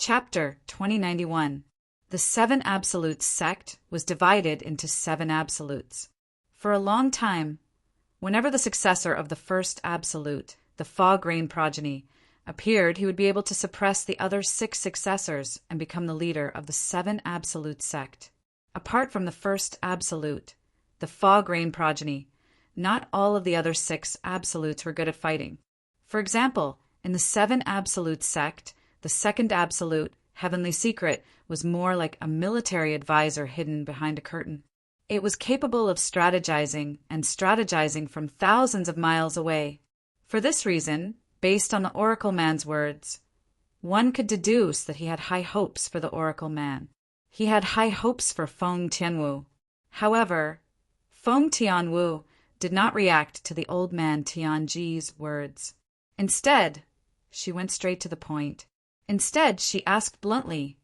Chapter 2091. The Seven Absolutes sect was divided into seven absolutes. For a long time, whenever the successor of the first absolute, the fog-rain progeny, appeared, he would be able to suppress the other six successors and become the leader of the seven absolute sect. Apart from the first absolute, the fog-rain progeny, not all of the other six absolutes were good at fighting. For example, in the seven absolute sect, the second absolute, Heavenly Secret, was more like a military advisor hidden behind a curtain. It was capable of strategizing from thousands of miles away. For this reason, based on the Oracle Man's words, one could deduce that he had high hopes for the Oracle Man. He had high hopes for Feng Tianwu. However, Feng Tianwu did not react to the old man Tianji's words. Instead, she went straight to the point. Instead, she asked bluntly,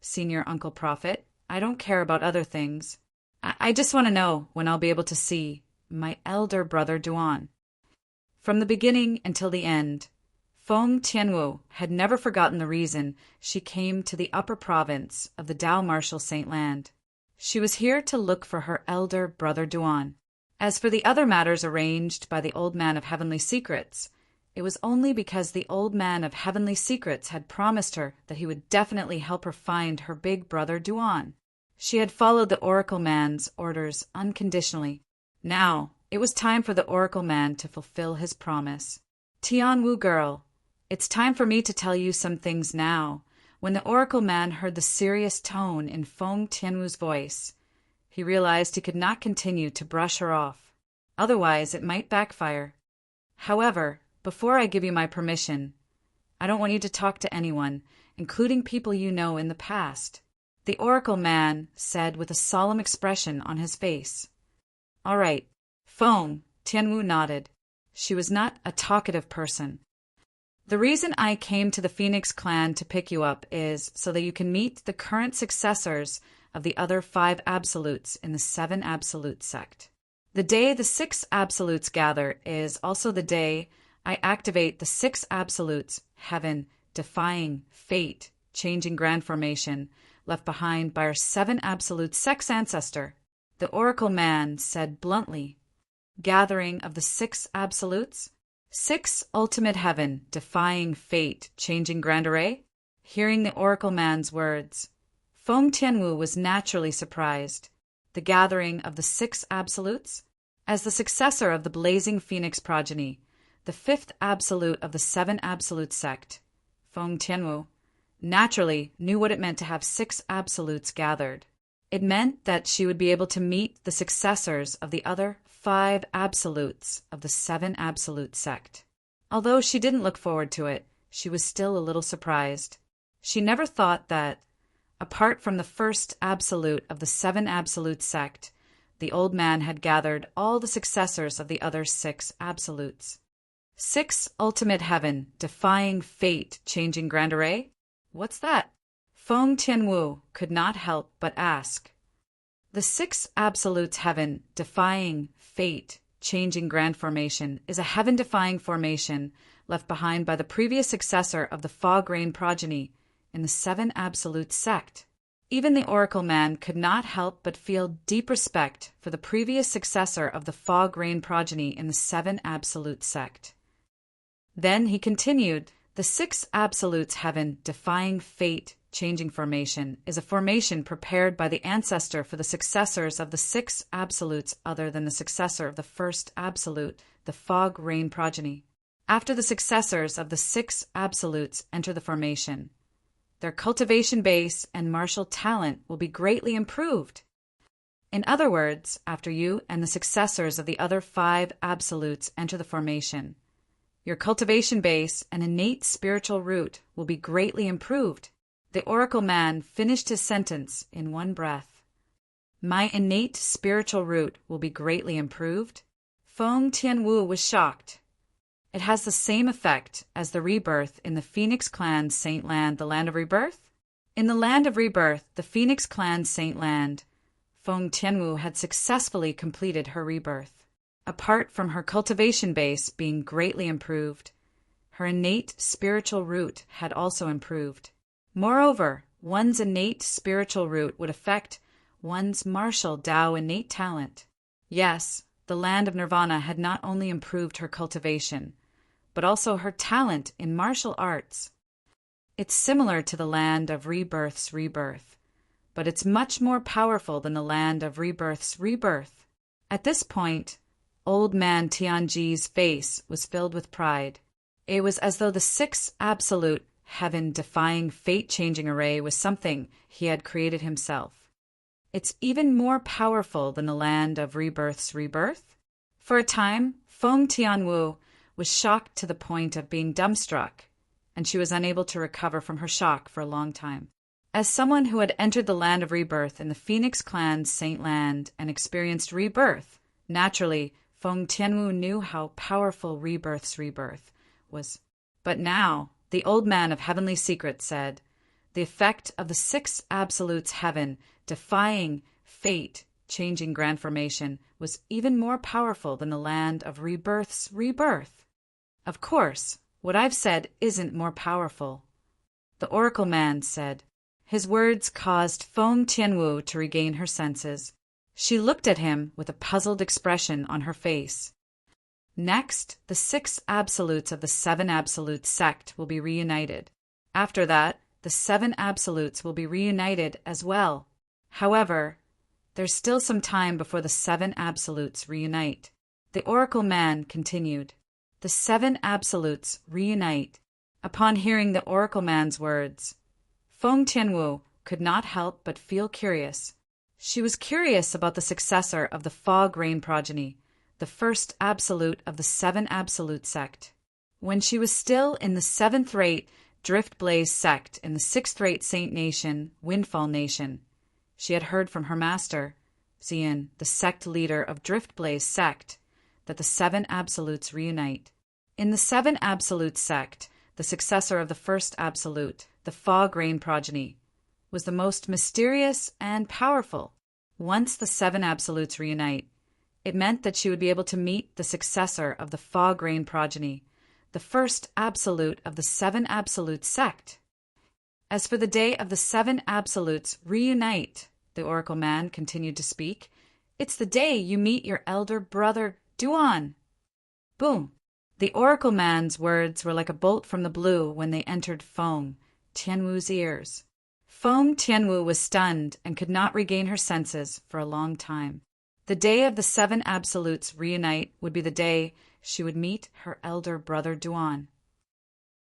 "Senior Uncle Prophet, I don't care about other things. I just want to know when I'll be able to see my elder brother Duan." From the beginning until the end, Feng Tianwu had never forgotten the reason she came to the upper province of the Dao Martial Saint Land. She was here to look for her elder brother Duan. As for the other matters arranged by the old man of Heavenly Secrets, it was only because the old man of Heavenly Secrets had promised her that he would definitely help her find her big brother Duan. She had followed the Oracle Man's orders unconditionally. Now, it was time for the Oracle Man to fulfill his promise. "Tianwu girl, it's time for me to tell you some things now." When the Oracle Man heard the serious tone in Feng Tianwu's voice, he realized he could not continue to brush her off. Otherwise, it might backfire. "However, before I give you my permission, I don't want you to talk to anyone, including people you know in the past," the Oracle Man said with a solemn expression on his face. "All right." Feng Tianwu nodded. She was not a talkative person. "The reason I came to the Phoenix clan to pick you up is so that you can meet the current successors of the other five absolutes in the seven absolute sect. The day the six absolutes gather is also the day I activate the six absolutes, heaven, defying, fate, changing grand formation, left behind by our seven absolute sex ancestor," the Oracle Man said bluntly. "Gathering of the six absolutes? Six ultimate heaven, defying fate, changing grand array?" Hearing the Oracle Man's words, Feng Tianwu was naturally surprised. The gathering of the six absolutes? As the successor of the blazing Phoenix progeny, the fifth absolute of the seven absolute sect, Feng Tianwu naturally knew what it meant to have six absolutes gathered. It meant that she would be able to meet the successors of the other five absolutes of the seven absolute sect. Although she didn't look forward to it, she was still a little surprised. She never thought that, apart from the first absolute of the seven absolute sect, the old man had gathered all the successors of the other six absolutes. Six ultimate heaven, defying fate, changing grand array? What's that? Feng Tianwu could not help but ask. The six absolutes heaven, defying fate, changing grand formation, is a heaven-defying formation left behind by the previous successor of the fog-rain progeny in the seven absolute sect. Even the Oracle Man could not help but feel deep respect for the previous successor of the fog-rain progeny in the seven absolute sect. Then he continued, "The six absolutes heaven, defying fate, changing formation, is a formation prepared by the ancestor for the successors of the six absolutes other than the successor of the first absolute, the fog-rain progeny. After the successors of the six absolutes enter the formation, their cultivation base and martial talent will be greatly improved. In other words, after you and the successors of the other five absolutes enter the formation, your cultivation base and innate spiritual root will be greatly improved." The Oracle Man finished his sentence in one breath. "My innate spiritual root will be greatly improved?" Feng Tianwu was shocked. It has the same effect as the rebirth in the Phoenix Clan's Saint Land, the Land of Rebirth? In the Land of Rebirth, the Phoenix Clan's Saint Land, Feng Tianwu had successfully completed her rebirth. Apart from her cultivation base being greatly improved, her innate spiritual root had also improved. Moreover, one's innate spiritual root would affect one's martial Tao innate talent. Yes, the land of Nirvana had not only improved her cultivation, but also her talent in martial arts. It's similar to the land of rebirth's rebirth, but it's much more powerful than the land of rebirth's rebirth. At this point, old man Tianji's face was filled with pride. It was as though the sixth absolute, heaven-defying, fate-changing array was something he had created himself. It's even more powerful than the land of rebirth's rebirth. For a time, Feng Tianwu was shocked to the point of being dumbstruck, and she was unable to recover from her shock for a long time. As someone who had entered the land of rebirth in the Phoenix Clan's Saint Land and experienced rebirth, naturally, Feng Tianwu knew how powerful rebirth's rebirth was. But now, the old man of heavenly secrets said, the effect of the six absolutes heaven, defying fate, changing grand formation, was even more powerful than the land of rebirth's rebirth. Of course, what I've said isn't more powerful, the oracle man said. His words caused Feng Tianwu to regain her senses. She looked at him with a puzzled expression on her face. Next, the six absolutes of the seven absolute sect will be reunited. After that, the seven absolutes will be reunited as well. However, there's still some time before the seven absolutes reunite. The oracle man continued. The seven absolutes reunite. Upon hearing the oracle man's words, Feng Tianwu could not help but feel curious. She was curious about the successor of the fog rain progeny, the first absolute of the seven absolute sect. When she was still in the seventh-rate Drift Blaze sect in the sixth-rate Saint Nation, Windfall Nation, she had heard from her master, Xian, the sect leader of Drift Blaze sect, that the seven absolutes reunite. In the seven absolute sect, the successor of the first absolute, the fog rain progeny, was the most mysterious and powerful. Once the seven absolutes reunite, it meant that she would be able to meet the successor of the fog rain progeny, the first absolute of the seven absolute sect. As for the day of the seven absolutes reunite, the oracle man continued to speak, it's the day you meet your elder brother, Duan. Boom! The oracle man's words were like a bolt from the blue when they entered Feng Tianwu's ears. Feng Tianwu was stunned and could not regain her senses for a long time. The day of the seven absolutes reunite would be the day she would meet her elder brother Duan.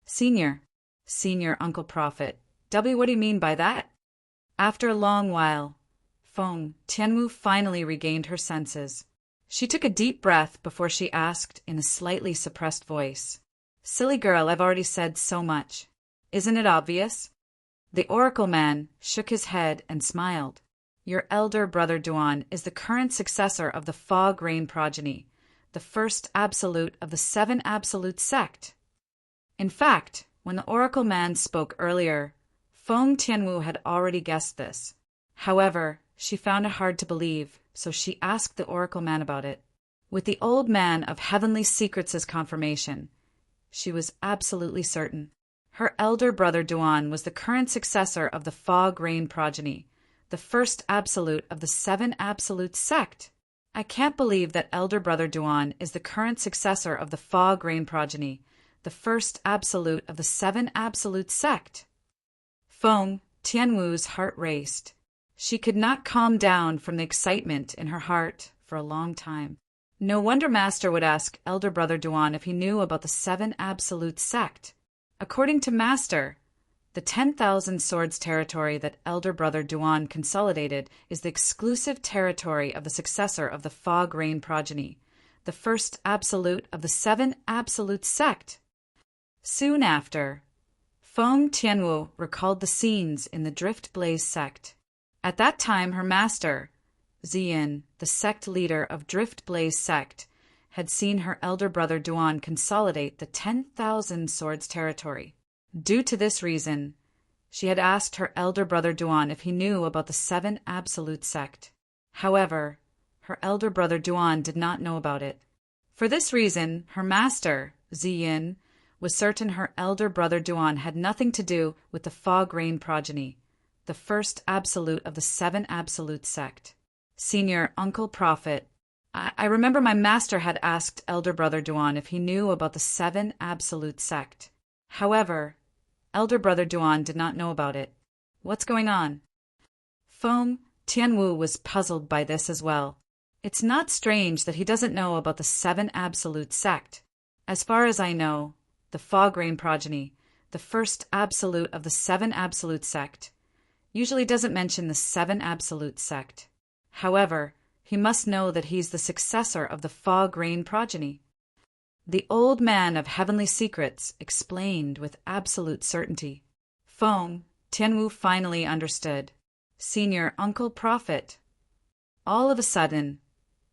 Senior Uncle Prophet, W, what do you mean by that? After a long while, Feng Tianwu finally regained her senses. She took a deep breath before she asked in a slightly suppressed voice, Silly girl, I've already said so much. Isn't it obvious? The oracle man shook his head and smiled. Your elder brother Duan is the current successor of the fog rain progeny, the first absolute of the seven absolute sect. In fact, when the oracle man spoke earlier, Feng Tianwu had already guessed this. However, she found it hard to believe, so she asked the oracle man about it. With the old man of heavenly secrets as confirmation, she was absolutely certain. Her elder brother Duan was the current successor of the fog rain progeny, the first absolute of the seven absolute sect. I can't believe that elder brother Duan is the current successor of the fog rain progeny, the first absolute of the seven absolute sect. Feng Tianwu's heart raced. She could not calm down from the excitement in her heart for a long time. No wonder Master would ask elder brother Duan if he knew about the seven absolute sect. According to Master, the 10,000 swords territory that elder brother Duan consolidated is the exclusive territory of the successor of the fog rain progeny, the first absolute of the seven absolute sect. Soon after, Feng Tianwu recalled the scenes in the Drift Blaze sect. At that time, her master, Xian, the sect leader of Drift Blaze sect, had seen her elder brother Duan consolidate the 10,000 swords territory. Due to this reason, she had asked her elder brother Duan if he knew about the seven absolute sect. However, her elder brother Duan did not know about it. For this reason, her master, Xian, was certain her elder brother Duan had nothing to do with the fog rain progeny, the first absolute of the seven absolute sect. Senior Uncle Prophet, I remember my master had asked elder brother Duan if he knew about the seven absolute sect. However, elder brother Duan did not know about it. What's going on? Feng Tianwu was puzzled by this as well. It's not strange that he doesn't know about the seven absolute sect. As far as I know, the fog rain progeny, the first absolute of the seven absolute sect, usually doesn't mention the seven absolute sect. However, he must know that he's the successor of the fog rain progeny. The old man of heavenly secrets explained with absolute certainty. Feng Tianwu finally understood. Senior Uncle Prophet. All of a sudden,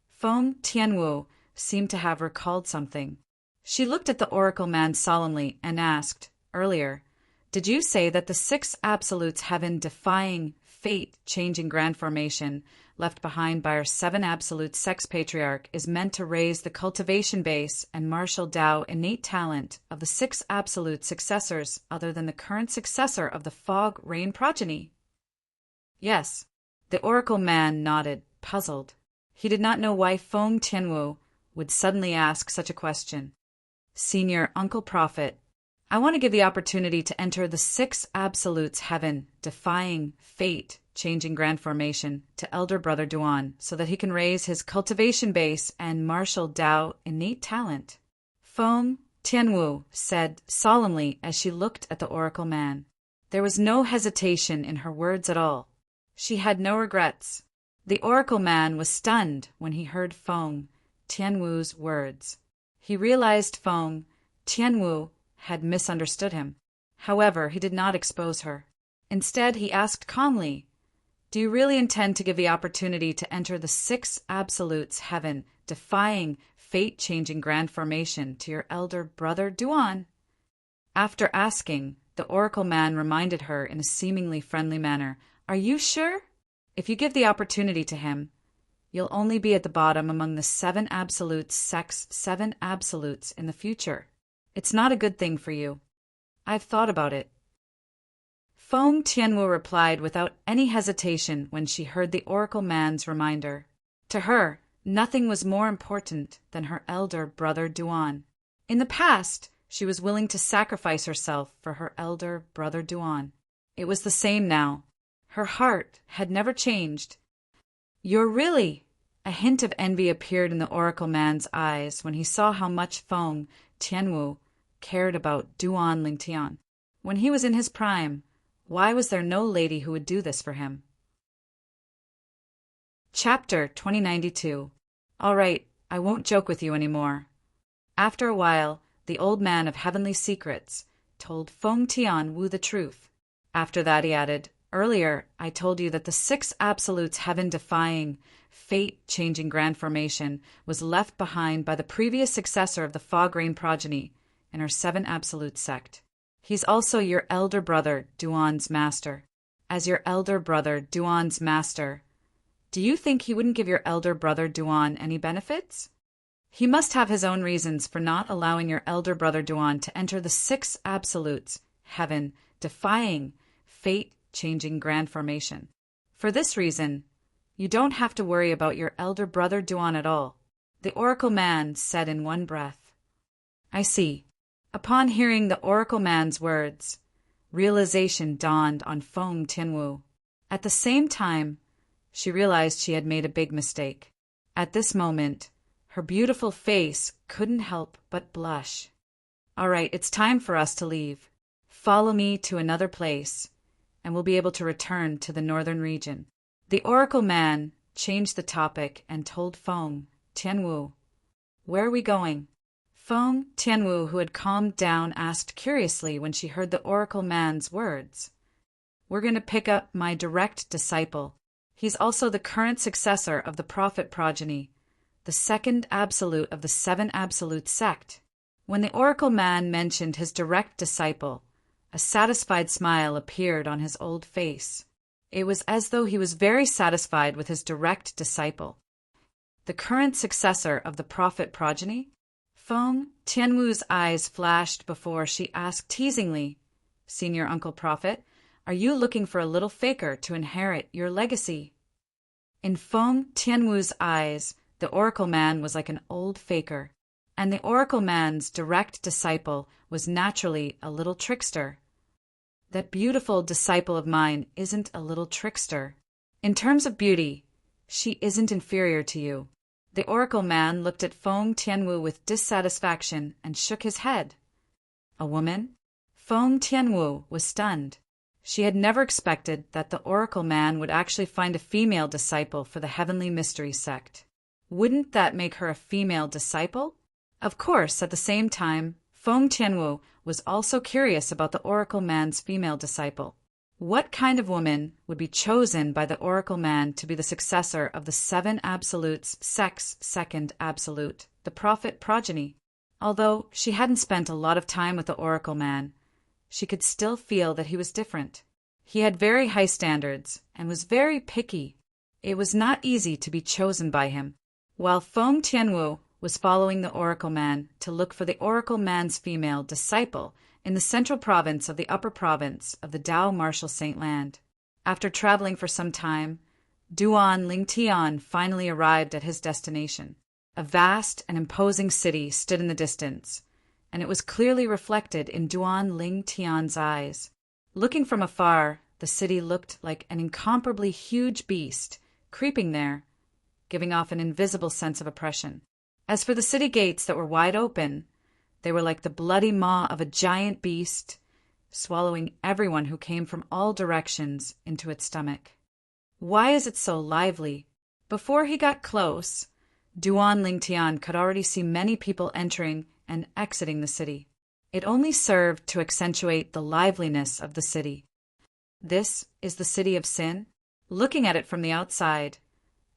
Feng Tianwu seemed to have recalled something. She looked at the oracle man solemnly and asked, earlier, did you say that the six absolutes heaven-defying, fate-changing grand formation left behind by our seven absolute sex patriarch is meant to raise the cultivation base and martial Tao innate talent of the six absolute successors other than the current successor of the fog rain progeny? Yes. The oracle man nodded, puzzled. He did not know why Feng Tianwu would suddenly ask such a question. Senior Uncle Prophet, I want to give the opportunity to enter the six absolutes heaven-defying, fate-changing grand formation to elder brother Duan so that he can raise his cultivation base and martial Tao innate talent. Feng Tianwu said solemnly as she looked at the oracle man. There was no hesitation in her words at all. She had no regrets. The oracle man was stunned when he heard Feng Tianwu's words. He realized Feng Tianwu had misunderstood him. However, he did not expose her. Instead, he asked calmly, do you really intend to give the opportunity to enter the six absolutes heaven-defying, fate-changing grand formation to your elder brother Duan? After asking, the oracle man reminded her in a seemingly friendly manner, are you sure? If you give the opportunity to him, you'll only be at the bottom among the seven absolutes seven absolutes in the future. It's not a good thing for you. I've thought about it. Feng Tianwu replied without any hesitation when she heard the oracle man's reminder. To her, nothing was more important than her elder brother Duan. In the past, she was willing to sacrifice herself for her elder brother Duan. It was the same now. Her heart had never changed. You're really... A hint of envy appeared in the oracle man's eyes when he saw how much Feng Tianwu cared about Duan Lingtian. When he was in his prime, why was there no lady who would do this for him? Chapter 2092. All right, I won't joke with you anymore. After a while, the old man of heavenly secrets told Feng Tianwu the truth. After that he added, earlier I told you that the six absolutes heaven-defying, fate-changing grand formation was left behind by the previous successor of the fog rain progeny in her seven absolute sect. He's also your elder brother, Duan's master. As your elder brother, Duan's master, do you think he wouldn't give your elder brother Duan any benefits? He must have his own reasons for not allowing your elder brother Duan to enter the six absolutes, heaven-defying, fate-changing grand formation. For this reason, you don't have to worry about your elder brother Duan at all, the oracle man said in one breath. I see. Upon hearing the oracle man's words, realization dawned on Feng Tianwu. At the same time, she realized she had made a big mistake. At this moment, her beautiful face couldn't help but blush. All right, it's time for us to leave. Follow me to another place, and we'll be able to return to the northern region. The oracle man changed the topic and told Feng Tianwu, where are we going? Feng Tianwu, who had calmed down, asked curiously when she heard the oracle man's words. We're going to pick up my direct disciple. He's also the current successor of the prophet progeny, the second absolute of the seven absolute sect. When the oracle man mentioned his direct disciple, a satisfied smile appeared on his old face. It was as though he was very satisfied with his direct disciple. The current successor of the prophet progeny? Feng Tianwu's eyes flashed before she asked teasingly, "Senior Uncle Prophet, are you looking for a little faker to inherit your legacy?" In Feng Tianwu's eyes, the Oracle Man was like an old faker, and the Oracle Man's direct disciple was naturally a little trickster. That beautiful disciple of mine isn't a little trickster. In terms of beauty, she isn't inferior to you. The Oracle Man looked at Feng Tianwu with dissatisfaction and shook his head. A woman? Feng Tianwu was stunned. She had never expected that the Oracle Man would actually find a female disciple for the Heavenly Mystery Sect. Wouldn't that make her a female disciple? Of course, at the same time, Feng Tianwu was also curious about the Oracle Man's female disciple. What kind of woman would be chosen by the Oracle Man to be the successor of the Seven Absolutes' second absolute, the Prophet progeny? Although she hadn't spent a lot of time with the Oracle Man, she could still feel that he was different. He had very high standards and was very picky. It was not easy to be chosen by him. While Feng Tianwu was following the Oracle Man to look for the Oracle Man's female disciple in the central province of the upper province of the Dao Martial Saint Land. After traveling for some time, Duan Lingtian finally arrived at his destination. A vast and imposing city stood in the distance, and it was clearly reflected in Duan Lingtian's eyes. Looking from afar, the city looked like an incomparably huge beast creeping there, giving off an invisible sense of oppression. As for the city gates that were wide open, they were like the bloody maw of a giant beast, swallowing everyone who came from all directions into its stomach. Why is it so lively? Before he got close, Duan Lingtian could already see many people entering and exiting the city. It only served to accentuate the liveliness of the city. This is the city of sin? Looking at it from the outside,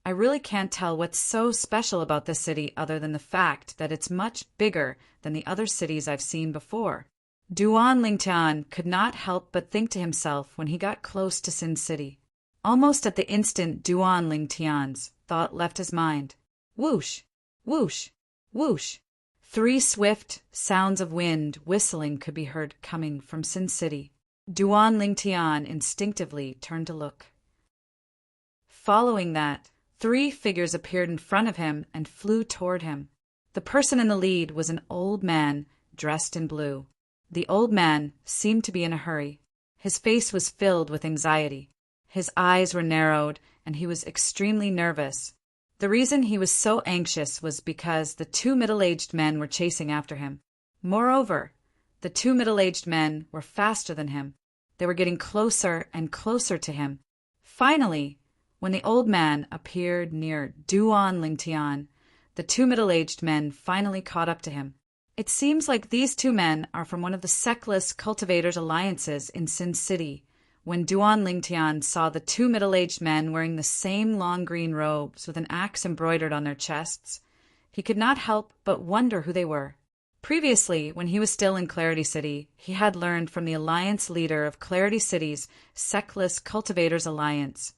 I really can't tell what's so special about this city other than the fact that it's much bigger than the other cities I've seen before. Duan Lingtian could not help but think to himself when he got close to Sin City. Almost at the instant Duan Lingtian's thought left his mind. Whoosh! Whoosh! Whoosh! 3 swift sounds of wind whistling could be heard coming from Sin City. Duan Lingtian instinctively turned to look. Following that, 3 figures appeared in front of him and flew toward him. The person in the lead was an old man dressed in blue. The old man seemed to be in a hurry. His face was filled with anxiety. His eyes were narrowed, and he was extremely nervous. The reason he was so anxious was because the 2 middle-aged men were chasing after him. Moreover, the 2 middle-aged men were faster than him. They were getting closer and closer to him. Finally, when the old man appeared near Duan Lingtian, the 2 middle-aged men finally caught up to him. It seems like these 2 men are from one of the Sectless Cultivators' alliances in Sin City. When Duan Lingtian saw the 2 middle-aged men wearing the same long green robes with an axe embroidered on their chests, he could not help but wonder who they were. Previously, when he was still in Clarity City, he had learned from the alliance leader of Clarity City's Sectless Cultivators' Alliance,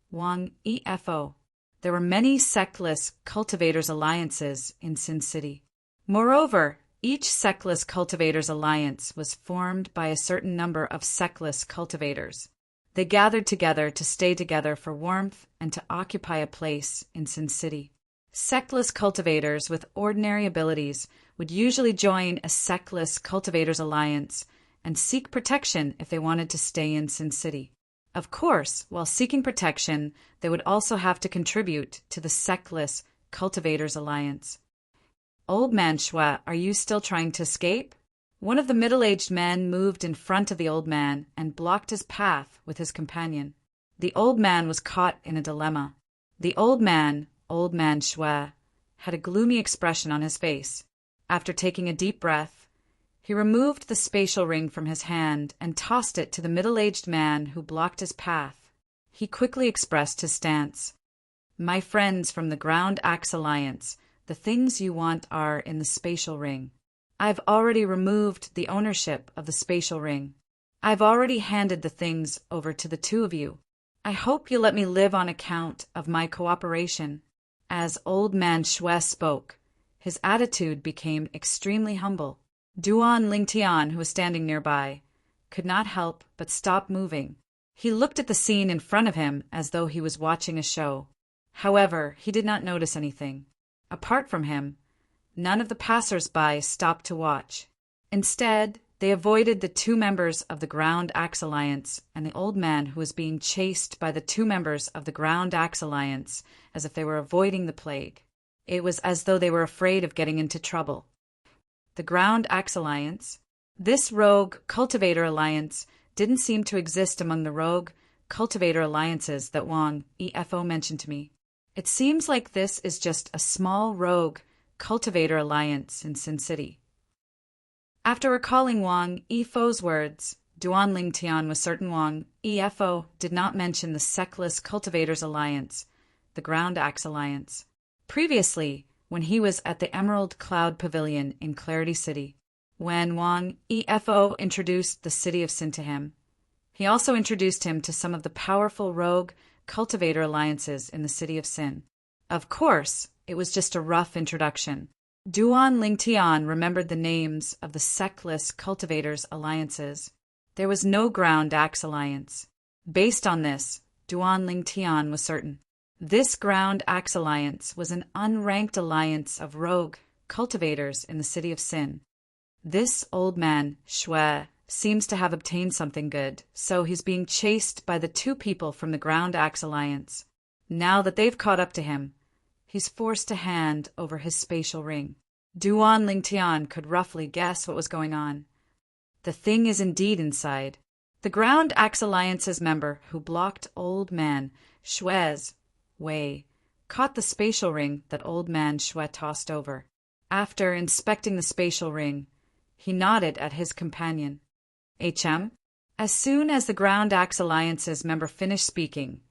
Wang Efo. There were many Sectless Cultivators' Alliances in Sin City. Moreover, each Sectless Cultivators' Alliance was formed by a certain number of Sectless Cultivators. They gathered together to stay together for warmth and to occupy a place in Sin City. Sectless cultivators with ordinary abilities would usually join a Sectless Cultivators' Alliance and seek protection if they wanted to stay in Sin City. Of course, while seeking protection, they would also have to contribute to the Sectless Cultivators' Alliance. Old Man Shui, are you still trying to escape? One of the middle-aged men moved in front of the old man and blocked his path with his companion. The old man was caught in a dilemma. The old man Shui, had a gloomy expression on his face. After taking a deep breath, he removed the spatial ring from his hand and tossed it to the middle-aged man who blocked his path. He quickly expressed his stance. My friends from the Ground Axe Alliance, the things you want are in the spatial ring. I've already removed the ownership of the spatial ring. I've already handed the things over to the 2 of you. I hope you'll let me live on account of my cooperation. As Old Man Shui spoke, his attitude became extremely humble. Duan Lingtian, who was standing nearby, could not help but stop moving. He looked at the scene in front of him as though he was watching a show. However, he did not notice anything. Apart from him, none of the passers-by stopped to watch. Instead, they avoided the two members of the Ground Axe Alliance and the old man who was being chased by the two members of the Ground Axe Alliance as if they were avoiding the plague. It was as though they were afraid of getting into trouble. The Ground Axe Alliance. This rogue cultivator alliance didn't seem to exist among the rogue cultivator alliances that Wang Efo mentioned to me. It seems like this is just a small rogue cultivator alliance in Sin City. After recalling Wang Efo's words, Duan Lingtian was certain Wang Efo did not mention the Sectless Cultivators Alliance, the Ground Axe Alliance, previously when he was at the Emerald Cloud Pavilion in Clarity City. When Wang Efo introduced the city of Sin to him, he also introduced him to some of the powerful rogue cultivator alliances in the city of Sin. Of course, it was just a rough introduction. Duan Lingtian remembered the names of the Sectless Cultivators Alliances. There was no Ground Axe Alliance. Based on this, Duan Lingtian was certain. This Ground Axe Alliance was an unranked alliance of rogue cultivators in the city of Sin. This old man, Shui, seems to have obtained something good, so he's being chased by the two people from the Ground Axe Alliance. Now that they've caught up to him, he's forced to hand over his spatial ring. Duan Lingtian could roughly guess what was going on. The thing is indeed inside. The Ground Axe Alliance's member who blocked Old Man Shui's way caught the spatial ring that Old Man Shui tossed over. After inspecting the spatial ring, he nodded at his companion. HM? As soon as the Ground Axe Alliance's member finished speaking,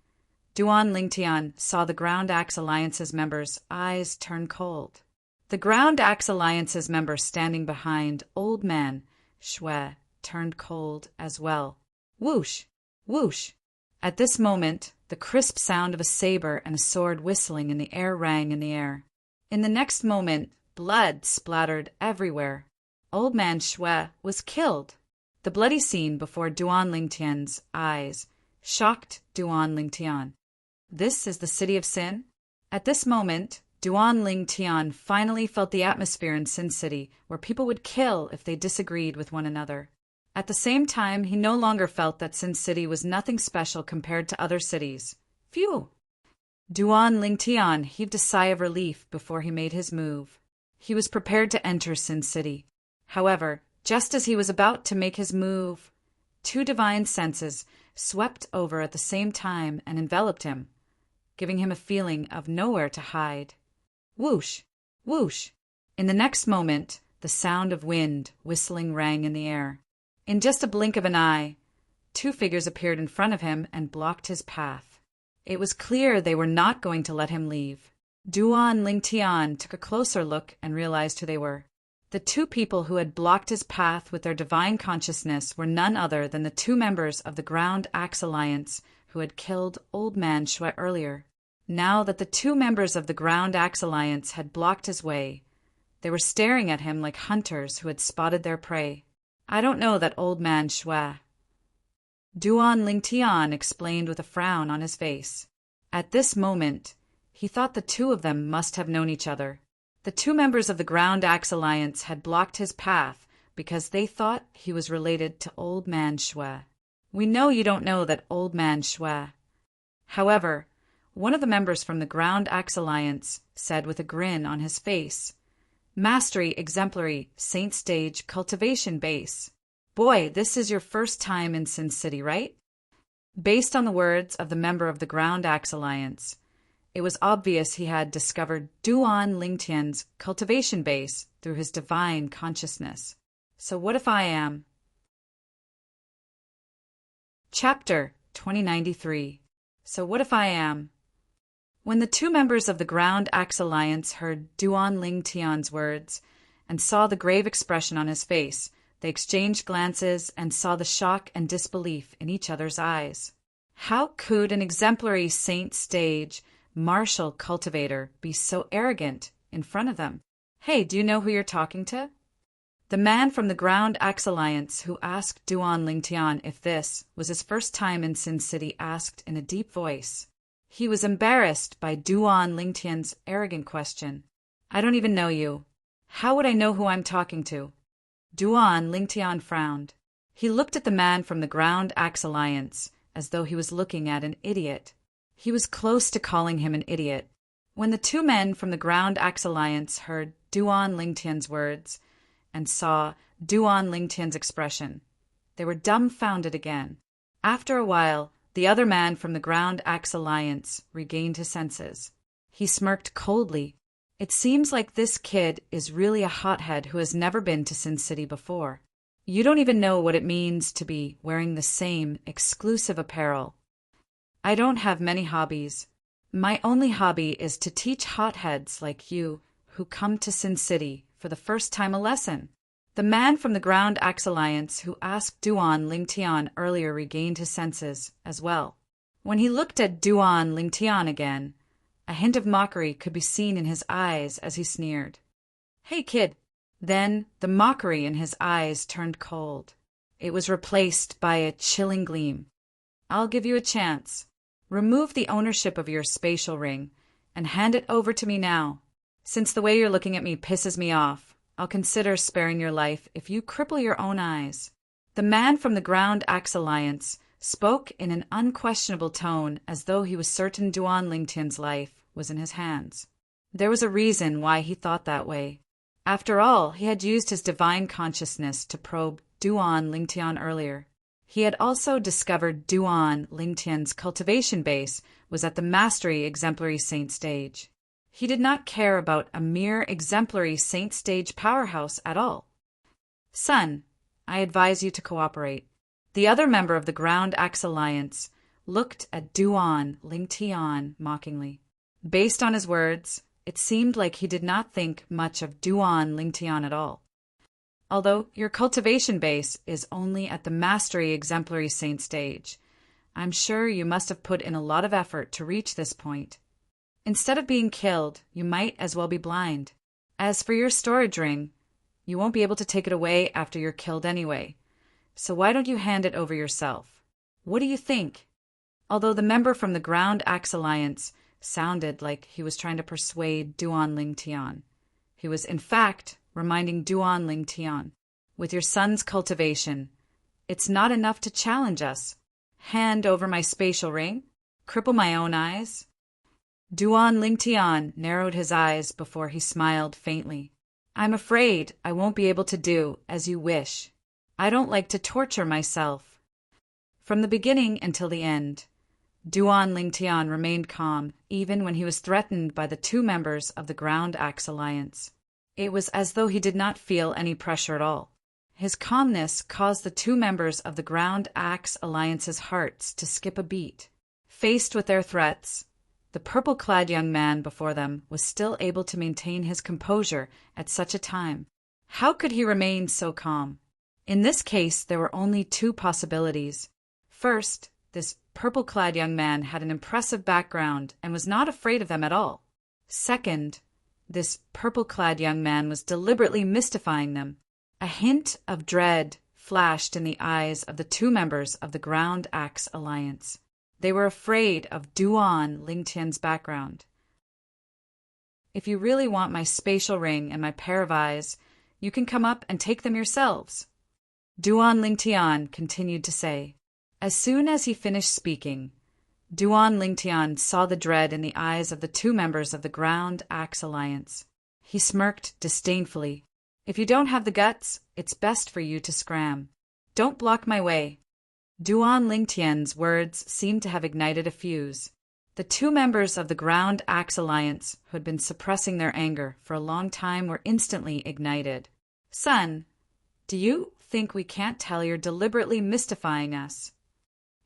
Duan Lingtian saw the Ground Axe Alliance's member's eyes turn cold. The Ground Axe Alliance's member standing behind Old Man Shui turned cold as well. Whoosh! Whoosh! At this moment, the crisp sound of a saber and a sword whistling in the air rang in the air. In the next moment, blood splattered everywhere. Old Man Shui was killed. The bloody scene before Duan Lingtian's eyes shocked Duan Lingtian. This is the city of Sin? At this moment, Duan Lingtian finally felt the atmosphere in Sin City where people would kill if they disagreed with one another. At the same time, he no longer felt that Sin City was nothing special compared to other cities. Phew! Duan Lingtian heaved a sigh of relief before he made his move. He was prepared to enter Sin City. However, just as he was about to make his move, two divine senses swept over at the same time and enveloped him, giving him a feeling of nowhere to hide. Whoosh! Whoosh! In the next moment, the sound of wind whistling rang in the air. In just a blink of an eye, two figures appeared in front of him and blocked his path. It was clear they were not going to let him leave. Duan Lingtian took a closer look and realized who they were. The two people who had blocked his path with their divine consciousness were none other than the two members of the Ground Axe Alliance who had killed Old Man Shui earlier. Now that the two members of the Ground Axe Alliance had blocked his way, they were staring at him like hunters who had spotted their prey. I don't know that Old Man Shui, Duan Lingtian explained with a frown on his face. At this moment, he thought the two of them must have known each other. The two members of the Ground Axe Alliance had blocked his path because they thought he was related to Old Man Shui. We know you don't know that Old Man Shui. However, one of the members from the Ground Axe Alliance said with a grin on his face, Mastery Exemplary Saint Stage Cultivation Base. Boy, this is your first time in Sin City, right? Based on the words of the member of the Ground Axe Alliance, it was obvious he had discovered Duan Lingtian's cultivation base through his divine consciousness. So what if I am? Chapter 2093. So what if I am? When the two members of the Ground Axe Alliance heard Duan Lingtian's words and saw the grave expression on his face, they exchanged glances and saw the shock and disbelief in each other's eyes. How could an exemplary saint stage martial cultivator be so arrogant in front of them? Hey, do you know who you're talking to? The man from the Ground Axe Alliance who asked Duan Lingtian if this was his first time in Sin City asked in a deep voice. He was embarrassed by Duan Lingtian's arrogant question. I don't even know you. How would I know who I'm talking to? Duan Lingtian frowned. He looked at the man from the Ground Axe Alliance as though he was looking at an idiot. He was close to calling him an idiot. When the two men from the Ground Axe Alliance heard Duan Lingtian's words and saw Duan Lingtian's expression, they were dumbfounded again. After a while, the other man from the Ground Axe Alliance regained his senses. He smirked coldly. It seems like this kid is really a hothead who has never been to Sin City before. You don't even know what it means to be wearing the same exclusive apparel. I don't have many hobbies. My only hobby is to teach hotheads like you who come to Sin City for the first time a lesson. The man from the Ground Axe Alliance who asked Duan Lingtian earlier regained his senses as well. When he looked at Duan Lingtian again, a hint of mockery could be seen in his eyes as he sneered. Hey, kid! Then the mockery in his eyes turned cold. It was replaced by a chilling gleam. I'll give you a chance. Remove the ownership of your spatial ring and hand it over to me now. Since the way you're looking at me pisses me off, I'll consider sparing your life if you cripple your own eyes. The man from the Ground Axe Alliance spoke in an unquestionable tone as though he was certain Duan Lingtian's life was in his hands. There was a reason why he thought that way. After all, he had used his divine consciousness to probe Duan Lingtian earlier. He had also discovered Duan Lingtian's cultivation base was at the Mastery Exemplary Saint stage. He did not care about a mere Exemplary Saint stage powerhouse at all. Son, I advise you to cooperate. The other member of the Ground Axe Alliance looked at Duan Lingtian mockingly. Based on his words, it seemed like he did not think much of Duan Lingtian at all. Although your cultivation base is only at the Mastery Exemplary Saint stage, I'm sure you must have put in a lot of effort to reach this point. Instead of being killed, you might as well be blind. As for your storage ring, you won't be able to take it away after you're killed anyway. So why don't you hand it over yourself? What do you think? Although the member from the Ground Axe Alliance sounded like he was trying to persuade Duan Lingtian, he was in fact reminding Duan Lingtian, with your son's cultivation, it's not enough to challenge us. Hand over my spatial ring? Cripple my own eyes? Duan Lingtian narrowed his eyes before he smiled faintly. I'm afraid I won't be able to do as you wish. I don't like to torture myself. From the beginning until the end, Duan Lingtian remained calm even when he was threatened by the two members of the Ground Axe Alliance. It was as though he did not feel any pressure at all. His calmness caused the two members of the Ground Axe Alliance's hearts to skip a beat. Faced with their threats, the purple-clad young man before them was still able to maintain his composure at such a time. How could he remain so calm? In this case, there were only two possibilities. First, this purple-clad young man had an impressive background and was not afraid of them at all. Second, this purple-clad young man was deliberately mystifying them. A hint of dread flashed in the eyes of the two members of the Ground Axe Alliance. They were afraid of Duan Lingtian's background. If you really want my spatial ring and my pair of eyes, you can come up and take them yourselves, Duan Lingtian continued to say. As soon as he finished speaking, Duan Lingtian saw the dread in the eyes of the two members of the Ground Axe Alliance. He smirked disdainfully. If you don't have the guts, it's best for you to scram. Don't block my way. Duan Lingtian's words seemed to have ignited a fuse. The two members of the Ground Axe Alliance, who had been suppressing their anger for a long time, were instantly ignited. Son, do you think we can't tell you're deliberately mystifying us?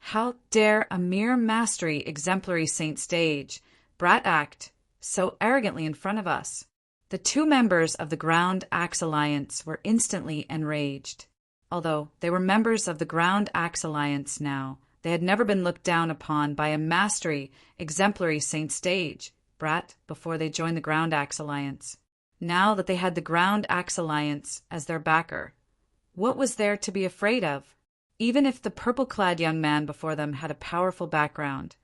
How dare a mere Mastery Exemplary Saint stage brat act so arrogantly in front of us? The two members of the Ground Axe Alliance were instantly enraged. Although they were members of the Ground Axe Alliance now, they had never been looked down upon by a Mastery Exemplary Saint stage brat before they joined the Ground Axe Alliance. now that they had the Ground Axe Alliance as their backer. What was there to be afraid of? Even if the purple-clad young man before them had a powerful background,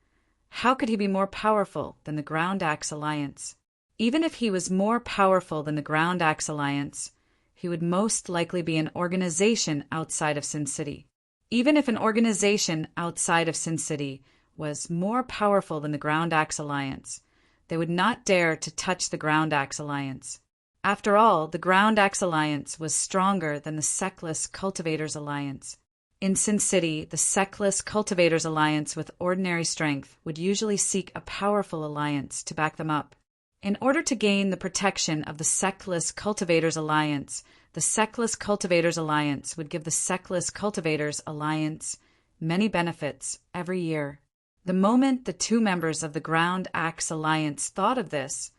how could he be more powerful than the Ground Axe Alliance? Even if he was more powerful than the Ground Axe Alliance, he would most likely be an organization outside of Sin City. Even if an organization outside of Sin City was more powerful than the Ground Axe Alliance, they would not dare to touch the Ground Axe Alliance. After all, the Ground Axe Alliance was stronger than the Seckless Cultivators Alliance. In Sin City, the Seckless Cultivators Alliance with ordinary strength would usually seek a powerful alliance to back them up. In order to gain the protection of the Seckless Cultivators Alliance, the Seckless Cultivators Alliance would give the Seckless Cultivators Alliance many benefits every year. The moment the two members of the Ground Axe Alliance thought of this,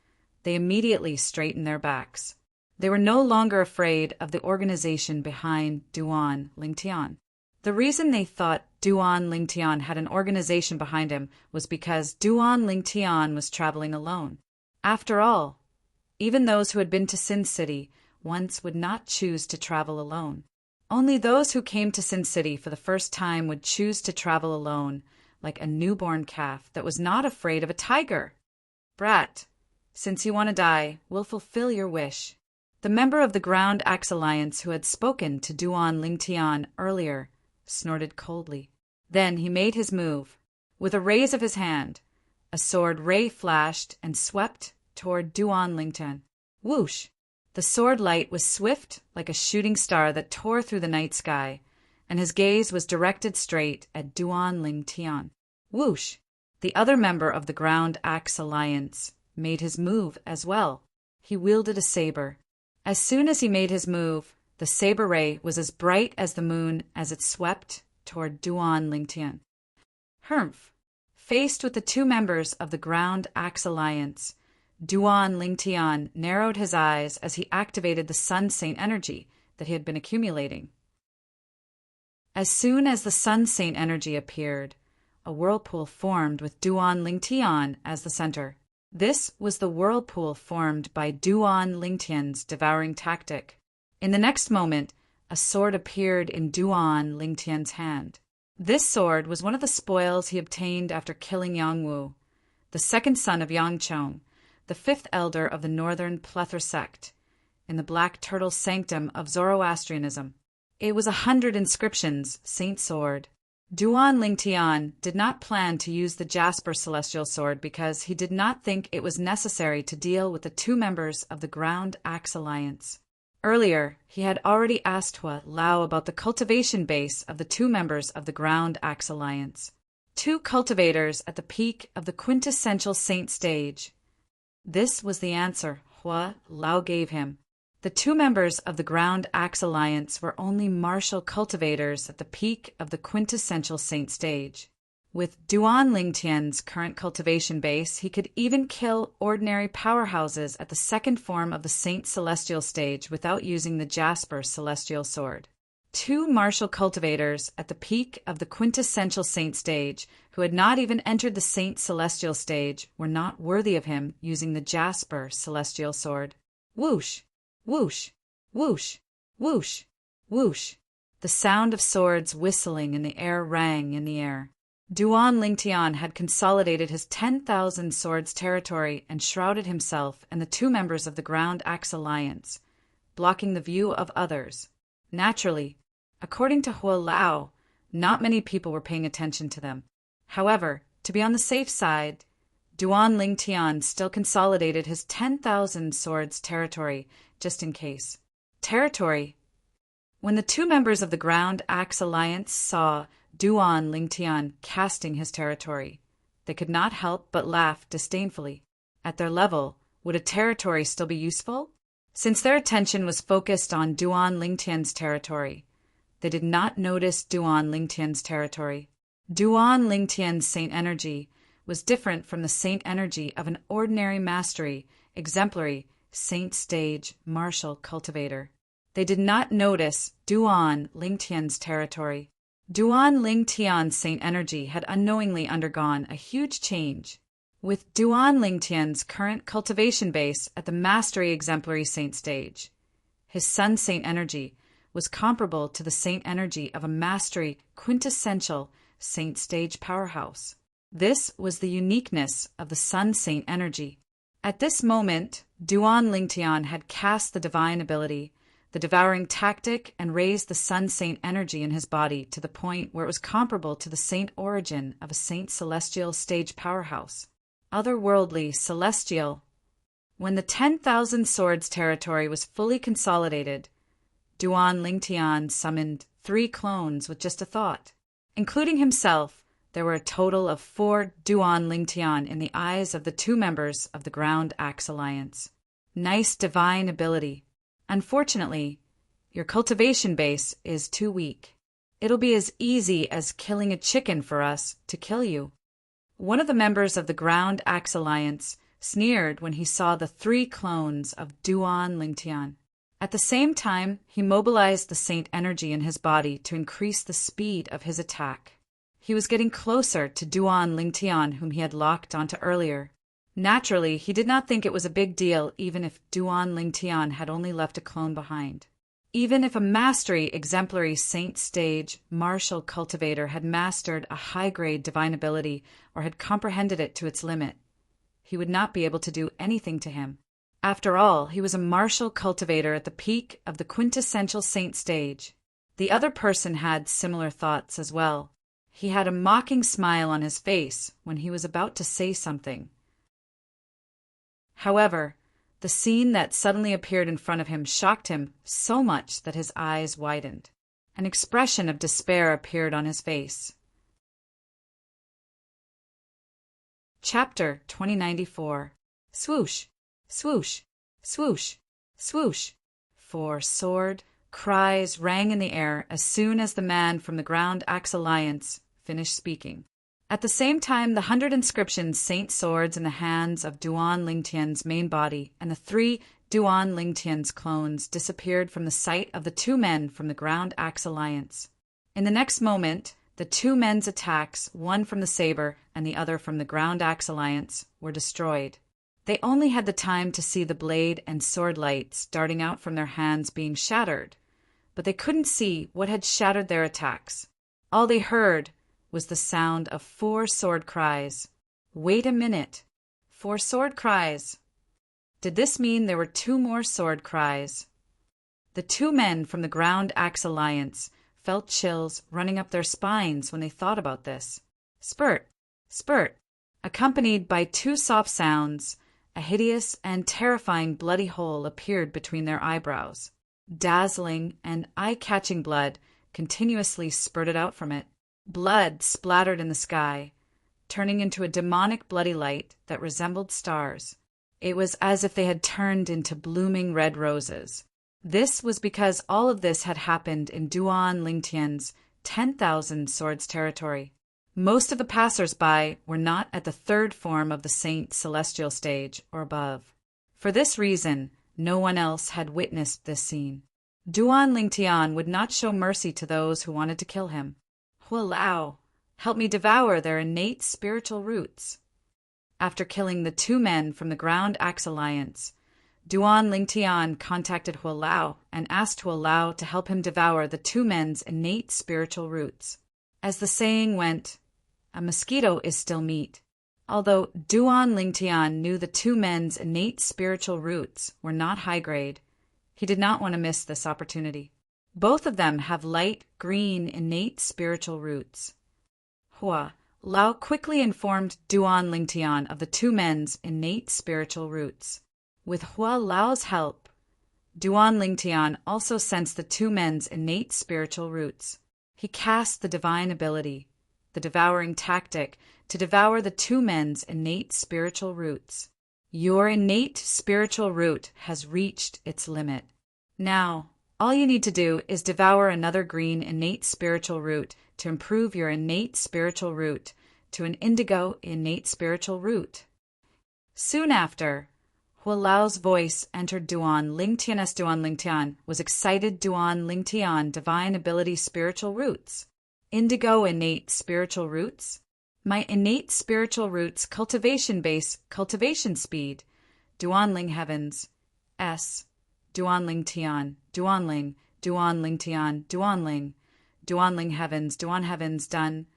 they immediately straightened their backs. They were no longer afraid of the organization behind Duan Lingtian. The reason they thought Duan Lingtian had an organization behind him was because Duan Lingtian was traveling alone. After all, even those who had been to Sin City once would not choose to travel alone. Only those who came to Sin City for the first time would choose to travel alone, like a newborn calf that was not afraid of a tiger. Brat, since you want to die, we'll fulfill your wish. The member of the Ground Axe Alliance who had spoken to Duan Lingtian earlier snorted coldly. Then he made his move. With a raise of his hand, a sword ray flashed and swept toward Duan Lingtian. Whoosh! The sword light was swift like a shooting star that tore through the night sky, and his gaze was directed straight at Duan Lingtian. Whoosh! The other member of the Ground Axe Alliance made his move as well. He wielded a saber. As soon as he made his move, the saber ray was as bright as the moon as it swept toward Duan Lingtian. Humph! Faced with the two members of the Ground Axe Alliance, Duan Lingtian narrowed his eyes as he activated the Sun Saint energy that he had been accumulating. As soon as the Sun Saint energy appeared, a whirlpool formed with Duan Lingtian as the center. This was the whirlpool formed by Duan Lingtian's devouring tactic. In the next moment, a sword appeared in Duan Lingtian's hand. This sword was one of the spoils he obtained after killing Yangwu, the second son of Yangchong, the fifth elder of the Northern Plether sect, in the Black Turtle Sanctum of Zoroastrianism. It was 100 inscriptions, Saint Sword. Duan Lingtian did not plan to use the Jasper Celestial Sword because he did not think it was necessary to deal with the two members of the Ground Axe Alliance. Earlier, he had already asked Hua Lao about the cultivation base of the two members of the Ground Axe Alliance. 2 cultivators at the peak of the quintessential saint stage. This was the answer Hua Lao gave him. The two members of the Ground Axe Alliance were only martial cultivators at the peak of the quintessential saint stage. With Duan Lingtian's current cultivation base, he could even kill ordinary powerhouses at the second form of the Saint Celestial stage without using the Jasper Celestial Sword. 2 martial cultivators at the peak of the quintessential saint stage, who had not even entered the Saint Celestial stage, were not worthy of him using the Jasper Celestial Sword. Whoosh! Whoosh! Whoosh! Whoosh! Whoosh! The sound of swords whistling in the air rang in the air. Duan Lingtian had consolidated his 10,000 swords territory and shrouded himself and the two members of the Ground Axe Alliance, blocking the view of others. Naturally, according to Hua Lao, not many people were paying attention to them. However, to be on the safe side, Duan Lingtian still consolidated his 10,000 swords territory, just in case. Territory. When the two members of the Ground Axe Alliance saw Duan Lingtian casting his territory, they could not help but laugh disdainfully. At their level, would a territory still be useful? Since their attention was focused on Duan Lingtian's territory, they did not notice Duan Lingtian's territory. Duan Lingtian's saint energy was different from the saint energy of an ordinary mastery, exemplary, saint stage, martial cultivator. They did not notice Duan Lingtian's territory. Duan Lingtian's saint energy had unknowingly undergone a huge change. with Duan Lingtian's current cultivation base at the Mastery Exemplary Saint stage. His Sun Saint energy was comparable to the Saint energy of a Mastery quintessential Saint stage powerhouse. This was the uniqueness of the Sun Saint energy. At this moment, Duan Lingtian had cast the divine ability, the devouring tactic, and raised the Sun Saint energy in his body to the point where it was comparable to the Saint origin of a Saint celestial stage powerhouse. Otherworldly, celestial. When the 10,000 swords territory was fully consolidated, Duan Lingtian summoned 3 clones with just a thought. Including himself, there were a total of 4 Duan Lingtian in the eyes of the 2 members of the Ground Axe Alliance. Nice divine ability. Unfortunately, your cultivation base is too weak. It'll be as easy as killing a chicken for us to kill you. One of the members of the Ground Axe Alliance sneered when he saw the 3 clones of Duan Lingtian. At the same time, he mobilized the Saint energy in his body to increase the speed of his attack. He was getting closer to Duan Lingtian, whom he had locked onto earlier. Naturally, he did not think it was a big deal even if Duan Lingtian had only left a clone behind. Even if a Mastery Exemplary Saint stage martial cultivator had mastered a high-grade divine ability or had comprehended it to its limit, he would not be able to do anything to him. After all, he was a martial cultivator at the peak of the quintessential Saint stage. The other person had similar thoughts as well. He had a mocking smile on his face when he was about to say something. However, the scene that suddenly appeared in front of him shocked him so much that his eyes widened. An expression of despair appeared on his face. Chapter 2094. Swoosh, swoosh, swoosh, swoosh. 4 sword cries rang in the air as soon as the man from the Ground Axe Alliance finished speaking. At the same time, the 100 inscriptions Saint swords in the hands of Duan Lingtian's main body and the 3 Duan Lingtian's clones disappeared from the sight of the 2 men from the Ground Axe Alliance. In the next moment, the 2 men's attacks, one from the saber and the other from the Ground Axe Alliance, were destroyed. They only had the time to see the blade and sword lights darting out from their hands being shattered, but they couldn't see what had shattered their attacks. All they heard was the sound of 4 sword cries. Wait a minute. 4 sword cries. Did this mean there were 2 more sword cries? The 2 men from the Ground Axe Alliance felt chills running up their spines when they thought about this. Spurt, spurt, accompanied by 2 soft sounds, a hideous and terrifying bloody hole appeared between their eyebrows. Dazzling and eye-catching blood continuously spurted out from it. Blood splattered in the sky, turning into a demonic bloody light that resembled stars. It was as if they had turned into blooming red roses. This was because all of this had happened in Duan Lingtian's 10,000 swords territory. Most of the passers-by were not at the 3rd form of the Saint celestial stage or above. For this reason, no one else had witnessed this scene. Duan Lingtian would not show mercy to those who wanted to kill him. Hualao, help me devour their innate spiritual roots. After killing the 2 men from the Ground Axe Alliance, Duan Lingtian contacted Hualao and asked Hualao to help him devour the 2 men's innate spiritual roots. As the saying went, a mosquito is still meat. Although Duan Lingtian knew the 2 men's innate spiritual roots were not high grade, he did not want to miss this opportunity. Both of them have light green innate spiritual roots. Hua Lao quickly informed Duan Lingtian of the 2 men's innate spiritual roots. With Hua Lao's help, Duan Lingtian also sensed the 2 men's innate spiritual roots. He cast the divine ability, the devouring tactic, to devour the 2 men's innate spiritual roots. Your innate spiritual root has reached its limit. Now, all you need to do is devour another green innate spiritual root to improve your innate spiritual root to an indigo innate spiritual root. Soon after, Hualao's voice entered Duan Lingtian as Duan Lingtian was excited Duan Lingtian divine ability spiritual roots. Indigo innate spiritual roots? My innate spiritual roots cultivation base cultivation speed. Duanling heavens. S. Duanling Tian. Duanling. Duanling Tian. Duanling. Duanling heavens. Duan heavens done.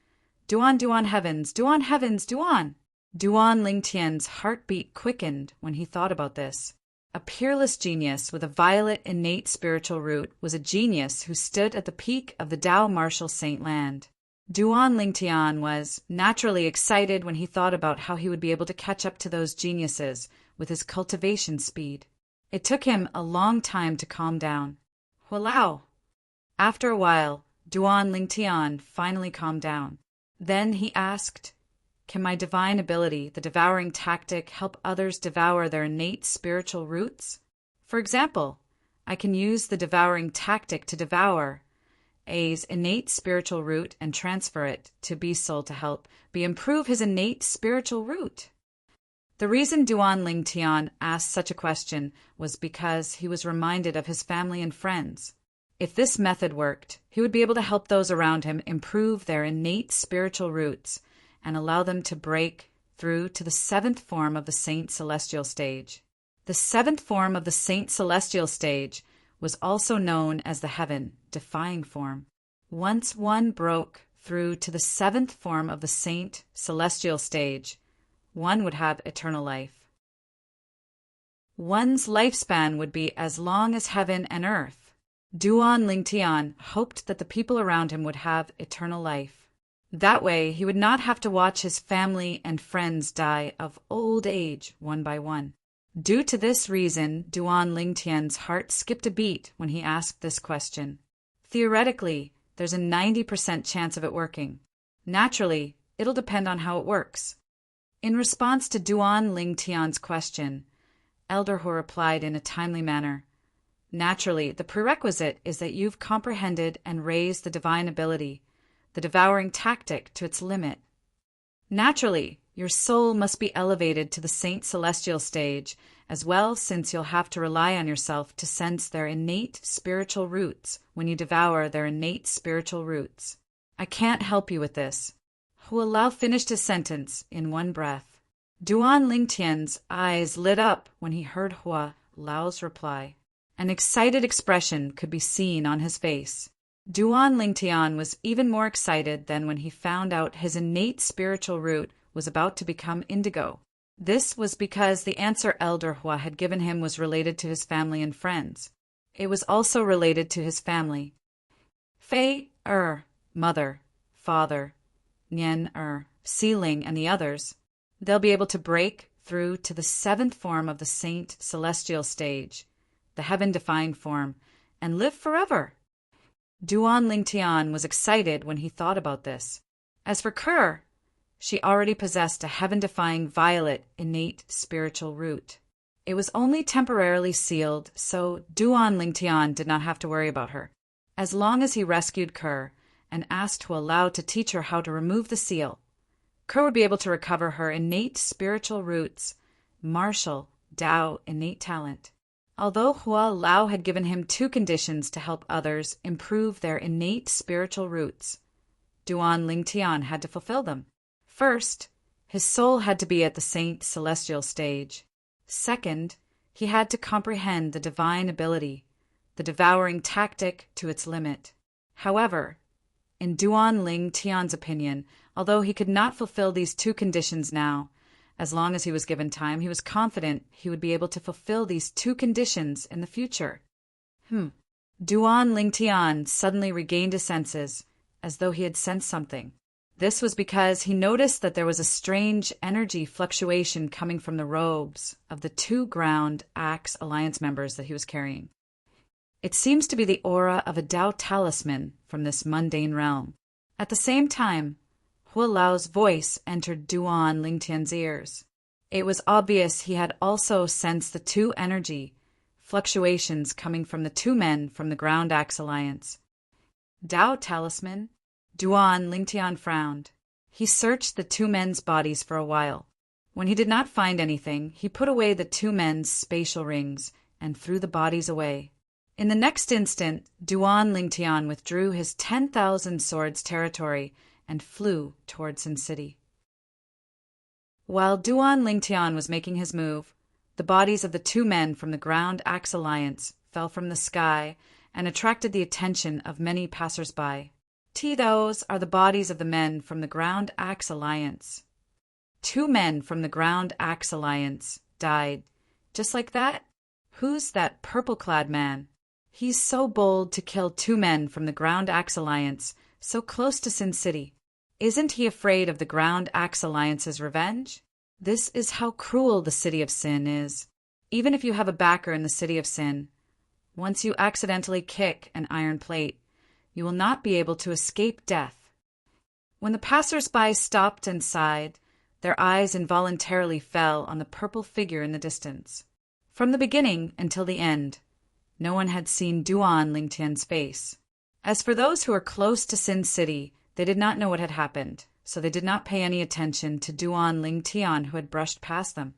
Duan heavens. Duan heavens. Duan. Duanling Tian's heartbeat quickened when he thought about this. A peerless genius with a violet innate spiritual root was a genius who stood at the peak of the Tao martial saint land. Duanling Tian was naturally excited when he thought about how he would be able to catch up to those geniuses with his cultivation speed. It took him a long time to calm down. Walao! After a while, Duanling Tian finally calmed down. Then he asked, "Can my divine ability, the devouring tactic, help others devour their innate spiritual roots? For example, I can use the devouring tactic to devour A's innate spiritual root and transfer it to B's soul to help B improve his innate spiritual root." The reason Duanling Tian asked such a question was because he was reminded of his family and friends. If this method worked, he would be able to help those around him improve their innate spiritual roots and allow them to break through to the seventh form of the Saint Celestial stage. The seventh form of the Saint Celestial stage was also known as the heaven-defying form. Once one broke through to the seventh form of the Saint Celestial stage, one would have eternal life. One's lifespan would be as long as heaven and earth. Duanling Tian hoped that the people around him would have eternal life. That way, he would not have to watch his family and friends die of old age one by one. Due to this reason, Duanling Tian's heart skipped a beat when he asked this question. Theoretically, there's a 90% chance of it working. Naturally, it'll depend on how it works. In response to Duanling Tian's question, Elder Hu replied in a timely manner, "Naturally, the prerequisite is that you've comprehended and raised the divine ability, the devouring tactic, to its limit. Naturally, your soul must be elevated to the Saint Celestial stage as well, since you'll have to rely on yourself to sense their innate spiritual roots when you devour their innate spiritual roots. I can't help you with this." Hua Lao finished his sentence in one breath. Duanling Tian's eyes lit up when he heard Hua Lao's reply. An excited expression could be seen on his face. Duanling Tian was even more excited than when he found out his innate spiritual root was about to become indigo. This was because the answer Elder Hua had given him was related to his family and friends. It was also related to his family. Fei, mother, father, Nian, Sealing, and the others. They'll be able to break through to the seventh form of the Saint Celestial stage, the heaven-defying form, and live forever. Duanling Tian was excited when he thought about this. As for Kerr, she already possessed a heaven-defying violet innate spiritual root. It was only temporarily sealed, so Duanling Tian did not have to worry about her. As long as he rescued Kerr and asked Hua Lao to teach her how to remove the seal, Kerr would be able to recover her innate spiritual roots, martial, Tao innate talent. Although Hua Lao had given him 2 conditions to help others improve their innate spiritual roots, Duanling Tian had to fulfill them. First, his soul had to be at the Saint Celestial stage. Second, he had to comprehend the divine ability, the devouring tactic, to its limit. However, in Duanling Tian's opinion, although he could not fulfill these 2 conditions now, as long as he was given time, he was confident he would be able to fulfill these 2 conditions in the future. Duanling Tian suddenly regained his senses, as though he had sensed something. This was because he noticed that there was a strange energy fluctuation coming from the robes of the 2 Ground Axe Alliance members that he was carrying. It seems to be the aura of a Tao talisman from this mundane realm. At the same time, Hua Lao's voice entered Duanling Tian's ears. It was obvious he had also sensed the 2 energy fluctuations coming from the 2 men from the Ground Axe Alliance. Tao talisman? Duanling Tian frowned. He searched the 2 men's bodies for a while. When he did not find anything, he put away the 2 men's spatial rings and threw the bodies away. In the next instant, Duanling Tian withdrew his 10,000 swords territory and flew toward Sin City. While Duan Lingtian was making his move, the bodies of the two men from the Ground Axe Alliance fell from the sky and attracted the attention of many passers-by. Those are the bodies of the men from the Ground Axe Alliance. 2 men from the Ground Axe Alliance died. Just like that? Who's that purple-clad man? He's so bold to kill 2 men from the Ground Axe Alliance, so close to Sin City. Isn't he afraid of the Ground Axe Alliance's revenge? This is how cruel the City of Sin is. Even if you have a backer in the City of Sin, once you accidentally kick an iron plate, you will not be able to escape death. When the passers-by stopped and sighed, their eyes involuntarily fell on the purple figure in the distance. From the beginning until the end, no one had seen Duan Lingtian's face. As for those who were close to Sin City, they did not know what had happened, so they did not pay any attention to Duan Lingtian who had brushed past them.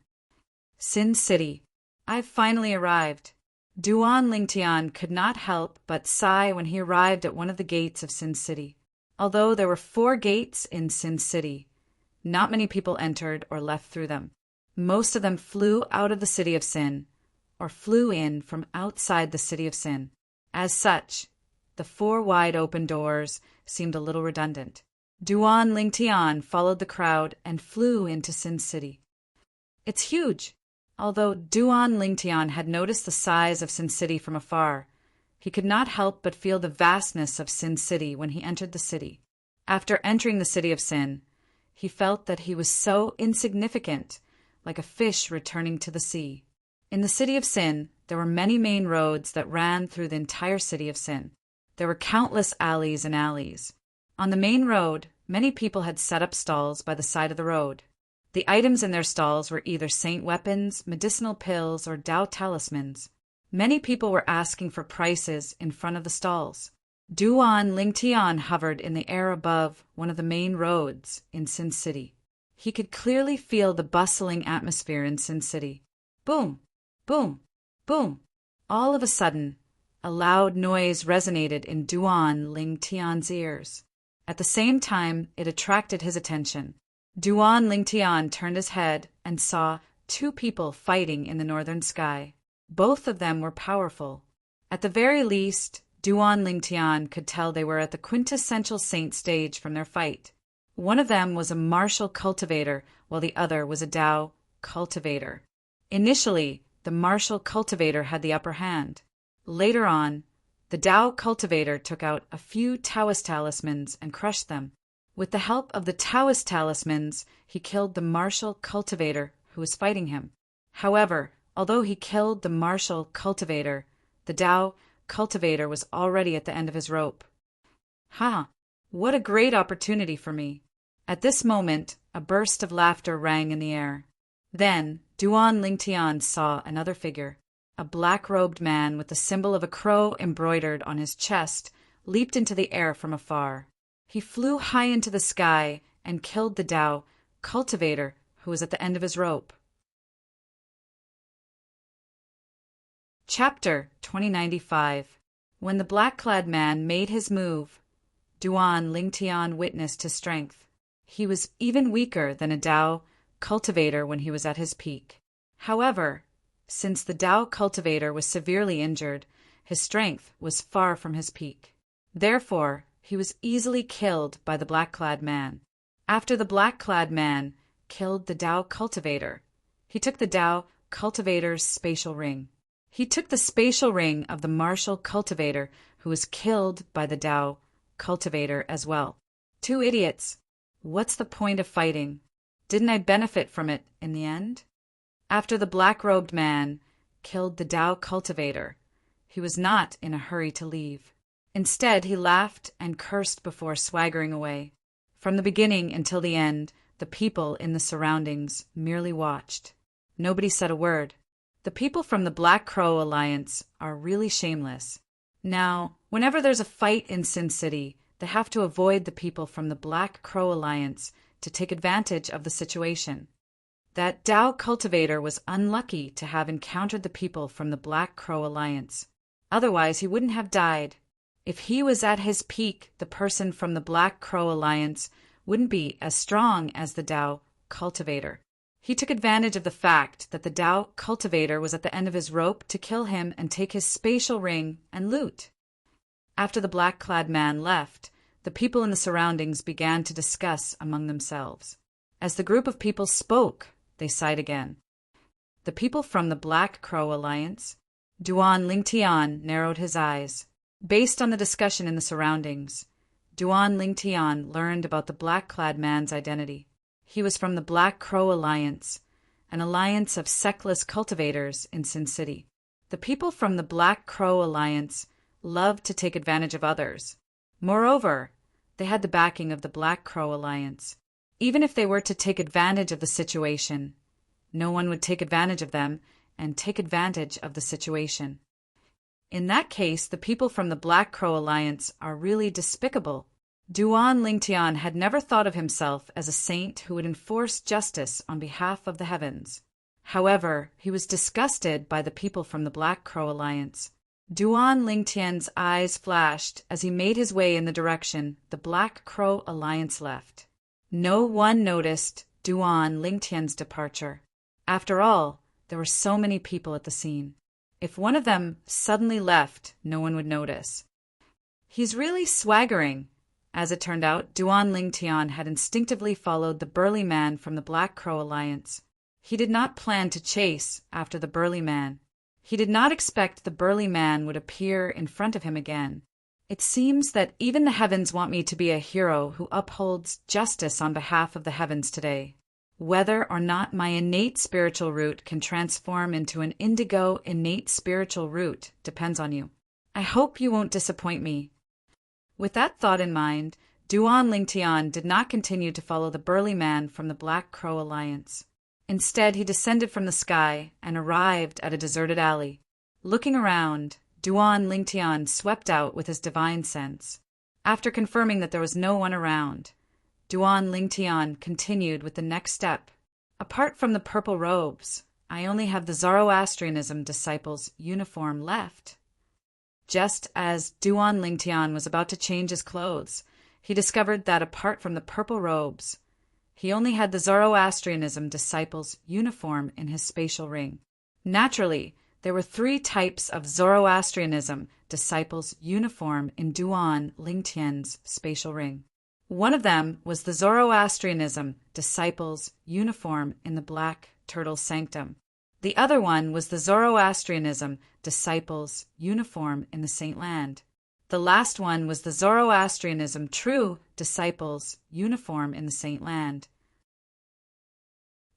Sin City. I've finally arrived. Duan Lingtian could not help but sigh when he arrived at one of the gates of Sin City. Although there were 4 gates in Sin City, not many people entered or left through them. Most of them flew out of the City of Sin, or flew in from outside the City of Sin. As such, the 4 wide open doors seemed a little redundant. Duan Lingtian followed the crowd and flew into Sin City. It's huge. Although Duan Lingtian had noticed the size of Sin City from afar, he could not help but feel the vastness of Sin City when he entered the city. After entering the City of Sin, he felt that he was so insignificant, like a fish returning to the sea. In the City of Sin, there were many main roads that ran through the entire City of Sin. There were countless alleys and alleys. On the main road, many people had set up stalls by the side of the road. The items in their stalls were either saint weapons, medicinal pills, or Dao talismans. Many people were asking for prices in front of the stalls. Duan Lingtian hovered in the air above one of the main roads in Sin City. He could clearly feel the bustling atmosphere in Sin City. Boom, boom, boom. All of a sudden, a loud noise resonated in Duan Lingtian's ears. At the same time, it attracted his attention. Duan Lingtian turned his head and saw 2 people fighting in the northern sky. Both of them were powerful. At the very least, Duan Lingtian could tell they were at the quintessential saint stage from their fight. One of them was a martial cultivator, while the other was a Dao cultivator. Initially, the martial cultivator had the upper hand. Later on, the Dao cultivator took out a few Taoist talismans and crushed them. With the help of the Taoist talismans, he killed the martial cultivator who was fighting him. However, although he killed the martial cultivator, the Dao cultivator was already at the end of his rope. Ha! What a great opportunity for me! At this moment, a burst of laughter rang in the air. Then, Duan Lingtian saw another figure. A black-robed man with the symbol of a crow embroidered on his chest leaped into the air from afar. He flew high into the sky and killed the Dao cultivator who was at the end of his rope. Chapter 2095. When the black-clad man made his move, Duan Lingtian witnessed his strength. He was even weaker than a Dao cultivator when he was at his peak. However, since the Dao cultivator was severely injured, his strength was far from his peak. Therefore, he was easily killed by the black-clad man. After the black-clad man killed the Dao cultivator, he took the Dao cultivator's spatial ring. He took the spatial ring of the martial cultivator who was killed by the Dao cultivator as well. 2 idiots. What's the point of fighting? Didn't I benefit from it in the end? After the black-robed man killed the Dao cultivator, he was not in a hurry to leave. Instead, he laughed and cursed before swaggering away. From the beginning until the end, the people in the surroundings merely watched. Nobody said a word. The people from the Black Crow Alliance are really shameless. Now, whenever there's a fight in Sin City, they have to avoid the people from the Black Crow Alliance to take advantage of the situation. That Dao cultivator was unlucky to have encountered the people from the Black Crow Alliance. Otherwise, he wouldn't have died. If he was at his peak, the person from the Black Crow Alliance wouldn't be as strong as the Dao cultivator. He took advantage of the fact that the Tao cultivator was at the end of his rope to kill him and take his spatial ring and loot. After the black-clad man left, the people in the surroundings began to discuss among themselves. As the group of people spoke, they sighed again. The people from the Black Crow Alliance, Duan Lingtian narrowed his eyes. Based on the discussion in the surroundings, Duan Lingtian learned about the black-clad man's identity. He was from the Black Crow Alliance, an alliance of sectless cultivators in Sin City. The people from the Black Crow Alliance loved to take advantage of others. Moreover, they had the backing of the Black Crow Alliance. Even if they were to take advantage of the situation, no one would take advantage of them and take advantage of the situation. In that case, the people from the Black Crow Alliance are really despicable. Duan Lingtian had never thought of himself as a saint who would enforce justice on behalf of the heavens. However, he was disgusted by the people from the Black Crow Alliance. Duan Lingtian's eyes flashed as he made his way in the direction the Black Crow Alliance left. No one noticed Duan Lingtian's departure. After all, there were so many people at the scene. If one of them suddenly left, no one would notice. He's really swaggering. As it turned out, Duan Lingtian had instinctively followed the burly man from the Black Crow Alliance. He did not plan to chase after the burly man. He did not expect the burly man would appear in front of him again. It seems that even the heavens want me to be a hero who upholds justice on behalf of the heavens today. Whether or not my innate spiritual root can transform into an indigo innate spiritual root depends on you. I hope you won't disappoint me. With that thought in mind, Duan Lingtian did not continue to follow the burly man from the Black Crow Alliance. Instead, he descended from the sky and arrived at a deserted alley. Looking around, Duan Lingtian swept out with his divine sense. After confirming that there was no one around, Duan Lingtian continued with the next step. Apart from the purple robes, I only have the Zoroastrianism disciples' uniform left. Just as Duan Lingtian was about to change his clothes, he discovered that apart from the purple robes, he only had the Zoroastrianism disciples' uniform in his spatial ring. Naturally, there were 3 types of Zoroastrianism disciples' uniform in Duan Lingtian's spatial ring. One of them was the Zoroastrianism disciples' uniform in the Black Turtle Sanctum. The other one was the Zoroastrianism disciples' uniform in the Saint Land. The last one was the Zoroastrianism true disciples' uniform in the Saint Land.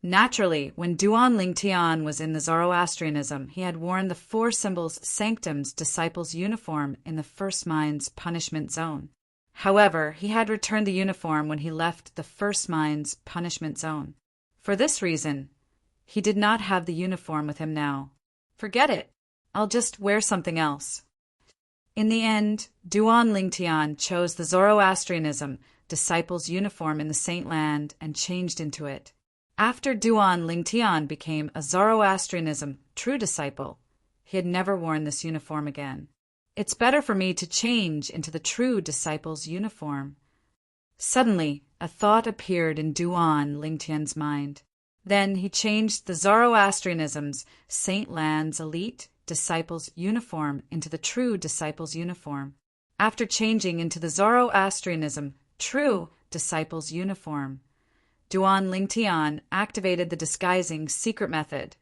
Naturally, when Duan Lingtian was in the Zoroastrianism, he had worn the 4 symbols sanctum's disciples' uniform in the First Mind's punishment zone. However, he had returned the uniform when he left the First Mind's punishment zone. For this reason, he did not have the uniform with him now. Forget it. I'll just wear something else. In the end, Duan Lingtian chose the Zoroastrianism disciples' uniform in the Saint Land and changed into it. After Duan Lingtian became a Zoroastrianism true disciple, he had never worn this uniform again. It's better for me to change into the true disciple's uniform. Suddenly, a thought appeared in Duan Lingtian's mind. Then he changed the Zoroastrianism's Saint Land's elite disciple's uniform into the true disciple's uniform. After changing into the Zoroastrianism true disciple's uniform, Duan Lingtian activated the disguising secret method,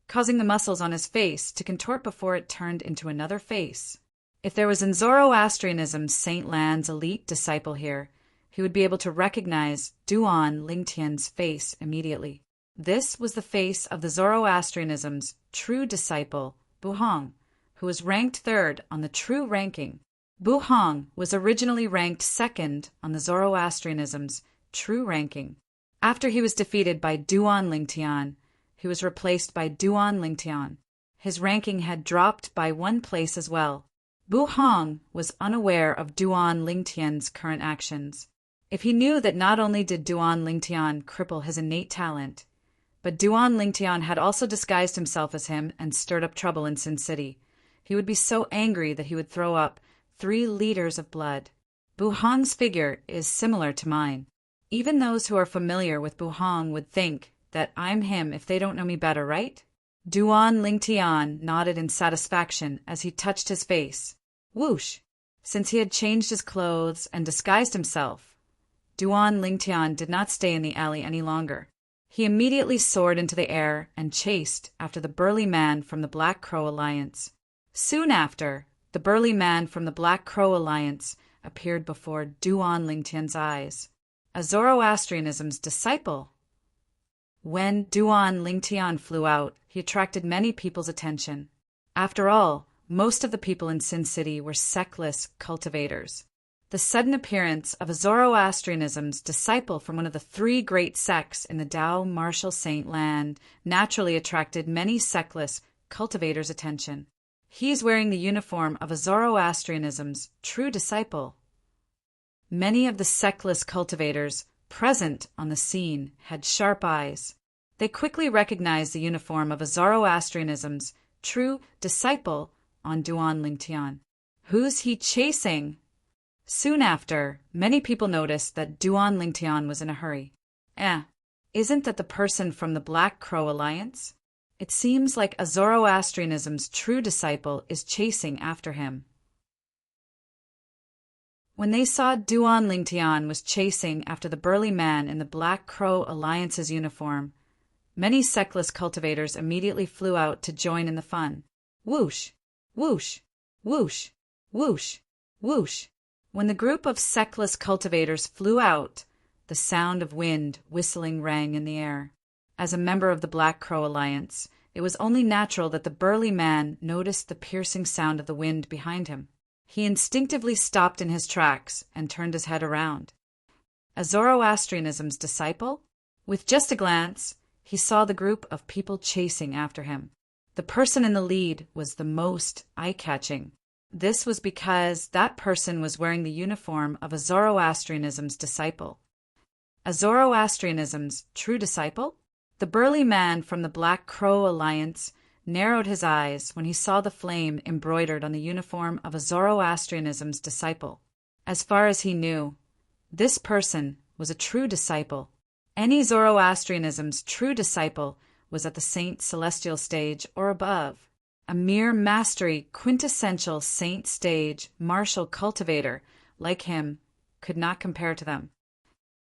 causing the muscles on his face to contort before it turned into another face. If there was in Zoroastrianism's Saint Land's elite disciple here, he would be able to recognize Duan Lingtian's face immediately. This was the face of the Zoroastrianism's true disciple, Buhong, who was ranked 3rd on the true ranking. Buhong was originally ranked 2nd on the Zoroastrianism's true ranking. After he was defeated by Duan Lingtian, he was replaced by Duan Lingtian. His ranking had dropped by 1 place as well. Buhong was unaware of Duan Lingtian's current actions. If he knew that not only did Duan Lingtian cripple his innate talent, but Duan Lingtian had also disguised himself as him and stirred up trouble in Sin City, he would be so angry that he would throw up 3 liters of blood. Buhong's figure is similar to mine. Even those who are familiar with Buhong would think that I'm him if they don't know me better, right? Duan Lingtian nodded in satisfaction as he touched his face. Whoosh! Since he had changed his clothes and disguised himself, Duan Lingtian did not stay in the alley any longer. He immediately soared into the air and chased after the burly man from the Black Crow Alliance. Soon after, the burly man from the Black Crow Alliance appeared before Duan Lingtian's eyes. A Zoroastrianism's disciple. When Duan Lingtian flew out, he attracted many people's attention. After all, most of the people in Sin City were sectless cultivators. The sudden appearance of a Zoroastrianism's disciple from one of the three great sects in the Tao Martial Saint land naturally attracted many sectless cultivators' attention. He's wearing the uniform of a Zoroastrianism's true disciple. Many of the sectless cultivators present on the scene had sharp eyes. They quickly recognized the uniform of a Zoroastrianism's true disciple on Duan Lingtian. Who's he chasing? Soon after, many people noticed that Duan Lingtian was in a hurry. Isn't that the person from the Black Crow Alliance? It seems like a Zoroastrianism's true disciple is chasing after him. When they saw Duan Lingtian was chasing after the burly man in the Black Crow Alliance's uniform, many sectless cultivators immediately flew out to join in the fun. Whoosh! Whoosh! Whoosh! Whoosh! Whoosh! When the group of sectless cultivators flew out, the sound of wind whistling rang in the air. As a member of the Black Crow Alliance, it was only natural that the burly man noticed the piercing sound of the wind behind him. He instinctively stopped in his tracks and turned his head around. A Zoroastrianism's disciple? With just a glance, he saw the group of people chasing after him. The person in the lead was the most eye-catching. This was because that person was wearing the uniform of a Zoroastrianism's disciple. A Zoroastrianism's true disciple? The burly man from the Black Crow Alliance narrowed his eyes when he saw the flame embroidered on the uniform of a Zoroastrianism's disciple. As far as he knew, this person was a true disciple. Any Zoroastrianism's true disciple was at the Saint Celestial stage or above. A mere mastery, quintessential saint stage, martial cultivator like him could not compare to them.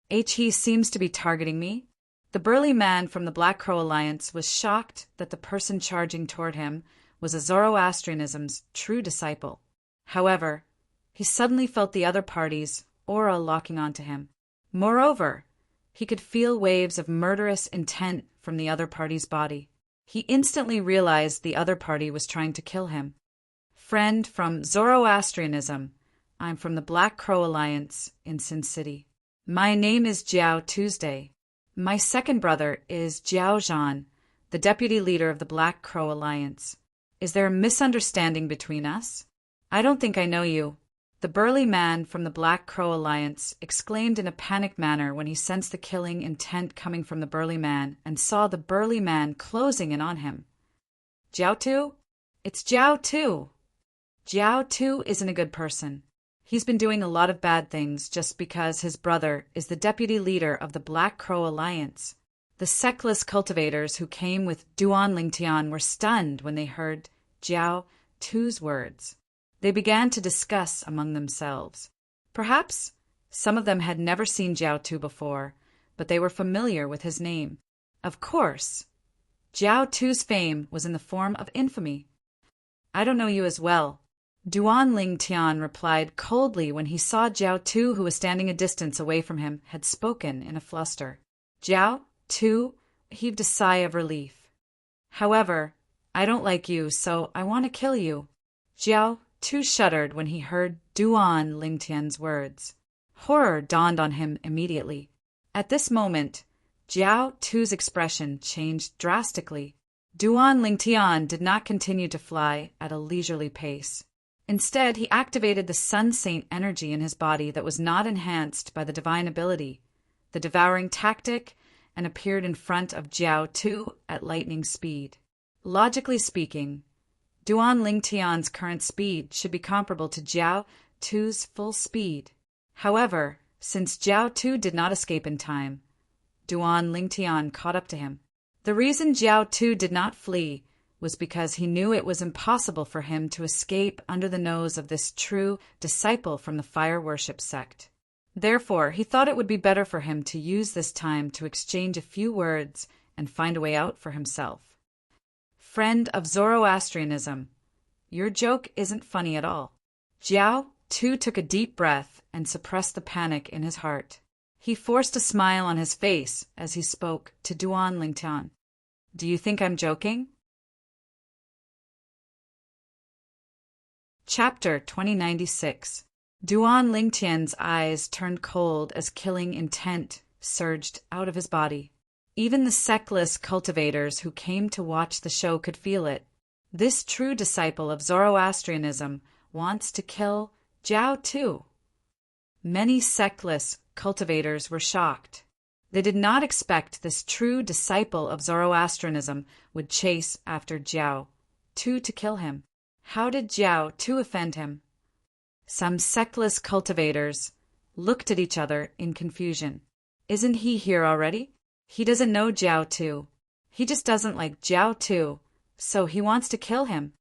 He seems to be targeting me. The burly man from the Black Crow Alliance was shocked that the person charging toward him was a Zoroastrianism's true disciple. However, he suddenly felt the other party's aura locking onto him. Moreover, he could feel waves of murderous intent from the other party's body. He instantly realized the other party was trying to kill him. Friend from Zoroastrianism, I'm from the Black Crow Alliance in Sin City. My name is Jiao Tuesday. My second brother is Jiao Zhan, the deputy leader of the Black Crow Alliance. Is there a misunderstanding between us? I don't think I know you. The burly man from the Black Crow Alliance exclaimed in a panicked manner when he sensed the killing intent coming from the burly man and saw the burly man closing in on him. Jiao Tu? It's Jiao Tu. Jiao Tu isn't a good person. He's been doing a lot of bad things just because his brother is the deputy leader of the Black Crow Alliance. The sectless cultivators who came with Duan Lingtian were stunned when they heard Jiao Tu's words. They began to discuss among themselves. Perhaps some of them had never seen Jiao Tu before, but they were familiar with his name. Of course, Jiao Tu's fame was in the form of infamy. I don't know you as well. Duan Lingtian replied coldly when he saw Jiao Tu, who was standing a distance away from him, had spoken in a fluster. Jiao Tu heaved a sigh of relief. However, I don't like you, so I want to kill you. Jiao Tu shuddered when he heard Duan Lingtian's words. Horror dawned on him immediately. At this moment, Jiao Tu's expression changed drastically. Duan Lingtian did not continue to fly at a leisurely pace. Instead, he activated the Sun Saint energy in his body that was not enhanced by the divine ability, the devouring tactic, and appeared in front of Jiao Tu at lightning speed. Logically speaking, Duan Lingtian's current speed should be comparable to Jiao Tu's full speed. However, since Jiao Tu did not escape in time, Duan Lingtian caught up to him. The reason Jiao Tu did not flee was because he knew it was impossible for him to escape under the nose of this true disciple from the fire worship sect. Therefore, he thought it would be better for him to use this time to exchange a few words and find a way out for himself. Friend of Zoroastrianism, your joke isn't funny at all. Jiao Tu took a deep breath and suppressed the panic in his heart. He forced a smile on his face as he spoke to Duan Lingtian. Do you think I'm joking? Chapter 2096. Duan Lingtian's eyes turned cold as killing intent surged out of his body. Even the sectless cultivators who came to watch the show could feel it. This true disciple of Zoroastrianism wants to kill Jiao Tu. Many sectless cultivators were shocked. They did not expect this true disciple of Zoroastrianism would chase after Jiao Tu to kill him. How did Jiao Tu offend him? Some sectless cultivators looked at each other in confusion. Isn't he here already? He doesn't know Jiao Tu. He just doesn't like Jiao Tu, so he wants to kill him.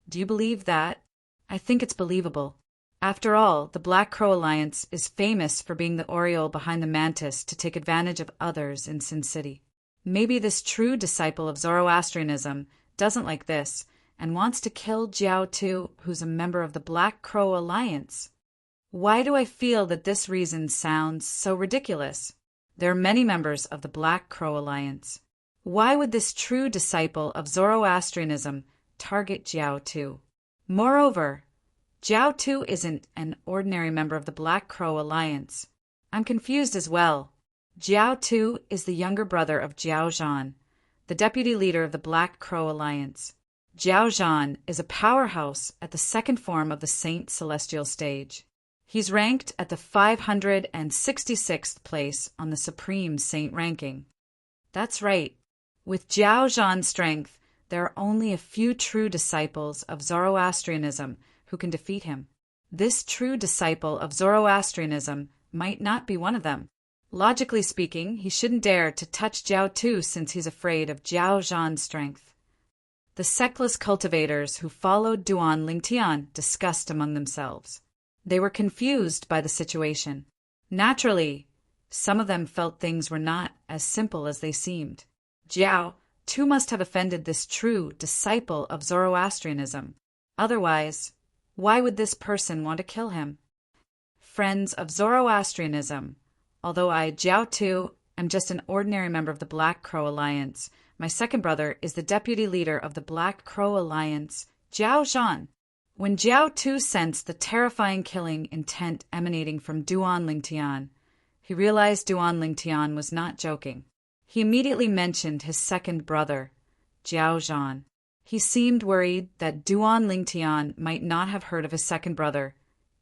Do you believe that? I think it's believable. After all, the Black Crow Alliance is famous for being the aureole behind the mantis to take advantage of others in Sin City. Maybe this true disciple of Zoroastrianism doesn't like this and wants to kill Jiao Tu, who's a member of the Black Crow Alliance. Why do I feel that this reason sounds so ridiculous? There are many members of the Black Crow Alliance. Why would this true disciple of Zoroastrianism target Jiao Tu? Moreover, Jiao Tu isn't an ordinary member of the Black Crow Alliance. I'm confused as well. Jiao Tu is the younger brother of Jiao Zhan, the deputy leader of the Black Crow Alliance. Jiao Zhan is a powerhouse at the second form of the Saint Celestial stage. He's ranked at the 566th place on the Supreme Saint ranking. That's right. With Jiao Zhan's strength, there are only a few true disciples of Zoroastrianism who can defeat him. This true disciple of Zoroastrianism might not be one of them. Logically speaking, he shouldn't dare to touch Jiao Tu since he's afraid of Jiao Zhan's strength. The sectless cultivators who followed Duan Lingtian discussed among themselves. They were confused by the situation. Naturally, some of them felt things were not as simple as they seemed. Jiao Tu must have offended this true disciple of Zoroastrianism. Otherwise, why would this person want to kill him? Friends of Zoroastrianism, although I, Jiao Tu, am just an ordinary member of the Black Crow Alliance, my second brother is the deputy leader of the Black Crow Alliance, Jiao Zhan. When Jiao Tu sensed the terrifying killing intent emanating from Duan Lingtian, he realized Duan Lingtian was not joking. He immediately mentioned his second brother, Jiao Zhan. He seemed worried that Duan Lingtian might not have heard of his second brother,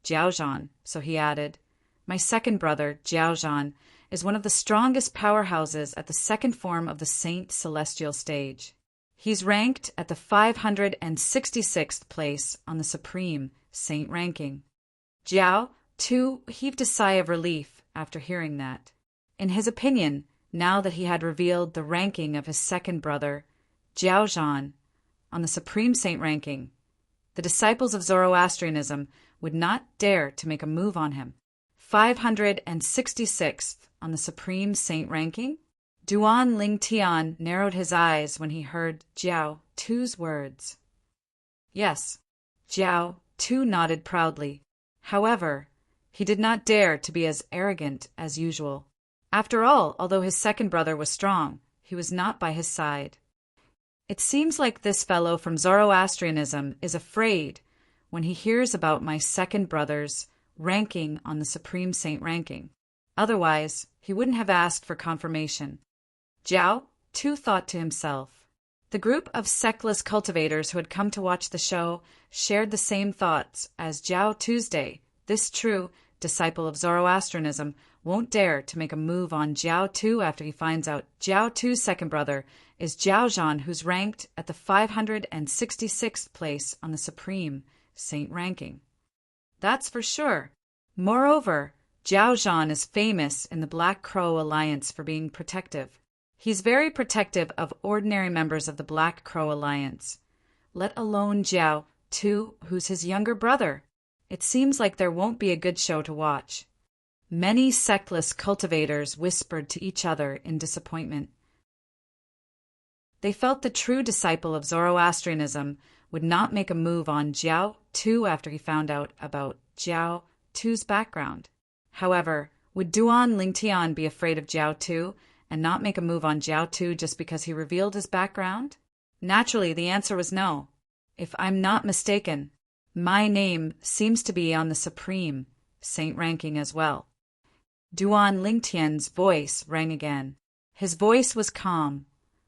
Jiao Zhan, so he added, My second brother, Jiao Zhan, is one of the strongest powerhouses at the second form of the Saint Celestial stage. He's ranked at the 566th place on the Supreme Saint ranking. Jiao Tu heaved a sigh of relief after hearing that. In his opinion, now that he had revealed the ranking of his second brother, Jiao Zhan, on the Supreme Saint ranking, the disciples of Zoroastrianism would not dare to make a move on him. 566th on the Supreme Saint ranking? Duan Lingtian narrowed his eyes when he heard Jiao Tu's words. Yes, Jiao Tu nodded proudly. However, he did not dare to be as arrogant as usual. After all, although his second brother was strong, he was not by his side. It seems like this fellow from Zoroastrianism is afraid when he hears about my second brother's ranking on the Supreme Saint ranking. Otherwise, he wouldn't have asked for confirmation. Jiao Tu thought to himself. The group of sectless cultivators who had come to watch the show shared the same thoughts as Jiao Tuesday. This true disciple of Zoroastrianism won't dare to make a move on Jiao Tu after he finds out Jiao Tu's second brother is Jiao Zhan, who's ranked at the 566th place on the Supreme Saint ranking. That's for sure. Moreover, Jiao Zhan is famous in the Black Crow Alliance for being protective. He's very protective of ordinary members of the Black Crow Alliance, let alone Jiao Tu, who's his younger brother. It seems like there won't be a good show to watch. Many sectless cultivators whispered to each other in disappointment. They felt the true disciple of Zoroastrianism would not make a move on Jiao Tu after he found out about Jiao Tu's background. However, would Duan Lingtian be afraid of Jiao Tu and not make a move on Jiao Tu just because he revealed his background? Naturally, the answer was no. If I'm not mistaken, my name seems to be on the Supreme Saint ranking as well. Duan Lingtian's voice rang again. His voice was calm,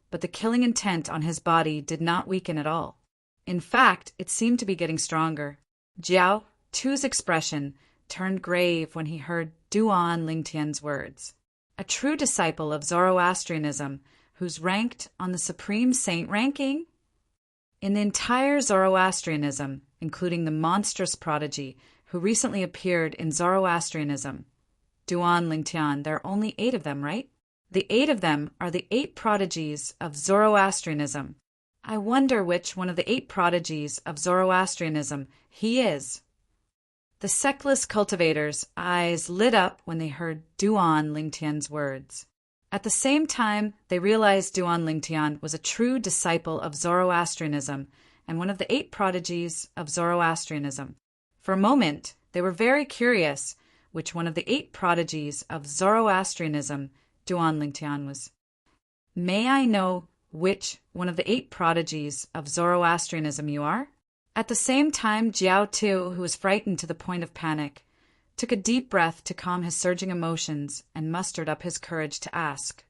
but the killing intent on his body did not weaken at all. In fact, it seemed to be getting stronger. Jiao Tu's expression turned grave when he heard Duan Lingtian's words. A true disciple of Zoroastrianism who's ranked on the Supreme Saint ranking? In the entire Zoroastrianism, including the monstrous prodigy who recently appeared in Zoroastrianism, Duan Lingtian, there are only 8 of them, right? The 8 of them are the 8 prodigies of Zoroastrianism. I wonder which one of the 8 prodigies of Zoroastrianism he is. The sectless cultivators' eyes lit up when they heard Duan Lingtian's words. At the same time, they realized Duan Lingtian was a true disciple of Zoroastrianism and one of the 8 prodigies of Zoroastrianism. For a moment, they were very curious which one of the 8 prodigies of Zoroastrianism Duan Lingtian was. May I know which one of the 8 prodigies of Zoroastrianism you are? At the same time, Jiao Tu, who was frightened to the point of panic, took a deep breath to calm his surging emotions and mustered up his courage to ask.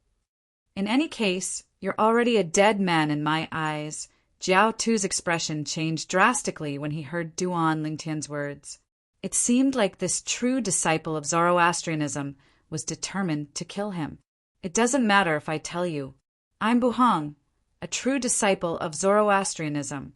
In any case, you're already a dead man in my eyes. Jiao Tu's expression changed drastically when he heard Duan Lingtian's words. It seemed like this true disciple of Zoroastrianism was determined to kill him. It doesn't matter if I tell you. I'm Buhong, a true disciple of Zoroastrianism.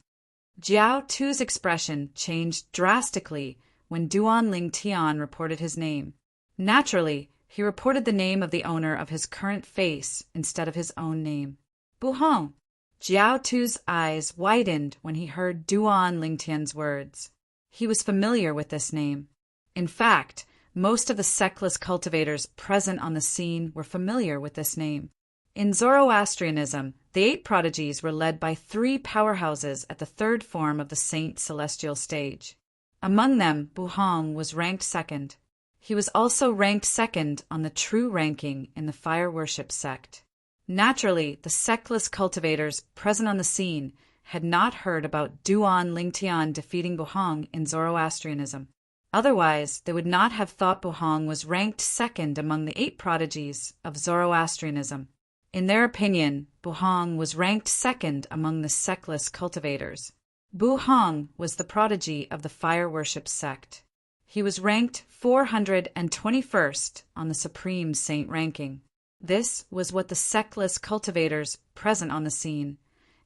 Jiao Tu's expression changed drastically when Duan Lingtian reported his name. Naturally, he reported the name of the owner of his current face instead of his own name. Buhong. Jiao Tu's eyes widened when he heard Duan Lingtian's words. He was familiar with this name. In fact, most of the sectless cultivators present on the scene were familiar with this name. In Zoroastrianism, the 8 prodigies were led by 3 powerhouses at the 3rd form of the Saint Celestial stage. Among them, Buhong was ranked 2nd. He was also ranked 2nd on the true ranking in the fire worship sect. Naturally, the sectless cultivators present on the scene had not heard about Duan Lingtian defeating Buhong in Zoroastrianism. Otherwise, they would not have thought Buhong was ranked 2nd among the 8 prodigies of Zoroastrianism. In their opinion, Buhong was ranked 2nd among the sectless cultivators. Buhong was the prodigy of the fire worship sect. He was ranked 421st on the Supreme Saint ranking. This was what the sectless cultivators present on the scene,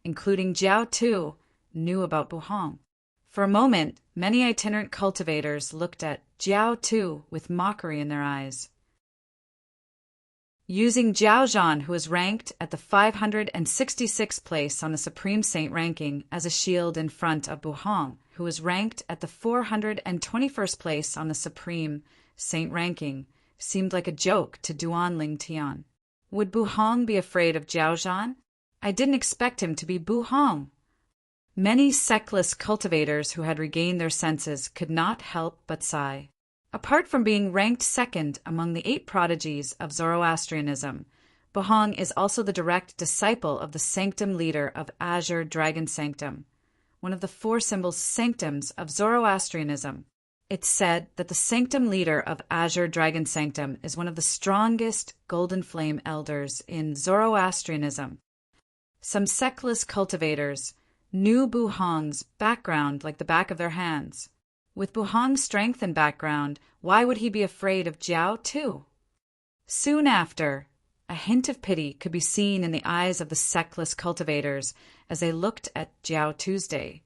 including Jiao Tu, knew about Buhong. For a moment, many itinerant cultivators looked at Jiao Tu with mockery in their eyes. Using Jiao Zhan, who was ranked at the 566th place on the Supreme Saint ranking, as a shield in front of Buhong, who was ranked at the 421st place on the Supreme Saint ranking, seemed like a joke to Duan Lingtian. Would Buhong be afraid of Jiao Zhan? I didn't expect him to be Buhong. Many sectless cultivators who had regained their senses could not help but sigh. Apart from being ranked 2nd among the 8 prodigies of Zoroastrianism, Buhong is also the direct disciple of the sanctum leader of Azure Dragon Sanctum, one of the 4 symbols sanctums of Zoroastrianism. It's said that the sanctum leader of Azure Dragon Sanctum is one of the strongest golden flame elders in Zoroastrianism. Some sectless cultivators knew Buhong's background like the back of their hands. With Buhong's strength and background, why would he be afraid of Jiao Tu? Soon after, a hint of pity could be seen in the eyes of the sectless cultivators as they looked at Jiao Tuesday.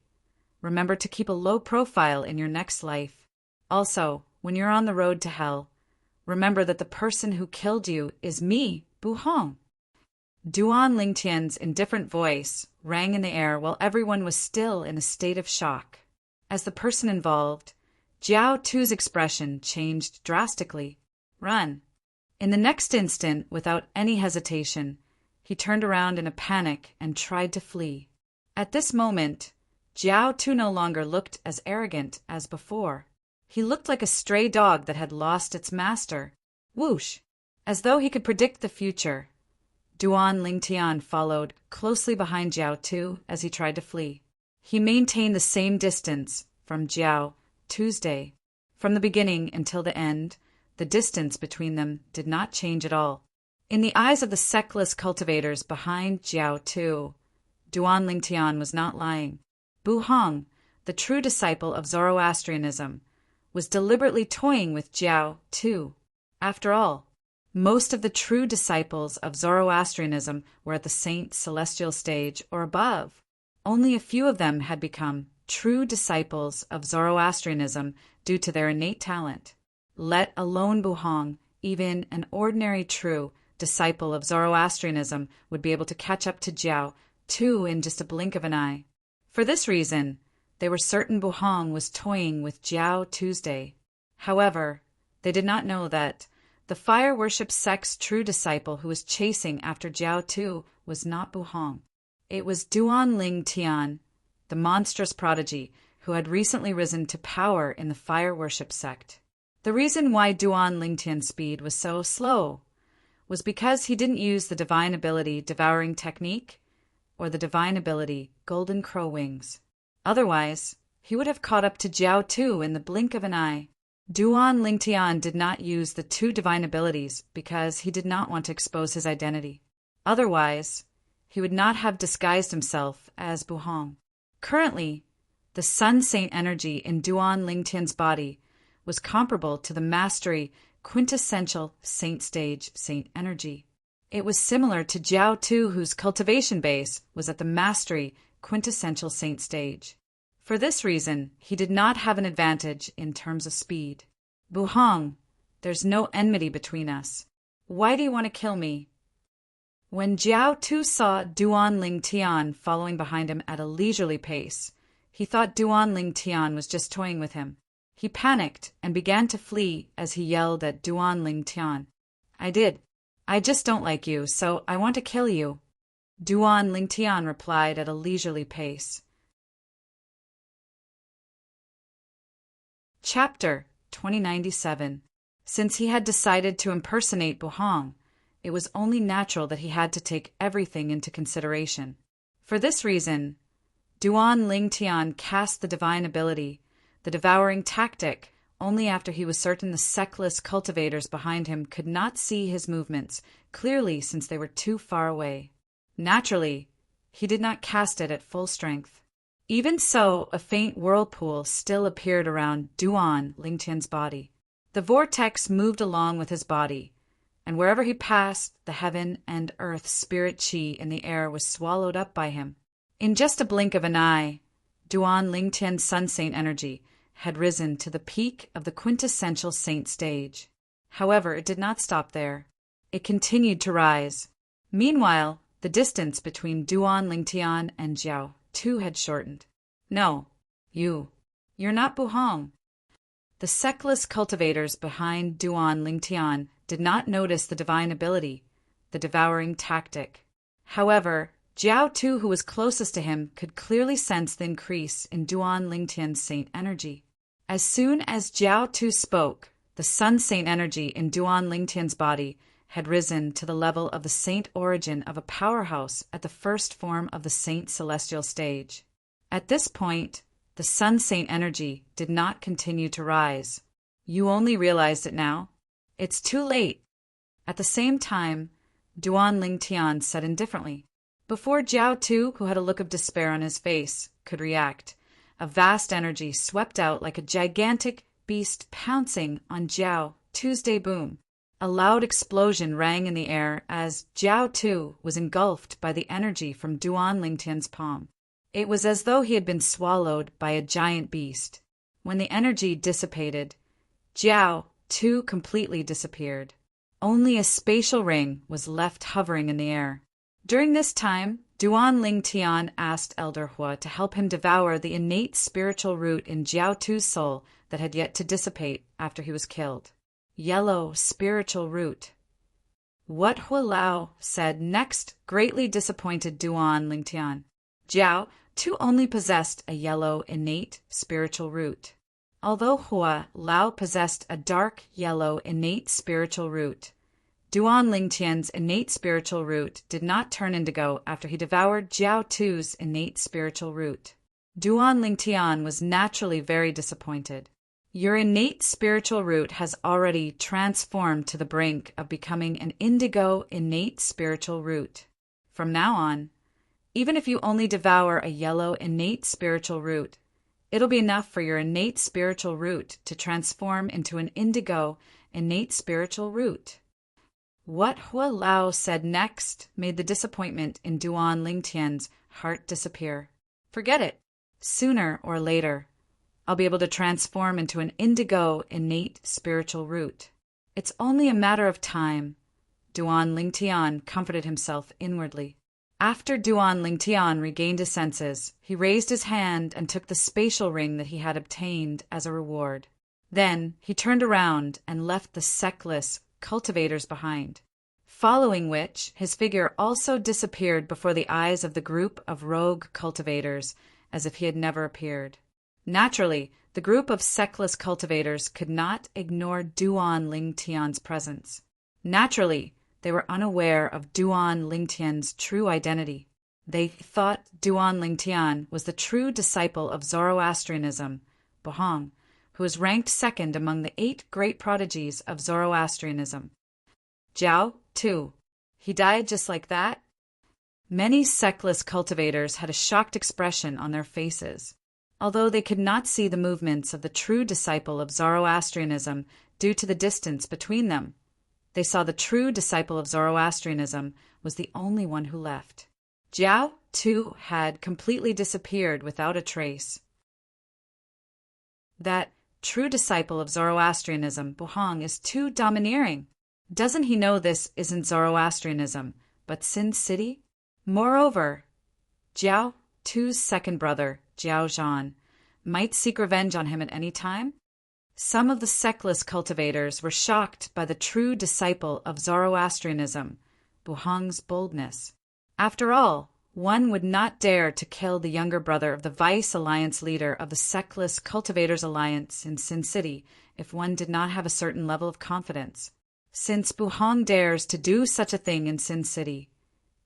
Remember to keep a low profile in your next life. Also, when you're on the road to hell, remember that the person who killed you is me, Buhong." Duan Lingtian's indifferent voice rang in the air while everyone was still in a state of shock. As the person involved, Jiao Tu's expression changed drastically. "Run." In the next instant, without any hesitation, he turned around in a panic and tried to flee. At this moment, Jiao Tu no longer looked as arrogant as before. He looked like a stray dog that had lost its master. Whoosh! As though he could predict the future, Duan Lingtian followed closely behind Jiao Tu as he tried to flee. He maintained the same distance from Jiao Tuesday. From the beginning until the end, the distance between them did not change at all. In the eyes of the sectless cultivators behind Jiao Tu, Duan Lingtian was not lying. Buhong, the true disciple of Zoroastrianism, was deliberately toying with Jiao Tu. After all, most of the true disciples of Zoroastrianism were at the saint celestial stage or above. Only a few of them had become true disciples of Zoroastrianism due to their innate talent. Let alone Buhong, even an ordinary true disciple of Zoroastrianism would be able to catch up to Jiao Tu in just a blink of an eye. For this reason, they were certain Buhong was toying with Jiao Tuesday. However, they did not know that the fire worship sect's true disciple who was chasing after Jiao Tu was not Buhong. It was Duan Ling Tian, the monstrous prodigy who had recently risen to power in the fire worship sect. The reason why Duan Ling Tian's speed was so slow was because he didn't use the divine ability Devouring Technique or the divine ability Golden Crow Wings. Otherwise, he would have caught up to Jiao Tu in the blink of an eye. Duan Lingtian did not use the two divine abilities because he did not want to expose his identity. Otherwise, he would not have disguised himself as Buhong. Currently, the Sun Saint energy in Duan Lingtian's body was comparable to the Mastery Quintessential Saint Stage Saint energy. It was similar to Jiao Tu, whose cultivation base was at the Mastery Quintessential Saint Stage. For this reason, he did not have an advantage in terms of speed. "Buhong, there's no enmity between us. Why do you want to kill me?" When Jiao Tu saw Duan Lingtian following behind him at a leisurely pace, he thought Duan Lingtian was just toying with him. He panicked and began to flee as he yelled at Duan Lingtian. I just don't like you, so I want to kill you." Duan Lingtian replied at a leisurely pace. Chapter 2097. Since he had decided to impersonate Buhong, it was only natural that he had to take everything into consideration. For this reason, Duan Lingtian cast the divine ability, the devouring tactic, only after he was certain the sectless cultivators behind him could not see his movements clearly since they were too far away. Naturally, he did not cast it at full strength. Even so, a faint whirlpool still appeared around Duan Lingtian's body. The vortex moved along with his body, and wherever he passed, the heaven and earth spirit chi in the air was swallowed up by him. In just a blink of an eye, Duan Lingtian's Sun Saint energy had risen to the peak of the quintessential saint stage. However, it did not stop there. It continued to rise. Meanwhile, the distance between Duan Lingtian and Jiao Tu had shortened. "No, you're not Buhong." The sectless cultivators behind Duan Lingtian did not notice the divine ability, the devouring tactic. However, Jiao Tu, who was closest to him, could clearly sense the increase in Duan Lingtian's saint energy. As soon as Jiao Tu spoke, the Sun Saint energy in Duan Lingtian's body had risen to the level of the saint origin of a powerhouse at the first form of the saint celestial stage. At this point, the Sun Saint energy did not continue to rise. "You only realized it now? It's too late." At the same time, Duan Lingtian said indifferently. Before Jiao Tu, who had a look of despair on his face, could react, a vast energy swept out like a gigantic beast pouncing on Jiao Tuesday. Boom! A loud explosion rang in the air as Jiao Tu was engulfed by the energy from Duan Lingtian's palm. It was as though he had been swallowed by a giant beast. When the energy dissipated, Jiao too completely disappeared. Only a spatial ring was left hovering in the air. During this time, Duan Ling Tian asked Elder Hua to help him devour the innate spiritual root in Jiao Tu's soul that had yet to dissipate after he was killed. Yellow spiritual root. What Hua Lao said next greatly disappointed Duan Ling Tian. Jiao Tu only possessed a yellow innate spiritual root. Although Hua Lao possessed a dark yellow innate spiritual root, Duan Ling Tian's innate spiritual root did not turn indigo after he devoured Jiao Tu's innate spiritual root. Duan Ling Tian was naturally very disappointed. Your innate spiritual root has already transformed to the brink of becoming an indigo innate spiritual root. From now on, even if you only devour a yellow innate spiritual root, it'll be enough for your innate spiritual root to transform into an indigo innate spiritual root. What Hua Lao said next made the disappointment in Duan Ling Tian's heart disappear. Forget it. Sooner or later, I'll be able to transform into an indigo innate spiritual root. It's only a matter of time, Duan Ling Tian comforted himself inwardly. After Duan Ling Tian regained his senses, he raised his hand and took the spatial ring that he had obtained as a reward. Then he turned around and left the sectless cultivators behind, following which his figure also disappeared before the eyes of the group of rogue cultivators as if he had never appeared. Naturally, the group of sectless cultivators could not ignore Duan Ling Tian's presence. Naturally, they were unaware of Duan Ling Tian's true identity. They thought Duan Ling Tian was the true disciple of Zoroastrianism, Bohong, who is ranked second among the 8 great prodigies of Zoroastrianism. Jiao Tu. He died just like that? Many sectless cultivators had a shocked expression on their faces. Although they could not see the movements of the true disciple of Zoroastrianism due to the distance between them, they saw the true disciple of Zoroastrianism was the only one who left. Jiao Tu had completely disappeared without a trace. That true disciple of Zoroastrianism, Bohong, is too domineering. Doesn't he know this isn't Zoroastrianism, but Sin City? Moreover, Jiao Tu's second brother, Jiao Zhan, might seek revenge on him at any time. Some of the sectless cultivators were shocked by the true disciple of Zoroastrianism, Bohong's boldness. After all, one would not dare to kill the younger brother of the Vice Alliance leader of the Sectless Cultivators Alliance in Sin City if one did not have a certain level of confidence. Since Bohong dares to do such a thing in Sin City,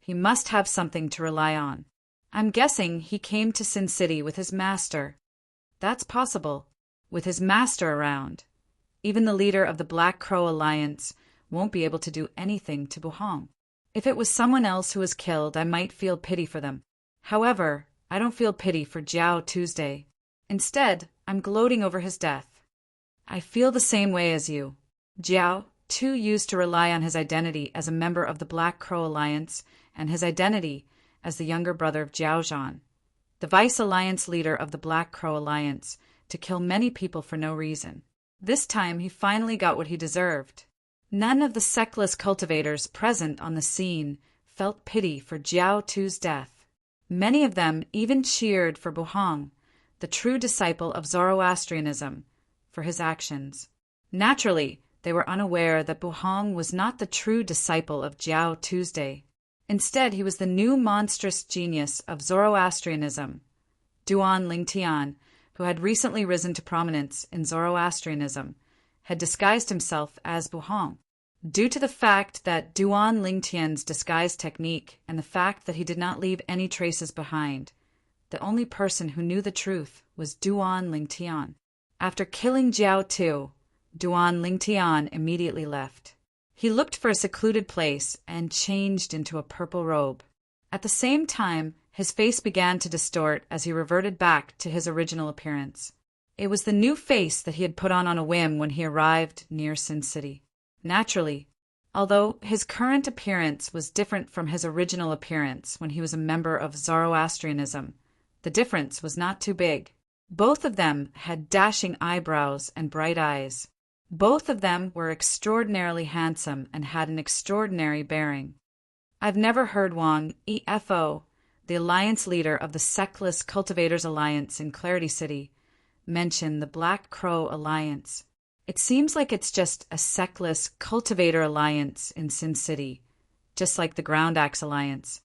he must have something to rely on. I'm guessing he came to Sin City with his master. That's possible. With his master around, even the leader of the Black Crow Alliance won't be able to do anything to Bohong. If it was someone else who was killed, I might feel pity for them. However, I don't feel pity for Jiao Tuesday. Instead, I'm gloating over his death. I feel the same way as you. Jiao Tu used to rely on his identity as a member of the Black Crow Alliance and his identity as the younger brother of Jiao Zhan, the Vice Alliance leader of the Black Crow Alliance, to kill many people for no reason. This time he finally got what he deserved. None of the sectless cultivators present on the scene felt pity for Jiao Tu's death. Many of them even cheered for Bohong, the true disciple of Zoroastrianism, for his actions. Naturally, they were unaware that Bohong was not the true disciple of Jiao Tuesday. Instead, he was the new monstrous genius of Zoroastrianism, Duan Ling Tian, who had recently risen to prominence in Zoroastrianism, had disguised himself as Bohong. Due to the fact that Duan Ling Tian's disguise technique and the fact that he did not leave any traces behind, the only person who knew the truth was Duan Ling Tian. After killing Jiao Tu, Duan Ling Tian immediately left. He looked for a secluded place and changed into a purple robe. At the same time, his face began to distort as he reverted back to his original appearance. It was the new face that he had put on a whim when he arrived near Sin City. Naturally, although his current appearance was different from his original appearance when he was a member of Zoroastrianism, the difference was not too big. Both of them had dashing eyebrows and bright eyes. Both of them were extraordinarily handsome and had an extraordinary bearing. I've never heard Wang Efo, the alliance leader of the Sectless Cultivators Alliance in Clarity City, mention the Black Crow Alliance. It seems like it's just a Sectless Cultivator Alliance in Sin City, just like the Ground Axe Alliance.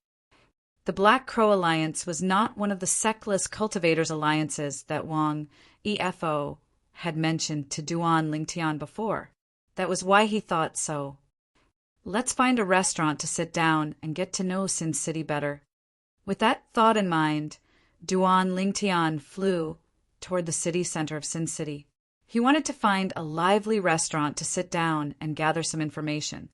The Black Crow Alliance was not one of the Sectless Cultivators Alliances that Wang Efo had mentioned to Duan Lingtian before. That was why he thought so. Let's find a restaurant to sit down and get to know Sin City better. With that thought in mind, Duan Lingtian flew toward the city center of Sin City. He wanted to find a lively restaurant to sit down and gather some information.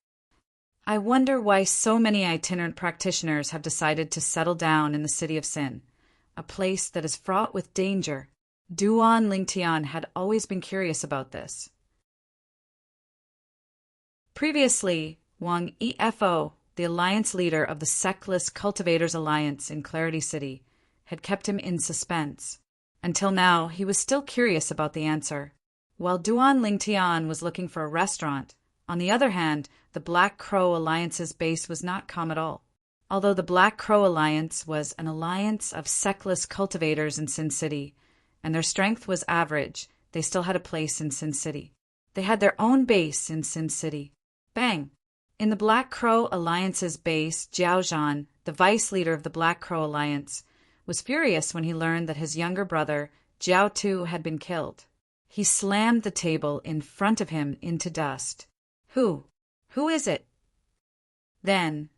I wonder why so many itinerant practitioners have decided to settle down in the city of Sin, a place that is fraught with danger. Duan Lingtian had always been curious about this. Previously, Wang Efo, the alliance leader of the Sectless Cultivators Alliance in Clarity City, had kept him in suspense. Until now, he was still curious about the answer. While Duan Lingtian was looking for a restaurant, on the other hand, the Black Crow Alliance's base was not calm at all. Although the Black Crow Alliance was an alliance of sectless cultivators in Sin City, and their strength was average, they still had a place in Sin City. They had their own base in Sin City. Bang! In the Black Crow Alliance's base, Jiao Zhan, the vice leader of the Black Crow Alliance, was furious when he learned that his younger brother, Jiao Tu, had been killed. He slammed the table in front of him into dust. Who is it? Then,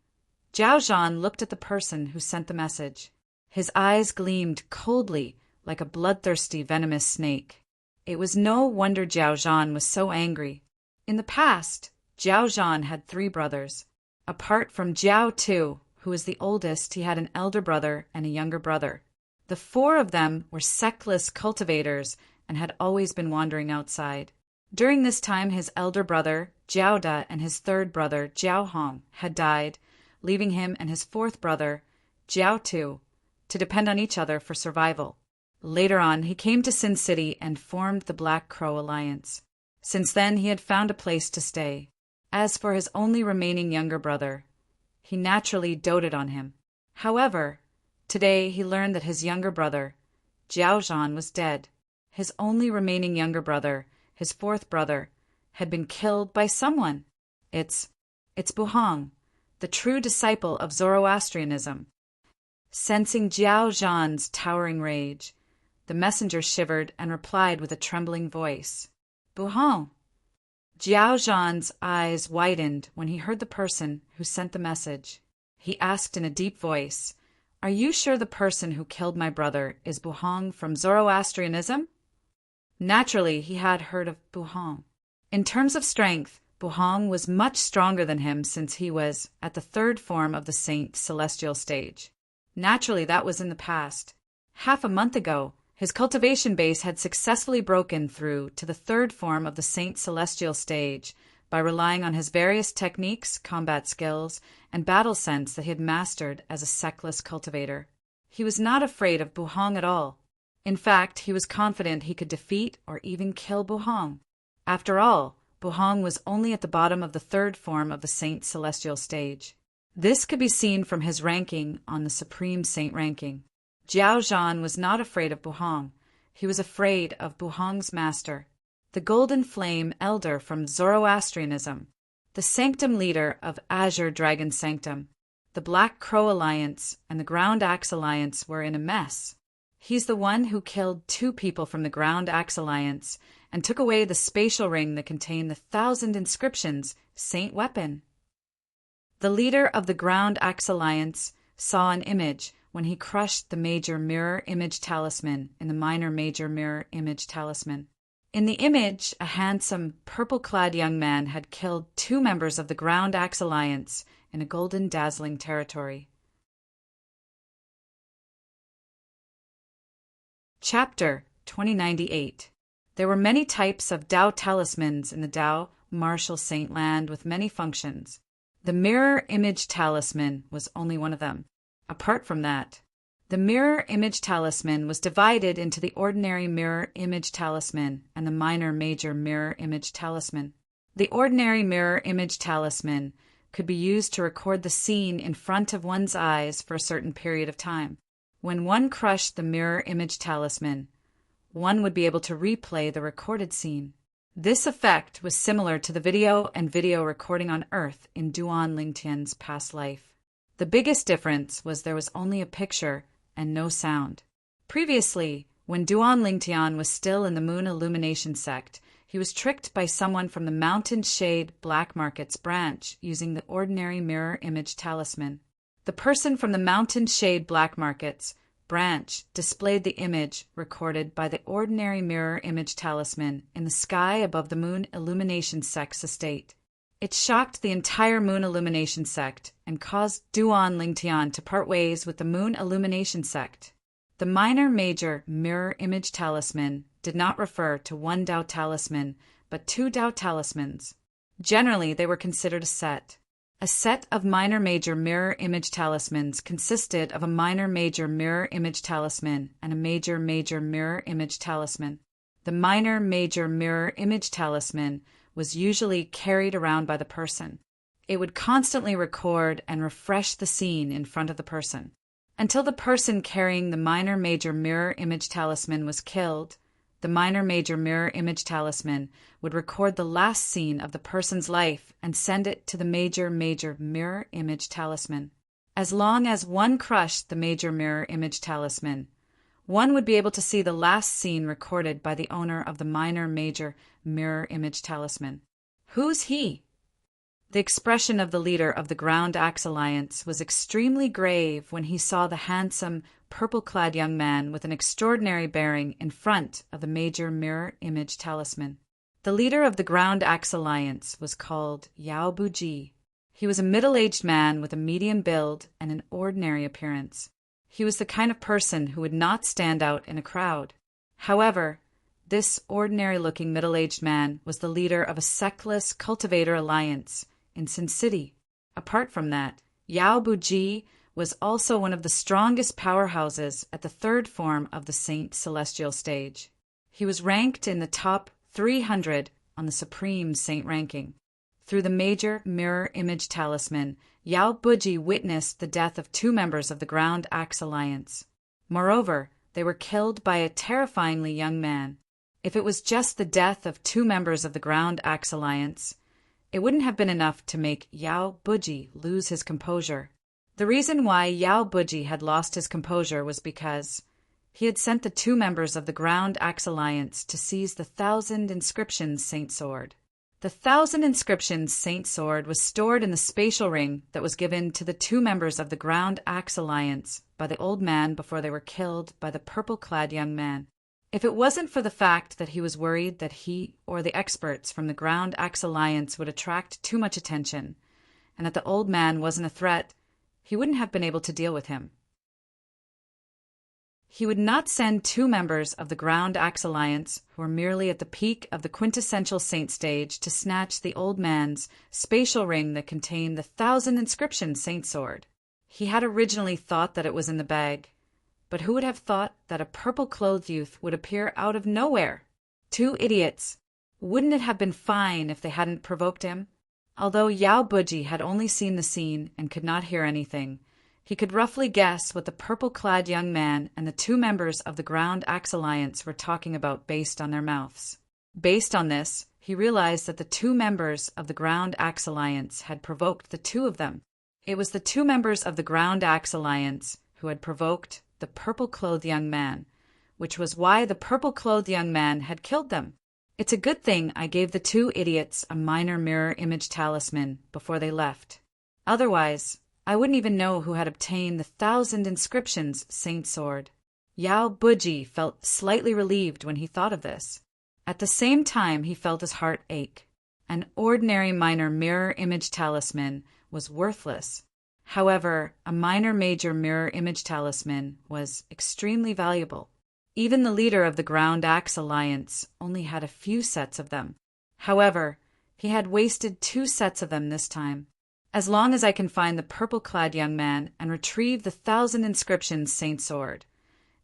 Jiao Zhan looked at the person who sent the message. His eyes gleamed coldly like a bloodthirsty, venomous snake. It was no wonder Jiao Zhan was so angry. In the past, Jiao Zhan had 3 brothers. Apart from Jiao Tu, who was the oldest, he had an elder brother and a younger brother. The 4 of them were sectless cultivators and had always been wandering outside. During this time, his elder brother, Jiao Da, and his 3rd brother, Jiao Hong, had died, leaving him and his 4th brother, Jiao Tu, to depend on each other for survival. Later on, he came to Sin City and formed the Black Crow Alliance. Since then, he had found a place to stay. As for his only remaining younger brother, he naturally doted on him. However, today he learned that his younger brother, Jiao Zhan, was dead. His only remaining younger brother, his 4th brother, had been killed by someone. It's Buhong, the true disciple of Zoroastrianism. Sensing Jiao Zhan's towering rage, the messenger shivered and replied with a trembling voice, "Buhong." Jiao Zhan's eyes widened when he heard the person who sent the message. He asked in a deep voice, "Are you sure the person who killed my brother is Buhong from Zoroastrianism?" Naturally, he had heard of Buhong. In terms of strength, Buhong was much stronger than him since he was at the 3rd form of the Saint Celestial stage. Naturally, that was in the past. Half a month ago, his cultivation base had successfully broken through to the 3rd form of the Saint Celestial stage by relying on his various techniques, combat skills, and battle sense that he had mastered as a sectless cultivator. He was not afraid of Buhong at all. In fact, he was confident he could defeat or even kill Buhong. After all, Buhong was only at the bottom of the 3rd form of the Saint Celestial stage. This could be seen from his ranking on the Supreme Saint ranking. Jiao Zhan was not afraid of Buhong. He was afraid of Buhong's master, the Golden Flame Elder from Zoroastrianism, the Sanctum leader of Azure Dragon Sanctum. The Black Crow Alliance and the Ground Axe Alliance were in a mess. He's the one who killed 2 people from the Ground Axe Alliance and took away the spatial ring that contained the 1,000 inscriptions, Saint Weapon. The leader of the Ground Axe Alliance saw an image when he crushed the Major Mirror Image Talisman in the Minor Major Mirror Image Talisman. In the image, a handsome, purple-clad young man had killed 2 members of the Ground Axe Alliance in a golden dazzling territory. Chapter 2098. There were many types of Tao talismans in the Tao Martial Saint Land with many functions. The Mirror Image Talisman was only one of them. Apart from that, The mirror image talisman was divided into the ordinary mirror image talisman and the minor major mirror image talisman. The ordinary mirror image talisman could be used to record the scene in front of one's eyes for a certain period of time. When one crushed the mirror image talisman, one would be able to replay the recorded scene. This effect was similar to the video and video recording on Earth in Duan Lingtian's past life. The biggest difference was there was only a picture and no sound. Previously, when Duan Lingtian was still in the Moon Illumination sect, he was tricked by someone from the Mountain Shade Black Market's branch using the ordinary mirror image talisman. The person from the Mountain Shade Black Market's branch displayed the image recorded by the ordinary mirror image talisman in the sky above the Moon Illumination sect's estate. It shocked the entire Moon Illumination sect and caused Duan Lingtian to part ways with the Moon Illumination sect. The minor major mirror image talisman did not refer to one Dao talisman, but two Dao talismans. Generally, they were considered a set. A set of minor major mirror image talismans consisted of a minor major mirror image talisman and a major major mirror image talisman. The minor major mirror image talisman was usually carried around by the person. It would constantly record and refresh the scene in front of the person. Until the person carrying the minor major mirror image talisman was killed, the minor major mirror image talisman would record the last scene of the person's life and send it to the major major mirror image talisman. As long as one crushed the major mirror image talisman, one would be able to see the last scene recorded by the owner of the minor major mirror image talisman. Who's he? The expression of the leader of the Ground Axe Alliance was extremely grave when he saw the handsome, purple-clad young man with an extraordinary bearing in front of the major mirror image talisman. The leader of the Ground Axe Alliance was called Yao Buji. He was a middle-aged man with a medium build and an ordinary appearance. He was the kind of person who would not stand out in a crowd. However, this ordinary-looking middle-aged man was the leader of a sectless cultivator alliance in Sin City. Apart from that, Yao Buji was also one of the strongest powerhouses at the third form of the Saint Celestial stage. He was ranked in the top 300 on the Supreme Saint ranking. Through the major mirror image talisman, Yao Buji witnessed the death of two members of the Ground Axe Alliance. Moreover, they were killed by a terrifyingly young man. If it was just the death of two members of the Ground Axe Alliance, it wouldn't have been enough to make Yao Buji lose his composure. The reason why Yao Buji had lost his composure was because he had sent the two members of the Ground Axe Alliance to seize the 1,000 Inscriptions Saint Sword. The 1,000 Inscriptions Saint Sword was stored in the spatial ring that was given to the two members of the Ground Axe Alliance by the old man before they were killed by the purple-clad young man. If it wasn't for the fact that he was worried that he or the experts from the Ground Axe Alliance would attract too much attention, and that the old man wasn't a threat, he wouldn't have been able to deal with him. He would not send two members of the Ground Axe Alliance, who were merely at the peak of the quintessential saint stage, to snatch the old man's spatial ring that contained the 1,000 Inscriptions Saint Sword. He had originally thought that it was in the bag, but who would have thought that a purple-clothed youth would appear out of nowhere? Two idiots. Wouldn't it have been fine if they hadn't provoked him? Although Yao Buji had only seen the scene and could not hear anything, he could roughly guess what the purple-clad young man and the two members of the Ground Axe Alliance were talking about based on their mouths. Based on this, he realized that the two members of the Ground Axe Alliance had provoked the two of them. It was the two members of the Ground Axe Alliance who had provoked the purple-clothed young man, which was why the purple-clothed young man had killed them. It's a good thing I gave the two idiots a minor mirror image talisman before they left. Otherwise, I wouldn't even know who had obtained the 1,000 Inscriptions Saint Sword. Yao Buji felt slightly relieved when he thought of this. At the same time, he felt his heart ache. An ordinary minor mirror image talisman was worthless. However, a minor major mirror image talisman was extremely valuable. Even the leader of the Ground Axe Alliance only had a few sets of them. However, he had wasted 2 sets of them this time. as long as I can find the purple-clad young man and retrieve the 1,000 inscriptions Saint Sword.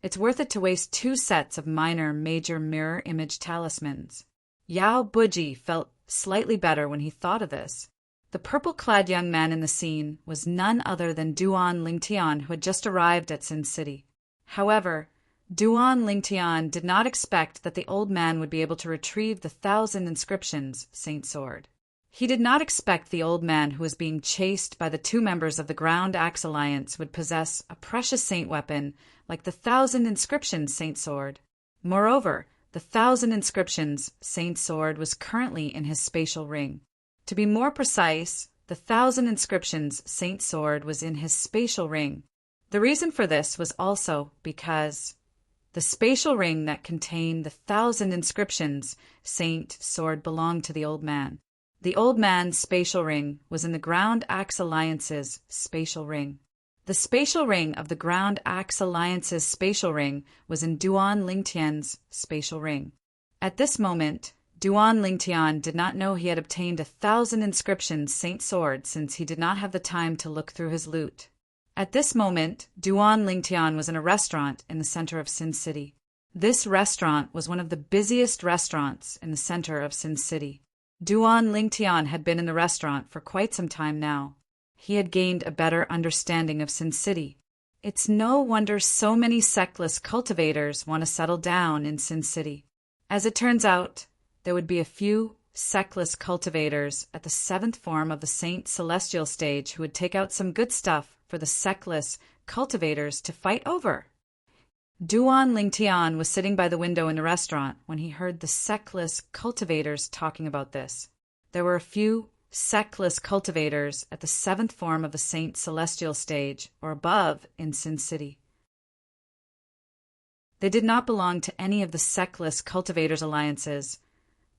It's worth it to waste 2 sets of minor major mirror image talismans. Yao Buji felt slightly better when he thought of this. The purple-clad young man in the scene was none other than Duan Lingtian, who had just arrived at Sin City. However, Duan Lingtian did not expect that the old man would be able to retrieve the 1,000 inscriptions Saint Sword. He did not expect the old man who was being chased by the 2 members of the Ground Axe Alliance would possess a precious saint weapon like the 1,000 inscriptions Saint Sword. Moreover, the 1,000 inscriptions Saint Sword was currently in his spatial ring. To be more precise, the 1,000 inscriptions Saint Sword was in his spatial ring. The reason for this was also because the spatial ring that contained the 1,000 inscriptions Saint Sword belonged to the old man. The old man's spatial ring was in the Ground Axe Alliance's spatial ring. The spatial ring of the Ground Axe Alliance's spatial ring was in Duan Lingtian's spatial ring. At this moment, Duan Lingtian did not know he had obtained 1,000 inscriptions Saint Sword since he did not have the time to look through his loot. At this moment, Duan Lingtian was in a restaurant in the center of Sin City. This restaurant was one of the busiest restaurants in the center of Sin City. Duan Lingtian had been in the restaurant for quite some time now. He had gained a better understanding of Sin City. It's no wonder so many sectless cultivators want to settle down in Sin City. As it turns out, there would be a few sectless cultivators at the 7th form of the Saint Celestial stage who would take out some good stuff for the sectless cultivators to fight over. Duan Lingtian was sitting by the window in the restaurant when he heard the sectless cultivators talking about this. There were a few sectless cultivators at the 7th form of the Saint Celestial stage, or above, in Sin City. They did not belong to any of the sectless cultivators' alliances,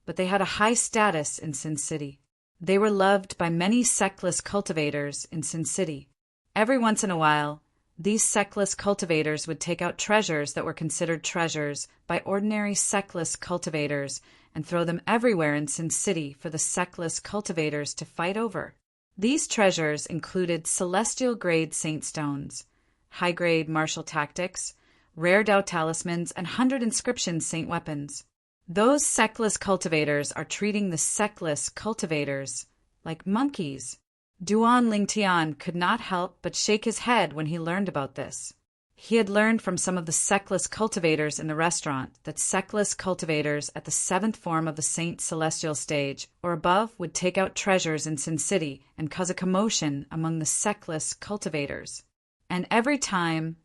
but they had a high status in Sin City. They were loved by many sectless cultivators in Sin City. Every once in a while, these sectless cultivators would take out treasures that were considered treasures by ordinary sectless cultivators and throw them everywhere in Sin City for the sectless cultivators to fight over. These treasures included celestial-grade saint stones, high-grade martial tactics, rare Dao talismans, and 100 inscription saint weapons. Those sectless cultivators are treating the sectless cultivators like monkeys. Duan Lingtian could not help but shake his head when he learned about this. He had learned from some of the sectless cultivators in the restaurant that sectless cultivators at the 7th form of the Saint Celestial stage or above would take out treasures in Sin City and cause a commotion among the sectless cultivators. And every time,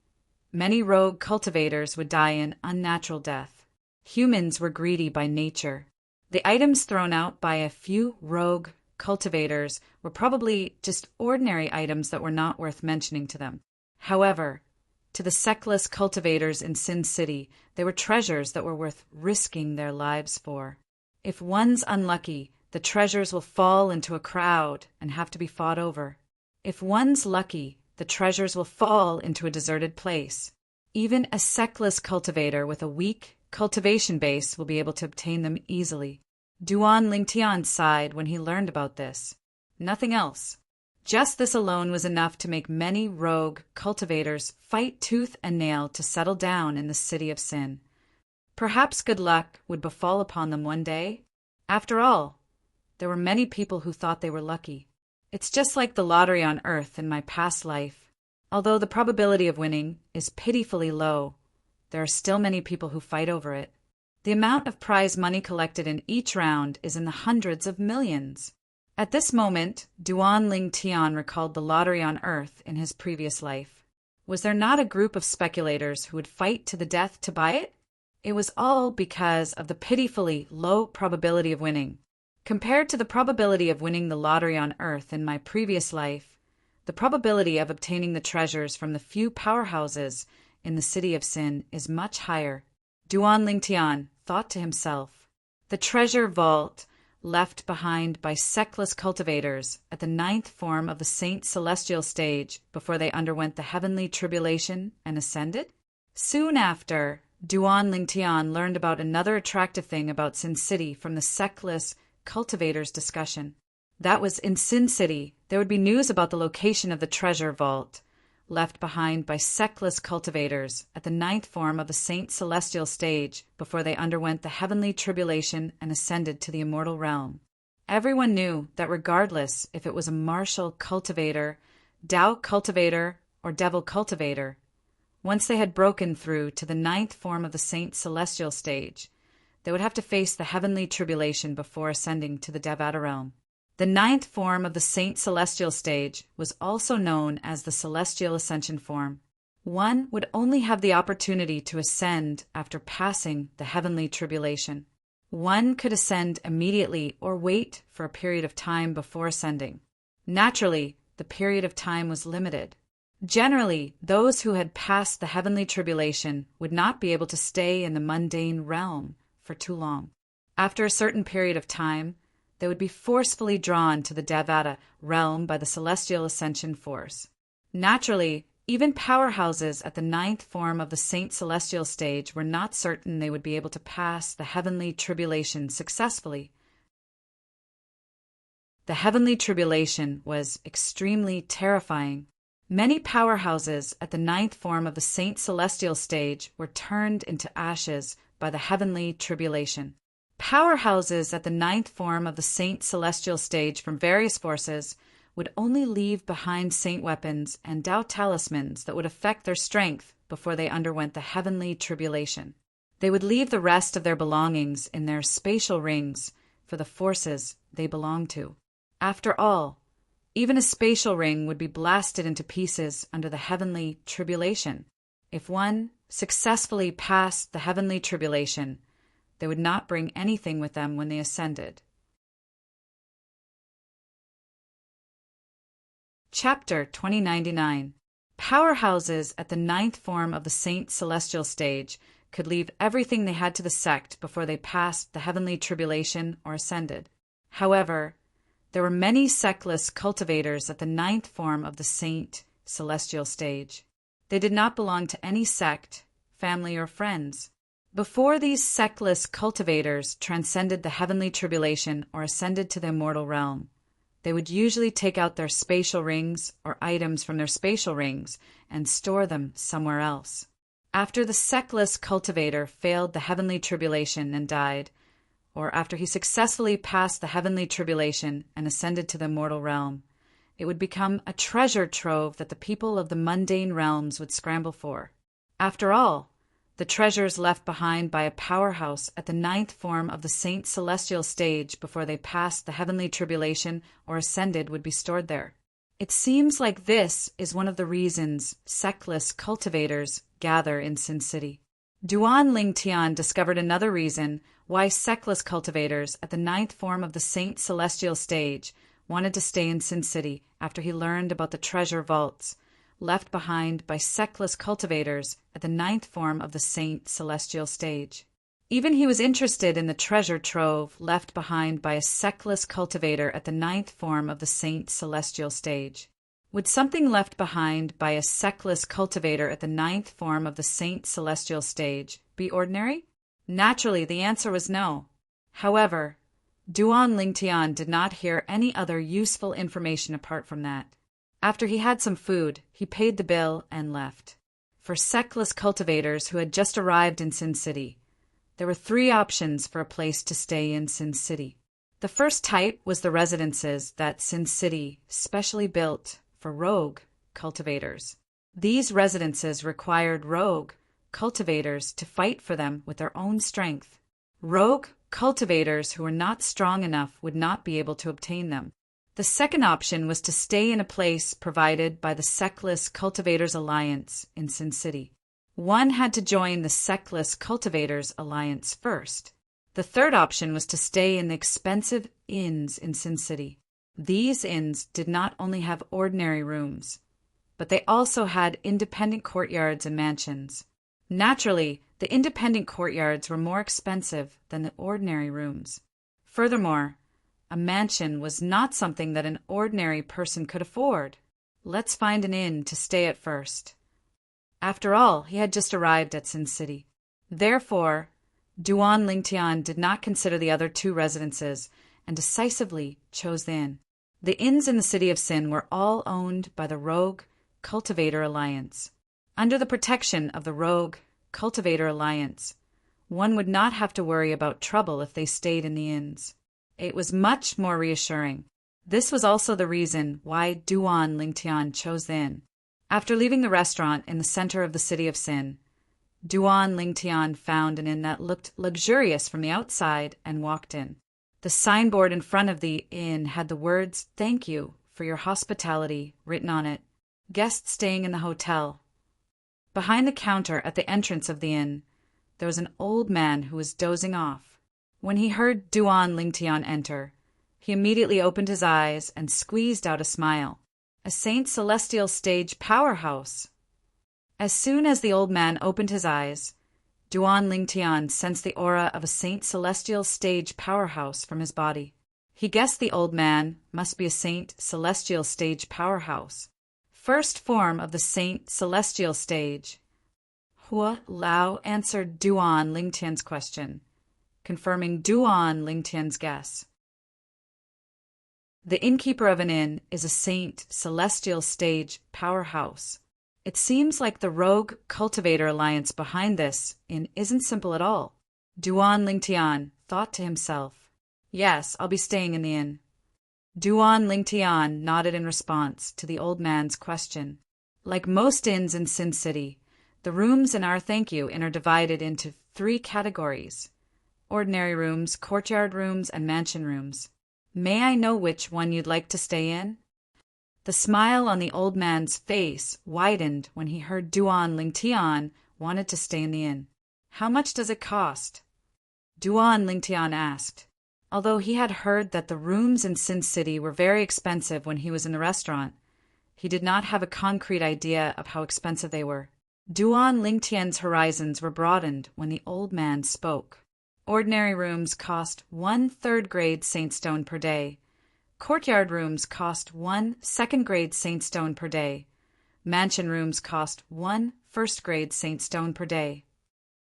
many rogue cultivators would die an unnatural death. Humans were greedy by nature. The items thrown out by a few rogue cultivators were probably just ordinary items that were not worth mentioning to them. However, to the sectless cultivators in Sin City, they were treasures that were worth risking their lives for. If one's unlucky, the treasures will fall into a crowd and have to be fought over. If one's lucky, the treasures will fall into a deserted place. Even a sectless cultivator with a weak cultivation base will be able to obtain them easily. Duan Lingtian sighed when he learned about this. Nothing else. Just this alone was enough to make many rogue cultivators fight tooth and nail to settle down in the city of Sin. Perhaps good luck would befall upon them one day. After all, there were many people who thought they were lucky. It's just like the lottery on Earth in my past life. Although the probability of winning is pitifully low, there are still many people who fight over it. The amount of prize money collected in each round is in the hundreds of millions. At this moment, Duan Lingtian recalled the lottery on Earth in his previous life. Was there not a group of speculators who would fight to the death to buy it? It was all because of the pitifully low probability of winning. Compared to the probability of winning the lottery on Earth in my previous life, the probability of obtaining the treasures from the few powerhouses in the city of Sin is much higher. Duan Lingtian thought to himself, the treasure vault left behind by sectless cultivators at the 9th form of the Saint Celestial stage before they underwent the heavenly tribulation and ascended? Soon after, Duan Lingtian learned about another attractive thing about Sin City from the sectless cultivators' discussion. That was in Sin City. There would be news about the location of the treasure vault, left behind by sectless cultivators at the ninth form of the Saint Celestial stage before they underwent the heavenly tribulation and ascended to the immortal realm. Everyone knew that regardless if it was a martial cultivator, Tao cultivator, or devil cultivator, once they had broken through to the ninth form of the Saint Celestial stage, they would have to face the heavenly tribulation before ascending to the Devata realm. The ninth form of the Saint Celestial stage was also known as the Celestial Ascension form. One would only have the opportunity to ascend after passing the heavenly tribulation. One could ascend immediately or wait for a period of time before ascending. Naturally, the period of time was limited. Generally, those who had passed the heavenly tribulation would not be able to stay in the mundane realm for too long. After a certain period of time, they would be forcefully drawn to the Devata realm by the celestial ascension force. Naturally, even powerhouses at the ninth form of the Saint Celestial stage were not certain they would be able to pass the heavenly tribulation successfully. The heavenly tribulation was extremely terrifying. Many powerhouses at the ninth form of the Saint Celestial stage were turned into ashes by the heavenly tribulation. Powerhouses at the ninth form of the Saint Celestial stage from various forces would only leave behind saint weapons and Tao talismans that would affect their strength before they underwent the heavenly tribulation. They would leave the rest of their belongings in their spatial rings for the forces they belong to. After all, even a spatial ring would be blasted into pieces under the heavenly tribulation. If one successfully passed the heavenly tribulation, they would not bring anything with them when they ascended. Chapter 2099. Powerhouses at the ninth form of the Saint Celestial stage could leave everything they had to the sect before they passed the heavenly tribulation or ascended. However, there were many sectless cultivators at the ninth form of the Saint Celestial stage. They did not belong to any sect, family, or friends. Before these sectless cultivators transcended the heavenly tribulation or ascended to the immortal realm, they would usually take out their spatial rings or items from their spatial rings and store them somewhere else. After the sectless cultivator failed the heavenly tribulation and died, or after he successfully passed the heavenly tribulation and ascended to the immortal realm, it would become a treasure trove that the people of the mundane realms would scramble for. After all, the treasures left behind by a powerhouse at the ninth form of the Saint Celestial stage before they passed the heavenly tribulation or ascended would be stored there. It seems like this is one of the reasons sectless cultivators gather in Sin City. Duan Lingtian discovered another reason why sectless cultivators at the ninth form of the Saint Celestial stage wanted to stay in Sin City after he learned about the treasure vaults left behind by sectless cultivators at the ninth form of the Saint Celestial stage. Even he was interested in the treasure trove left behind by a sectless cultivator at the ninth form of the Saint Celestial stage. Would something left behind by a sectless cultivator at the ninth form of the Saint Celestial stage be ordinary? Naturally, the answer was no. However, Duan Lingtian did not hear any other useful information apart from that. After he had some food, he paid the bill and left. For sectless cultivators who had just arrived in Sin City, there were 3 options for a place to stay in Sin City. The first type was the residences that Sin City specially built for rogue cultivators. These residences required rogue cultivators to fight for them with their own strength. Rogue cultivators who were not strong enough would not be able to obtain them. The second option was to stay in a place provided by the Sectless Cultivators Alliance in Sin City. One had to join the Sectless Cultivators Alliance first. The third option was to stay in the expensive inns in Sin City. These inns did not only have ordinary rooms, but they also had independent courtyards and mansions. Naturally, the independent courtyards were more expensive than the ordinary rooms. Furthermore, a mansion was not something that an ordinary person could afford. Let's find an inn to stay at first. After all, he had just arrived at Sin City. Therefore, Duan Lingtian did not consider the other 2 residences and decisively chose the inn. The inns in the City of Sin were all owned by the Rogue Cultivator Alliance. Under the protection of the Rogue Cultivator Alliance, one would not have to worry about trouble if they stayed in the inns. It was much more reassuring. This was also the reason why Duan Lingtian chose the inn. After leaving the restaurant in the center of the City of Sin, Duan Lingtian found an inn that looked luxurious from the outside and walked in. The signboard in front of the inn had the words, "Thank you for your hospitality," written on it. Guests staying in the hotel. Behind the counter at the entrance of the inn, there was an old man who was dozing off. When he heard Duan Lingtian enter, he immediately opened his eyes and squeezed out a smile. A Saint Celestial Stage powerhouse! As soon as the old man opened his eyes, Duan Lingtian sensed the aura of a Saint Celestial Stage powerhouse from his body. He guessed the old man must be a Saint Celestial Stage powerhouse. First form of the Saint Celestial Stage. Hua Lao answered Duan Lingtian's question, confirming Duan Lingtian's guess. The innkeeper of an inn is a Saint Celestial Stage powerhouse. It seems like the Rogue Cultivator Alliance behind this inn isn't simple at all. Duan Lingtian thought to himself, "Yes, I'll be staying in the inn." Duan Lingtian nodded in response to the old man's question. Like most inns in Sin City, the rooms in our Thank You Inn are divided into 3 categories: ordinary rooms, courtyard rooms, and mansion rooms. May I know which one you'd like to stay in? The smile on the old man's face widened when he heard Duan Lingtian wanted to stay in the inn. "How much does it cost?" Duan Lingtian asked. Although he had heard that the rooms in Sin City were very expensive when he was in the restaurant, he did not have a concrete idea of how expensive they were. Duan Lingtian's horizons were broadened when the old man spoke. Ordinary rooms cost 1 third-grade saintstone per day. Courtyard rooms cost 1 second-grade saintstone per day. Mansion rooms cost 1 first-grade saintstone per day.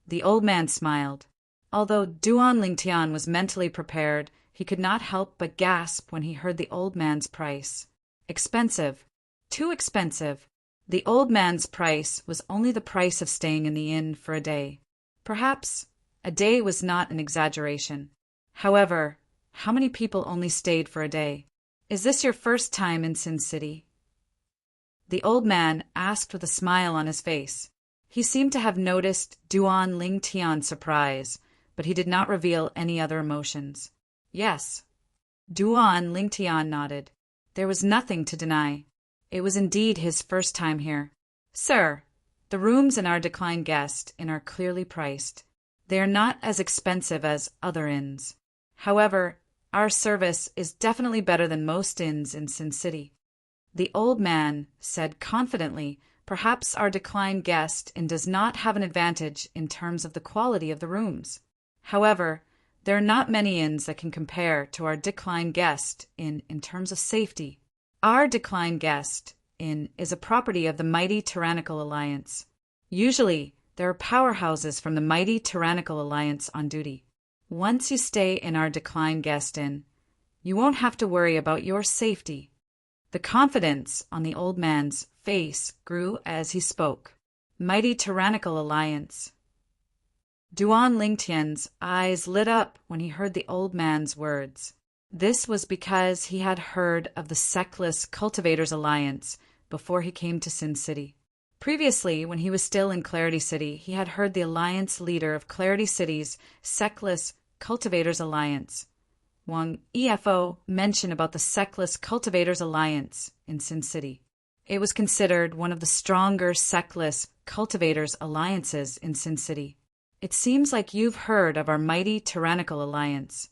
The old man smiled. Although Duan Lingtian was mentally prepared, he could not help but gasp when he heard the old man's price. Expensive. Too expensive. The old man's price was only the price of staying in the inn for a day. Perhaps a day was not an exaggeration. However, how many people only stayed for a day? "Is this your first time in Sin City?" The old man asked with a smile on his face. He seemed to have noticed Duan Lingtian's surprise, but he did not reveal any other emotions. "Yes." Duan Lingtian nodded. There was nothing to deny. It was indeed his first time here. "Sir, the rooms in our declined guest inn are clearly priced. They are not as expensive as other inns. However, our service is definitely better than most inns in Sin City." The old man said confidently, "Perhaps our declined guest inn does not have an advantage in terms of the quality of the rooms. However, there are not many inns that can compare to our declined guest inn in terms of safety. Our declined guest inn is a property of the Mighty Tyrannical Alliance. Usually, there are powerhouses from the Mighty Tyrannical Alliance on duty. Once you stay in our declined guest inn, you won't have to worry about your safety." The confidence on the old man's face grew as he spoke. Mighty Tyrannical Alliance. Duan Lingtian's eyes lit up when he heard the old man's words. This was because he had heard of the Sectless Cultivators Alliance before he came to Sin City. Previously, when he was still in Clarity City, he had heard the alliance leader of Clarity City's Sectless Cultivators Alliance, Wang EFO, mention about the Sectless Cultivators Alliance in Sin City. It was considered one of the stronger Sectless Cultivators Alliances in Sin City. "It seems like you've heard of our Mighty Tyrannical Alliance."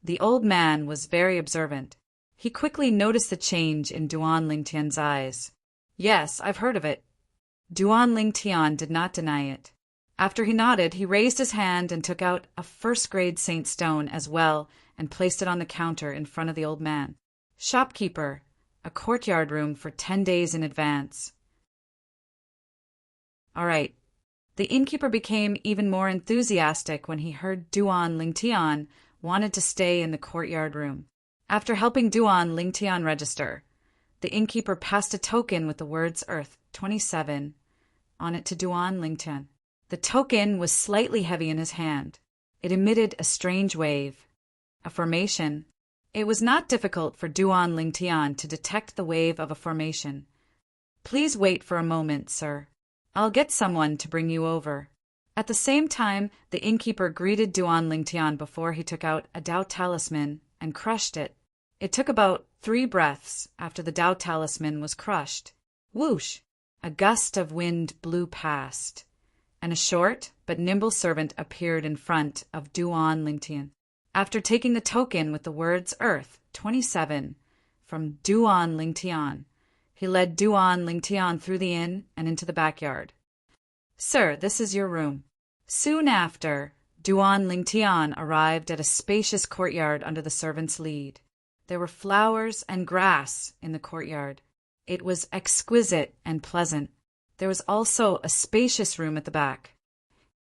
The old man was very observant. He quickly noticed the change in Duan Lingtian's eyes. "Yes, I've heard of it." Duan Lingtian did not deny it. After he nodded, he raised his hand and took out a first-grade saint stone as well and placed it on the counter in front of the old man. "Shopkeeper, a courtyard room for 10 days in advance." All right. The innkeeper became even more enthusiastic when he heard Duan Lingtian wanted to stay in the courtyard room. After helping Duan Lingtian register, the innkeeper passed a token with the words Earth 27 on it to Duan Lingtian. The token was slightly heavy in his hand. It emitted a strange wave, a formation. It was not difficult for Duan Lingtian to detect the wave of a formation. Please wait for a moment, sir. I'll get someone to bring you over. At the same time, the innkeeper greeted Duan Lingtian before he took out a Dao talisman and crushed it. It took about 3 breaths after the Dao talisman was crushed. Whoosh! A gust of wind blew past, and a short but nimble servant appeared in front of Duan Lingtian. After taking the token with the words Earth 27 from Duan Lingtian, he led Duan Lingtian through the inn and into the backyard. Sir, this is your room. Soon after, Duan Lingtian arrived at a spacious courtyard under the servant's lead. There were flowers and grass in the courtyard. It was exquisite and pleasant. There was also a spacious room at the back.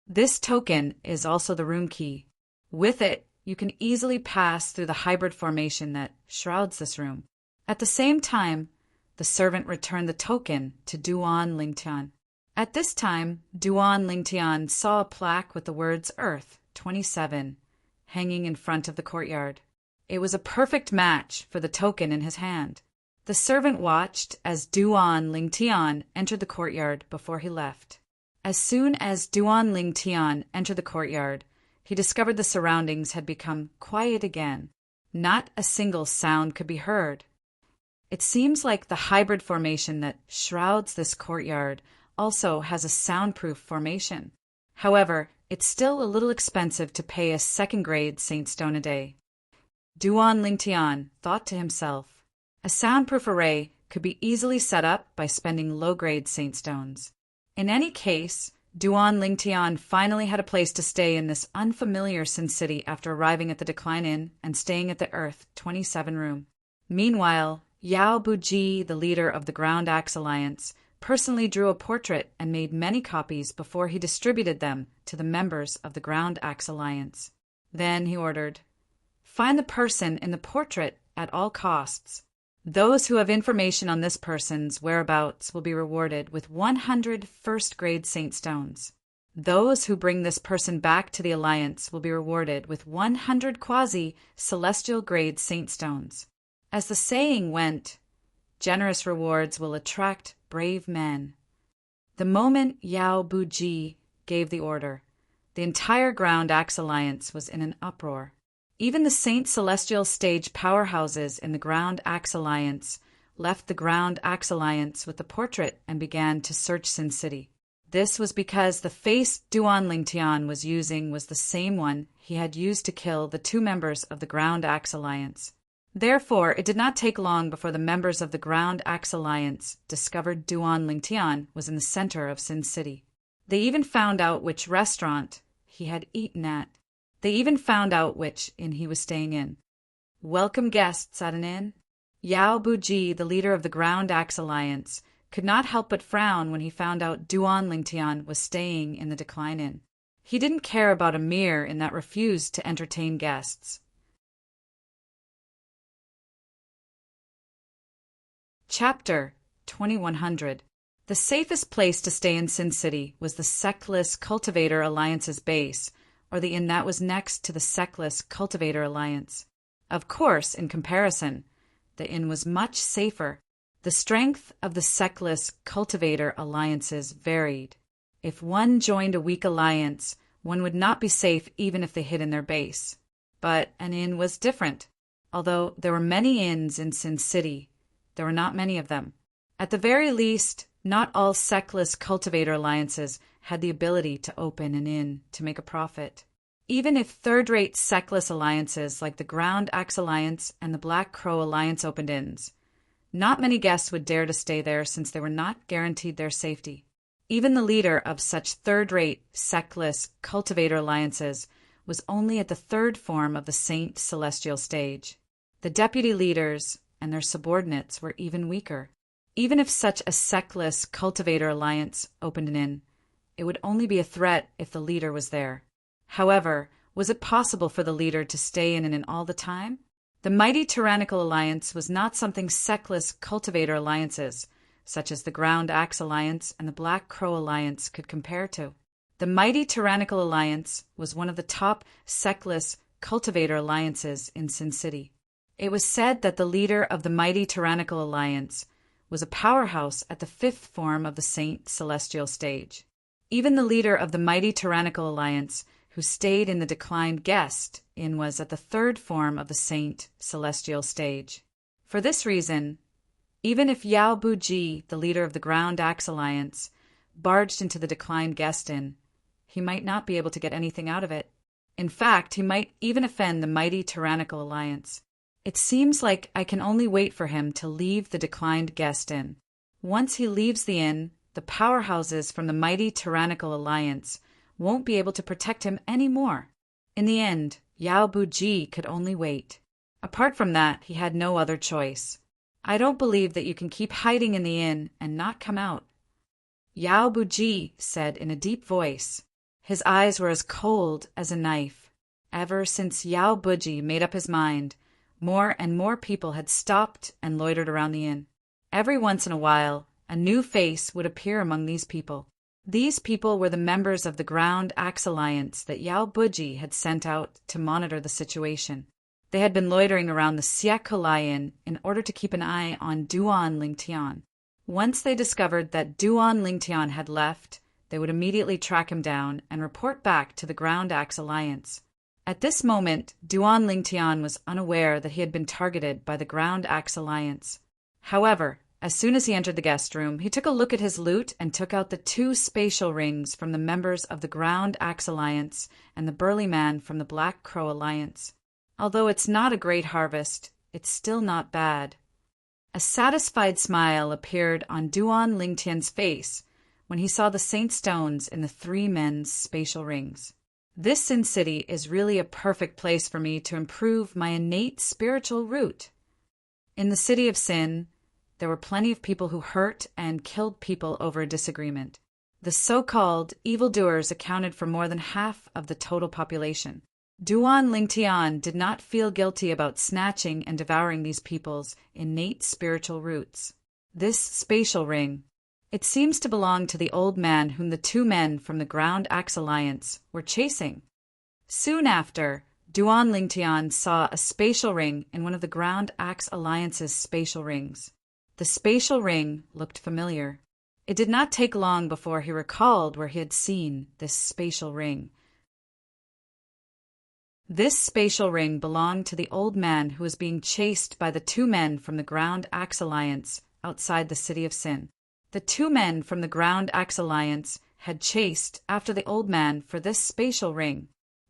This token is also the room key. With it, you can easily pass through the hybrid formation that shrouds this room. At the same time, the servant returned the token to Duan Lingtian. At this time, Duan Lingtian saw a plaque with the words Earth 27 hanging in front of the courtyard. It was a perfect match for the token in his hand. The servant watched as Duan Lingtian entered the courtyard before he left. As soon as Duan Lingtian entered the courtyard, he discovered the surroundings had become quiet again. Not a single sound could be heard. It seems like the hybrid formation that shrouds this courtyard also has a soundproof formation. However, it's still a little expensive to pay a second-grade Saint Stone a day. Duan Lingtian thought to himself, a soundproof array could be easily set up by spending low-grade Saint Stones. In any case, Duan Lingtian finally had a place to stay in this unfamiliar Sin City after arriving at the Decline Inn and staying at the Earth 27 room. Meanwhile, Yao Buji, the leader of the Ground Axe Alliance, personally drew a portrait and made many copies before he distributed them to the members of the Ground Axe Alliance. Then he ordered, "Find the person in the portrait at all costs. Those who have information on this person's whereabouts will be rewarded with 100 first-grade Saint Stones. Those who bring this person back to the Alliance will be rewarded with 100 quasi-celestial-grade Saint Stones. As the saying went, generous rewards will attract brave men." The moment Yao Buji gave the order, the entire Ground Axe Alliance was in an uproar. Even the Saint Celestial Stage powerhouses in the Ground Axe Alliance left the Ground Axe Alliance with the portrait and began to search Sin City. This was because the face Duan Lingtian was using was the same one he had used to kill the 2 members of the Ground Axe Alliance. Therefore, it did not take long before the members of the Ground Axe Alliance discovered Duan Lingtian was in the center of Sin City. They even found out which restaurant he had eaten at. They even found out which inn he was staying in. Welcome guests at an inn. Yao Buji, the leader of the Ground Axe Alliance, could not help but frown when he found out Duan Lingtian was staying in the Decline Inn. He didn't care about a mirror in that refused to entertain guests. Chapter 2100. The safest place to stay in Sin City was the Sectless Cultivator Alliance's base, or the inn that was next to the Sectless Cultivator Alliance. Of course, in comparison, the inn was much safer. The strength of the Sectless Cultivator Alliances varied. If one joined a weak alliance, one would not be safe even if they hid in their base. But an inn was different. Although there were many inns in Sin City, there were not many of them. At the very least, not all Sectless Cultivator Alliances had the ability to open an inn to make a profit. Even if third-rate Sectless Alliances like the Ground Axe Alliance and the Black Crow Alliance opened inns, not many guests would dare to stay there since they were not guaranteed their safety. Even the leader of such third-rate Sectless Cultivator Alliances was only at the 3rd form of the Saint Celestial Stage. The deputy leaders and their subordinates were even weaker. Even if such a Sectless Cultivator Alliance opened an inn, it would only be a threat if the leader was there. However, was it possible for the leader to stay in an inn all the time? The mighty tyrannical alliance was not something sectless cultivator alliances, such as the Ground Axe Alliance and the Black Crow Alliance, could compare to. The mighty tyrannical alliance was one of the top sectless cultivator alliances in Sin City. It was said that the leader of the mighty tyrannical alliance was a powerhouse at the fifth form of the Saint Celestial stage. Even the leader of the mighty tyrannical alliance, who stayed in the declined guest inn, was at the third form of the Saint Celestial stage. For this reason, even if Yao Buji, the leader of the Ground Axe Alliance, barged into the declined guest inn, he might not be able to get anything out of it. In fact, he might even offend the mighty tyrannical alliance. It seems like I can only wait for him to leave the declined guest inn. Once he leaves the inn, the powerhouses from the mighty tyrannical alliance won't be able to protect him anymore. In the end, Yao Buji could only wait. Apart from that, he had no other choice. I don't believe that you can keep hiding in the inn and not come out, Yao Buji said in a deep voice. His eyes were as cold as a knife. Ever since Yao Buji made up his mind, more and more people had stopped and loitered around the inn. Every once in a while, a new face would appear among these people. These people were the members of the Ground Axe Alliance that Yao Buji had sent out to monitor the situation. They had been loitering around the Siakolai Inn in order to keep an eye on Duan Lingtian. Once they discovered that Duan Lingtian had left, they would immediately track him down and report back to the Ground Axe Alliance. At this moment, Duan Lingtian was unaware that he had been targeted by the Ground Axe Alliance. However, as soon as he entered the guest room, he took a look at his loot and took out the 2 spatial rings from the members of the Ground Axe Alliance and the burly man from the Black Crow Alliance. Although it's not a great harvest, it's still not bad. A satisfied smile appeared on Duan Lingtian's face when he saw the saint stones in the 3 men's spatial rings. This Sin City is really a perfect place for me to improve my innate spiritual root. In the city of Sin, there were plenty of people who hurt and killed people over a disagreement. The so-called evildoers accounted for more than half of the total population. Duan Lingtian did not feel guilty about snatching and devouring these people's innate spiritual roots. This spatial ring, it seems to belong to the old man whom the 2 men from the Ground Axe Alliance were chasing. Soon after, Duan Lingtian saw a spatial ring in one of the Ground Axe Alliance's spatial rings. The spatial ring looked familiar. It did not take long before he recalled where he had seen this spatial ring. This spatial ring belonged to the old man who was being chased by the 2 men from the Ground Axe Alliance outside the city of Sin. The 2 men from the Ground Axe Alliance had chased after the old man for this spatial ring.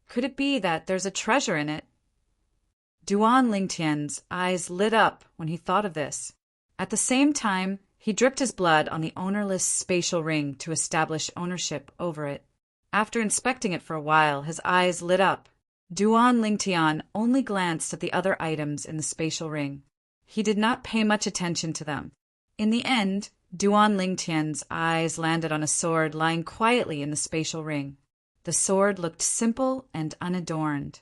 Could it be that there's a treasure in it? Duan Lingtian's eyes lit up when he thought of this. At the same time, he dripped his blood on the ownerless spatial ring to establish ownership over it. After inspecting it for a while, his eyes lit up. Duan Lingtian only glanced at the other items in the spatial ring. He did not pay much attention to them. In the end, Duan Lingtian's eyes landed on a sword lying quietly in the spatial ring. The sword looked simple and unadorned,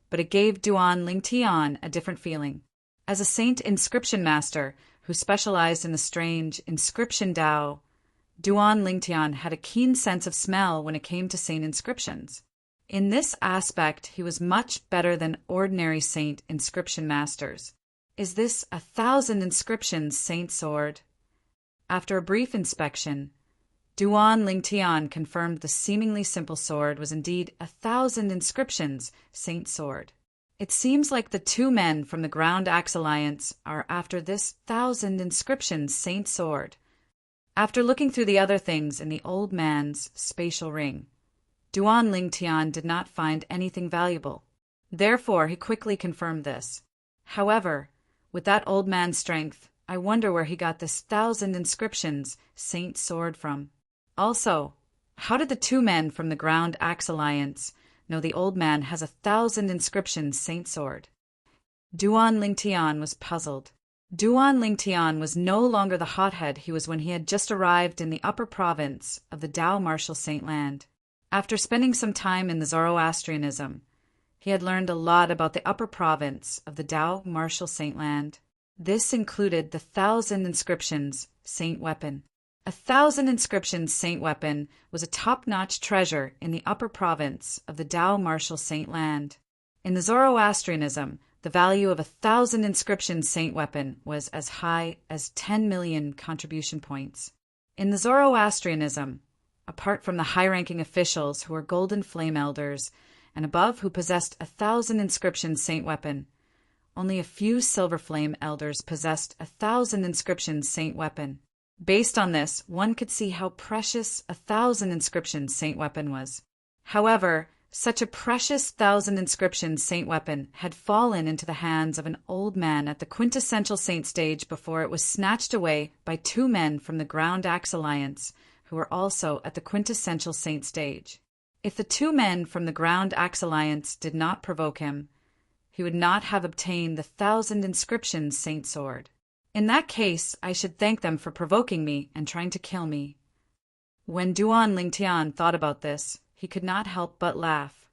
but it gave Duan Lingtian a different feeling. As a saint inscription master who specialized in the strange inscription Tao, Duan Lingtian had a keen sense of smell when it came to saint inscriptions. In this aspect, he was much better than ordinary saint inscription masters. Is this 1,000 inscriptions saint sword? After a brief inspection, Duan Lingtian confirmed the seemingly simple sword was indeed 1,000 inscriptions saint sword. It seems like the 2 men from the Ground Axe Alliance are after this 1,000 inscriptions saint sword. After looking through the other things in the old man's spatial ring, Duan Lingtian did not find anything valuable. Therefore, he quickly confirmed this. However, with that old man's strength, I wonder where he got this 1,000 inscriptions saint sword from. Also, how did the 2 men from the Ground Axe Alliance know the old man has 1,000 inscriptions saint sword? Duan Lingtian was puzzled. Duan Lingtian was no longer the hothead he was when he had just arrived in the upper province of the Tao Martial Saint Land. After spending some time in the Zoroastrianism, He had learned a lot about the upper province of the Tao Martial Saint Land. This included the 1,000 Inscriptions Saint Weapon. 1,000 Inscriptions Saint Weapon was a top-notch treasure in the upper province of the Tao Martial Saint Land. In the Zoroastrianism, the value of 1,000 Inscriptions Saint Weapon was as high as 10 million contribution points. In the Zoroastrianism, apart from the high-ranking officials who were Golden Flame Elders, and above who possessed 1,000 Inscriptions Saint Weapon, only a few Silver Flame Elders possessed 1,000 Inscriptions Saint Weapon. Based on this, one could see how precious 1,000 Inscriptions Saint Weapon was. However, such a precious 1,000 Inscriptions Saint Weapon had fallen into the hands of an old man at the quintessential saint stage before it was snatched away by 2 men from the Ground Axe Alliance, who were also at the quintessential saint stage. If the 2 men from the Ground Axe Alliance did not provoke him, he would not have obtained the 1,000 Inscriptions Saint Sword. In that case, I should thank them for provoking me and trying to kill me. When Duan Lingtian thought about this, he could not help but laugh.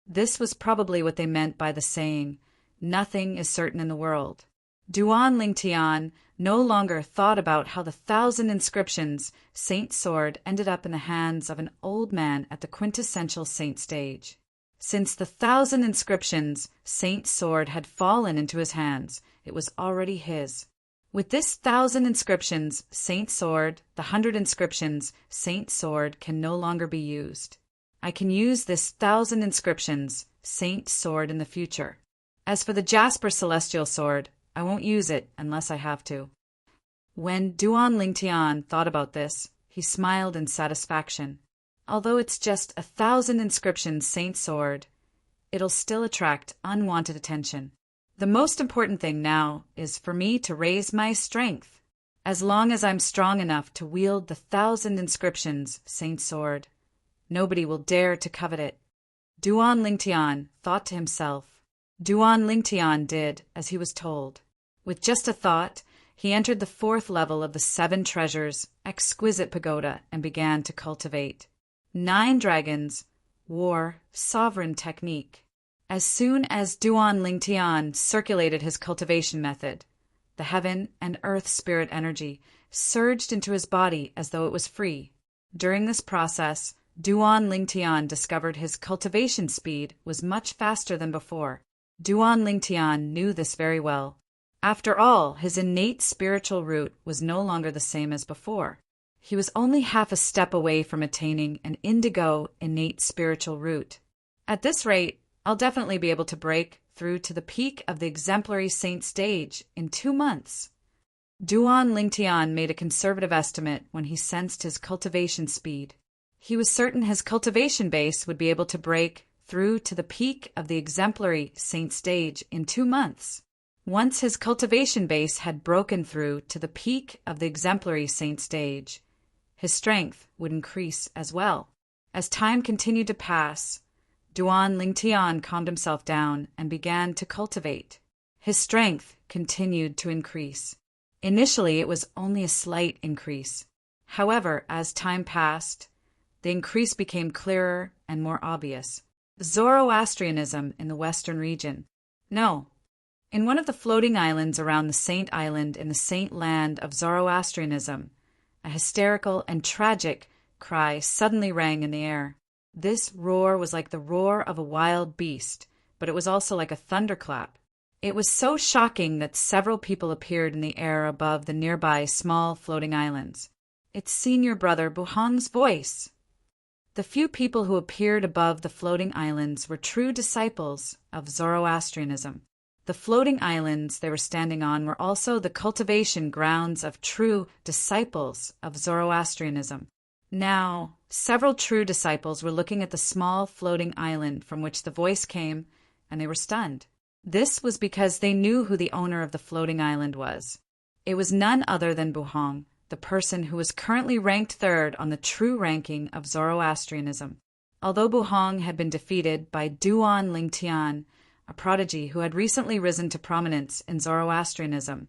This was probably what they meant by the saying, "Nothing is certain in the world." Duan Lingtian no longer thought about how the 1,000 Inscriptions Saint Sword ended up in the hands of an old man at the quintessential saint stage. Since the 1,000 Inscriptions Saint Sword had fallen into his hands, it was already his. With this 1,000 Inscriptions Saint Sword, the 100 Inscriptions Saint Sword can no longer be used. I can use this 1,000 Inscriptions Saint Sword in the future. As for the Jasper Celestial Sword, I won't use it unless I have to. When Duan Lingtian thought about this, he smiled in satisfaction. Although it's just 1,000 Inscriptions Saint Sword, it'll still attract unwanted attention. The most important thing now is for me to raise my strength. As long as I'm strong enough to wield the 1,000 Inscriptions Saint Sword, nobody will dare to covet it. Duan Lingtian thought to himself. Duan Lingtian did as he was told. With just a thought, he entered the 4th level of the 7 Treasures exquisite pagoda and began to cultivate 9 dragons, war, sovereign technique. As soon as Duan Lingtian circulated his cultivation method, the heaven and earth spirit energy surged into his body as though it was free. During this process, Duan Lingtian discovered his cultivation speed was much faster than before. Duan Lingtian knew this very well. After all, his innate spiritual root was no longer the same as before. He was only half a step away from attaining an indigo innate spiritual root. At this rate, I'll definitely be able to break through to the peak of the exemplary saint stage in 2 months. Duan Lingtian made a conservative estimate when he sensed his cultivation speed. He was certain his cultivation base would be able to break through to the peak of the exemplary saint stage in 2 months. Once his cultivation base had broken through to the peak of the exemplary saint stage, his strength would increase as well. As time continued to pass, Duan Lingtian calmed himself down and began to cultivate. His strength continued to increase. Initially, it was only a slight increase. However, as time passed, the increase became clearer and more obvious. Zoroastrianism in the Western region. No. In one of the floating islands around the Saint Island in the Saint Land of Zoroastrianism, a hysterical and tragic cry suddenly rang in the air. This roar was like the roar of a wild beast, but it was also like a thunderclap. It was so shocking that several people appeared in the air above the nearby small floating islands. It's senior brother Buhong's voice. The few people who appeared above the floating islands were true disciples of Zoroastrianism. The floating islands they were standing on were also the cultivation grounds of true disciples of Zoroastrianism. Now, several true disciples were looking at the small floating island from which the voice came, and they were stunned. This was because they knew who the owner of the floating island was. It was none other than Buhong, the person who was currently ranked 3rd on the true ranking of Zoroastrianism. Although Buhong had been defeated by Duan Lingtian, a prodigy who had recently risen to prominence in Zoroastrianism,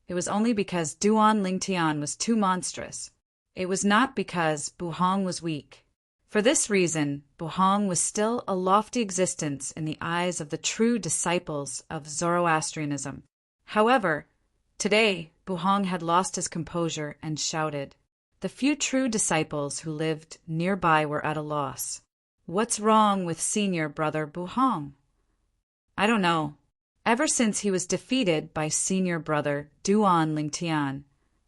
it was only because Duan Lingtian was too monstrous. It was not because Buhong was weak. For this reason, Buhong was still a lofty existence in the eyes of the true disciples of Zoroastrianism. However, today Buhong had lost his composure and shouted. The few true disciples who lived nearby were at a loss. "What's wrong with senior brother Buhong?" "I don't know. Ever since he was defeated by senior brother Duan Lingtian,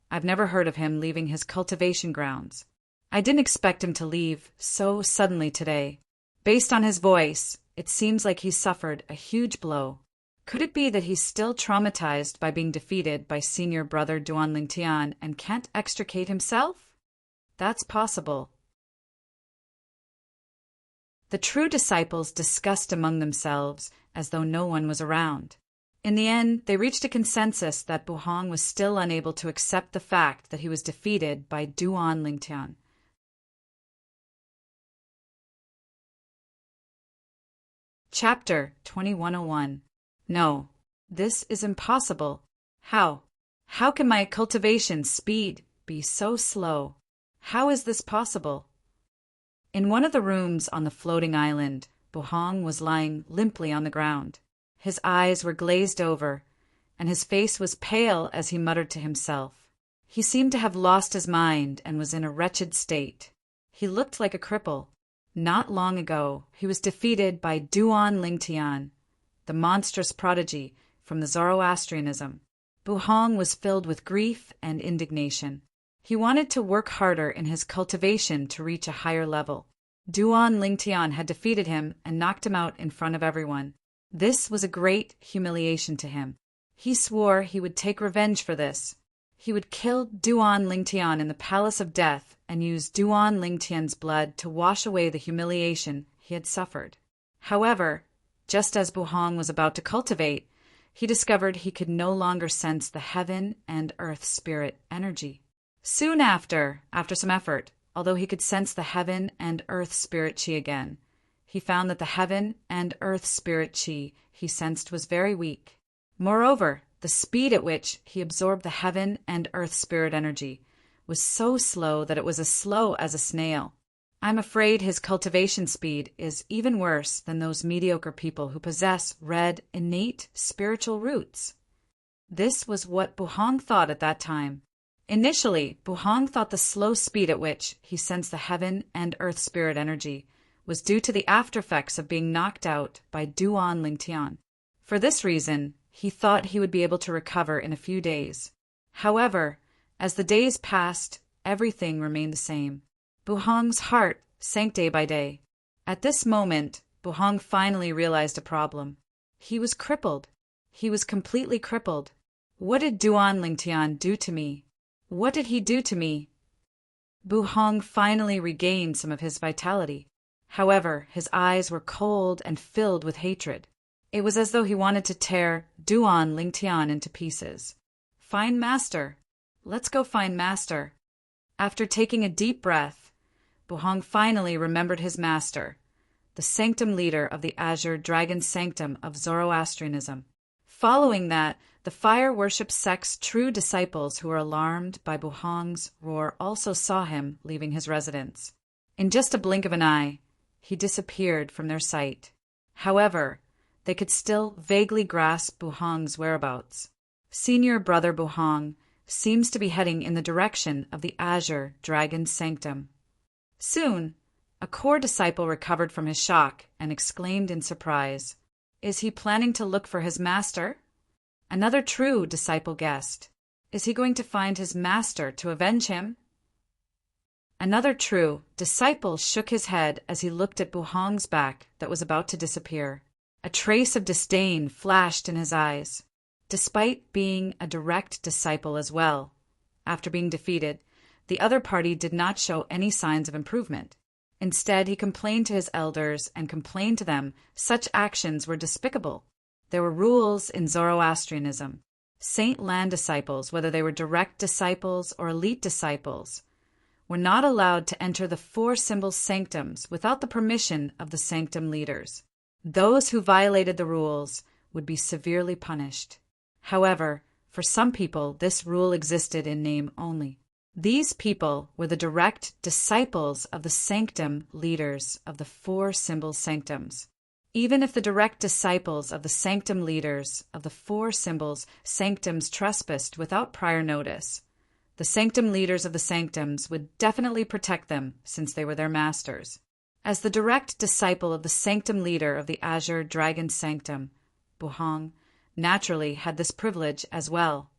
I've never heard of him leaving his cultivation grounds. I didn't expect him to leave so suddenly today. Based on his voice, it seems like he suffered a huge blow. Could it be that he's still traumatized by being defeated by senior brother Duan Lingtian and can't extricate himself? That's possible." The true disciples discussed among themselves as though no one was around. In the end, they reached a consensus that Buhong was still unable to accept the fact that he was defeated by Duan Lingtian. Chapter 2101. No, this is impossible. How? How can my cultivation speed be so slow? How is this possible? In one of the rooms on the floating island, Buhong was lying limply on the ground. His eyes were glazed over, and his face was pale as he muttered to himself. He seemed to have lost his mind and was in a wretched state. He looked like a cripple. Not long ago, he was defeated by Duan Lingtian, the monstrous prodigy from the Zoroastrianism. Buhong was filled with grief and indignation. He wanted to work harder in his cultivation to reach a higher level. Duan Lingtian had defeated him and knocked him out in front of everyone. This was a great humiliation to him. He swore he would take revenge for this. He would kill Duan Lingtian in the Palace of Death and use Duan Lingtian's blood to wash away the humiliation he had suffered. However, just as Buhong was about to cultivate, he discovered he could no longer sense the heaven and earth spirit energy. Soon after some effort, although he could sense the heaven and earth spirit chi again, he found that the heaven and earth spirit chi he sensed was very weak. Moreover, the speed at which he absorbed the heaven and earth spirit energy was so slow that it was as slow as a snail. I'm afraid his cultivation speed is even worse than those mediocre people who possess red, innate spiritual roots. This was what Buhong thought at that time. Initially, Buhong thought the slow speed at which he sensed the heaven and earth spirit energy was due to the aftereffects of being knocked out by Duan Lingtian. For this reason, he thought he would be able to recover in a few days. However, as the days passed, everything remained the same. Buhong's heart sank day by day. At this moment, Buhong finally realized a problem. He was crippled. He was completely crippled. What did Duan Lingtian do to me? What did he do to me? Buhong finally regained some of his vitality. However, his eyes were cold and filled with hatred. It was as though he wanted to tear Duan Lingtian into pieces. "Find Master. Let's go find Master." After taking a deep breath, Buhong finally remembered his master, the sanctum leader of the Azure Dragon Sanctum of Zoroastrianism. Following that, the fire worship sect's true disciples who were alarmed by Buhong's roar also saw him leaving his residence. In just a blink of an eye, he disappeared from their sight. However, they could still vaguely grasp Buhong's whereabouts. Senior brother Buhong seems to be heading in the direction of the Azure Dragon Sanctum. Soon, a core disciple recovered from his shock and exclaimed in surprise, "Is he planning to look for his master?" Another true disciple guessed, "Is he going to find his master to avenge him?" Another true disciple shook his head as he looked at Buhong's back that was about to disappear. A trace of disdain flashed in his eyes. Despite being a direct disciple as well, after being defeated, the other party did not show any signs of improvement. Instead, he complained to his elders and complained to them such actions were despicable. There were rules in Zoroastrianism. Saint Land disciples, whether they were direct disciples or elite disciples, were not allowed to enter the four symbol sanctums without the permission of the sanctum leaders. Those who violated the rules would be severely punished. However, for some people, this rule existed in name only. These people were the direct disciples of the sanctum leaders of the four symbol sanctums. Even if the direct disciples of the sanctum leaders of the four symbols sanctums trespassed without prior notice, the sanctum leaders of the sanctums would definitely protect them since they were their masters. As the direct disciple of the sanctum leader of the Azure Dragon Sanctum, Buhong naturally had this privilege as well.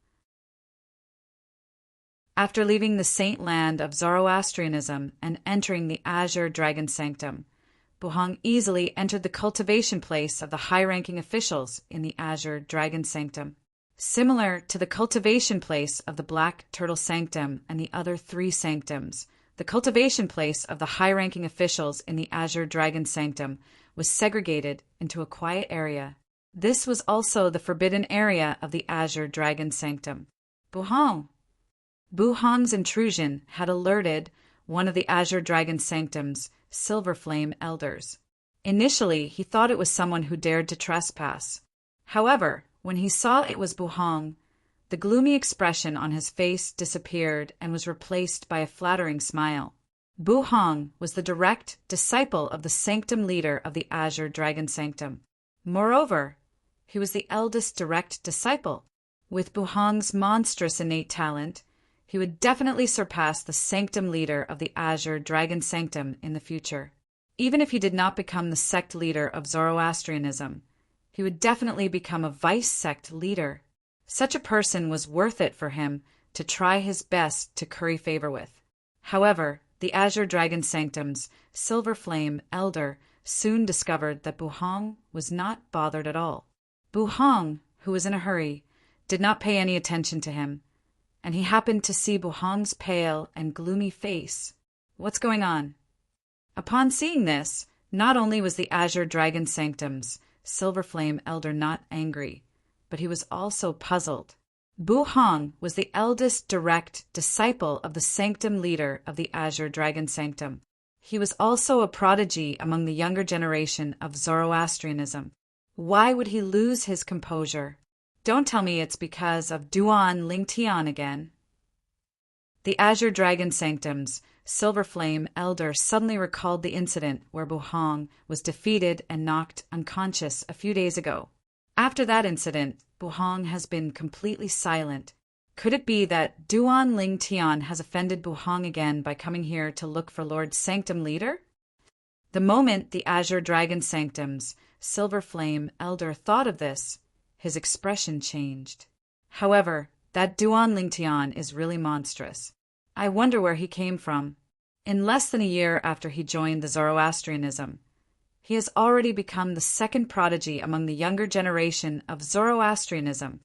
After leaving the saint land of Zoroastrianism and entering the Azure Dragon Sanctum, Buhong easily entered the cultivation place of the high-ranking officials in the Azure Dragon Sanctum. Similar to the cultivation place of the Black Turtle Sanctum and the other three sanctums, the cultivation place of the high-ranking officials in the Azure Dragon Sanctum was segregated into a quiet area. This was also the forbidden area of the Azure Dragon Sanctum. Buhong's intrusion had alerted one of the Azure Dragon Sanctum's Silver Flame elders. Initially, he thought it was someone who dared to trespass. However, when he saw it was Buhong, the gloomy expression on his face disappeared and was replaced by a flattering smile. Buhong was the direct disciple of the sanctum leader of the Azure Dragon Sanctum. Moreover, he was the eldest direct disciple. With Buhong's monstrous innate talent, he would definitely surpass the sanctum leader of the Azure Dragon Sanctum in the future. Even if he did not become the sect leader of Zoroastrianism, he would definitely become a vice-sect leader. Such a person was worth it for him to try his best to curry favor with. However, the Azure Dragon Sanctum's Silver Flame elder soon discovered that Buhong was not bothered at all. Buhong, who was in a hurry, did not pay any attention to him, and he happened to see Buhong's pale and gloomy face. What's going on? Upon seeing this, not only was the Azure Dragon Sanctum's Silver Flame elder not angry, but he was also puzzled. Buhong was the eldest direct disciple of the sanctum leader of the Azure Dragon Sanctum. He was also a prodigy among the younger generation of Zoroastrianism. Why would he lose his composure? Don't tell me it's because of Duan Lingtian again. The Azure Dragon Sanctum's Silver Flame elder suddenly recalled the incident where Buhong was defeated and knocked unconscious a few days ago. After that incident, Buhong has been completely silent. Could it be that Duan Lingtian has offended Buhong again by coming here to look for Lord Sanctum Leader? The moment the Azure Dragon Sanctum's Silver Flame elder thought of this, his expression changed. However, that Duan Lingtian is really monstrous. I wonder where he came from. In less than a year after he joined the Zoroastrianism, he has already become the second prodigy among the younger generation of Zoroastrianism.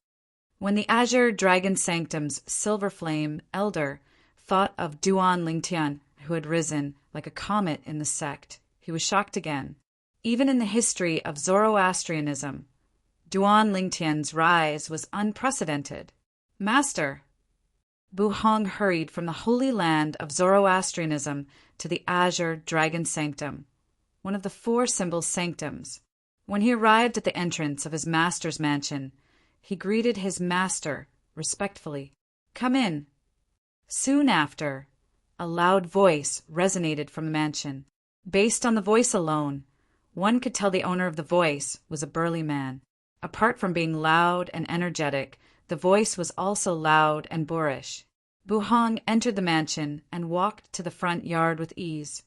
When the Azure Dragon Sanctum's Silver Flame elder thought of Duan Lingtian, who had risen like a comet in the sect, he was shocked again. Even in the history of Zoroastrianism, Duan Lingtian's rise was unprecedented. Master, Buhong hurried from the holy land of Zoroastrianism to the Azure Dragon Sanctum, one of the four symbol sanctums. When he arrived at the entrance of his master's mansion, he greeted his master respectfully. "Come in." Soon after, a loud voice resonated from the mansion. Based on the voice alone, one could tell the owner of the voice was a burly man. Apart from being loud and energetic, the voice was also loud and boorish. Buhong entered the mansion and walked to the front yard with ease.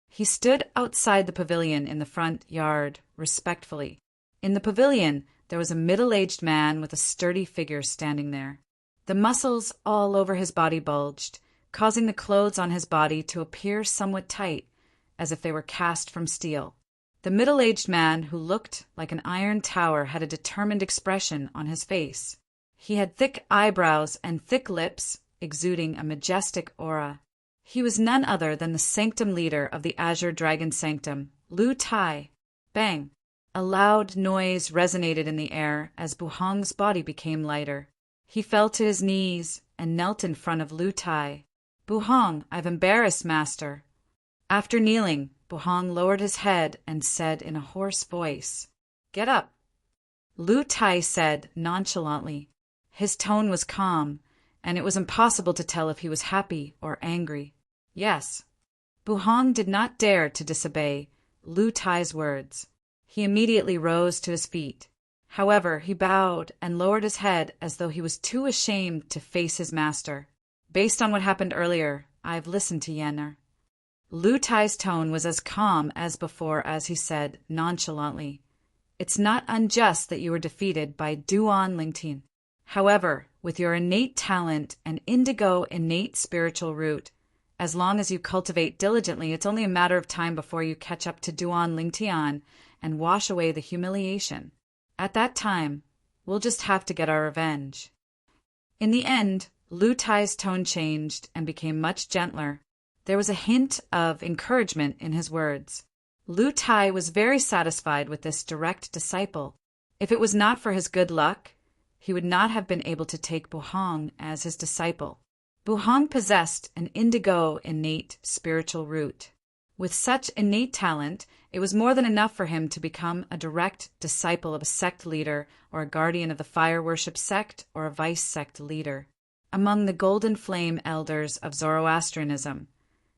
He stood outside the pavilion in the front yard respectfully. In the pavilion, there was a middle-aged man with a sturdy figure standing there. The muscles all over his body bulged, causing the clothes on his body to appear somewhat tight, as if they were cast from steel. The middle-aged man, who looked like an iron tower, had a determined expression on his face. He had thick eyebrows and thick lips, exuding a majestic aura. He was none other than the sanctum leader of the Azure Dragon Sanctum, Lu Tai. Bang! A loud noise resonated in the air as Buhong's body became lighter. He fell to his knees and knelt in front of Lu Tai. "Buhong, I've embarrassed master." After kneeling, Buhong lowered his head and said in a hoarse voice, "Get up." Lu Tai said nonchalantly. His tone was calm, and it was impossible to tell if he was happy or angry. Yes. Buhong did not dare to disobey Lu Tai's words. He immediately rose to his feet. However, he bowed and lowered his head as though he was too ashamed to face his master. Based on what happened earlier, I've listened to Yenner. Lu Tai's tone was as calm as before as he said, nonchalantly, "It's not unjust that you were defeated by Duan Lingtian. However, with your innate talent and indigo innate spiritual root, as long as you cultivate diligently, it's only a matter of time before you catch up to Duan Lingtian and wash away the humiliation. At that time, we'll just have to get our revenge." In the end, Lu Tai's tone changed and became much gentler. There was a hint of encouragement in his words. Lu Tai was very satisfied with this direct disciple. If it was not for his good luck, he would not have been able to take Buhong as his disciple. Buhong possessed an indigo innate spiritual root. With such innate talent, it was more than enough for him to become a direct disciple of a sect leader or a guardian of the fire worship sect or a vice sect leader. Among the Golden Flame elders of Zoroastrianism,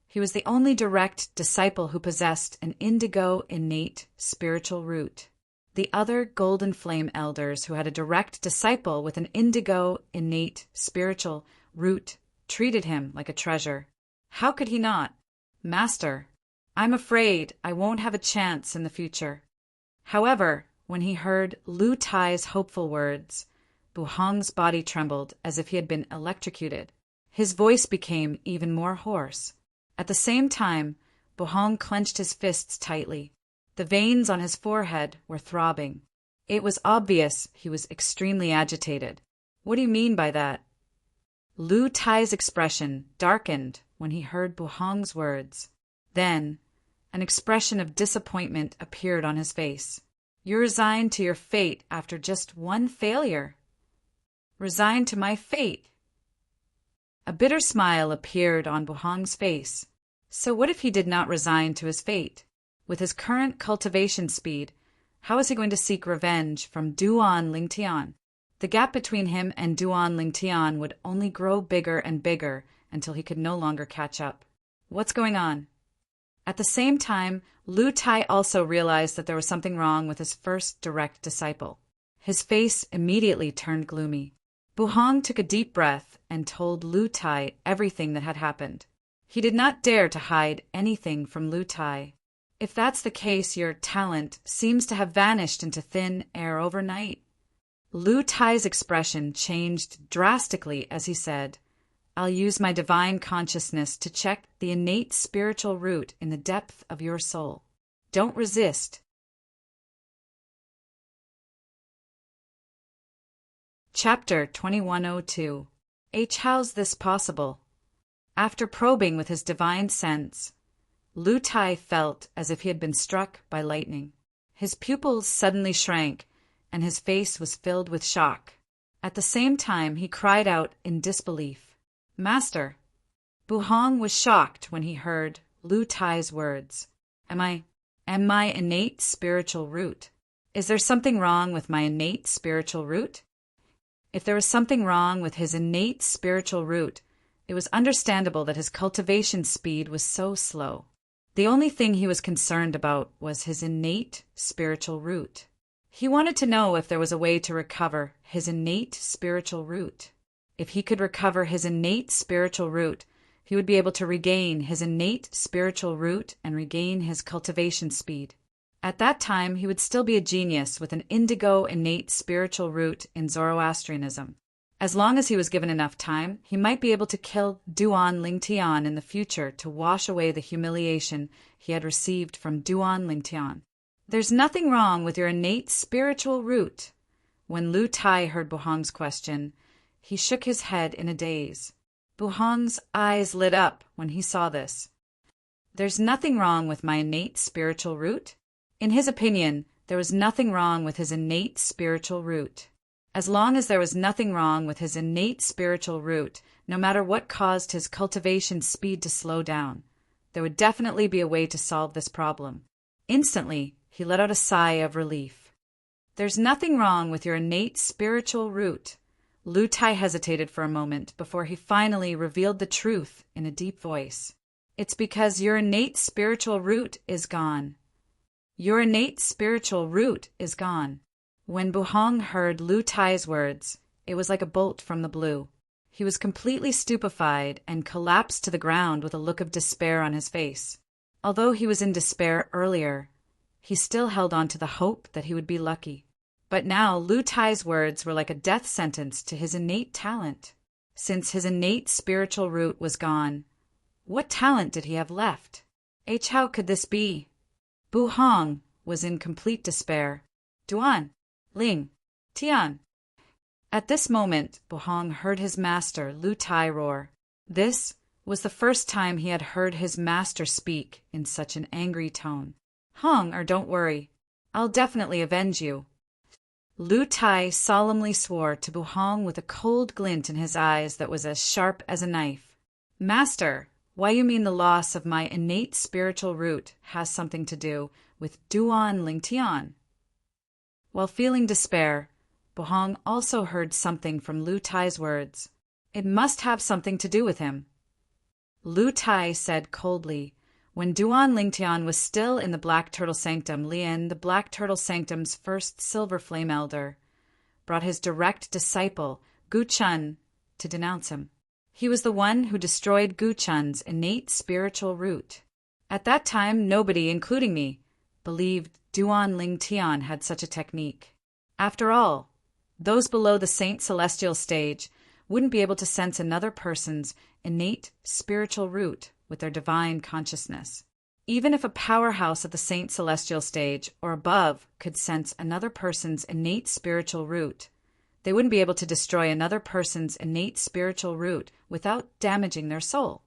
he was the only direct disciple who possessed an indigo innate spiritual root. The other Golden Flame elders who had a direct disciple with an indigo innate spiritual root treated him like a treasure. How could he not? "Master, I'm afraid I won't have a chance in the future." However, when he heard Lu Tai's hopeful words, Buhong's body trembled as if he had been electrocuted. His voice became even more hoarse. At the same time, Buhong clenched his fists tightly. The veins on his forehead were throbbing. It was obvious he was extremely agitated. "What do you mean by that?" Lu Tai's expression darkened when he heard Buhong's words. Then, an expression of disappointment appeared on his face. "You're resigned to your fate after just one failure." "Resigned to my fate?" A bitter smile appeared on Buhong's face. So what if he did not resign to his fate? With his current cultivation speed, how is he going to seek revenge from Duan Lingtian? The gap between him and Duan Lingtian would only grow bigger and bigger until he could no longer catch up. What's going on? At the same time, Lu Tai also realized that there was something wrong with his first direct disciple. His face immediately turned gloomy. Buhong took a deep breath and told Lu Tai everything that had happened. He did not dare to hide anything from Lu Tai. "If that's the case, your talent seems to have vanished into thin air overnight." Lu Tai's expression changed drastically as he said, "I'll use my divine consciousness to check the innate spiritual root in the depth of your soul. Don't resist." Chapter 2102. How's this possible? After probing with his divine sense, Lu Tai felt as if he had been struck by lightning. His pupils suddenly shrank, and his face was filled with shock. At the same time, he cried out in disbelief, "Master!" Buhong was shocked when he heard Lu Tai's words. Am I innate spiritual root? Is there something wrong with my innate spiritual root?" If there was something wrong with his innate spiritual root, it was understandable that his cultivation speed was so slow. The only thing he was concerned about was his innate spiritual root. He wanted to know if there was a way to recover his innate spiritual root. If he could recover his innate spiritual root, he would be able to regain his innate spiritual root and regain his cultivation speed. At that time, he would still be a genius with an indigo innate spiritual root in Zoroastrianism. As long as he was given enough time, he might be able to kill Duan Lingtian in the future to wash away the humiliation he had received from Duan Lingtian. "There's nothing wrong with your innate spiritual root." When Lu Tai heard Buhong's question, he shook his head in a daze. Buhong's eyes lit up when he saw this. "There's nothing wrong with my innate spiritual root?" In his opinion, there was nothing wrong with his innate spiritual root. As long as there was nothing wrong with his innate spiritual root, no matter what caused his cultivation speed to slow down, there would definitely be a way to solve this problem. Instantly, he let out a sigh of relief. "There's nothing wrong with your innate spiritual root." Lu Tai hesitated for a moment before he finally revealed the truth in a deep voice. It's because your innate spiritual root is gone. Your innate spiritual root is gone. When Buhong heard Lu Tai's words, it was like a bolt from the blue. He was completely stupefied and collapsed to the ground with a look of despair on his face. Although he was in despair earlier, he still held on to the hope that he would be lucky. But now Lu Tai's words were like a death sentence to his innate talent. Since his innate spiritual root was gone, what talent did he have left? How could this be? Buhong was in complete despair. Duan, Ling, Tian. At this moment, Buhong heard his master, Lu Tai, roar. This was the first time he had heard his master speak in such an angry tone. Hong, or don't worry, I'll definitely avenge you. Lu Tai solemnly swore to Buhong with a cold glint in his eyes that was as sharp as a knife. Master, why you mean the loss of my innate spiritual root has something to do with Duan Ling Tian? While feeling despair, Buhong also heard something from Lu Tai's words. It must have something to do with him. Lu Tai said coldly, when Duan Lingtian was still in the Black Turtle Sanctum, Lien, the Black Turtle Sanctum's first Silver Flame Elder, brought his direct disciple, Gu Chun, to denounce him. He was the one who destroyed Gu Chun's innate spiritual root. At that time, nobody, including me, believed Duan Lingtian had such a technique. After all, those below the Saint Celestial stage wouldn't be able to sense another person's innate spiritual root with their divine consciousness. Even if a powerhouse at the Saint Celestial stage or above could sense another person's innate spiritual root, they wouldn't be able to destroy another person's innate spiritual root without damaging their soul.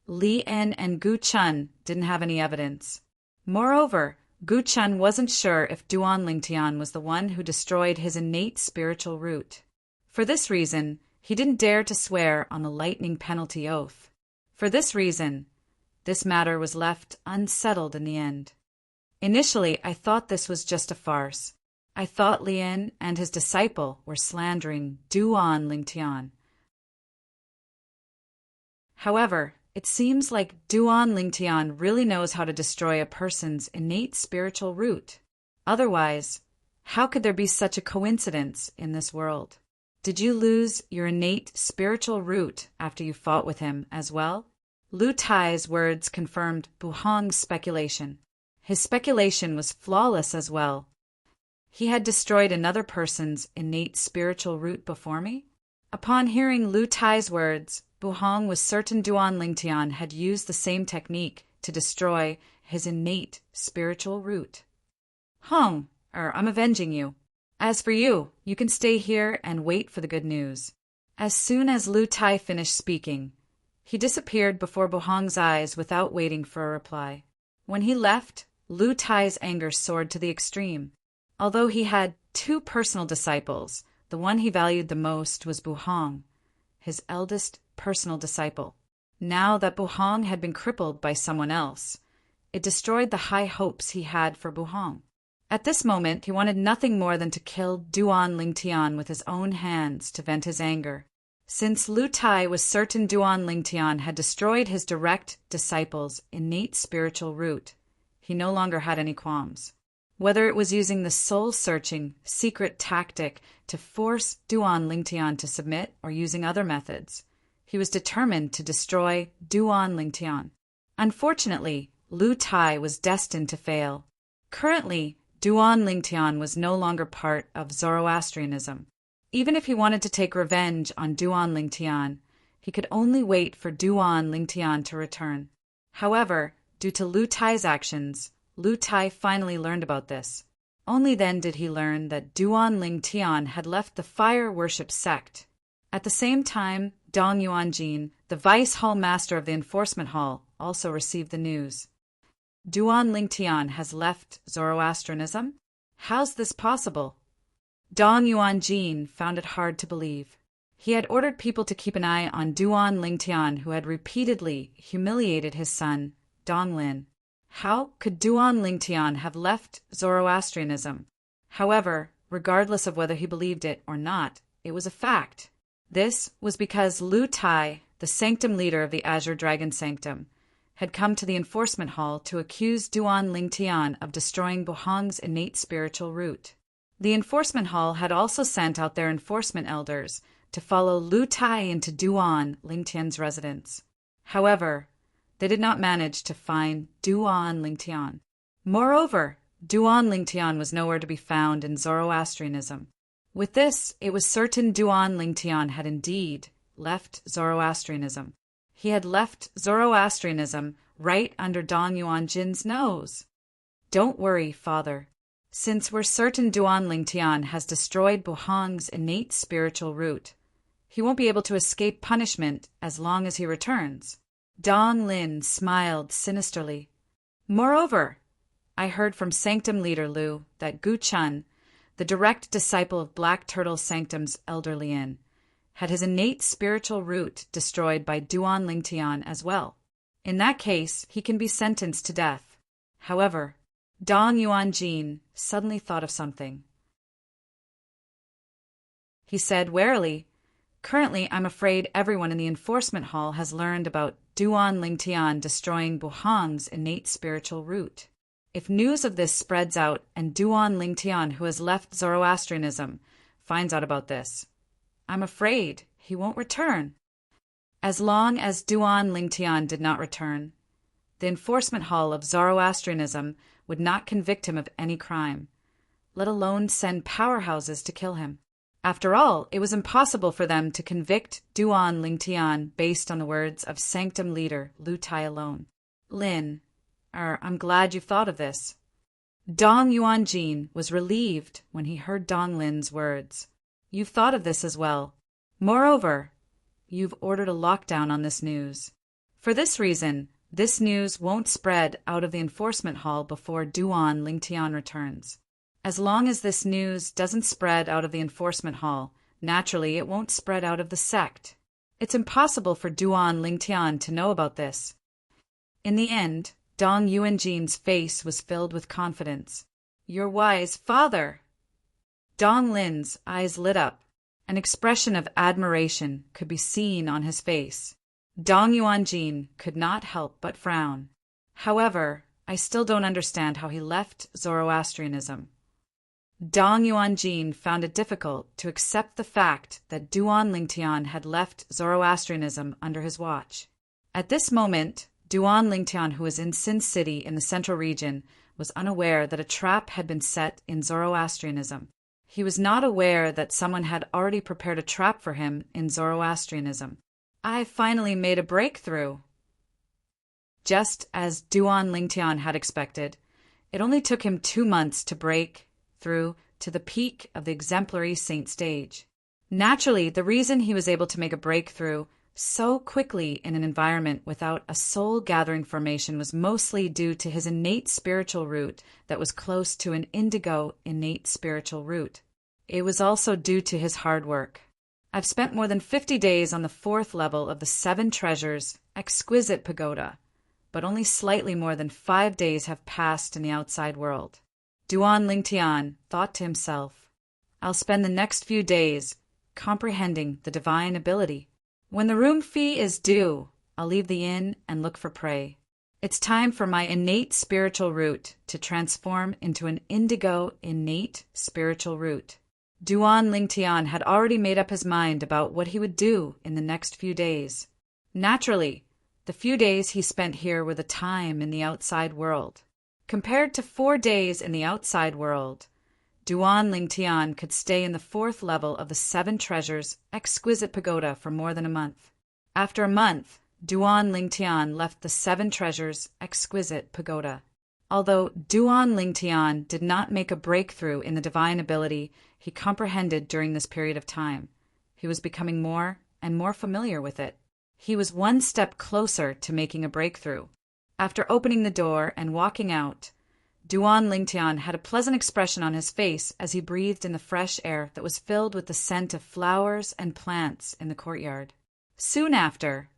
Li En and Gu Chun didn't have any evidence. Moreover, Gu Chun wasn't sure if Duan Lingtian was the one who destroyed his innate spiritual root. For this reason, he didn't dare to swear on the lightning penalty oath. For this reason, this matter was left unsettled in the end. Initially, I thought this was just a farce. I thought Lien and his disciple were slandering Duan Lingtian. However, it seems like Duan Lingtian really knows how to destroy a person's innate spiritual root. Otherwise, how could there be such a coincidence in this world? Did you lose your innate spiritual root after you fought with him as well? Lu Tai's words confirmed Buhong's speculation. His speculation was flawless as well. He had destroyed another person's innate spiritual root before me? Upon hearing Lu Tai's words, Buhong was certain Duan Lingtian had used the same technique to destroy his innate spiritual root. Hong, I'm avenging you. As for you, you can stay here and wait for the good news. As soon as Lu Tai finished speaking, he disappeared before Buhong's eyes without waiting for a reply. When he left, Lu Tai's anger soared to the extreme. Although he had two personal disciples, the one he valued the most was Buhong, his eldest personal disciple. Now that Buhong had been crippled by someone else, it destroyed the high hopes he had for Buhong. At this moment, he wanted nothing more than to kill Duan Lingtian with his own hands to vent his anger. Since Lu Tai was certain Duan Lingtian had destroyed his direct disciple's innate spiritual root, he no longer had any qualms. Whether it was using the soul-searching, secret tactic to force Duan Lingtian to submit or using other methods, he was determined to destroy Duan Lingtian. Unfortunately, Lu Tai was destined to fail. Currently, Duan Lingtian was no longer part of Zoroastrianism. Even if he wanted to take revenge on Duan Lingtian, he could only wait for Duan Lingtian to return. However, due to Lu Tai's actions, Lu Tai finally learned about this. Only then did he learn that Duan Lingtian had left the fire worship sect. At the same time, Dong Yuanjin, the vice hall master of the enforcement hall, also received the news. Duan Lingtian has left Zoroastrianism? How's this possible? Dong Yuanjin found it hard to believe. He had ordered people to keep an eye on Duan Lingtian, who had repeatedly humiliated his son, Dong Lin. How could Duan Lingtian have left Zoroastrianism? However, regardless of whether he believed it or not, it was a fact. This was because Lu Tai, the sanctum leader of the Azure Dragon Sanctum, had come to the enforcement hall to accuse Duan Lingtian of destroying Buhong's innate spiritual root. The enforcement hall had also sent out their enforcement elders to follow Lu Tai into Duan Lingtian's residence. However, they did not manage to find Duan Lingtian. Moreover, Duan Lingtian was nowhere to be found in Zoroastrianism. With this, it was certain Duan Lingtian had indeed left Zoroastrianism. He had left Zoroastrianism right under Dong Yuanjin's nose. Don't worry, father. Since we're certain Duan Lingtian has destroyed Buhong's innate spiritual root, he won't be able to escape punishment as long as he returns. Dong Lin smiled sinisterly. Moreover, I heard from Sanctum Leader Lu that Gu Chun, the direct disciple of Black Turtle Sanctum's Elder Lien, had his innate spiritual root destroyed by Duan Lingtian as well. In that case, he can be sentenced to death. However, Dong Yuanjin suddenly thought of something. He said warily, "Currently, I'm afraid everyone in the enforcement hall has learned about Duan Lingtian destroying Buhong's innate spiritual root. If news of this spreads out and Duan Lingtian, who has left Zoroastrianism, finds out about this, I'm afraid he won't return." As long as Duan Lingtian did not return, the enforcement hall of Zoroastrianism would not convict him of any crime, let alone send powerhouses to kill him. After all, it was impossible for them to convict Duan Lingtian based on the words of Sanctum Leader Lu Tai alone. I'm glad you've thought of this. Dong Yuanjin was relieved when he heard Dong Lin's words. You've thought of this as well. Moreover, you've ordered a lockdown on this news. For this reason, this news won't spread out of the enforcement hall before Duan Lingtian returns. As long as this news doesn't spread out of the enforcement hall, naturally it won't spread out of the sect. It's impossible for Duan Lingtian to know about this. In the end, Dong Yuanjin's face was filled with confidence. Your wise father! Dong Lin's eyes lit up. An expression of admiration could be seen on his face. Dong Yuanjin could not help but frown. However, I still don't understand how he left Zoroastrianism. Dong Yuanjin found it difficult to accept the fact that Duan Lingtian had left Zoroastrianism under his watch. At this moment, Duan Lingtian, who was in Sin City in the central region, was unaware that a trap had been set in Zoroastrianism. He was not aware that someone had already prepared a trap for him in Zoroastrianism. I finally made a breakthrough. Just as Duan Lingtian had expected, it only took him 2 months to break through to the peak of the exemplary saint stage. Naturally, the reason he was able to make a breakthrough so quickly in an environment without a soul-gathering formation was mostly due to his innate spiritual root that was close to an indigo innate spiritual root. It was also due to his hard work. I've spent more than 50 days on the 4th level of the 7 Treasures exquisite pagoda, but only slightly more than 5 days have passed in the outside world. Duan Lingtian thought to himself, I'll spend the next few days comprehending the divine ability. When the room fee is due, I'll leave the inn and look for prey. It's time for my innate spiritual root to transform into an indigo innate spiritual root. Duan Lingtian had already made up his mind about what he would do in the next few days. Naturally, the few days he spent here were the time in the outside world. Compared to 4 days in the outside world, Duan Lingtian could stay in the 4th level of the 7 Treasures exquisite pagoda for more than a month. After a month, Duan Lingtian left the 7 Treasures exquisite pagoda. Although Duan Lingtian did not make a breakthrough in the divine ability he comprehended during this period of time, he was becoming more and more familiar with it. He was 1 step closer to making a breakthrough. After opening the door and walking out, Duan Lingtian had a pleasant expression on his face as he breathed in the fresh air that was filled with the scent of flowers and plants in the courtyard. Soon after,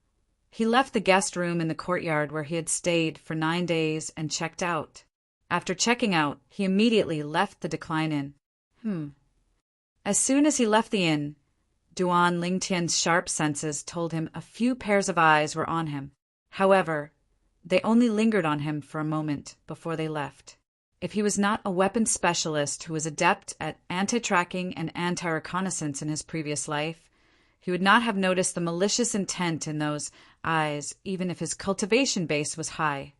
he left the guest room in the courtyard where he had stayed for 9 days and checked out. After checking out, he immediately left the Decline Inn. As soon as he left the inn, Duan Lingtian's sharp senses told him a few pairs of eyes were on him. However, they only lingered on him for a moment before they left. If he was not a weapons specialist who was adept at anti-tracking and anti-reconnaissance in his previous life, he would not have noticed the malicious intent in those eyes, even if his cultivation base was high.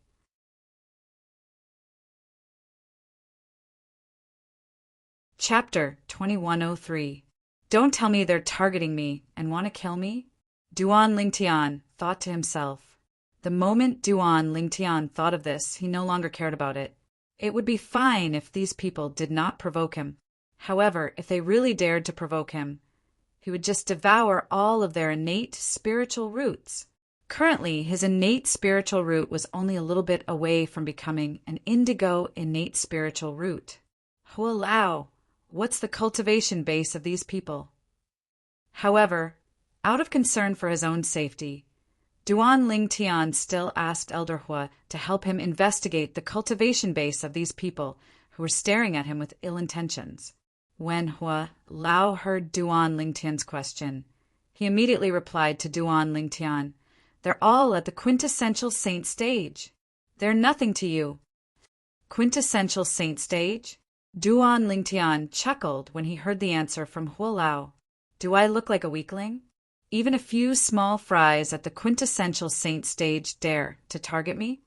Chapter 2103. Don't tell me they're targeting me and want to kill me? Duan Lingtian thought to himself. The moment Duan Lingtian thought of this, he no longer cared about it. It would be fine if these people did not provoke him. However, if they really dared to provoke him, he would just devour all of their innate spiritual roots. Currently, his innate spiritual root was only a little bit away from becoming an indigo innate spiritual root. Hualao, what's the cultivation base of these people? However, out of concern for his own safety, Duan Lingtian still asked Elder Hua to help him investigate the cultivation base of these people who were staring at him with ill intentions. When Hua Lao heard Duan Lingtian's question, he immediately replied to Duan Lingtian, "They're all at the quintessential saint stage. They're nothing to you." Quintessential saint stage? Duan Lingtian chuckled when he heard the answer from Hua Lao. Do I look like a weakling? Even a few small fries at the quintessential saint stage dare to target me?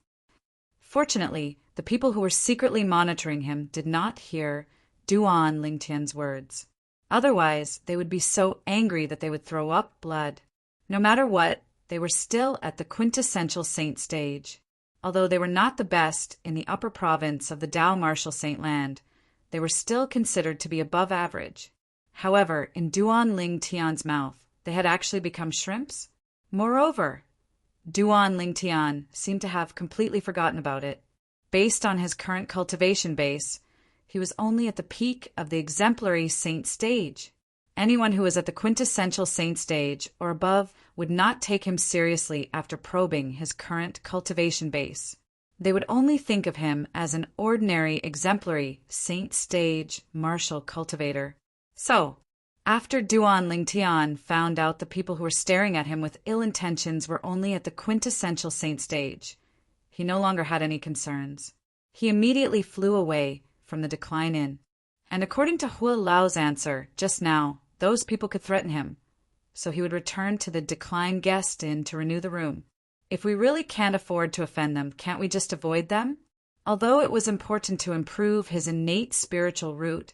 Fortunately, the people who were secretly monitoring him did not hear Duan Lingtian's words. Otherwise, they would be so angry that they would throw up blood. No matter what, they were still at the quintessential saint stage. Although they were not the best in the upper province of the Tao Martial Saint Land, they were still considered to be above average. However, in Duan Lingtian's mouth, they had actually become shrimps. Moreover, Duan Lingtian seemed to have completely forgotten about it. Based on his current cultivation base, he was only at the peak of the exemplary saint stage. Anyone who was at the quintessential saint stage or above would not take him seriously after probing his current cultivation base. They would only think of him as an ordinary exemplary saint stage martial cultivator. So, after Duan Lingtian found out the people who were staring at him with ill intentions were only at the quintessential saint stage, he no longer had any concerns. He immediately flew away from the Decline Inn. And according to Hua Lao's answer just now, those people could threaten him, so he would return to the Decline Guest Inn to renew the room. If we really can't afford to offend them, can't we just avoid them? Although it was important to improve his innate spiritual root,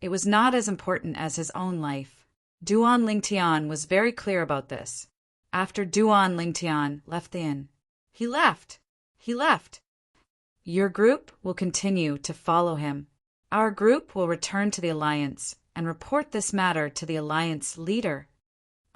it was not as important as his own life. Duan Lingtian was very clear about this. After Duan Lingtian left the inn, he left. Your group will continue to follow him. Our group will return to the Alliance and report this matter to the Alliance leader.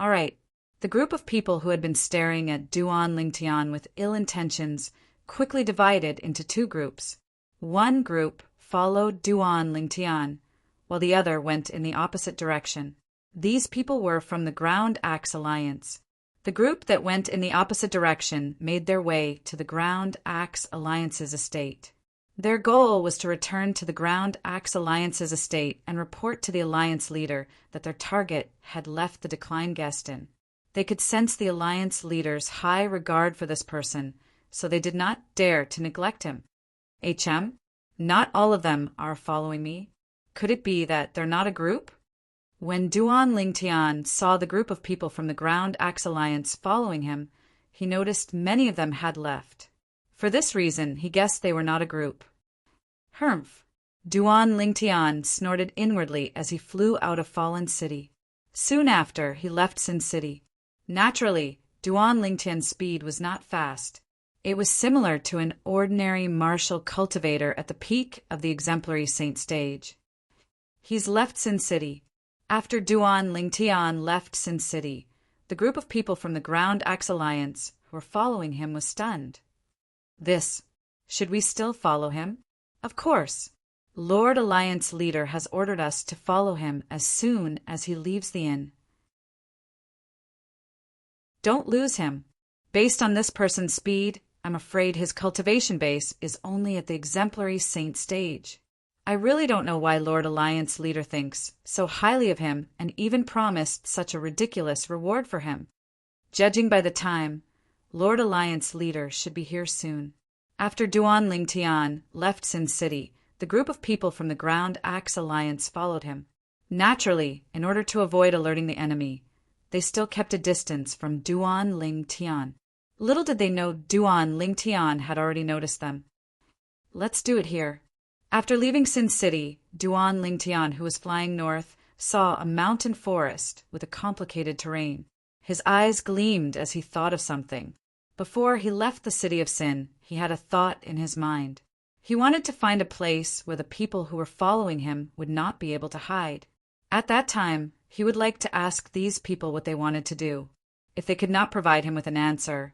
All right. The group of people who had been staring at Duan Lingtian with ill intentions quickly divided into two groups. One group followed Duan Lingtian, while the other went in the opposite direction. These people were from the Ground Axe Alliance. The group that went in the opposite direction made their way to the Ground Axe Alliance's estate. Their goal was to return to the Ground Axe Alliance's estate and report to the Alliance leader that their target had left the Decline Guest Inn. They could sense the Alliance leader's high regard for this person, so they did not dare to neglect him. Not all of them are following me. Could it be that they're not a group? When Duan Lingtian saw the group of people from the Ground Axe Alliance following him, he noticed many of them had left. For this reason, he guessed they were not a group. Humph! Duan Lingtian snorted inwardly as he flew out of Fallen City. Soon after, he left Sin City. Naturally, Duan Lingtian's speed was not fast. It was similar to an ordinary martial cultivator at the peak of the exemplary saint stage. He's left Sin City. After Duan Lingtian left Sin City, the group of people from the Ground Axe Alliance who were following him was stunned. Should we still follow him? Of course. Lord Alliance Leader has ordered us to follow him as soon as he leaves the inn. Don't lose him. Based on this person's speed, I'm afraid his cultivation base is only at the exemplary saint stage. I really don't know why Lord Alliance leader thinks so highly of him and even promised such a ridiculous reward for him. Judging by the time, Lord Alliance leader should be here soon. After Duan Lingtian left Sin City, the group of people from the Ground Axe Alliance followed him. Naturally, in order to avoid alerting the enemy, they still kept a distance from Duan Lingtian. Little did they know Duan Lingtian had already noticed them. Let's do it here. After leaving Sin City, Duan Lingtian, who was flying north, saw a mountain forest with a complicated terrain. His eyes gleamed as he thought of something. Before he left the city of Sin, he had a thought in his mind. He wanted to find a place where the people who were following him would not be able to hide. At that time, he would like to ask these people what they wanted to do. If they could not provide him with an answer,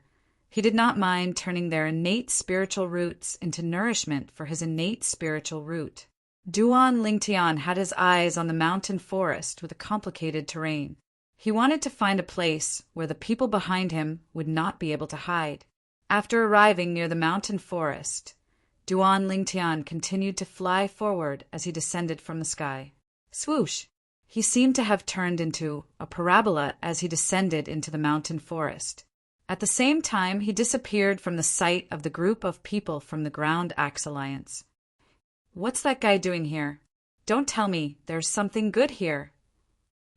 he did not mind turning their innate spiritual roots into nourishment for his innate spiritual root. Duan Lingtian had his eyes on the mountain forest with a complicated terrain. He wanted to find a place where the people behind him would not be able to hide. After arriving near the mountain forest, Duan Lingtian continued to fly forward as he descended from the sky. Swoosh! He seemed to have turned into a parabola as he descended into the mountain forest. At the same time, he disappeared from the sight of the group of people from the Ground Axe Alliance. What's that guy doing here? Don't tell me there's something good here.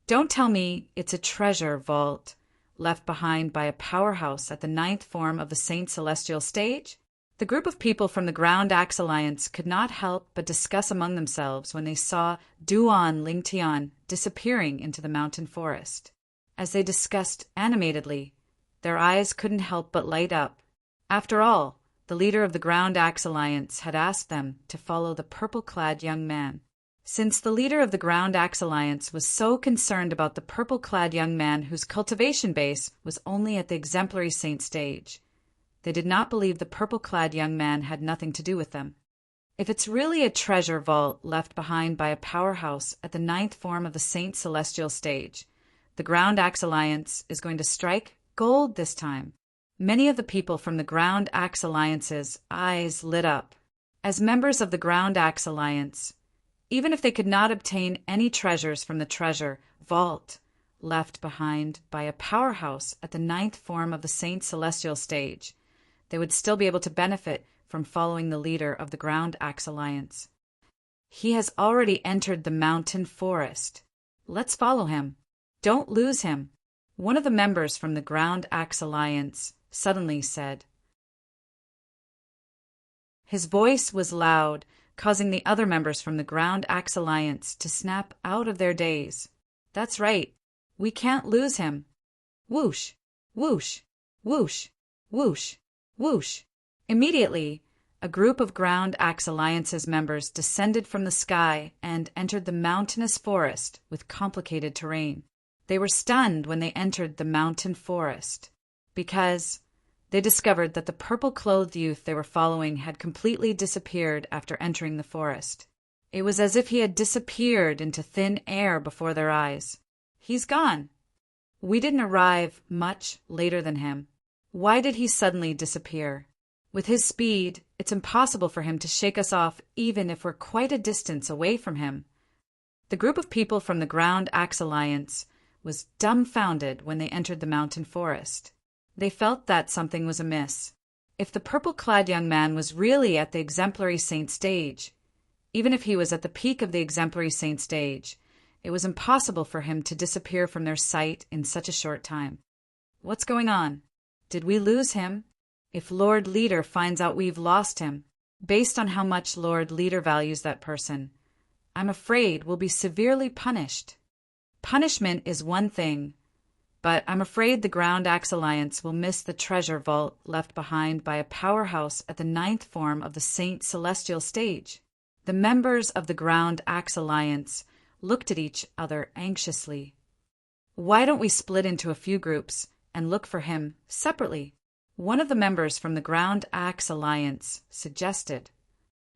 Don't tell me it's a treasure vault left behind by a powerhouse at the 9th form of the Saint Celestial Stage? The group of people from the Ground Axe Alliance could not help but discuss among themselves when they saw Duan Lingtian disappearing into the mountain forest. As they discussed animatedly, their eyes couldn't help but light up. After all, the leader of the Ground Axe Alliance had asked them to follow the purple-clad young man. Since the leader of the Ground Axe Alliance was so concerned about the purple-clad young man whose cultivation base was only at the exemplary saint stage, they did not believe the purple-clad young man had nothing to do with them. If it's really a treasure vault left behind by a powerhouse at the 9th form of the Saint Celestial Stage, the Ground Axe Alliance is going to strike gold this time. Many of the people from the Ground Axe Alliance's eyes lit up. As members of the Ground Axe Alliance, even if they could not obtain any treasures from the treasure vault left behind by a powerhouse at the 9th form of the Saint Celestial Stage, they would still be able to benefit from following the leader of the Ground Axe Alliance. He has already entered the mountain forest. Let's follow him. Don't lose him. One of the members from the Ground Axe Alliance suddenly said. His voice was loud, causing the other members from the Ground Axe Alliance to snap out of their daze. That's right. We can't lose him. Whoosh, whoosh, whoosh, whoosh, whoosh. Immediately, a group of Ground Axe Alliance's members descended from the sky and entered the mountainous forest with complicated terrain. They were stunned when they entered the mountain forest, because they discovered that the purple-clothed youth they were following had completely disappeared after entering the forest. It was as if he had disappeared into thin air before their eyes. He's gone. We didn't arrive much later than him. Why did he suddenly disappear? With his speed, it's impossible for him to shake us off even if we're quite a distance away from him. The group of people from the Ground Axe Alliance was dumbfounded when they entered the mountain forest. They felt that something was amiss. If the purple-clad young man was really at the exemplary saint stage, even if he was at the peak of the exemplary saint stage, it was impossible for him to disappear from their sight in such a short time. What's going on? Did we lose him? If Lord Leader finds out we've lost him, based on how much Lord Leader values that person, I'm afraid we'll be severely punished. Punishment is one thing, but I'm afraid the Ground Axe Alliance will miss the treasure vault left behind by a powerhouse at the 9th form of the Saint Celestial Stage. The members of the Ground Axe Alliance looked at each other anxiously. Why don't we split into a few groups and look for him separately? One of the members from the Ground Axe Alliance suggested.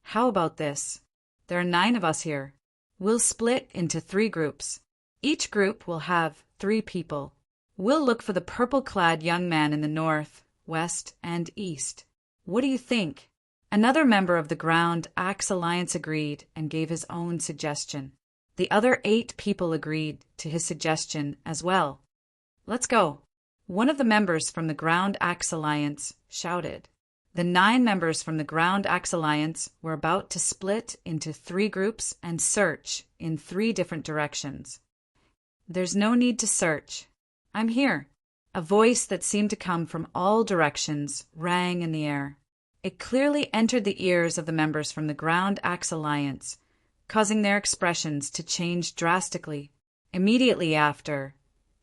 How about this? There are 9 of us here. We'll split into 3 groups. Each group will have 3 people. We'll look for the purple-clad young man in the north, west, and east. What do you think? Another member of the Ground Axe Alliance agreed and gave his own suggestion. The other 8 people agreed to his suggestion as well. Let's go. One of the members from the Ground Axe Alliance shouted. The 9 members from the Ground Axe Alliance were about to split into 3 groups and search in 3 different directions. There's no need to search. I'm here. A voice that seemed to come from all directions rang in the air. It clearly entered the ears of the members from the Ground Axe Alliance, causing their expressions to change drastically. Immediately after,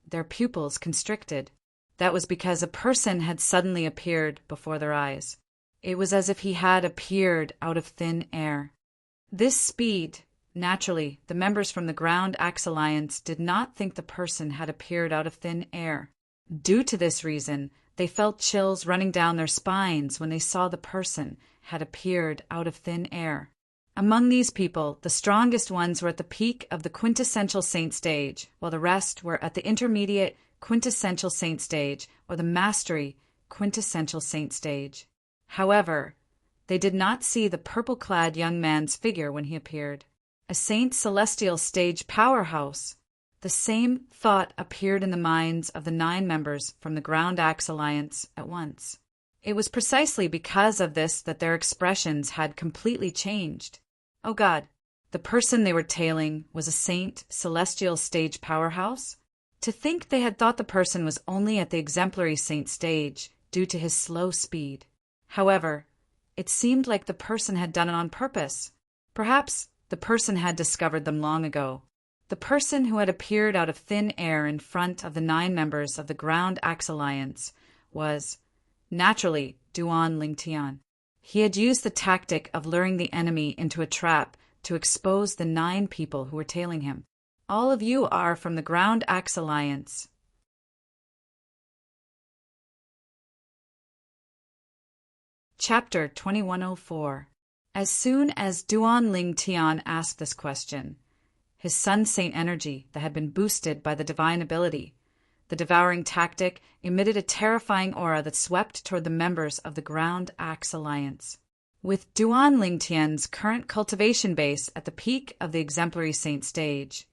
their pupils constricted. That was because a person had suddenly appeared before their eyes. It was as if he had appeared out of thin air. This speed, naturally, the members from the Ground Axe Alliance did not think the person had appeared out of thin air. Due to this reason, they felt chills running down their spines when they saw the person had appeared out of thin air. Among these people, the strongest ones were at the peak of the quintessential saint stage, while the rest were at the intermediate quintessential saint stage or the mastery quintessential saint stage. However, they did not see the purple-clad young man's figure when he appeared. A saint celestial stage powerhouse. The same thought appeared in the minds of the 9 members from the Ground Axe Alliance at once. It was precisely because of this that their expressions had completely changed. Oh God, the person they were tailing was a saint celestial stage powerhouse? To think they had thought the person was only at the exemplary saint stage due to his slow speed. However, it seemed like the person had done it on purpose. Perhaps the person had discovered them long ago. The person who had appeared out of thin air in front of the 9 members of the Ground Axe Alliance was, naturally, Duan Lingtian. He had used the tactic of luring the enemy into a trap to expose the 9 people who were tailing him. All of you are from the Ground Axe Alliance. Chapter 2104. As soon as Duan Lingtian asked this question, his sun saint energy that had been boosted by the divine ability, the devouring tactic, emitted a terrifying aura that swept toward the members of the Ground Axe Alliance. With Duan Lingtian's current cultivation base at the peak of the exemplary saint stage,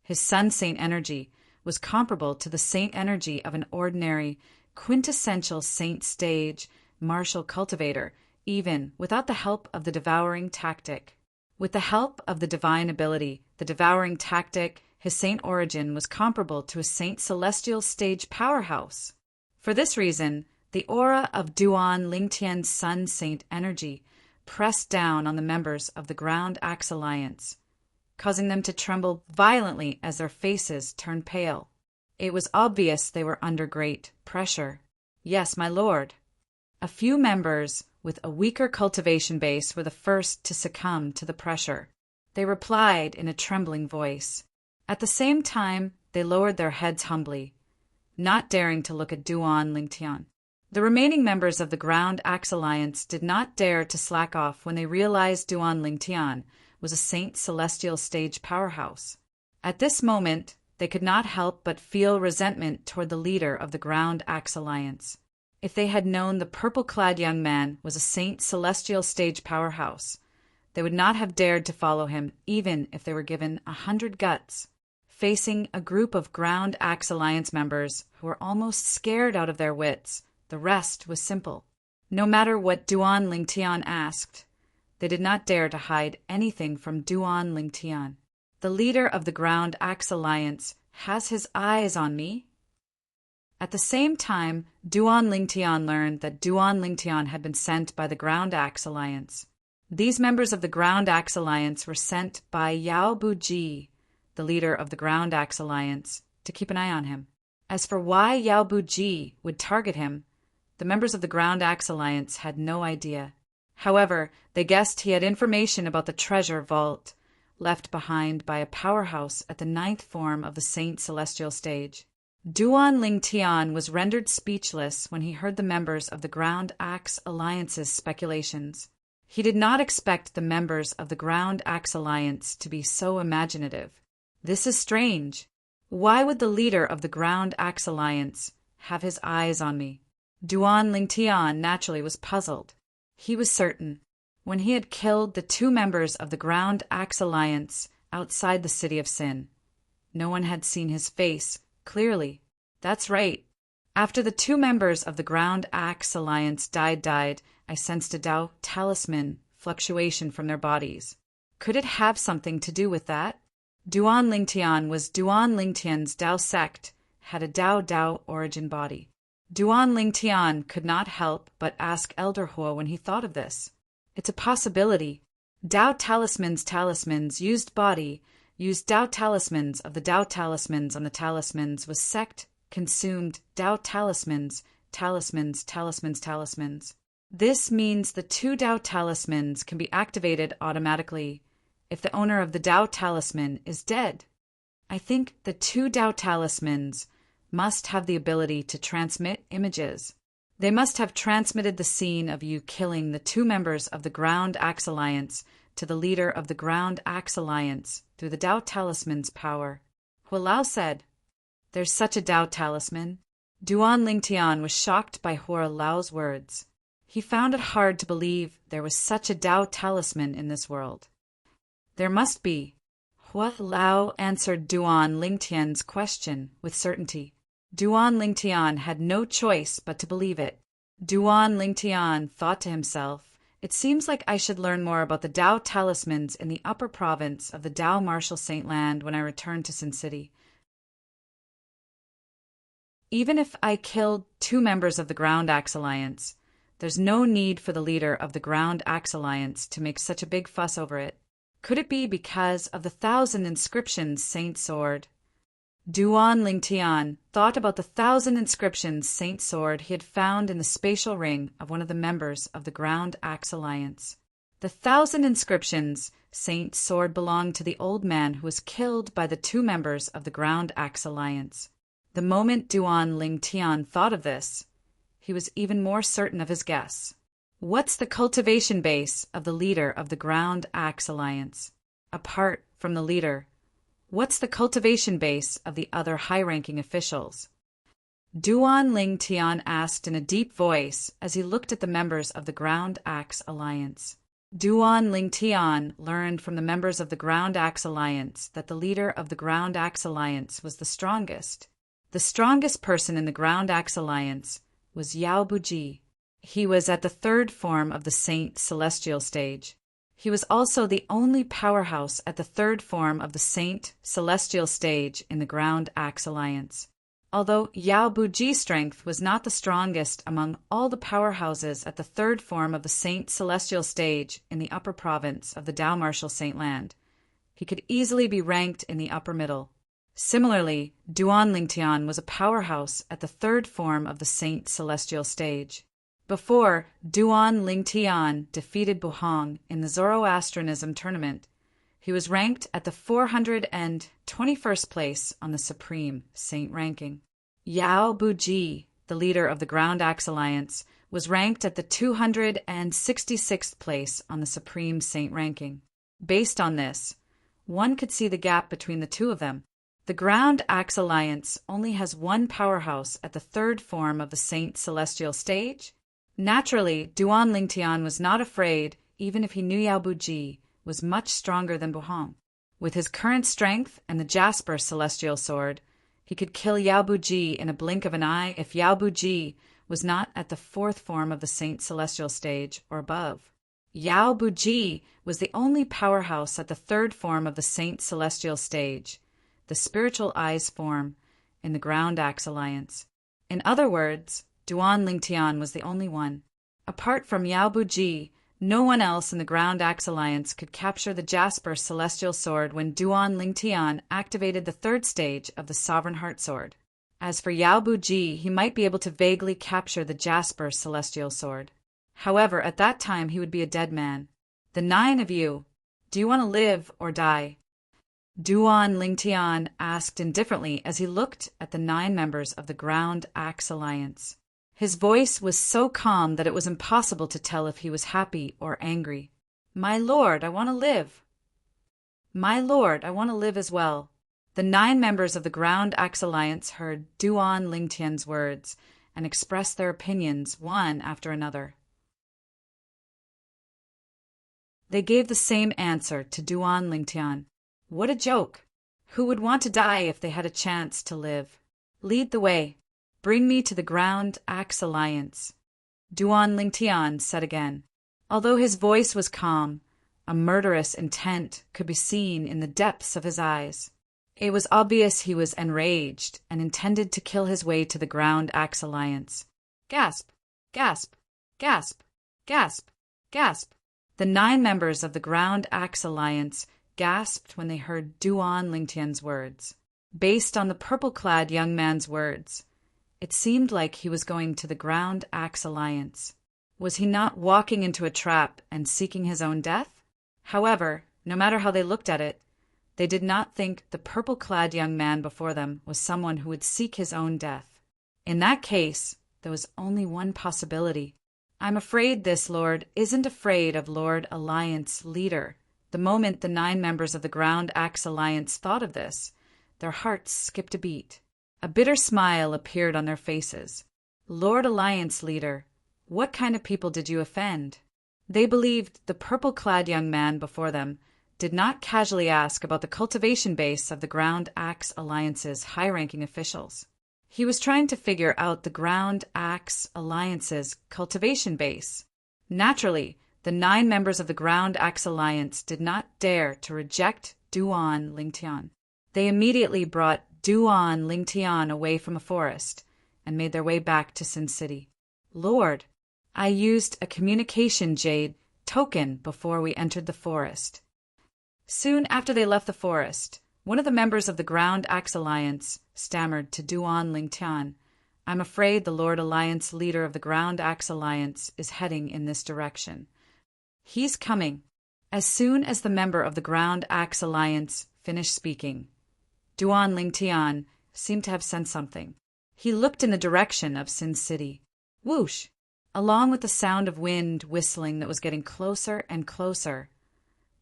his sun saint energy was comparable to the saint energy of an ordinary, quintessential saint stage martial cultivator, even without the help of the devouring tactic. With the help of the divine ability, the devouring tactic, his saint origin was comparable to a saint celestial stage powerhouse. For this reason, the aura of Duan Lingtian's sun saint energy pressed down on the members of the Ground Axe Alliance, causing them to tremble violently as their faces turned pale. It was obvious they were under great pressure. Yes, my lord. A few members with a weaker cultivation base were the first to succumb to the pressure. They replied in a trembling voice. At the same time, they lowered their heads humbly, not daring to look at Duan Lingtian. The remaining members of the Ground Axe Alliance did not dare to slack off when they realized Duan Lingtian was a saint celestial stage powerhouse. At this moment, they could not help but feel resentment toward the leader of the Ground Axe Alliance. If they had known the purple-clad young man was a saint celestial stage powerhouse, they would not have dared to follow him even if they were given 100 guts. Facing a group of Ground Axe Alliance members who were almost scared out of their wits, the rest was simple. No matter what Duan Lingtian asked, they did not dare to hide anything from Duan Lingtian. The leader of the Ground Axe Alliance has his eyes on me. At the same time, Duan Lingtian learned that Duan Lingtian had been sent by the Ground Axe Alliance. These members of the Ground Axe Alliance were sent by Yao Buji, the leader of the Ground Axe Alliance, to keep an eye on him. As for why Yao Buji would target him, the members of the Ground Axe Alliance had no idea. However, they guessed he had information about the treasure vault left behind by a powerhouse at the 9th form of the Saint Celestial stage. Duan Lingtian was rendered speechless when he heard the members of the Ground Axe Alliance's speculations. He did not expect the members of the Ground Axe Alliance to be so imaginative. This is strange. Why would the leader of the Ground Axe Alliance have his eyes on me? Duan Lingtian naturally was puzzled. He was certain when he had killed the 2 members of the Ground Axe Alliance outside the City of Sin. No one had seen his face clearly. That's right. After the 2 members of the Ground Axe Alliance died, I sensed a Tao talisman fluctuation from their bodies. Could it have something to do with that? Duan Lingtian was Duan Lingtian's Tao sect, had a Tao origin body. Duan Lingtian could not help but ask Elder Hua when he thought of this. It's a possibility. Tao talismans used Tao talismans of the Tao talismans on the talismans was sect consumed Tao talismans. This means the 2 Tao talismans can be activated automatically if the owner of the Tao talisman is dead. I think the 2 Tao talismans must have the ability to transmit images. They must have transmitted the scene of you killing the 2 members of the Ground Axe Alliance to the leader of the Ground Axe Alliance through the Tao talisman's power. Hualao said, "There's such a Tao talisman." Duan Lingtian was shocked by Hualao's words. He found it hard to believe there was such a Tao talisman in this world. There must be. Hualao answered Duan Lingtian's question with certainty. Duan Lingtian had no choice but to believe it. Duan Lingtian thought to himself, "It seems like I should learn more about the Tao talismans in the upper province of the Tao Martial Saint Land when I return to Sin City. Even if I killed 2 members of the Ground Axe Alliance, there's no need for the leader of the Ground Axe Alliance to make such a big fuss over it. Could it be because of the 1,000 inscriptions Saint Sword?" Duan Lingtian thought about the 1,000 inscriptions Saint Sword he had found in the spatial ring of one of the members of the Ground Axe Alliance. The 1,000 inscriptions Saint Sword belonged to the old man who was killed by the 2 members of the Ground Axe Alliance. The moment Duan Lingtian thought of this, he was even more certain of his guess. What's the cultivation base of the leader of the Ground Axe Alliance? Apart from the leader, what's the cultivation base of the other high-ranking officials? Duan Lingtian asked in a deep voice as he looked at the members of the Ground Axe Alliance. Duan Lingtian learned from the members of the Ground Axe Alliance that the leader of the Ground Axe Alliance was the strongest. The strongest person in the Ground Axe Alliance was Yao Buji. He was at the 3rd form of the Saint Celestial stage. He was also the only powerhouse at the 3rd form of the Saint Celestial stage in the Ground Axe Alliance. Although Yao Buji's strength was not the strongest among all the powerhouses at the 3rd form of the Saint Celestial stage in the upper province of the Tao Martial Saint Land, he could easily be ranked in the upper middle. Similarly, Duan Lingtian was a powerhouse at the 3rd form of the Saint Celestial stage. Before Duan Lingtian defeated Buhong in the Zoroastrianism tournament, he was ranked at the 421st place on the Supreme Saint ranking. Yao Buji, the leader of the Ground Axe Alliance, was ranked at the 266th place on the Supreme Saint ranking. Based on this, one could see the gap between the 2 of them. The Ground Axe Alliance only has 1 powerhouse at the 3rd form of the Saint Celestial stage. Naturally, Duan Lingtian was not afraid, even if he knew Yao Buji was much stronger than Buhong. With his current strength and the Jasper Celestial Sword, he could kill Yao Buji in a blink of an eye if Yao Buji was not at the 4th form of the Saint Celestial stage or above. Yao Buji was the only powerhouse at the 3rd form of the Saint Celestial stage, the Spiritual Eyes form, in the Ground Axe Alliance. In other words, Duan Lingtian was the only one. Apart from Yao Buji, no one else in the Ground Axe Alliance could capture the Jasper Celestial Sword when Duan Lingtian activated the 3rd stage of the Sovereign Heart Sword. As for Yao Buji, he might be able to vaguely capture the Jasper Celestial Sword. However, at that time he would be a dead man. The 9 of you, do you want to live or die? Duan Lingtian asked indifferently as he looked at the 9 members of the Ground Axe Alliance. His voice was so calm that it was impossible to tell if he was happy or angry. "My lord, I want to live." "My lord, I want to live as well." The 9 members of the Ground Axe Alliance heard Duan Lingtian's words and expressed their opinions one after another. They gave the same answer to Duan Lingtian. What a joke! Who would want to die if they had a chance to live? Lead the way. Bring me to the Ground Axe Alliance, Duan Lingtian said again. Although his voice was calm, a murderous intent could be seen in the depths of his eyes. It was obvious he was enraged and intended to kill his way to the Ground Axe Alliance. Gasp! Gasp! Gasp! Gasp! Gasp! The 9 members of the Ground Axe Alliance gasped when they heard Duan Lingtian's words. Based on the purple-clad young man's words, it seemed like he was going to the Ground Axe Alliance. Was he not walking into a trap and seeking his own death? However, no matter how they looked at it, they did not think the purple-clad young man before them was someone who would seek his own death. In that case, there was only one possibility. I'm afraid this lord isn't afraid of Lord Alliance Leader. The moment the 9 members of the Ground Axe Alliance thought of this, their hearts skipped a beat. A bitter smile appeared on their faces. Lord Alliance Leader, what kind of people did you offend? They believed the purple-clad young man before them did not casually ask about the cultivation base of the Ground Axe Alliance's high-ranking officials. He was trying to figure out the Ground Axe Alliance's cultivation base. Naturally, the 9 members of the Ground Axe Alliance did not dare to reject Duan Lingtian. They immediately brought Duan Lingtian away from a forest and made their way back to Sin City. Lord, I used a communication jade token before we entered the forest. Soon after they left the forest, one of the members of the Ground Axe Alliance stammered to Duan Lingtian, I'm afraid the Lord Alliance Leader of the Ground Axe Alliance is heading in this direction. He's coming. As soon as the member of the Ground Axe Alliance finished speaking, Duan Lingtian seemed to have sensed something. He looked in the direction of Sin City. Whoosh! Along with the sound of wind whistling that was getting closer and closer,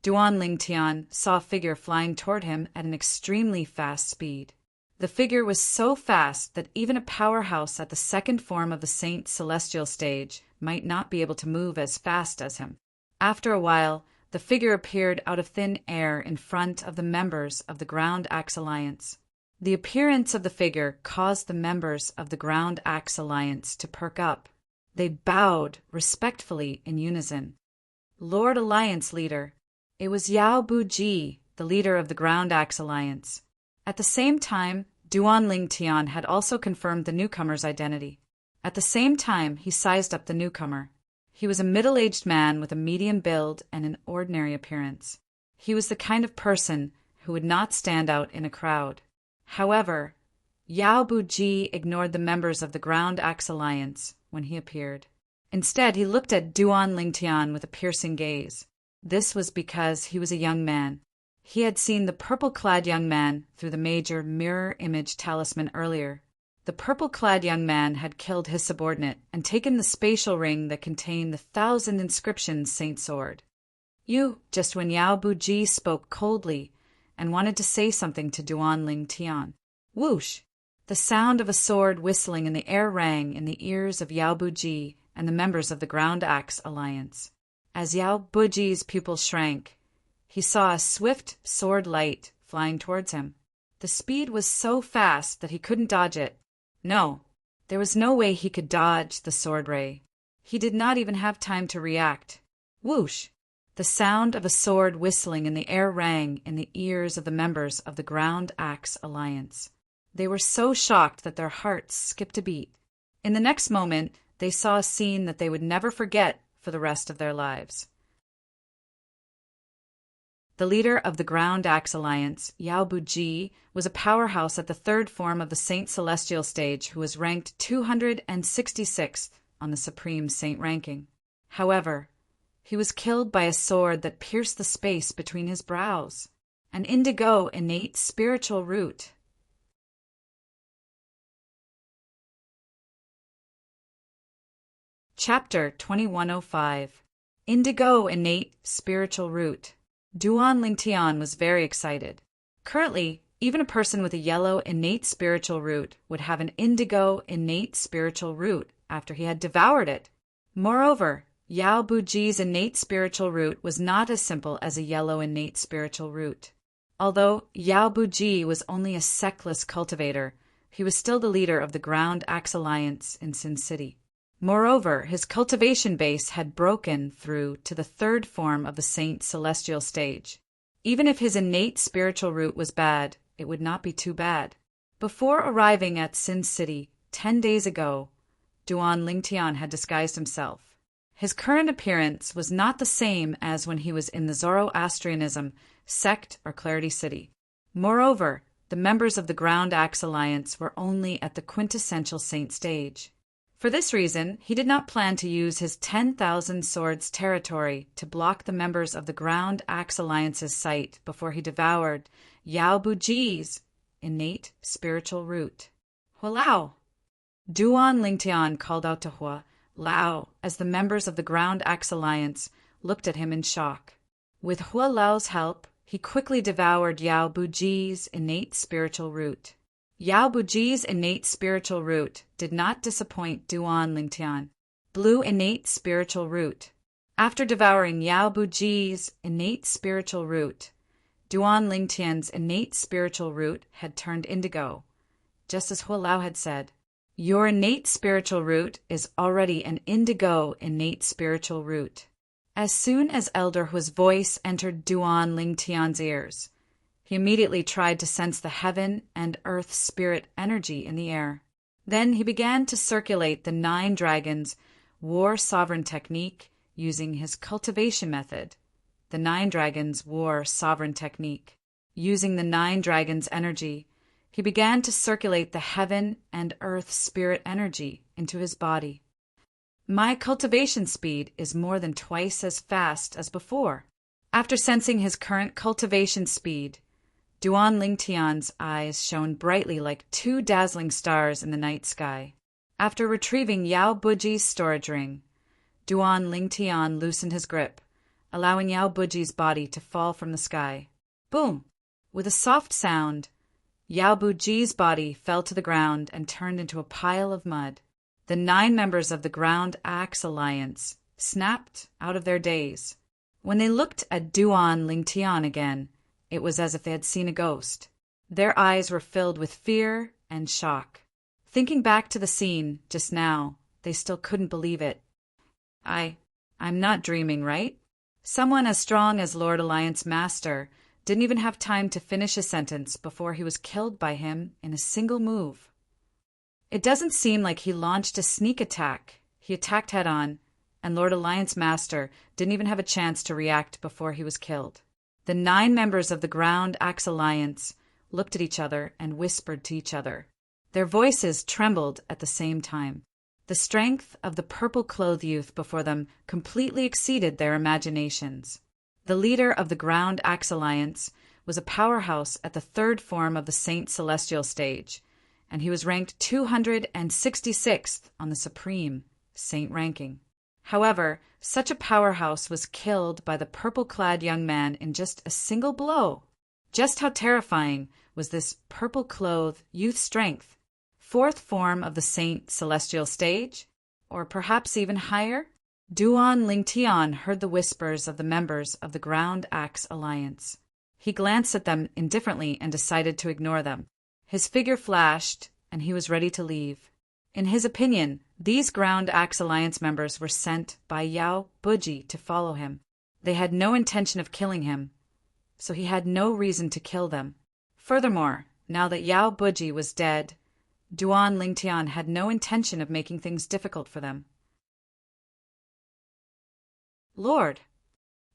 Duan Lingtian saw a figure flying toward him at an extremely fast speed. The figure was so fast that even a powerhouse at the 2nd form of the Saint Celestial stage might not be able to move as fast as him. After a while, the figure appeared out of thin air in front of the members of the Ground Axe Alliance. The appearance of the figure caused the members of the Ground Axe Alliance to perk up. They bowed respectfully in unison. Lord Alliance Leader, it was Yao Buji, the leader of the Ground Axe Alliance. At the same time, Duan Lingtian had also confirmed the newcomer's identity. At the same time, he sized up the newcomer. He was a middle-aged man with a medium build and an ordinary appearance. He was the kind of person who would not stand out in a crowd. However, Yao Buji ignored the members of the Ground Axe Alliance when he appeared. Instead, he looked at Duan Lingtian with a piercing gaze. This was because he was a young man. He had seen the purple-clad young man through the major mirror image talisman earlier. The purple-clad young man had killed his subordinate and taken the spatial ring that contained the 1,000 inscriptions Saint Sword. Just when Yao Buji spoke coldly and wanted to say something to Duan Lingtian. Whoosh! The sound of a sword whistling in the air rang in the ears of Yao Buji and the members of the Ground Axe Alliance. As Yao Buji's pupils shrank, he saw a swift sword light flying towards him. The speed was so fast that he couldn't dodge it. No, there was no way he could dodge the sword ray. He did not even have time to react. Whoosh! The sound of a sword whistling in the air rang in the ears of the members of the Ground Axe Alliance. They were so shocked that their hearts skipped a beat. In the next moment, they saw a scene that they would never forget for the rest of their lives. The leader of the Ground Axe Alliance, Yao Buji, was a powerhouse at the 3rd form of the Saint Celestial stage who was ranked 266th on the Supreme Saint ranking. However, he was killed by a sword that pierced the space between his brows. An indigo innate spiritual root. Chapter 2105. Indigo Innate Spiritual Root. Duan Lingtian was very excited. Currently, even a person with a yellow innate spiritual root would have an indigo innate spiritual root after he had devoured it. Moreover, Yao Buji's innate spiritual root was not as simple as a yellow innate spiritual root. Although Yao Buji was only a sectless cultivator, he was still the leader of the Ground Axe Alliance in Sin City. Moreover, his cultivation base had broken through to the third form of the Saint Celestial stage. Even if his innate spiritual root was bad, it would not be too bad. Before arriving at Sin City 10 days ago, Duan Lingtian had disguised himself. His current appearance was not the same as when he was in the Zoroastrianism sect or Clarity City. Moreover, the members of the Ground Axe Alliance were only at the quintessential saint stage. For this reason, he did not plan to use his 10,000 swords territory to block the members of the Ground Axe Alliance's sight before he devoured Yao Buji's innate spiritual root. Hua Lao! Duan Lingtian called out to Hua Lao as the members of the Ground Axe Alliance looked at him in shock. With Hua Lao's help, he quickly devoured Yao Buji's innate spiritual root. Yao Buji's innate spiritual root did not disappoint Duan Lingtian. Blue innate spiritual root. After devouring Yao Buji's innate spiritual root, Duan Lingtian's innate spiritual root had turned indigo, just as Hua Lao had said. Your innate spiritual root is already an indigo innate spiritual root. As soon as Elder Hua's voice entered Duan Lingtian's ears, he immediately tried to sense the heaven and earth spirit energy in the air. Then he began to circulate the 9 dragons' war sovereign technique using his cultivation method. The 9 dragons' war sovereign technique. Using the 9 dragons' energy, he began to circulate the heaven and earth spirit energy into his body. My cultivation speed is more than twice as fast as before. After sensing his current cultivation speed, Duan Lingtian's eyes shone brightly like 2 dazzling stars in the night sky. After retrieving Yao Buji's storage ring, Duan Lingtian loosened his grip, allowing Yao Buji's body to fall from the sky. Boom! With a soft sound, Yao Buji's body fell to the ground and turned into a pile of mud. The 9 members of the Ground Axe Alliance snapped out of their daze. When they looked at Duan Lingtian again, it was as if they had seen a ghost. Their eyes were filled with fear and shock. Thinking back to the scene just now, they still couldn't believe it. I'm not dreaming, right? Someone as strong as Lord Alliance Master didn't even have time to finish a sentence before he was killed by him in a single move. It doesn't seem like he launched a sneak attack. He attacked head-on, and Lord Alliance Master didn't even have a chance to react before he was killed. The 9 members of the Ground Axe Alliance looked at each other and whispered to each other. Their voices trembled at the same time. The strength of the purple-clothed youth before them completely exceeded their imaginations. The leader of the Ground Axe Alliance was a powerhouse at the 3rd form of the Saint Celestial stage, and he was ranked 266th on the Supreme Saint ranking. However, such a powerhouse was killed by the purple-clad young man in just a single blow. Just how terrifying was this purple-clothed youth strength? 4th form of the Saint Celestial stage? Or perhaps even higher? Duan Lingtian heard the whispers of the members of the Ground Axe Alliance. He glanced at them indifferently and decided to ignore them. His figure flashed, and he was ready to leave. In his opinion, these Ground Axe Alliance members were sent by Yao Buji to follow him. They had no intention of killing him, so he had no reason to kill them. Furthermore, now that Yao Buji was dead, Duan Lingtian had no intention of making things difficult for them. Lord.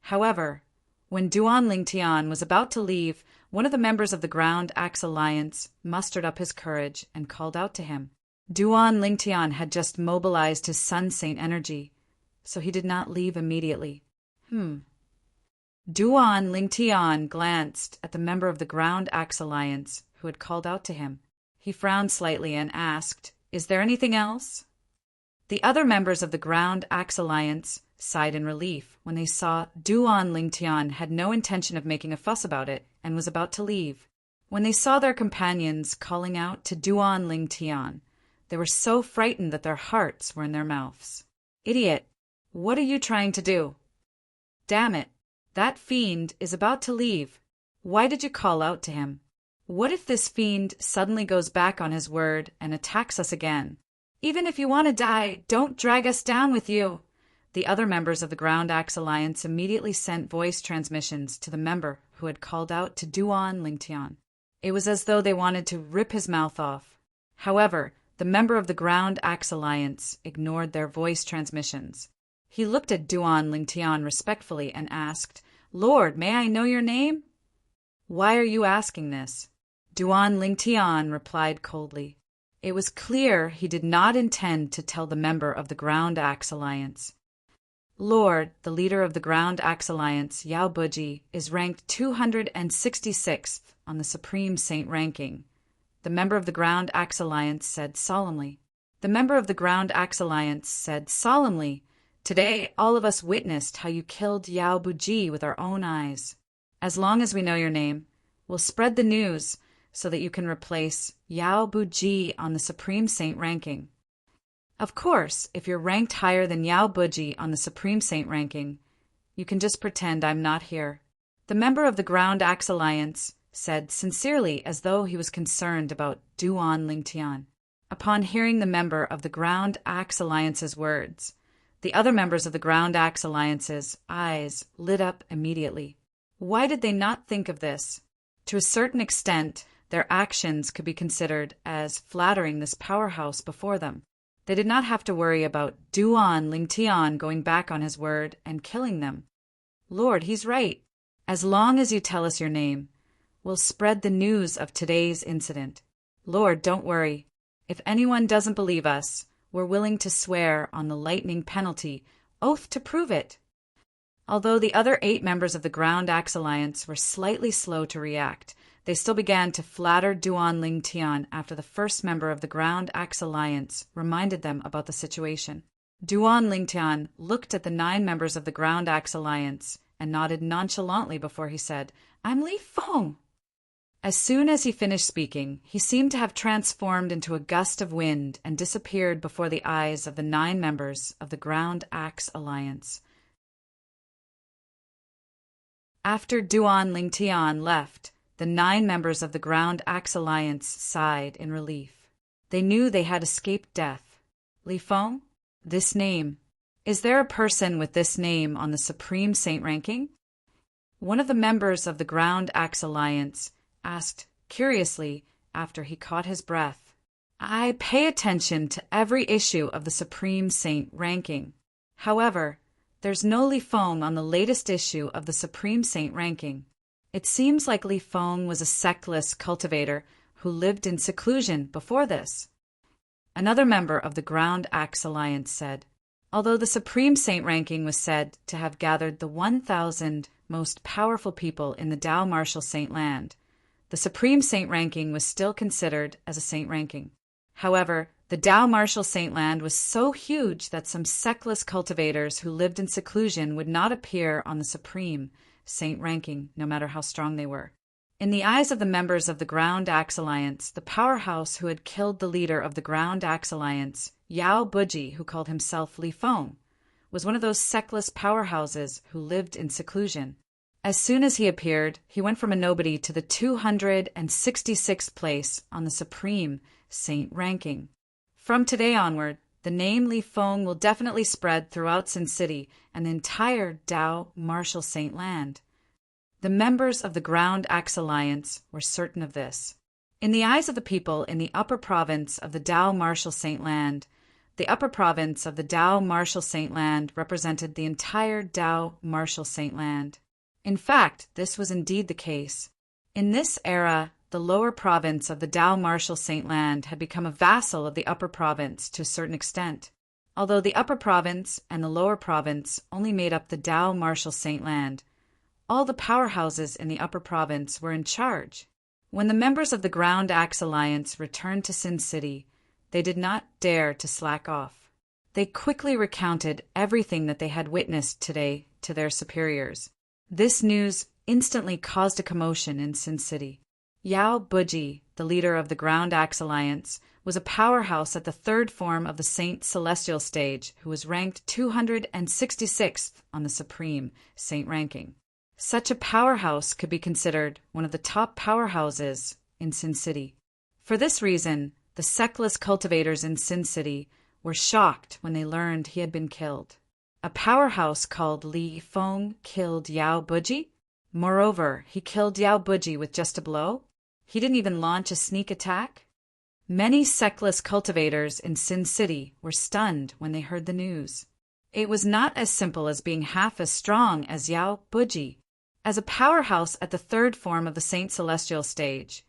However, when Duan Lingtian was about to leave, one of the members of the Ground Axe Alliance mustered up his courage and called out to him. Duan Lingtian had just mobilized his Sun Saint energy, so he did not leave immediately. Duan Lingtian glanced at the member of the Ground Axe Alliance who had called out to him. He frowned slightly and asked, "Is there anything else?" The other members of the Ground Axe Alliance sighed in relief when they saw Duan Lingtian had no intention of making a fuss about it and was about to leave. When they saw their companions calling out to Duan Lingtian, they were so frightened that their hearts were in their mouths. "Idiot! What are you trying to do? Damn it, that fiend is about to leave. Why did you call out to him? What if this fiend suddenly goes back on his word and attacks us again? Even if you want to die, don't drag us down with you. The other members of the Ground Axe Alliance immediately sent voice transmissions to the member who had called out to Duan Lingtian. It was as though they wanted to rip his mouth off. However, the member of the Ground Axe Alliance ignored their voice transmissions. He looked at Duan Lingtian respectfully and asked, "Lord, may I know your name?" "Why are you asking this?" Duan Lingtian replied coldly. It was clear he did not intend to tell the member of the Ground Axe Alliance. "Lord, the leader of the Ground Axe Alliance, Yao Buji, is ranked 266th on the Supreme Saint ranking," the member of the Ground Axe Alliance said solemnly. The member of the Ground Axe Alliance said solemnly, "Today, all of us witnessed how you killed Yao Buji with our own eyes. As long as we know your name, we'll spread the news so that you can replace Yao Buji on the Supreme Saint ranking. Of course, if you're ranked higher than Yao Buji on the Supreme Saint ranking, you can just pretend I'm not here," the member of the Ground Axe Alliance said sincerely, as though he was concerned about Duan Lingtian. Upon hearing the member of the Ground Axe Alliance's words, the other members of the Ground Axe Alliance's eyes lit up immediately. Why did they not think of this? To a certain extent, their actions could be considered as flattering this powerhouse before them. They did not have to worry about Duan Lingtian going back on his word and killing them. "Lord, he's right. As long as you tell us your name, we'll spread the news of today's incident. Lord, don't worry. If anyone doesn't believe us, we're willing to swear on the lightning penalty, oath to prove it." Although the other 8 members of the Ground Axe Alliance were slightly slow to react, they still began to flatter Duan Lingtian after the first member of the Ground Axe Alliance reminded them about the situation. Duan Lingtian looked at the 9 members of the Ground Axe Alliance and nodded nonchalantly before he said, "I'm Li Feng." As soon as he finished speaking, he seemed to have transformed into a gust of wind and disappeared before the eyes of the 9 members of the Ground Axe Alliance. After Duan Lingtian left, the 9 members of the Ground Axe Alliance sighed in relief. They knew they had escaped death. Li Feng? This name. Is there a person with this name on the Supreme Saint ranking? One of the members of the Ground Axe Alliance asked curiously after he caught his breath. "I pay attention to every issue of the Supreme Saint ranking. However, there's no Li Feng on the latest issue of the Supreme Saint ranking. It seems like Li Feng was a sectless cultivator who lived in seclusion before this." Another member of the Ground Axe Alliance said, although the Supreme Saint ranking was said to have gathered the 1,000 most powerful people in the Dao Martial Saint land, the Supreme Saint ranking was still considered as a saint ranking. However, the Dao Martial Saint land was so huge that some sectless cultivators who lived in seclusion would not appear on the Supreme Saint ranking, no matter how strong they were. In the eyes of the members of the Ground Axe Alliance, the powerhouse who had killed the leader of the Ground Axe Alliance, Yao Buji, who called himself Li Feng, was one of those sectless powerhouses who lived in seclusion. As soon as he appeared, he went from a nobody to the 266th place on the Supreme Saint ranking. From today onward, the name Li Feng will definitely spread throughout Sin City and the entire Dao Martial Saint land. The members of the Ground Axe Alliance were certain of this. In the eyes of the people in the upper province of the Dao Martial Saint land, the upper province of the Dao Martial Saint land represented the entire Dao Martial Saint land. In fact, this was indeed the case. In this era, the lower province of the Dao Martial Saint land had become a vassal of the upper province to a certain extent. Although the upper province and the lower province only made up the Dao Martial Saint land, all the powerhouses in the upper province were in charge. When the members of the Ground Axe Alliance returned to Sin City, they did not dare to slack off. They quickly recounted everything that they had witnessed today to their superiors. This news instantly caused a commotion in Sin City. Yao Buji, the leader of the Ground Axe Alliance, was a powerhouse at the third form of the Saint Celestial stage who was ranked 266th on the Supreme Saint ranking. Such a powerhouse could be considered one of the top powerhouses in Sin City. For this reason, the sectless cultivators in Sin City were shocked when they learned he had been killed. A powerhouse called Li Feng killed Yao Buji? Moreover, he killed Yao Buji with just a blow? He didn't even launch a sneak attack? Many sectless cultivators in Sin City were stunned when they heard the news. It was not as simple as being half as strong as Yao Buji. As a powerhouse at the third form of the Saint Celestial stage,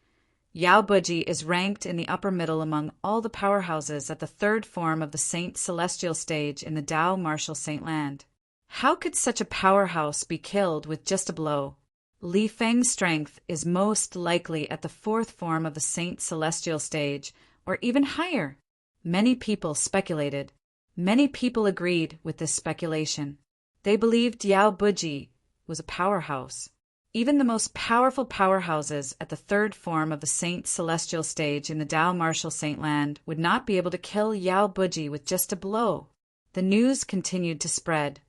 Yao Buji is ranked in the upper middle among all the powerhouses at the third form of the Saint Celestial stage in the Tao Martial Saint Land. How could such a powerhouse be killed with just a blow? Li Feng's strength is most likely at the fourth form of the Saint Celestial stage, or even higher. Many people speculated. Many people agreed with this speculation. They believed Yao Buji was a powerhouse. Even the most powerful powerhouses at the third form of the Saint Celestial stage in the Tao Martial Saint Land would not be able to kill Yao Buji with just a blow. The news continued to spread.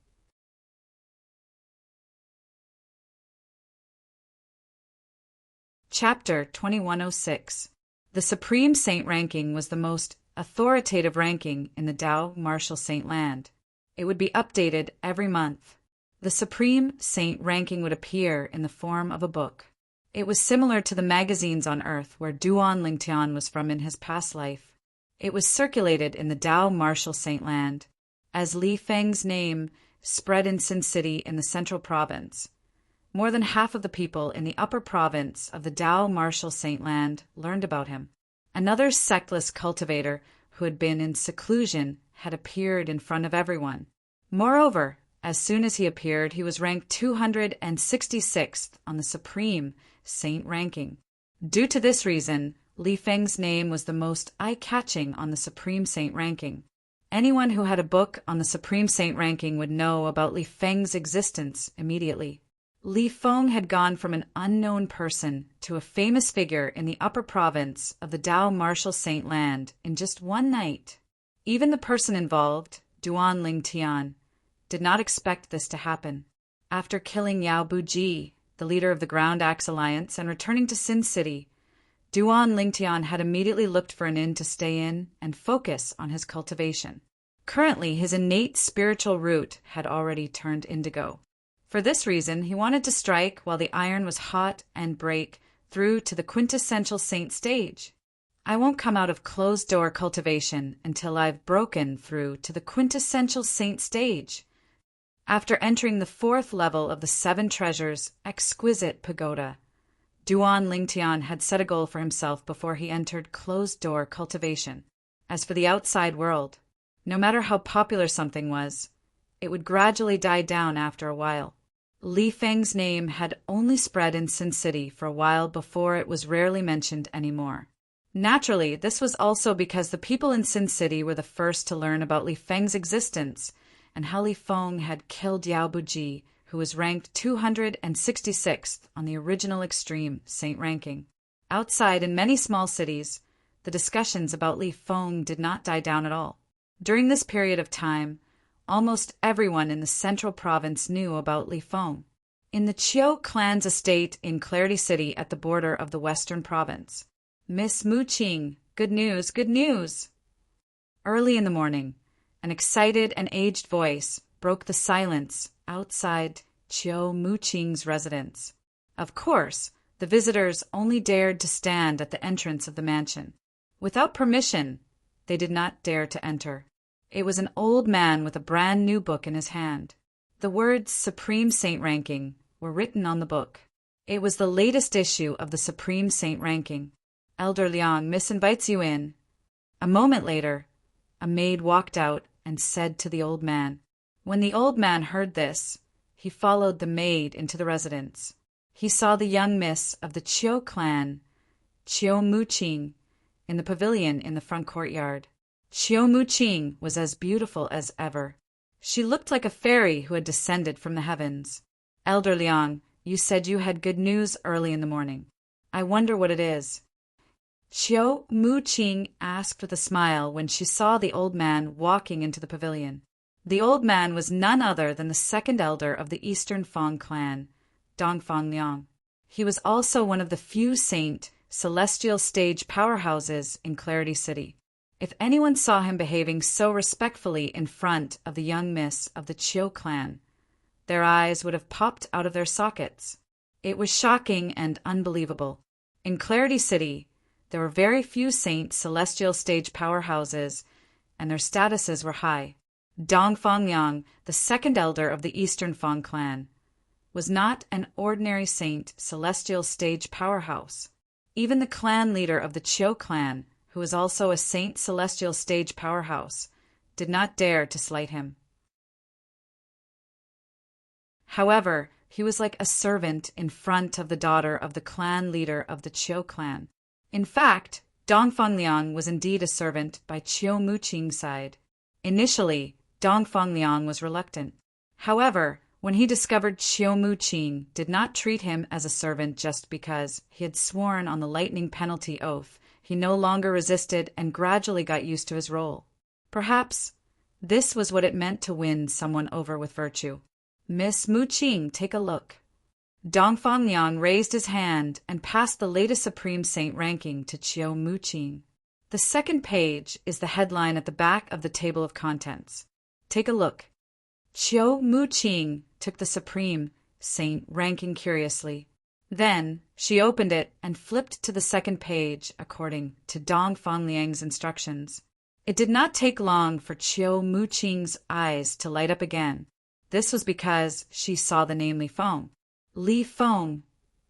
Chapter 2106. The Supreme Saint ranking was the most authoritative ranking in the Tao Martial Saint Land. It would be updated every month. The Supreme Saint ranking would appear in the form of a book. It was similar to the magazines on Earth where Duan Lingtian was from in his past life. It was circulated in the Tao Martial Saint Land. As Li Feng's name spread in Sin City in the Central Province, more than half of the people in the upper province of the Tao Martial Saint Land learned about him. Another sectless cultivator who had been in seclusion had appeared in front of everyone. Moreover, as soon as he appeared, he was ranked 266th on the Supreme Saint ranking. Due to this reason, Li Feng's name was the most eye-catching on the Supreme Saint ranking. Anyone who had a book on the Supreme Saint ranking would know about Li Feng's existence immediately. Li Feng had gone from an unknown person to a famous figure in the upper province of the Tao Martial Saint Land in just one night. Even the person involved, Duan Lingtian, did not expect this to happen. After killing Yao Buji, the leader of the Ground Axe Alliance, and returning to Sin City, Duan Lingtian had immediately looked for an inn to stay in and focus on his cultivation. Currently, his innate spiritual root had already turned indigo. For this reason, he wanted to strike while the iron was hot and break through to the quintessential saint stage. I won't come out of closed-door cultivation until I've broken through to the quintessential saint stage. After entering the fourth level of the Seven Treasures exquisite pagoda, Duan Lingtian had set a goal for himself before he entered closed-door cultivation. As for the outside world, no matter how popular something was, it would gradually die down after a while. Li Feng's name had only spread in Sin City for a while before it was rarely mentioned anymore. Naturally, this was also because the people in Sin City were the first to learn about Li Feng's existence and how Li Feng had killed Yao Buji, who was ranked 266th on the original extreme saint ranking. Outside, in many small cities, the discussions about Li Feng did not die down at all. During this period of time, almost everyone in the central province knew about Li Feng. In the Chiu clan's estate in Clarity City at the border of the western province, Miss Mu Qing, good news, good news! Early in the morning, an excited and aged voice broke the silence outside Chiu Mu Qing's residence. Of course, the visitors only dared to stand at the entrance of the mansion. Without permission, they did not dare to enter. It was an old man with a brand new book in his hand. The words Supreme Saint Ranking were written on the book. It was the latest issue of the Supreme Saint Ranking. Elder Liang, Miss invites you in. A moment later, a maid walked out and said to the old man. When the old man heard this, he followed the maid into the residence. He saw the young miss of the Chiu clan, Chiu Mu Qing, in the pavilion in the front courtyard. Chiu Mu Qing was as beautiful as ever. She looked like a fairy who had descended from the heavens. Elder Liang, you said you had good news early in the morning. I wonder what it is." Xiao Muqing asked with a smile when she saw the old man walking into the pavilion. The old man was none other than the second elder of the Eastern Fang clan, Dongfang Liang. He was also one of the few saint celestial stage powerhouses in Clarity City. If anyone saw him behaving so respectfully in front of the young miss of the Chiu clan, their eyes would have popped out of their sockets. It was shocking and unbelievable. In Clarity City, there were very few saint celestial stage powerhouses, and their statuses were high. Dongfang Liang, the second elder of the Eastern Fang clan, was not an ordinary saint celestial stage powerhouse. Even the clan leader of the Chiu clan, who was also a saint celestial stage powerhouse, did not dare to slight him. However, he was like a servant in front of the daughter of the clan leader of the Chiu clan. In fact, Dongfang Liang was indeed a servant by Qiu Muqing's side. Initially, Dongfang Liang was reluctant. However, when he discovered Qiu Muqing did not treat him as a servant just because he had sworn on the lightning penalty oath, he no longer resisted and gradually got used to his role. Perhaps this was what it meant to win someone over with virtue. "Miss Muqing, take a look." Dongfang Liang raised his hand and passed the latest Supreme Saint ranking to Qiu Muqing. The second page is the headline at the back of the table of contents. Take a look. Qiu Muqing took the Supreme Saint ranking curiously. Then she opened it and flipped to the second page according to Dongfang Liang's instructions. It did not take long for Qiu Muqing's eyes to light up again. This was because she saw the name Li Feng. Li Feng,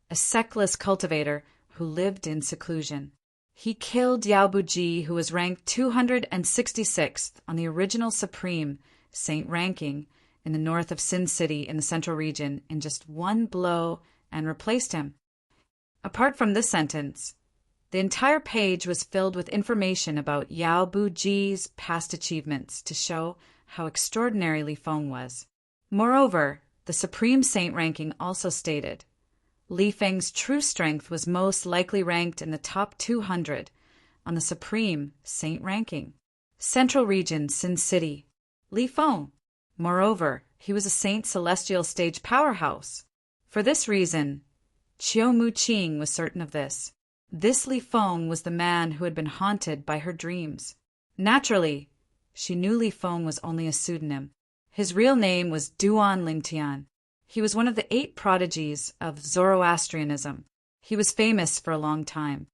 a sectless cultivator who lived in seclusion. He killed Yao Buji, who was ranked 266th on the original Supreme Saint ranking in the north of Sin City in the central region, in just one blow, and replaced him. Apart from this sentence, the entire page was filled with information about Yao Buji's past achievements to show how extraordinary Li Feng was. Moreover, the Supreme Saint ranking also stated Li Feng's true strength was most likely ranked in the top 200 on the Supreme Saint ranking. Central Region, Sin City. Li Feng. Moreover, he was a Saint Celestial stage powerhouse. For this reason, Qiu Muqing was certain of this. This Li Feng was the man who had been haunted by her dreams. Naturally, she knew Li Feng was only a pseudonym. His real name was Duan Lingtian. He was one of the 8 prodigies of Zoroastrianism. He was famous for a long time.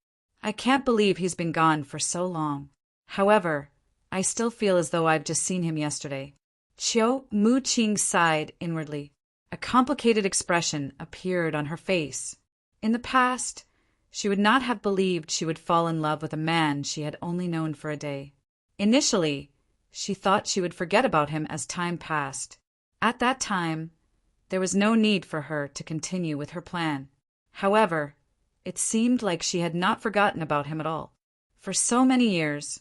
I can't believe he's been gone for so long. However, I still feel as though I've just seen him yesterday. Qiu Muqing sighed inwardly. A complicated expression appeared on her face. In the past, she would not have believed she would fall in love with a man she had only known for a day. Initially, she thought she would forget about him as time passed. At that time, there was no need for her to continue with her plan. However, it seemed like she had not forgotten about him at all. For so many years,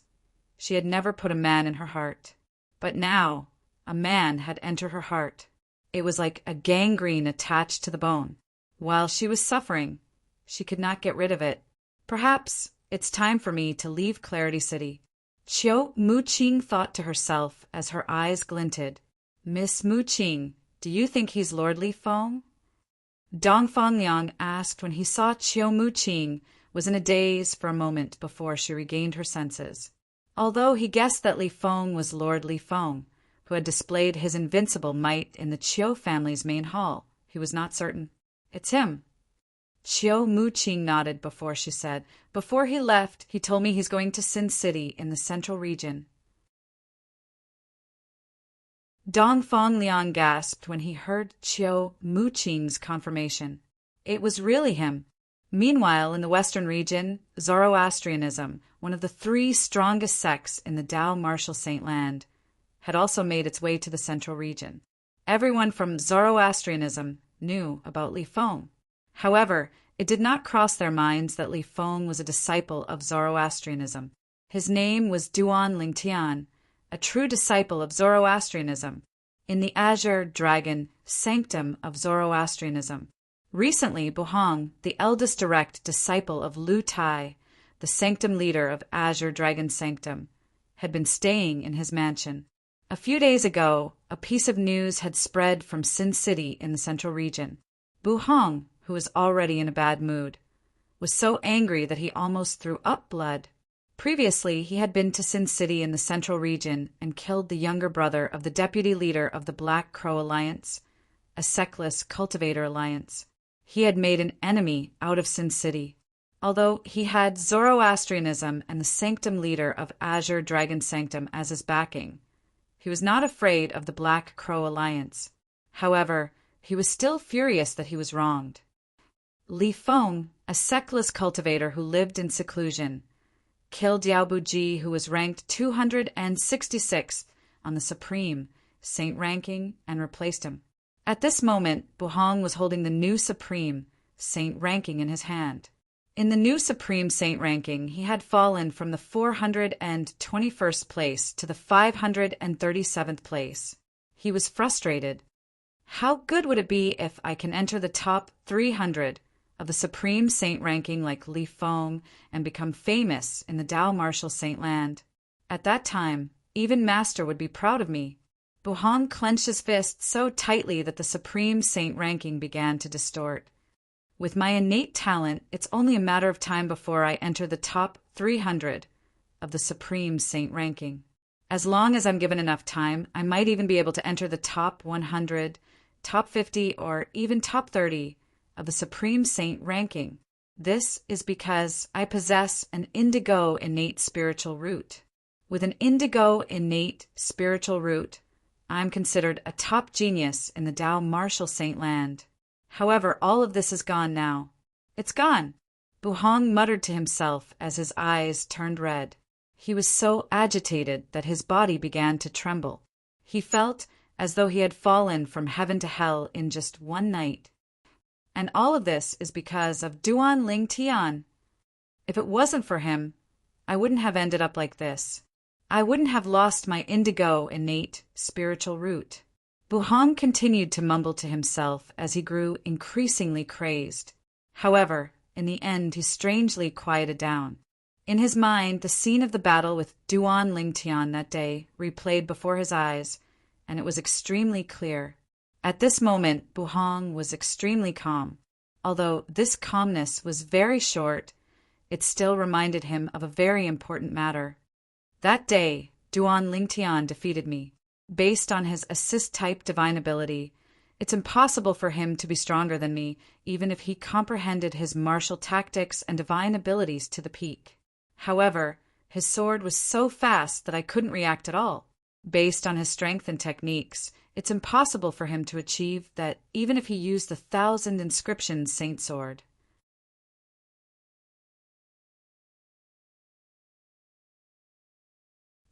she had never put a man in her heart. But now, a man had entered her heart. It was like a gangrene attached to the bone. While she was suffering, she could not get rid of it. Perhaps it's time for me to leave Clarity City. Qiu Muqing thought to herself as her eyes glinted. Miss Muqing, do you think he's Lord Li Feng? Dongfang Liang asked when he saw Qiu Muqing was in a daze for a moment before she regained her senses. Although he guessed that Li Feng was Lord Li Feng, who had displayed his invincible might in the Qiu family's main hall, he was not certain. It's him. Qiu Muqing nodded before she said, "Before he left, he told me he's going to Sin City in the central region." Dongfang Liang gasped when he heard Qiu Muqing's confirmation. It was really him. Meanwhile, in the western region, Zoroastrianism, one of the 3 strongest sects in the Tao Martial Saint land, had also made its way to the central region. Everyone from Zoroastrianism knew about Li Feng. However, it did not cross their minds that Li Feng was a disciple of Zoroastrianism. His name was Duan Lingtian, a true disciple of Zoroastrianism. In the Azure Dragon sanctum of Zoroastrianism, Recently, Buhong, the eldest direct disciple of Lu Tai, the sanctum leader of Azure Dragon Sanctum, had been staying in his mansion. A few days ago, a piece of news had spread from Sin City in the central region. Buhong, who was already in a bad mood, was so angry that he almost threw up blood. Previously, he had been to Sin City in the central region and killed the younger brother of the deputy leader of the Black Crow Alliance, a sectless cultivator alliance. He had made an enemy out of Sin City. Although he had Zoroastrianism and the sanctum leader of Azure Dragon Sanctum as his backing, he was not afraid of the Black Crow Alliance. However, he was still furious that he was wronged. Li Feng, a sectless cultivator who lived in seclusion, killed Yao Buji, who was ranked 266th on the Supreme Saint ranking, and replaced him. At this moment, Buhong was holding the new Supreme Saint ranking in his hand. In the new Supreme Saint ranking, he had fallen from the 421st place to the 537th place. He was frustrated. How good would it be if I can enter the top 300 of the Supreme Saint ranking like Li Feng and become famous in the Dao Martial Saint land? At that time, even Master would be proud of me. Buhong clenched his fist so tightly that the Supreme Saint ranking began to distort. With my innate talent, it's only a matter of time before I enter the top 300 of the Supreme Saint ranking. As long as I'm given enough time, I might even be able to enter the top 100, top 50, or even top 30 of the Supreme Saint ranking. This is because I possess an indigo innate spiritual root. With an indigo innate spiritual root, I'm considered a top genius in the Dao Martial Saint land. However, all of this is gone now. It's gone. Buhong muttered to himself as his eyes turned red. He was so agitated that his body began to tremble. He felt as though he had fallen from heaven to hell in just one night. And all of this is because of Duan Ling Tian. If it wasn't for him, I wouldn't have ended up like this. I wouldn't have lost my indigo innate spiritual root. Buhong continued to mumble to himself as he grew increasingly crazed. However, in the end he strangely quieted down. In his mind, the scene of the battle with Duan Lingtian that day replayed before his eyes, and it was extremely clear. At this moment, Buhong was extremely calm. Although this calmness was very short, it still reminded him of a very important matter. That day, Duan Lingtian defeated me. Based on his assist-type divine ability, it's impossible for him to be stronger than me, even if he comprehended his martial tactics and divine abilities to the peak. However, his sword was so fast that I couldn't react at all. Based on his strength and techniques, it's impossible for him to achieve that even if he used the 1,000 inscriptions Saint Sword.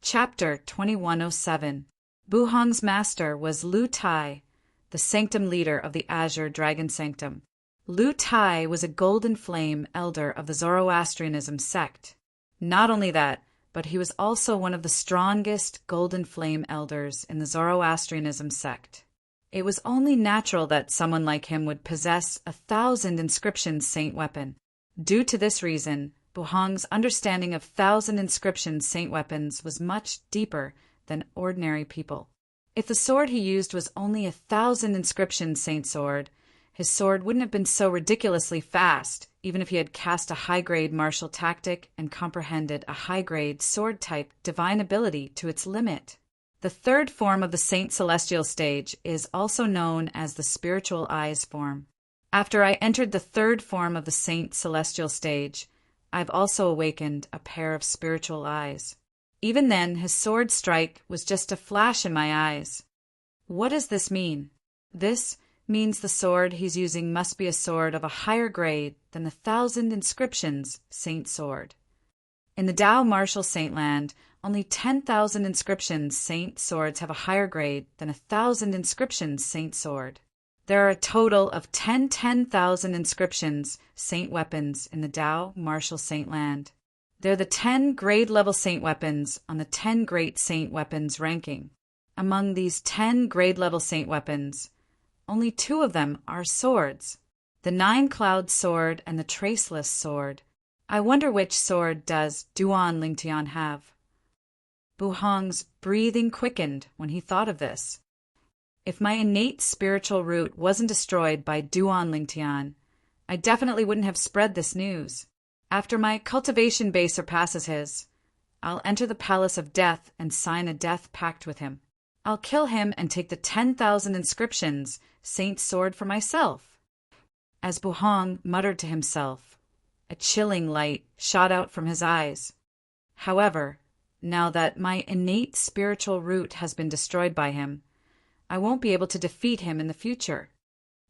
Chapter 2107. Buhong's master was Lu Tai, the sanctum leader of the Azure Dragon Sanctum. Lu Tai was a golden flame elder of the Zoroastrianism sect. Not only that, but he was also one of the strongest golden flame elders in the Zoroastrianism sect. It was only natural that someone like him would possess 1,000 inscriptions saint weapon. Due to this reason, Buhong's understanding of 1,000 inscriptions saint weapons was much deeper than ordinary people. If the sword he used was only 1,000 inscriptions saint sword, his sword wouldn't have been so ridiculously fast, even if he had cast a high-grade martial tactic and comprehended a high-grade sword-type divine ability to its limit. The third form of the Saint Celestial stage is also known as the Spiritual Eyes form. After I entered the third form of the Saint Celestial stage, I've also awakened a pair of spiritual eyes. Even then, his sword strike was just a flash in my eyes. What does this mean? This means the sword he's using must be a sword of a higher grade than the 1,000 inscriptions saint sword. In the Dao Martial Saint land, only 10,000 inscriptions saint swords have a higher grade than 1,000 inscriptions saint sword. There are a total of 10,000 inscriptions saint weapons in the Dao Martial Saint land. They're the 10 grade-level saint weapons on the 10 great saint weapons ranking. Among these 10 grade-level saint weapons, only 2 of them are swords. the 9-cloud sword and the traceless sword. I wonder which sword does Duan Lingtian have? Buhong's breathing quickened when he thought of this. If my innate spiritual root wasn't destroyed by Duan Lingtian, I definitely wouldn't have spread this news. After my cultivation base surpasses his, I'll enter the palace of death and sign a death pact with him. I'll kill him and take the 10,000 inscriptions, Saint Sword, for myself. As Buhong muttered to himself, a chilling light shot out from his eyes. However, now that my innate spiritual root has been destroyed by him, I won't be able to defeat him in the future.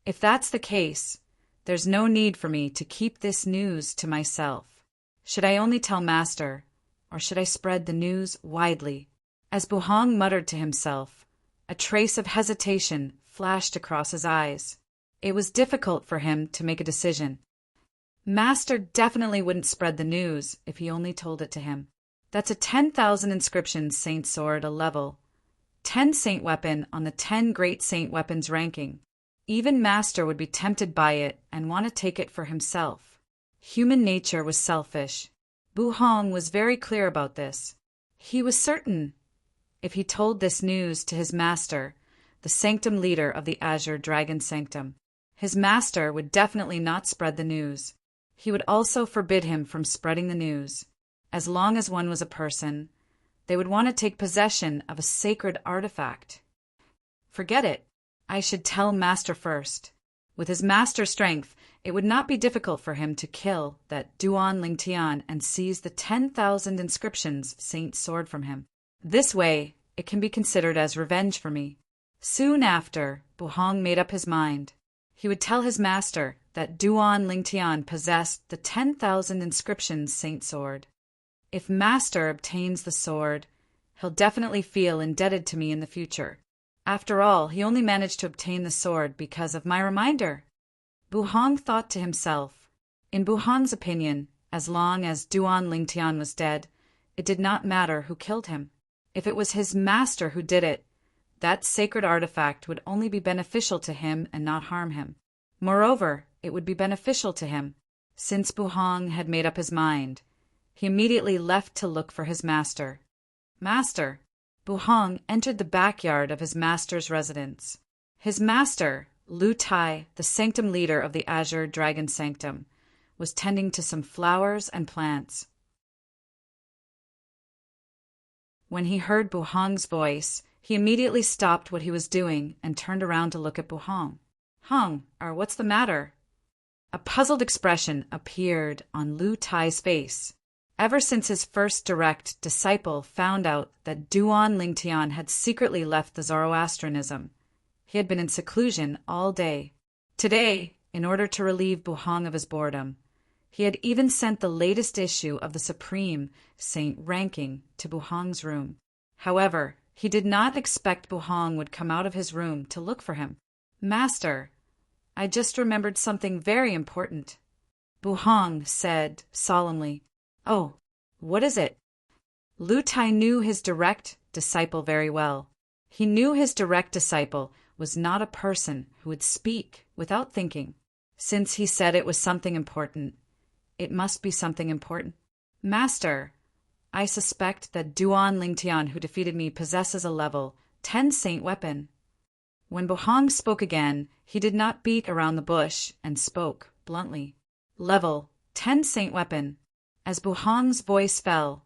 If that's the case, there's no need for me to keep this news to myself. Should I only tell Master, or should I spread the news widely? As Buhong muttered to himself, a trace of hesitation flashed across his eyes. It was difficult for him to make a decision. Master definitely wouldn't spread the news if he only told it to him. That's a 10,000 inscriptions Saint Sword, a level 10 Saint Weapon on the 10 Great Saint Weapons ranking. Even Master would be tempted by it and want to take it for himself. Human nature was selfish. Buhong was very clear about this. He was certain if he told this news to his master, the sanctum leader of the Azure Dragon Sanctum, his master would definitely not spread the news. He would also forbid him from spreading the news. As long as one was a person, they would want to take possession of a sacred artifact. Forget it. I should tell Master first. With his master's strength, it would not be difficult for him to kill that Duan Lingtian and seize the 10,000 inscriptions Saint Sword from him. This way, it can be considered as revenge for me. Soon after, Buhong made up his mind. He would tell his master that Duan Lingtian possessed the 10,000 inscriptions Saint Sword. If Master obtains the sword, he'll definitely feel indebted to me in the future. After all, he only managed to obtain the sword because of my reminder. Buhong thought to himself. In Buhong's opinion, as long as Duan Lingtian was dead, it did not matter who killed him. If it was his master who did it, that sacred artifact would only be beneficial to him and not harm him. Moreover, it would be beneficial to him. Since Buhong had made up his mind, he immediately left to look for his master. Master! Buhong entered the backyard of his master's residence. His master, Lu Tai, the sanctum leader of the Azure Dragon Sanctum, was tending to some flowers and plants. When he heard Buhong's voice, he immediately stopped what he was doing and turned around to look at Buhong. What's the matter? A puzzled expression appeared on Lu Tai's face. Ever since his first direct disciple found out that Duan Lingtian had secretly left the Zoroastrianism, he had been in seclusion all day. Today, in order to relieve Buhong of his boredom, he had even sent the latest issue of the Supreme Saint ranking to Buhong's room. However, he did not expect Buhong would come out of his room to look for him. Master, I just remembered something very important. Buhong said solemnly. Oh, what is it? Lu Tai knew his direct disciple very well. He knew his direct disciple was not a person who would speak without thinking. Since he said it was something important, it must be something important. Master, I suspect that Duan Lingtian who defeated me possesses a level 10 Saint weapon. When Buhong spoke again, he did not beat around the bush and spoke bluntly. Level 10 Saint weapon. As Buhong's voice fell,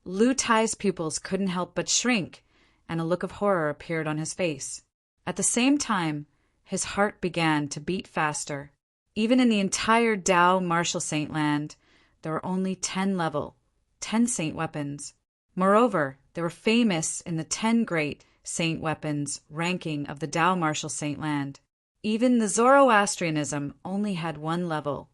Lu Tai's pupils couldn't help but shrink, and a look of horror appeared on his face. At the same time, his heart began to beat faster. Even in the entire Dao Martial Saint land, there were only 10 level, 10 Saint weapons. Moreover, they were famous in the 10 Great Saint Weapons ranking of the Dao Martial Saint land. Even the Zoroastrianism only had 1 level,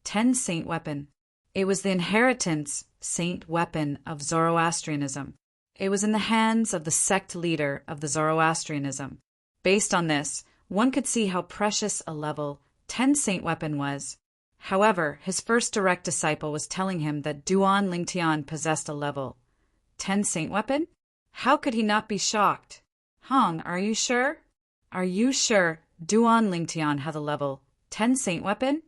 10 Saint weapon. It was the inheritance Saint weapon of Zoroastrianism. It was in the hands of the sect leader of the Zoroastrianism. Based on this, one could see how precious a level 10 Saint weapon was. However, his first direct disciple was telling him that Duan Lingtian possessed a level 10 Saint weapon? How could he not be shocked? Are you sure? Are you sure Duan Lingtian had a level 10 saint weapon?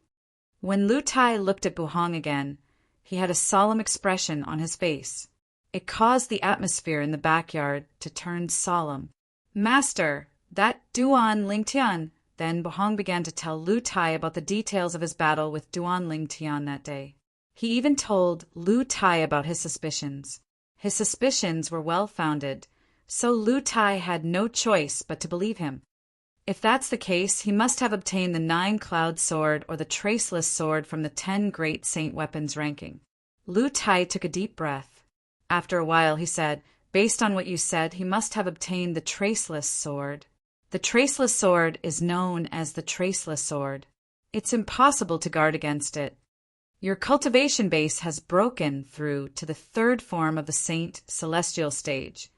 When Lu Tai looked at Buhong again, he had a solemn expression on his face. It caused the atmosphere in the backyard to turn solemn. Master, that Duan Lingtian. Then Buhong began to tell Lu Tai about the details of his battle with Duan Lingtian that day. He even told Lu Tai about his suspicions. His suspicions were well-founded, so Lu Tai had no choice but to believe him. If that's the case, he must have obtained the 9-cloud sword or the traceless sword from the 10 great saint weapons ranking. Lu Tai took a deep breath. After a while he said, based on what you said, he must have obtained the traceless sword. The traceless sword is known as the traceless sword. It's impossible to guard against it. Your cultivation base has broken through to the 3rd form of the saint celestial stage,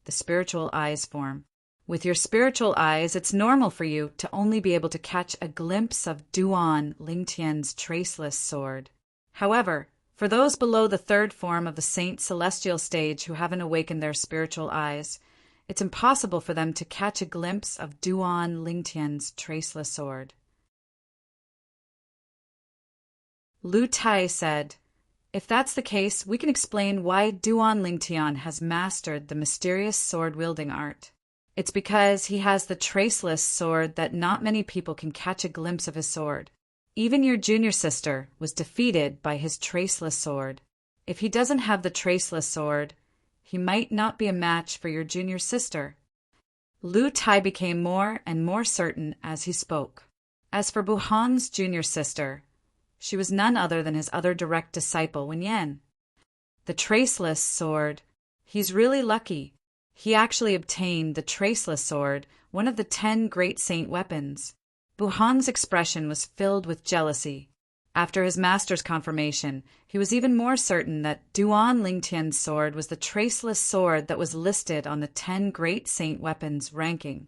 the spiritual eyes form. With your spiritual eyes, it's normal for you to only be able to catch a glimpse of Duan Lingtian's traceless sword. However, for those below the 3rd form of the saint celestial stage who haven't awakened their spiritual eyes, it's impossible for them to catch a glimpse of Duan Lingtian's traceless sword. Lu Tai said, if that's the case, we can explain why Duan Lingtian has mastered the mysterious sword-wielding art. It's because he has the traceless sword that not many people can catch a glimpse of his sword. Even your junior sister was defeated by his traceless sword. If he doesn't have the traceless sword, he might not be a match for your junior sister. Lu Tai became more and more certain as he spoke. As for Buhong's junior sister, she was none other than his other direct disciple, Wen Yan. The traceless sword, he's really lucky. He actually obtained the traceless sword, one of the 10 great saint weapons. Buhong's expression was filled with jealousy. After his master's confirmation, he was even more certain that Duan Lingtian's sword was the traceless sword that was listed on the 10 great saint weapons ranking.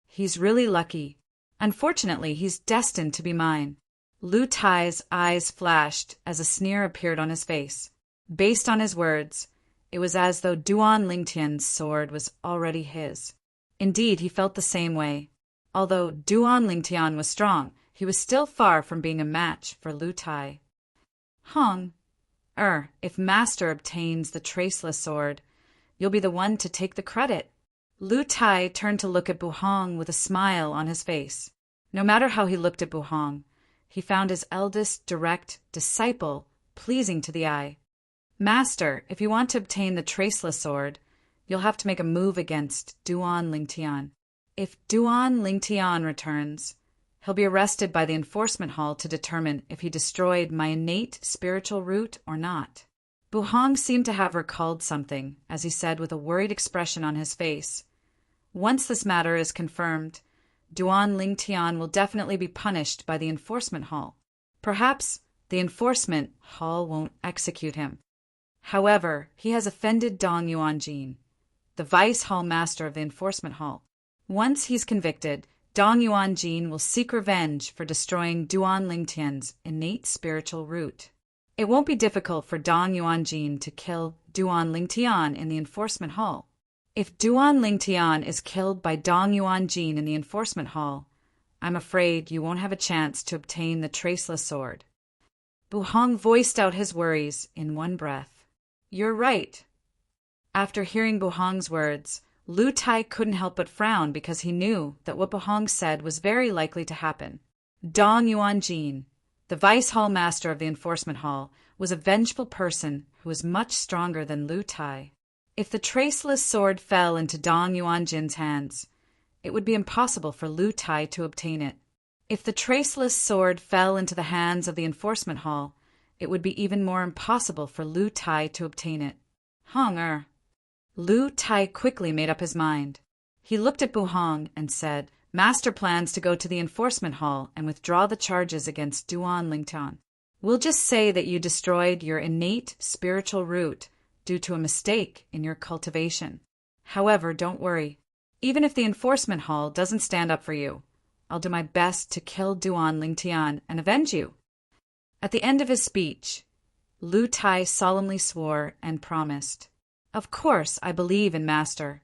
He's really lucky. Unfortunately, he's destined to be mine. Lu Tai's eyes flashed as a sneer appeared on his face. Based on his words, it was as though Duan Lingtian's sword was already his. Indeed, he felt the same way. Although Duan Lingtian was strong, he was still far from being a match for Lu Tai. Hong, if Master obtains the traceless sword, you'll be the one to take the credit. Lu Tai turned to look at Buhong with a smile on his face. No matter how he looked at Buhong, he found his eldest direct disciple pleasing to the eye. Master, if you want to obtain the traceless sword, you'll have to make a move against Duan Lingtian. If Duan Lingtian returns, he'll be arrested by the enforcement hall to determine if he destroyed my innate spiritual root or not. Buhong seemed to have recalled something, as he said with a worried expression on his face, once this matter is confirmed, Duan Lingtian will definitely be punished by the enforcement hall. Perhaps the enforcement hall won't execute him. However, he has offended Dong Yuanjin, the vice hall master of the enforcement hall. Once he's convicted, Dong Yuanjin will seek revenge for destroying Duan Lingtian's innate spiritual root. It won't be difficult for Dong Yuanjin to kill Duan Lingtian in the enforcement hall. If Duan Lingtian is killed by Dong Yuanjin in the enforcement hall, I'm afraid you won't have a chance to obtain the traceless sword. Buhong voiced out his worries in one breath. You're right. After hearing Buhong's words, Lu Tai couldn't help but frown because he knew that what Buhong said was very likely to happen. Dong Yuanjin, the vice hall master of the enforcement hall, was a vengeful person who was much stronger than Lu Tai. If the traceless sword fell into Dong Yuanjin's hands, it would be impossible for Lu Tai to obtain it. If the traceless sword fell into the hands of the enforcement hall, it would be even more impossible for Lu Tai to obtain it. Hong Lu Tai quickly made up his mind. He looked at Buhong and said, Master plans to go to the enforcement hall and withdraw the charges against Duan Lingtian. We'll just say that you destroyed your innate spiritual root due to a mistake in your cultivation. However, don't worry. Even if the enforcement hall doesn't stand up for you, I'll do my best to kill Duan Lingtian and avenge you. At the end of his speech, Lu Tai solemnly swore and promised. Of course, I believe in Master.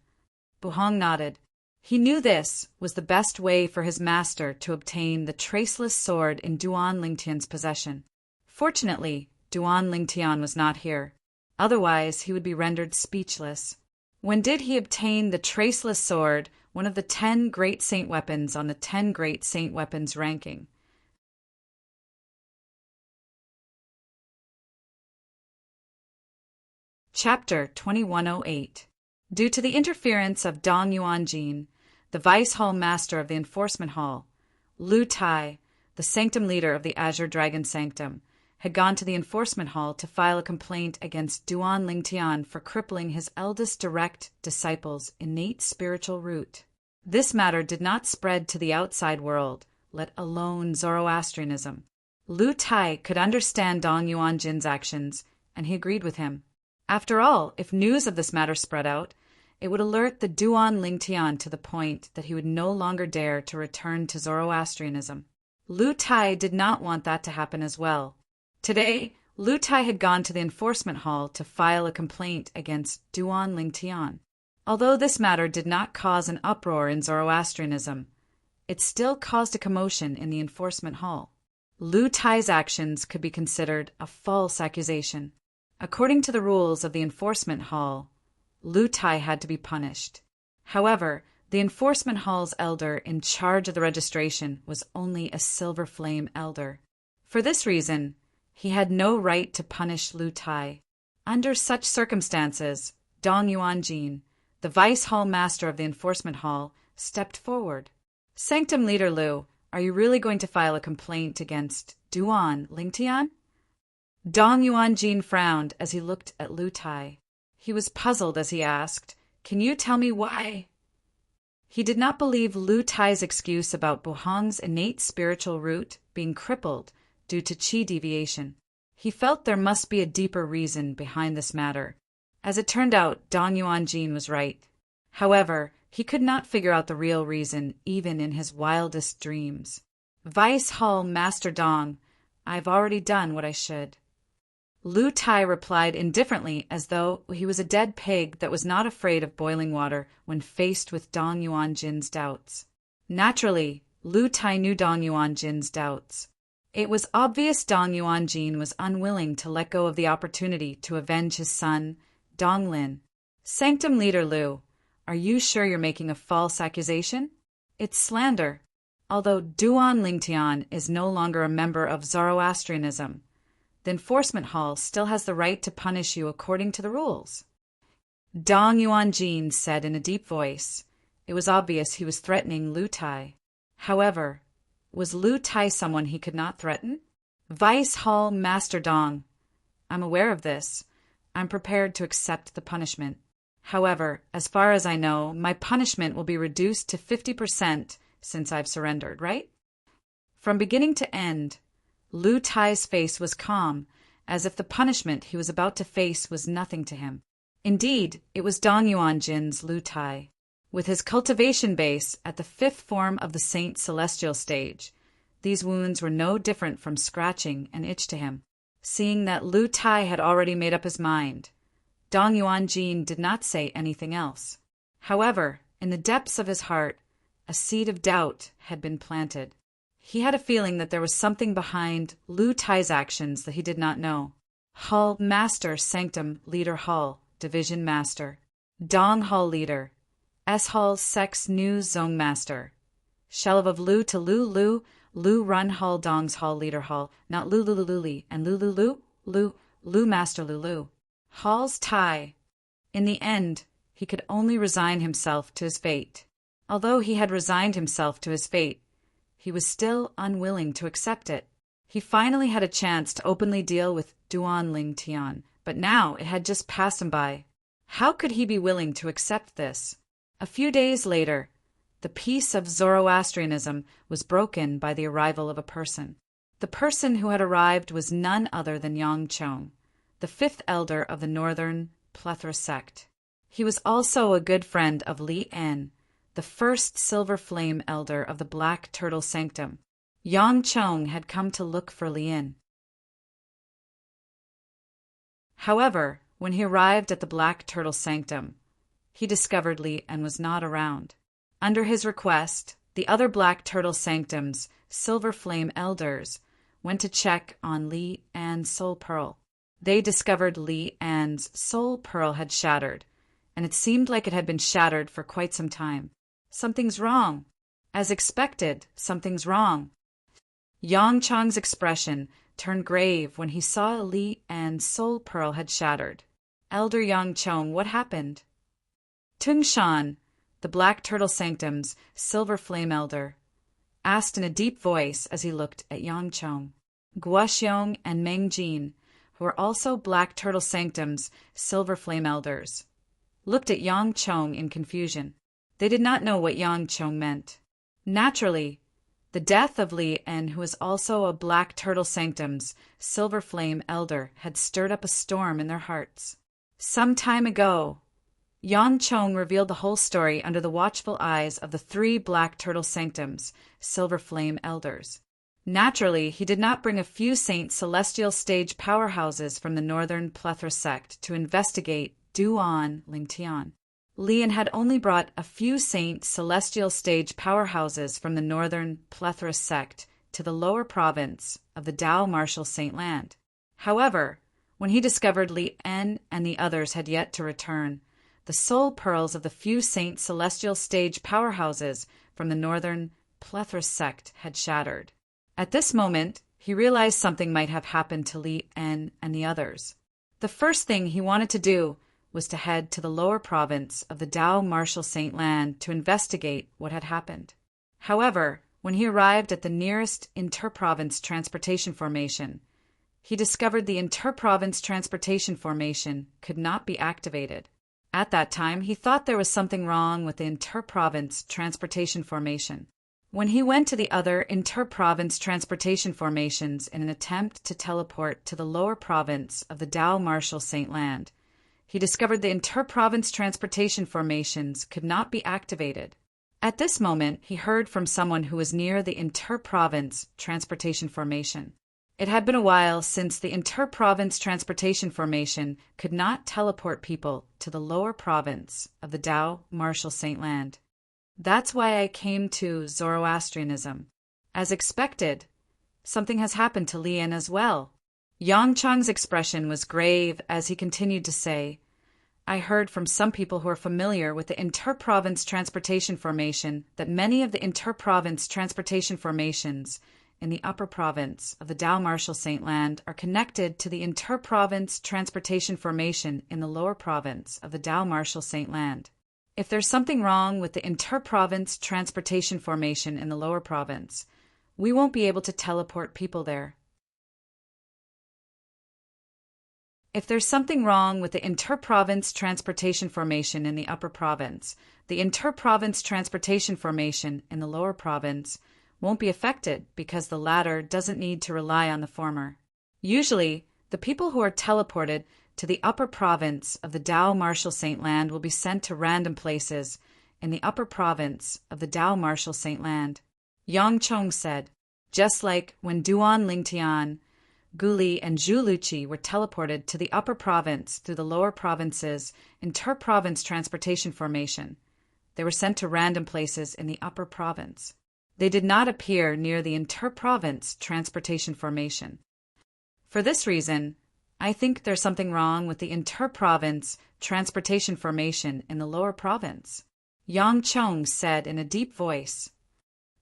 Buhong nodded. He knew this was the best way for his master to obtain the traceless sword in Duan Lingtian's possession. Fortunately, Duan Lingtian was not here. Otherwise, he would be rendered speechless. When did he obtain the traceless sword, one of the 10 great saint weapons on the 10 great saint weapons ranking? Chapter 2108. Due to the interference of Dong Yuanjin, the Vice Hall Master of the Enforcement Hall, Lu Tai, the Sanctum Leader of the Azure Dragon Sanctum, had gone to the Enforcement Hall to file a complaint against Duan Lingtian for crippling his eldest direct disciple's innate spiritual root. This matter did not spread to the outside world, let alone Zoroastrianism. Lu Tai could understand Dong Yuanjin's actions, and he agreed with him. After all, if news of this matter spread out, it would alert the Duan Lingtian to the point that he would no longer dare to return to Zoroastrianism. Lu Tai did not want that to happen as well. Today, Lu Tai had gone to the Enforcement Hall to file a complaint against Duan Lingtian. Although this matter did not cause an uproar in Zoroastrianism, it still caused a commotion in the Enforcement Hall. Lu Tai's actions could be considered a false accusation. According to the rules of the Enforcement Hall, Lu Tai had to be punished. However, the Enforcement Hall's elder in charge of the registration was only a Silver Flame elder. For this reason, he had no right to punish Lu Tai. Under such circumstances, Dong Yuanjin, the Vice Hall Master of the Enforcement Hall, stepped forward. Sanctum Leader Lu, are you really going to file a complaint against Duan Lingtian? Dong Yuanjin frowned as he looked at Lu Tai. He was puzzled as he asked, "Can you tell me why?" He did not believe Lu Tai's excuse about Buhan's innate spiritual root being crippled due to qi deviation. He felt there must be a deeper reason behind this matter. As it turned out, Dong Yuanjin was right. However, he could not figure out the real reason even in his wildest dreams. Vice Hall Master Dong, I've already done what I should. Lu Tai replied indifferently as though he was a dead pig that was not afraid of boiling water when faced with Dong Yuanjin's doubts. Naturally, Lu Tai knew Dong Yuanjin's doubts. It was obvious Dong Yuanjin was unwilling to let go of the opportunity to avenge his son, Dong Lin. Sanctum Leader Lu, are you sure you're making a false accusation? It's slander. Although Duan Lingtian is no longer a member of Zoroastrianism, the Enforcement Hall still has the right to punish you according to the rules. Dong Yuanjin said in a deep voice. It was obvious he was threatening Lu Tai. However, was Lu Tai someone he could not threaten? Vice Hall Master Dong, I'm aware of this. I'm prepared to accept the punishment. However, as far as I know, my punishment will be reduced to 50% since I've surrendered, right? From beginning to end, Lu Tai's face was calm, as if the punishment he was about to face was nothing to him. Indeed, it was Dong Yuanjin's Lu Tai. With his cultivation base at the 5th form of the Saint Celestial stage, these wounds were no different from scratching and itch to him. Seeing that Lu Tai had already made up his mind, Dong Yuanjin did not say anything else. However, in the depths of his heart, a seed of doubt had been planted. He had a feeling that there was something behind Lu Tai's actions that he did not know. Hall Master Sanctum Leader Hall, Division Master. Dong Hall Leader. S Hall Sex New Zong Master. Shelve of Lu to Lu Lu Run Hall Dong's Hall Leader Hall, not Lu Li, and Lu Master Lu. Hall's Tai. In the end, he could only resign himself to his fate. Although he had resigned himself to his fate, he was still unwilling to accept it. He finally had a chance to openly deal with Duan Lingtian, but now it had just passed him by. How could he be willing to accept this? A few days later, the peace of Zoroastrianism was broken by the arrival of a person. The person who had arrived was none other than Yang Chong, the 5th elder of the Northern Plethora sect. He was also a good friend of Li En, the 1st Silver Flame elder of the Black Turtle Sanctum. Yang Chong had come to look for Li En. However, when he arrived at the Black Turtle Sanctum, he discovered Li En was not around. Under his request, the other Black Turtle Sanctum's Silver Flame Elders went to check on Li An's soul pearl. They discovered Li An's soul pearl had shattered, and it seemed like it had been shattered for quite some time. Something's wrong. As expected, something's wrong. Yang Chang's expression turned grave when he saw Li An's soul pearl had shattered. Elder Yang Chong, what happened? Tung Shan, the Black Turtle Sanctum's Silver Flame Elder, asked in a deep voice as he looked at Yang Chong. Gua Xiong and Meng Jin, who were also Black Turtle Sanctum's Silver Flame Elders, looked at Yang Chong in confusion. They did not know what Yang Chong meant. Naturally, the death of Li En, who was also a Black Turtle Sanctum's Silver Flame Elder, had stirred up a storm in their hearts. Some time ago, Yang Chong revealed the whole story under the watchful eyes of the 3 Black Turtle Sanctum's Silver Flame Elders. Naturally, he did not bring a few Saint Celestial Stage powerhouses from the Northern Plethora sect to investigate Duan Lingtian. Lian had only brought a few Saint Celestial Stage powerhouses from the Northern Plethora sect to the lower province of the Dao Martial Saint Land. However, when he discovered Li En and the others had yet to return, the soul pearls of the few Saint Celestial Stage powerhouses from the Northern Plethora sect had shattered. At this moment, he realized something might have happened to Li En and the others. The first thing he wanted to do was to head to the lower province of the Dao Martial Saint Land to investigate what had happened. However, when he arrived at the nearest inter-province transportation formation, he discovered the inter-province transportation formation could not be activated. At that time, he thought there was something wrong with the inter-province transportation formation. When he went to the other inter-province transportation formations in an attempt to teleport to the lower province of the Dao Martial Saint Land, he discovered the inter-province transportation formations could not be activated. At this moment, he heard from someone who was near the inter-province transportation formation. It had been a while since the inter-province transportation formation could not teleport people to the lower province of the Dao Martial Saint Land. That's why I came to Zoroastrianism. As expected, something has happened to Lian as well. Yang Chang's expression was grave as he continued to say, I heard from some people who are familiar with the inter-province transportation formation that many of the inter-province transportation formations in the upper province of the Dao Martial Saint Land are connected to the inter-province transportation formation in the lower province of the Dao Martial Saint Land. If there's something wrong with the inter-province transportation formation in the lower province, we won't be able to teleport people there. If there's something wrong with the inter-province transportation formation in the upper province, the inter-province transportation formation in the lower province won't be affected because the latter doesn't need to rely on the former. Usually, the people who are teleported to the upper province of the Dao Martial Saint Land will be sent to random places in the upper province of the Dao Martial Saint Land. Yang Chong said, just like when Duan Lingtian, Guli, and Zhuluchi were teleported to the upper province through the lower province's inter-province transportation formation, they were sent to random places in the upper province. They did not appear near the inter-province transportation formation. For this reason, I think there's something wrong with the inter-province transportation formation in the lower province. Yang Chong said in a deep voice,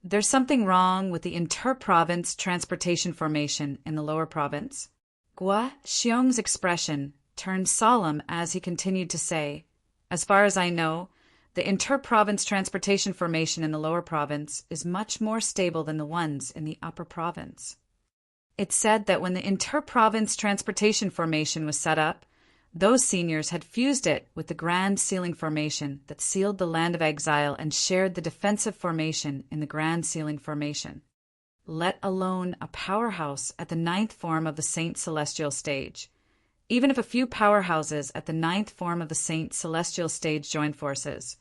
There's something wrong with the inter-province transportation formation in the lower province. Gua Xiong's expression turned solemn as he continued to say, As far as I know, the inter-province transportation formation in the lower province is much more stable than the ones in the upper province. It's said that when the inter-province transportation formation was set up, those seniors had fused it with the Grand Sealing Formation that sealed the Land of Exile and shared the defensive formation in the Grand Sealing Formation, let alone a powerhouse at the 9th form of the Saint Celestial Stage. Even if a few powerhouses at the 9th form of the Saint Celestial Stage join forces,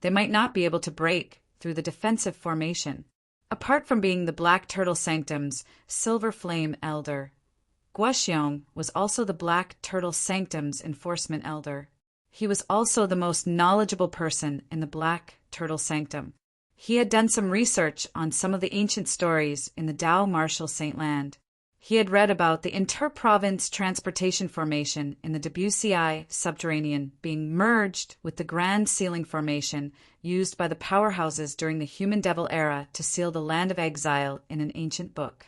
they might not be able to break through the defensive formation. Apart from being the Black Turtle Sanctum's Silver Flame Elder, Gua Xiong was also the Black Turtle Sanctum's Enforcement Elder. He was also the most knowledgeable person in the Black Turtle Sanctum. He had done some research on some of the ancient stories in the Tao Marshall St. Land. He had read about the inter-province transportation formation in the WCI subterranean being merged with the Grand Sealing Formation used by the powerhouses during the Human Devil era to seal the land of exile in an ancient book.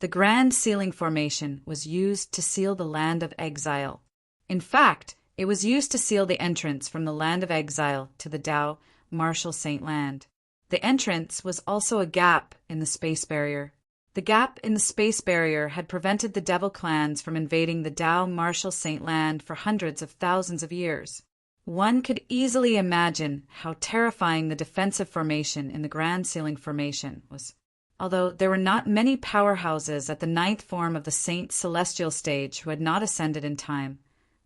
The Grand Sealing Formation was used to seal the land of exile. In fact, it was used to seal the entrance from the land of exile to the Tao Marshall St. Land. The entrance was also a gap in the space barrier. The gap in the space barrier had prevented the Devil clans from invading the Tao Marshall St. Land for hundreds of thousands of years. One could easily imagine how terrifying the defensive formation in the Grand Sealing Formation was. Although there were not many powerhouses at the ninth form of the Saint Celestial stage who had not ascended in time,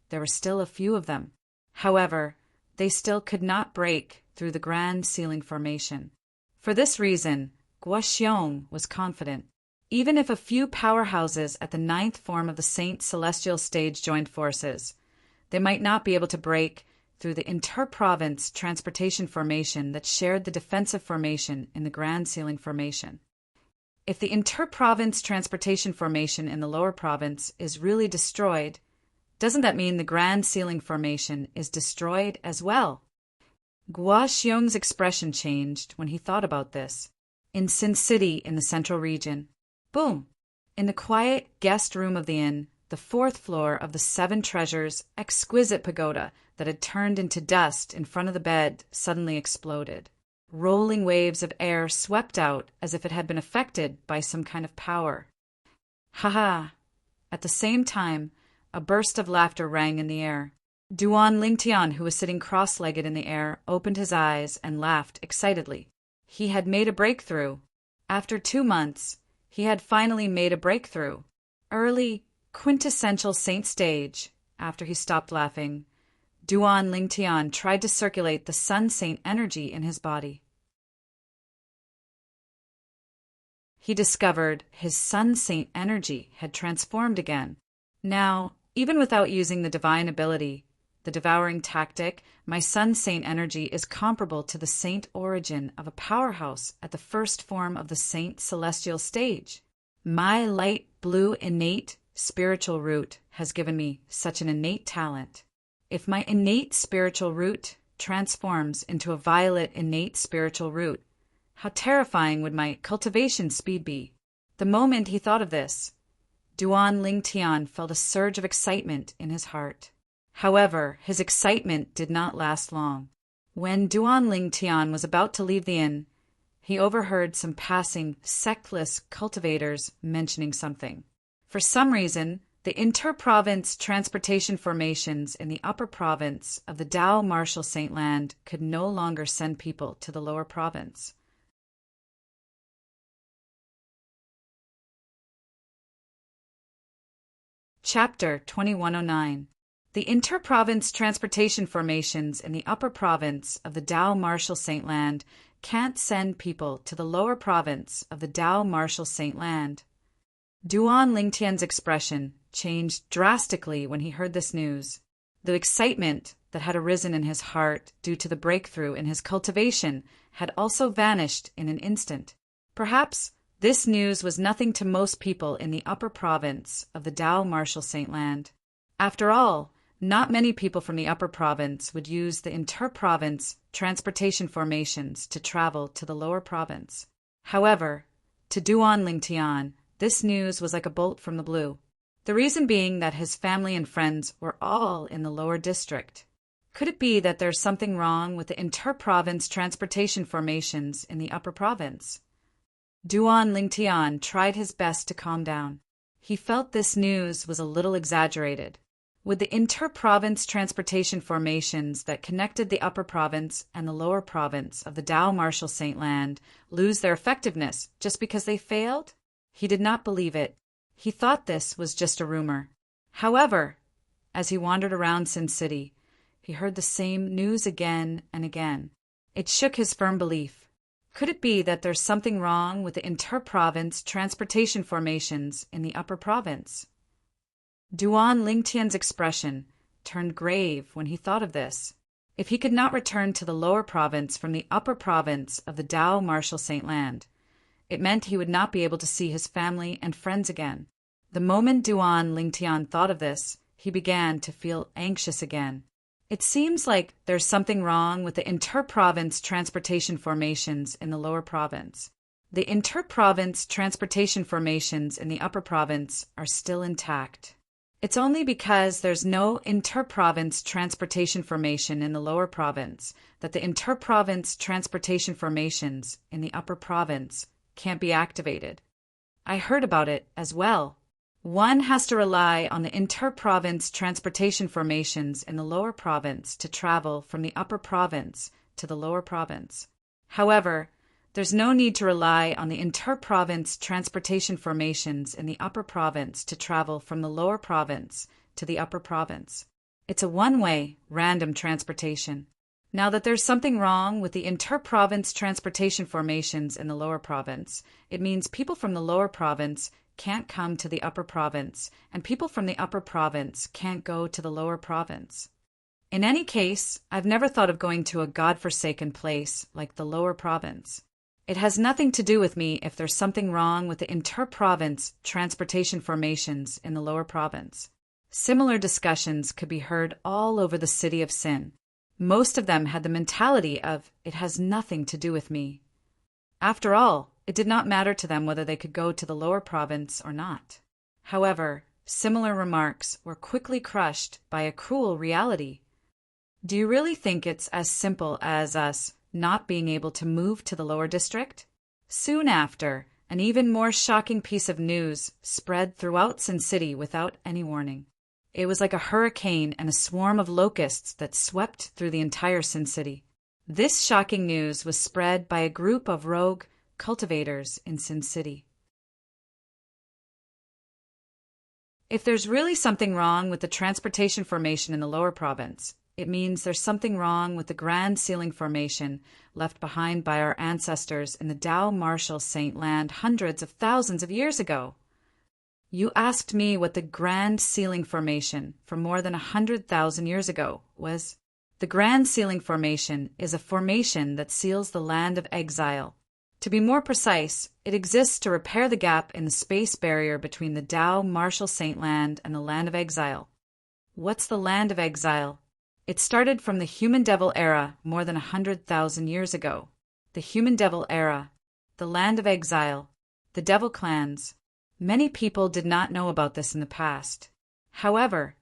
there were still a few of them. However, they still could not break through the Grand Sealing Formation. For this reason, Guoxiong was confident. Even if a few powerhouses at the ninth form of the Saint Celestial stage joined forces, they might not be able to break through the inter-province transportation formation that shared the defensive formation in the Grand Sealing Formation. If the inter-province transportation formation in the lower province is really destroyed, doesn't that mean the Grand Sealing Formation is destroyed as well? Guoxiong's expression changed when he thought about this. In Sin City in the central region, boom! In the quiet guest room of the inn, the fourth floor of the Seven Treasures' exquisite pagoda that had turned into dust in front of the bed suddenly exploded. Rolling waves of air swept out as if it had been affected by some kind of power. Ha! At the same time, a burst of laughter rang in the air. Duan Lingtian, who was sitting cross-legged in the air, opened his eyes and laughed excitedly. He had made a breakthrough. After 2 months, he had finally made a breakthrough. Early, quintessential saint stage. After he stopped laughing, Duan Lingtian tried to circulate the sun saint energy in his body. He discovered his sun saint energy had transformed again. Now, even without using the divine ability, the devouring tactic, my sun saint energy is comparable to the saint origin of a powerhouse at the first form of the Saint Celestial stage. My light blue innate spiritual root has given me such an innate talent. If my innate spiritual root transforms into a violet innate spiritual root, how terrifying would my cultivation speed be? The moment he thought of this, Duan Lingtian felt a surge of excitement in his heart. However, his excitement did not last long. When Duan Lingtian was about to leave the inn, he overheard some passing sectless cultivators mentioning something. For some reason, the inter-province transportation formations in the upper province of the Tao Marshall St. Land could no longer send people to the lower province. Chapter 2109. The inter-province transportation formations in the upper province of the Tao Marshall St. Land can't send people to the lower province of the Tao Marshall St. Land. Duan Lingtian's expression changed drastically when he heard this news. The excitement that had arisen in his heart due to the breakthrough in his cultivation had also vanished in an instant. Perhaps this news was nothing to most people in the upper province of the Tao Marshall St. Land. After all, not many people from the upper province would use the inter-province transportation formations to travel to the lower province. However, to Duan Lingtian, this news was like a bolt from the blue. The reason being that his family and friends were all in the lower district. Could it be that there's something wrong with the inter-province transportation formations in the upper province? Duan Lingtian tried his best to calm down. He felt this news was a little exaggerated. Would the inter-province transportation formations that connected the upper province and the lower province of the Tao Marshall St. Land lose their effectiveness just because they failed? He did not believe it. He thought this was just a rumor. However, as he wandered around Sin City, he heard the same news again and again. It shook his firm belief. Could it be that there's something wrong with the inter-province transportation formations in the upper province? Duan Lingtian's expression turned grave when he thought of this. if he could not return to the lower province from the upper province of the Dao Martial Saint Land. It meant he would not be able to see his family and friends again. The moment Duan Lingtian thought of this, he began to feel anxious again. It seems like there's something wrong with the inter-province transportation formations in the lower province. The inter-province transportation formations in the upper province are still intact. It's only because there's no inter-province transportation formation in the lower province that the inter-province transportation formations in the upper province can't be activated. I heard about it as well. One has to rely on the inter-province transportation formations in the lower province to travel from the upper province to the lower province. However, there's no need to rely on the inter-province transportation formations in the upper province to travel from the lower province to the upper province. It's a one-way, random transportation. Now that there's something wrong with the inter-province transportation formations in the lower province, it means people from the lower province can't come to the upper province, and people from the upper province can't go to the lower province. In any case, I've never thought of going to a godforsaken place like the lower province. It has nothing to do with me if there's something wrong with the inter-province transportation formations in the lower province. Similar discussions could be heard all over the city of Sin. Most of them had the mentality of, it has nothing to do with me. After all, it did not matter to them whether they could go to the lower province or not. However, similar remarks were quickly crushed by a cruel reality. Do you really think it's as simple as us not being able to move to the lower district? Soon after, an even more shocking piece of news spread throughout Sin City without any warning. It was like a hurricane and a swarm of locusts that swept through the entire Sin City. This shocking news was spread by a group of rogue cultivators in Sin City. If there's really something wrong with the transportation formation in the lower province, it means there's something wrong with the Grand Ceiling Formation left behind by our ancestors in the Dao Martial Saint Land hundreds of thousands of years ago. You asked me what the Grand Ceiling Formation from more than 100,000 years ago was. The Grand Ceiling Formation is a formation that seals the land of exile. To be more precise, it exists to repair the gap in the space barrier between the Dao Martial Saint Land and the land of exile. What's the land of exile? It started from the Human Devil era more than 100,000 years ago. The Human Devil era, the land of exile, the Devil clans. Many people did not know about this in the past. However,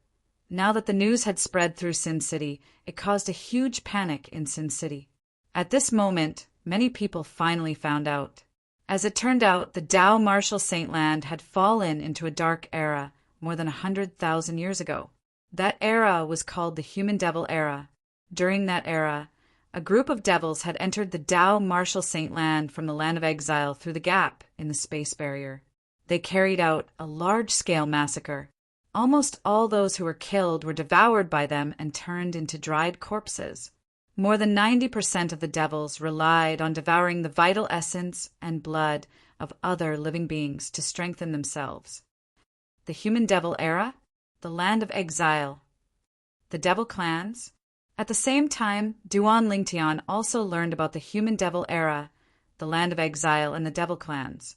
now that the news had spread through Sin City, it caused a huge panic in Sin City. At this moment, many people finally found out. As it turned out, the Dao Martial Saint Land had fallen into a dark era more than 100,000 years ago. That era was called the Human Devil era. During that era, a group of devils had entered the Dao Martial Saint Land from the land of exile through the gap in the space barrier. They carried out a large-scale massacre. Almost all those who were killed were devoured by them and turned into dried corpses. More than 90% of the devils relied on devouring the vital essence and blood of other living beings to strengthen themselves. The Human Devil era, the land of exile, the Devil clans. At the same time, Duan Lingtian also learned about the Human Devil era, the land of exile, and the Devil clans.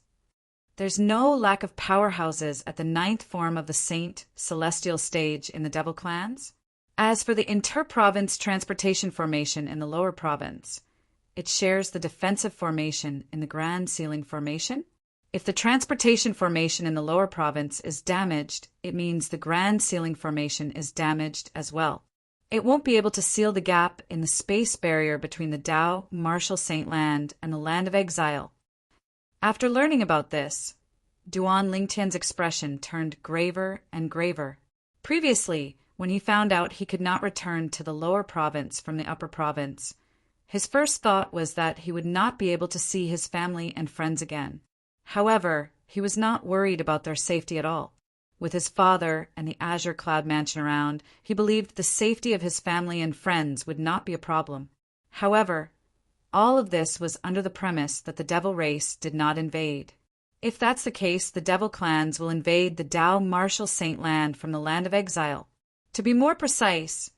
There's no lack of powerhouses at the 9th form of the Saint Celestial stage in the Devil clans. As for the inter-province transportation formation in the lower province, it shares the defensive formation in the Grand Ceiling Formation. If the transportation formation in the lower province is damaged, it means the Grand Ceiling Formation is damaged as well. It won't be able to seal the gap in the space barrier between the Dao Martial Saint Land and the land of exile. After learning about this, Duan Lingtian's expression turned graver and graver. Previously, when he found out he could not return to the lower province from the upper province, his first thought was that he would not be able to see his family and friends again. However, he was not worried about their safety at all. With his father and the Azure Cloud Mansion around, he believed the safety of his family and friends would not be a problem. However, all of this was under the premise that the Devil race did not invade. If that's the case, the Devil clans will invade the Dao Martial Saint Land from the land of exile. To be more precise,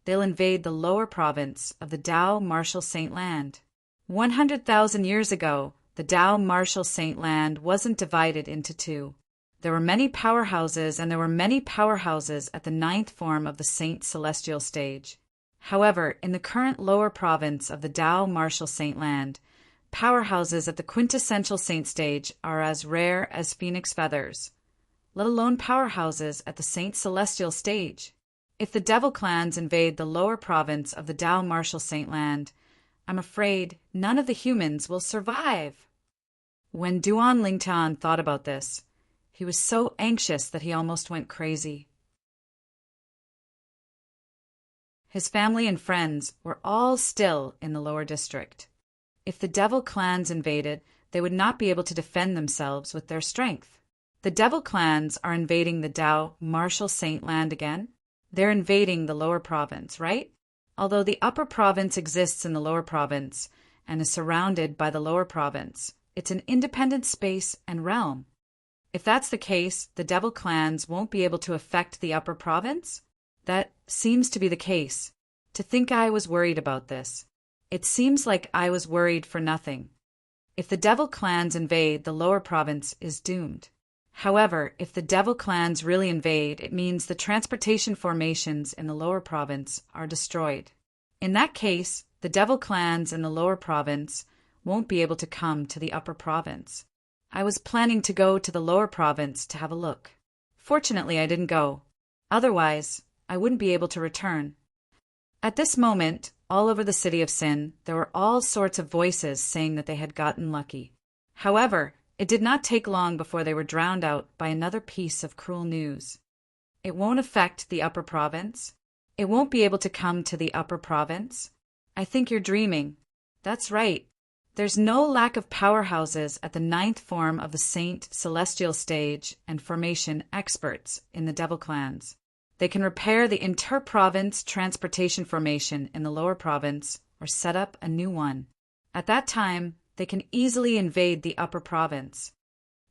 they'll invade the lower province of the Dao Martial Saint Land. 100,000 years ago, the Dao Martial Saint Land wasn't divided into two. There were many powerhouses, and there were many powerhouses at the ninth form of the Saint Celestial stage. However, in the current lower province of the Dao Martial Saint Land, powerhouses at the quintessential saint stage are as rare as phoenix feathers, let alone powerhouses at the Saint Celestial stage. If the devil clans invade the lower province of the Dao Martial Saint Land, I'm afraid none of the humans will survive. When Duan Lingtian thought about this, he was so anxious that he almost went crazy. His family and friends were all still in the lower district. If the devil clans invaded, they would not be able to defend themselves with their strength. The devil clans are invading the Dao Martial Saint Land again. They're invading the lower province, right? Although the upper province exists in the lower province and is surrounded by the lower province, it's an independent space and realm. If that's the case, the devil clans won't be able to affect the upper province? That seems to be the case. To think I was worried about this. It seems like I was worried for nothing. If the devil clans invade, the lower province is doomed. However, if the devil clans really invade, it means the transportation formations in the lower province are destroyed. In that case, the devil clans in the lower province won't be able to come to the upper province. I was planning to go to the lower province to have a look. Fortunately, I didn't go. Otherwise, I wouldn't be able to return. At this moment, all over the city of Sin, there were all sorts of voices saying that they had gotten lucky. However, it did not take long before they were drowned out by another piece of cruel news. It won't affect the upper province. It won't be able to come to the upper province. I think you're dreaming. That's right. There's no lack of powerhouses at the ninth form of the Saint Celestial stage and formation experts in the devil clans. They can repair the inter-province transportation formation in the lower province or set up a new one. At that time, they can easily invade the upper province.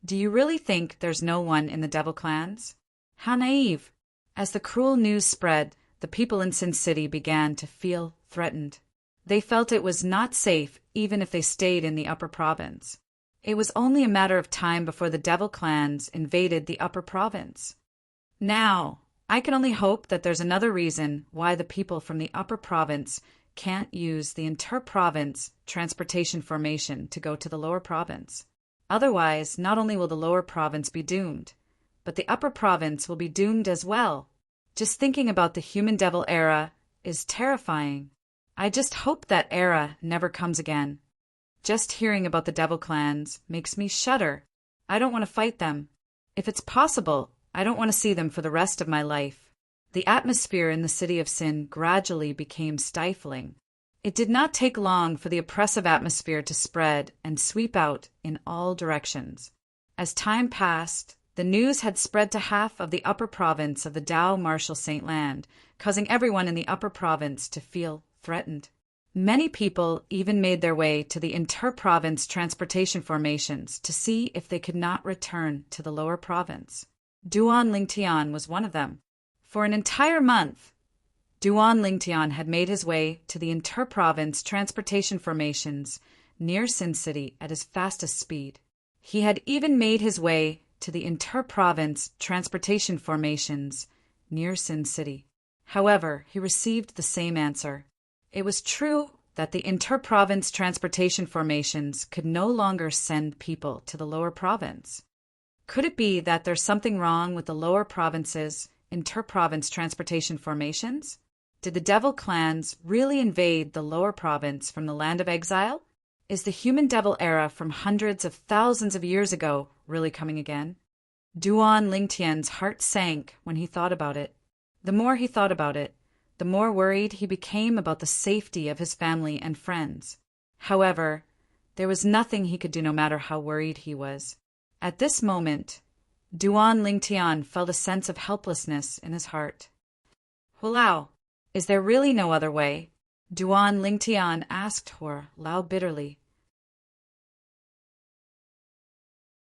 Do you really think there's no one in the devil clans? How naive! As the cruel news spread, the people in Sin City began to feel threatened. They felt it was not safe even if they stayed in the upper province. It was only a matter of time before the devil clans invaded the upper province. Now, I can only hope that there's another reason why the people from the upper province can't use the inter-province transportation formation to go to the lower province. Otherwise, not only will the lower province be doomed, but the upper province will be doomed as well. Just thinking about the human devil era is terrifying. I just hope that era never comes again. Just hearing about the devil clans makes me shudder. I don't want to fight them. If it's possible, I don't want to see them for the rest of my life. The atmosphere in the city of Sin gradually became stifling. It did not take long for the oppressive atmosphere to spread and sweep out in all directions. As time passed, the news had spread to half of the upper province of the Dao Martial Saint Land, causing everyone in the upper province to feel threatened. Many people even made their way to the inter-province transportation formations to see if they could not return to the lower province. Duan Lingtian was one of them. For an entire month, Duan Lingtian had made his way to the inter-province transportation formations near Sin City at his fastest speed. He had even made his way to the inter-province transportation formations near Sin City. However, he received the same answer. It was true that the inter-province transportation formations could no longer send people to the lower province. Could it be that there's something wrong with the lower province's inter-province transportation formations? Did the devil clans really invade the lower province from the land of exile? Is the human devil era from hundreds of thousands of years ago really coming again? Duan Lingtian's heart sank when he thought about it. The more he thought about it, the more worried he became about the safety of his family and friends. However, there was nothing he could do no matter how worried he was. At this moment, Duan Lingtian felt a sense of helplessness in his heart. Hulao, is there really no other way? Duan Lingtian asked Hor Lao bitterly.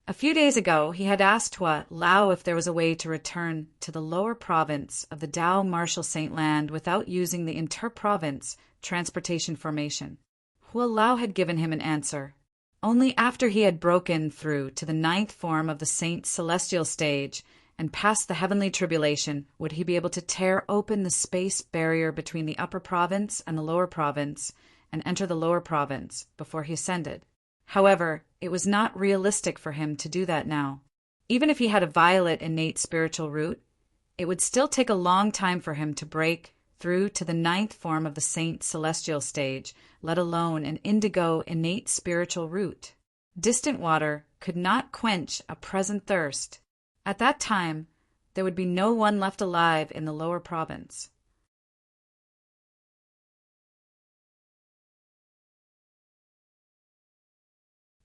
A few days ago, he had asked Hua Lao if there was a way to return to the lower province of the Dao Marshal Saint Land without using the inter-province transportation formation. Hua Lao had given him an answer. Only after he had broken through to the 9th form of the Saint Celestial stage and passed the heavenly tribulation would he be able to tear open the space barrier between the upper province and the lower province and enter the lower province before he ascended. However, it was not realistic for him to do that now. Even if he had a violet innate spiritual root, it would still take a long time for him to break through to the 9th form of the Saint Celestial stage, let alone an indigo innate spiritual root. Distant water could not quench a present thirst. At that time, there would be no one left alive in the lower province.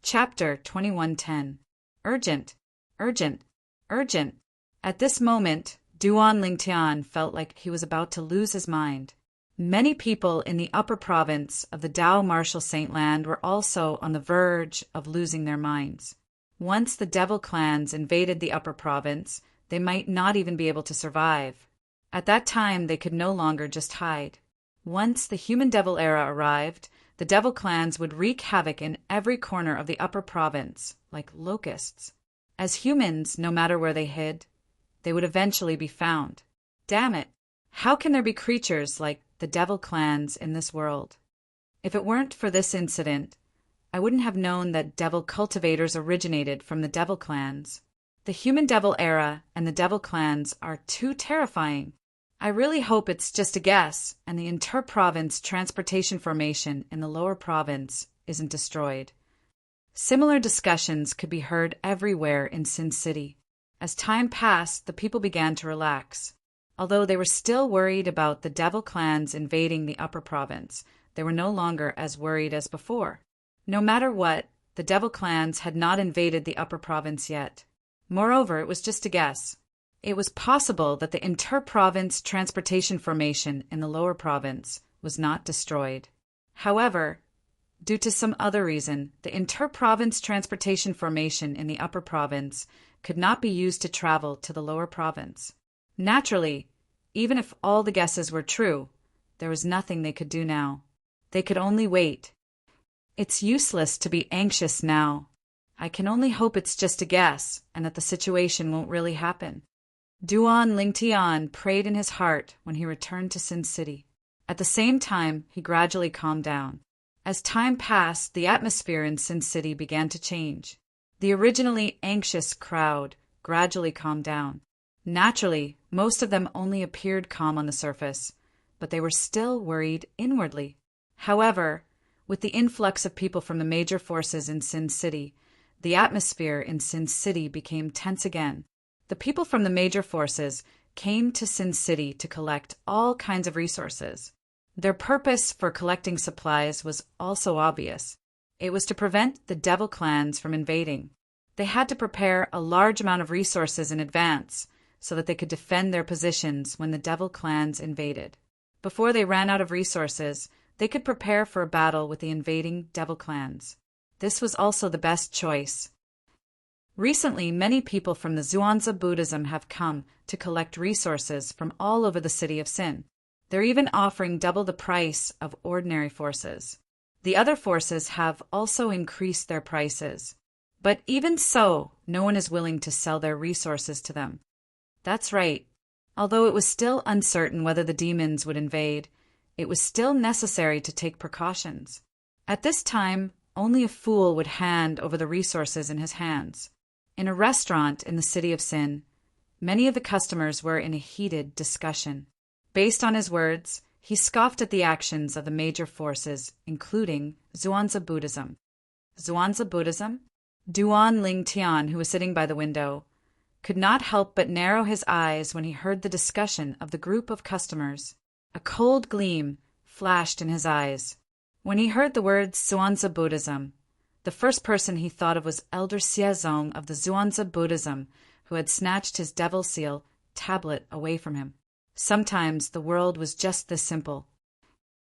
Chapter 2110. Urgent, urgent, urgent. At this moment, Duan Lingtian felt like he was about to lose his mind. Many people in the upper province of the Dao Marshal Saint Land were also on the verge of losing their minds. Once the devil clans invaded the upper province, they might not even be able to survive. At that time, they could no longer just hide. Once the human devil era arrived, the devil clans would wreak havoc in every corner of the upper province, like locusts. As humans, no matter where they hid, they would eventually be found. Damn it! How can there be creatures like the devil clans in this world? If it weren't for this incident, I wouldn't have known that devil cultivators originated from the devil clans. The human devil era and the devil clans are too terrifying. I really hope it's just a guess and the inter-province transportation formation in the lower province isn't destroyed. Similar discussions could be heard everywhere in Sin City. As time passed, the people began to relax. Although they were still worried about the devil clans invading the upper province, they were no longer as worried as before. No matter what, the devil clans had not invaded the upper province yet. Moreover, it was just a guess. It was possible that the inter-province transportation formation in the lower province was not destroyed. However, due to some other reason, the inter-province transportation formation in the upper province could not be used to travel to the lower province. Naturally, even if all the guesses were true, there was nothing they could do now. They could only wait. It's useless to be anxious now. I can only hope it's just a guess and that the situation won't really happen. Duan Lingtian prayed in his heart when he returned to Sin City. At the same time, he gradually calmed down. As time passed, the atmosphere in Sin City began to change. The originally anxious crowd gradually calmed down. Naturally, most of them only appeared calm on the surface, but they were still worried inwardly. However, with the influx of people from the major forces in Sin City, the atmosphere in Sin City became tense again. The people from the major forces came to Sin City to collect all kinds of resources. Their purpose for collecting supplies was also obvious. It was to prevent the devil clans from invading. They had to prepare a large amount of resources in advance so that they could defend their positions when the devil clans invaded. Before they ran out of resources, they could prepare for a battle with the invading devil clans. This was also the best choice. Recently, many people from the Zhuangzi Buddhism have come to collect resources from all over the city of Sin. They're even offering double the price of ordinary forces. The other forces have also increased their prices. But even so, no one is willing to sell their resources to them. That's right. Although it was still uncertain whether the demons would invade, it was still necessary to take precautions. At this time, only a fool would hand over the resources in his hands. In a restaurant in the city of Sin, many of the customers were in a heated discussion. Based on his words, he scoffed at the actions of the major forces, including Zhuangzi Buddhism. Zhuangzi Buddhism? Duan Lingtian, who was sitting by the window, could not help but narrow his eyes when he heard the discussion of the group of customers. A cold gleam flashed in his eyes. When he heard the words Zhuangzi Buddhism, the first person he thought of was Elder Xiezong of the Zhuangzi Buddhism, who had snatched his devil seal tablet away from him. Sometimes the world was just this simple.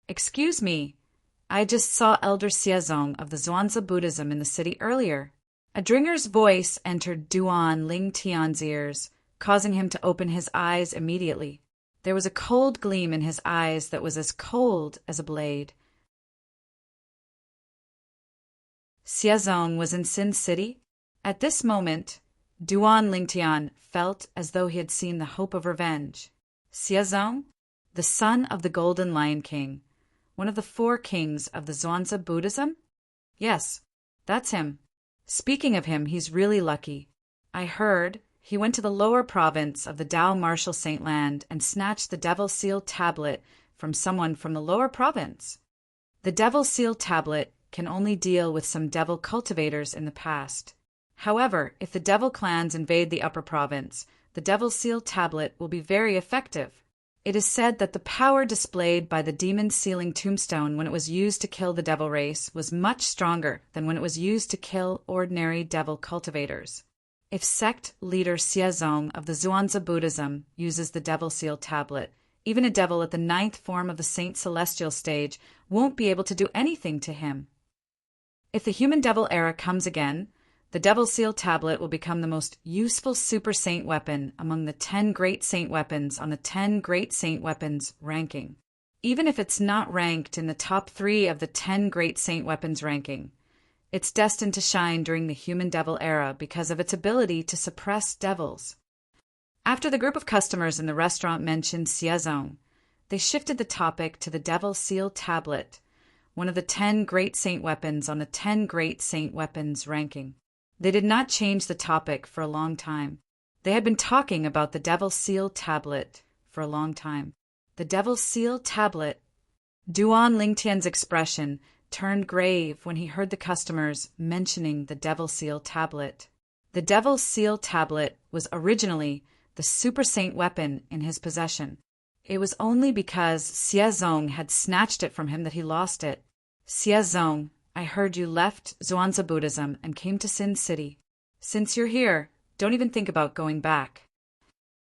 "Excuse me, I just saw Elder Xiezong of the Zhuangzi Buddhism in the city earlier." A dringer's voice entered Duan Lingtian's ears, causing him to open his eyes immediately. There was a cold gleam in his eyes that was as cold as a blade. Xiazong was in Sin City. At this moment, Duan Lingtian felt as though he had seen the hope of revenge. Xiazong, the son of the Golden Lion King, one of the 4 kings of the Zhuangzi Buddhism? Yes, that's him. Speaking of him, he's really lucky. I heard he went to the lower province of the Dao Martial Saint Land and snatched the Devil Seal tablet from someone from the lower province. The Devil Seal tablet can only deal with some devil cultivators in the past. However, if the devil clans invade the upper province, the Devil Seal tablet will be very effective. It is said that the power displayed by the demon sealing tombstone when it was used to kill the devil race was much stronger than when it was used to kill ordinary devil cultivators. If sect leader Xiazong of the Zhuangzi Buddhism uses the Devil Seal tablet, even a devil at the 9th form of the Saint Celestial stage won't be able to do anything to him. If the human devil era comes again, the Devil Seal tablet will become the most useful super saint weapon among the 10 great saint weapons on the 10 great saint weapons ranking. Even if it's not ranked in the top 3 of the 10 great saint weapons ranking, it's destined to shine during the human devil era because of its ability to suppress devils. After the group of customers in the restaurant mentioned Xiazong, they shifted the topic to the Devil Seal tablet, one of the 10 great saint weapons on the 10 great saint weapons ranking. They did not change the topic for a long time. They had been talking about the Devil Seal tablet for a long time. The Devil Seal tablet. Duan Lingtian's expression turned grave when he heard the customers mentioning the Devil Seal tablet. The Devil Seal tablet was originally the super saint weapon in his possession. It was only because Xiazong had snatched it from him that he lost it. Xiazong, I heard you left Zhuangzi Buddhism and came to Sin City. Since you're here, don't even think about going back.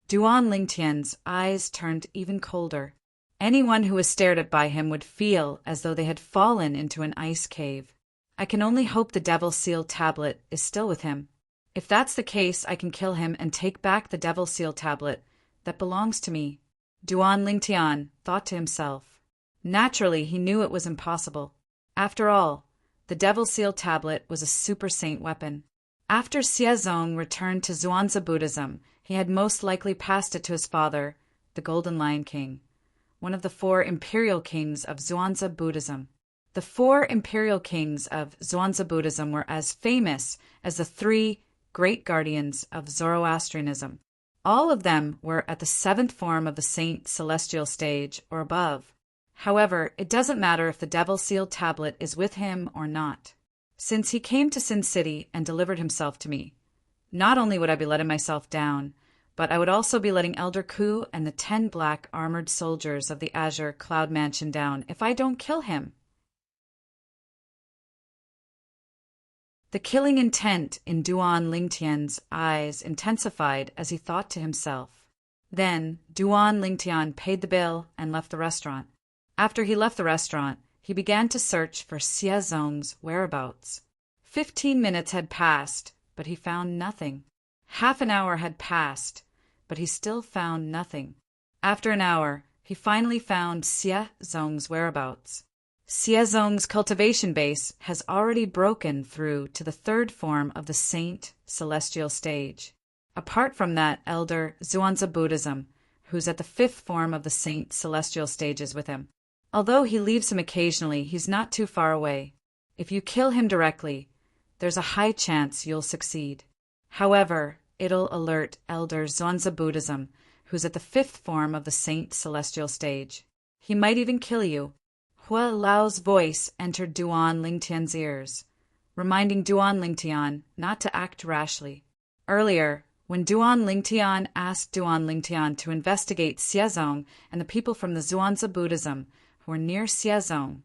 Duan Lingtian's eyes turned even colder. Anyone who was stared at by him would feel as though they had fallen into an ice cave. I can only hope the Devil Seal tablet is still with him. If that's the case, I can kill him and take back the Devil Seal tablet that belongs to me. Duan Lingtian thought to himself. Naturally, he knew it was impossible. After all, the Devil Seal tablet was a super saint weapon. After Xiazong returned to Zhuangzi Buddhism, he had most likely passed it to his father, the Golden Lion King, one of the 4 imperial kings of Zhuangzi Buddhism. The 4 imperial kings of Zhuangzi Buddhism were as famous as the 3 great guardians of Zoroastrianism. All of them were at the 7th form of the Saint Celestial stage or above. However, it doesn't matter if the Devil Seal tablet is with him or not. Since he came to Sin City and delivered himself to me, not only would I be letting myself down, but I would also be letting Elder Ku and the 10 black armored soldiers of the Azure Cloud Mansion down if I don't kill him. The killing intent in Duan Lingtian's eyes intensified as he thought to himself. Then Duan Lingtian paid the bill and left the restaurant. After he left the restaurant, he began to search for Xiazong's whereabouts. 15 minutes had passed, but he found nothing. Half an hour had passed, but he still found nothing. After an hour, he finally found Xiazong's whereabouts. Xiazong's cultivation base has already broken through to the 3rd form of the Saint Celestial stage. Apart from that elder Zhuangzi Buddhism, who's at the 5th form of the Saint Celestial stages with him. Although he leaves him occasionally, he's not too far away. If you kill him directly, there's a high chance you'll succeed. However, it'll alert Elder Zhuangzi Buddhism, who's at the 5th form of the Saint Celestial stage. He might even kill you. Hua Lao's voice entered Duan Lingtian's ears, reminding Duan Lingtian not to act rashly. Earlier, when Duan Lingtian asked Duan Lingtian to investigate Xiazong and the people from the Zhuangzi Buddhism who were near Xiazong,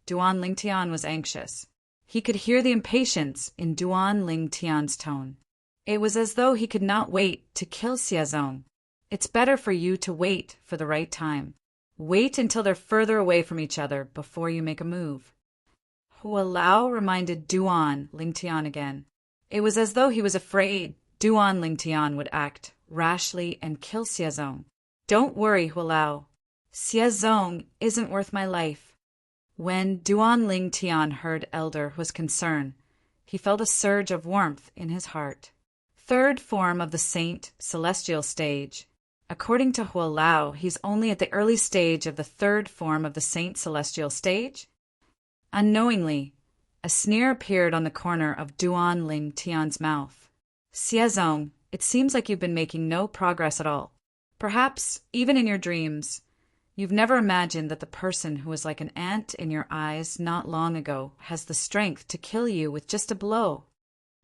Duan Lingtian was anxious. He could hear the impatience in Duan Lingtian's tone. It was as though he could not wait to kill Xiazong. It's better for you to wait for the right time. Wait until they're further away from each other before you make a move. Hua Lao reminded Duan Lingtian again. It was as though he was afraid Duan Lingtian would act rashly and kill Xiezong. Don't worry, Hualao. Xiezong isn't worth my life. When Duan Lingtian heard Elder was concerned, he felt a surge of warmth in his heart. Third form of the saint celestial stage. According to Hualao, he's only at the early stage of the third form of the saint celestial stage. Unknowingly, a sneer appeared on the corner of Duan Lingtian's mouth. Xiezong, it seems like you've been making no progress at all. Perhaps, even in your dreams, you've never imagined that the person who was like an ant in your eyes not long ago has the strength to kill you with just a blow.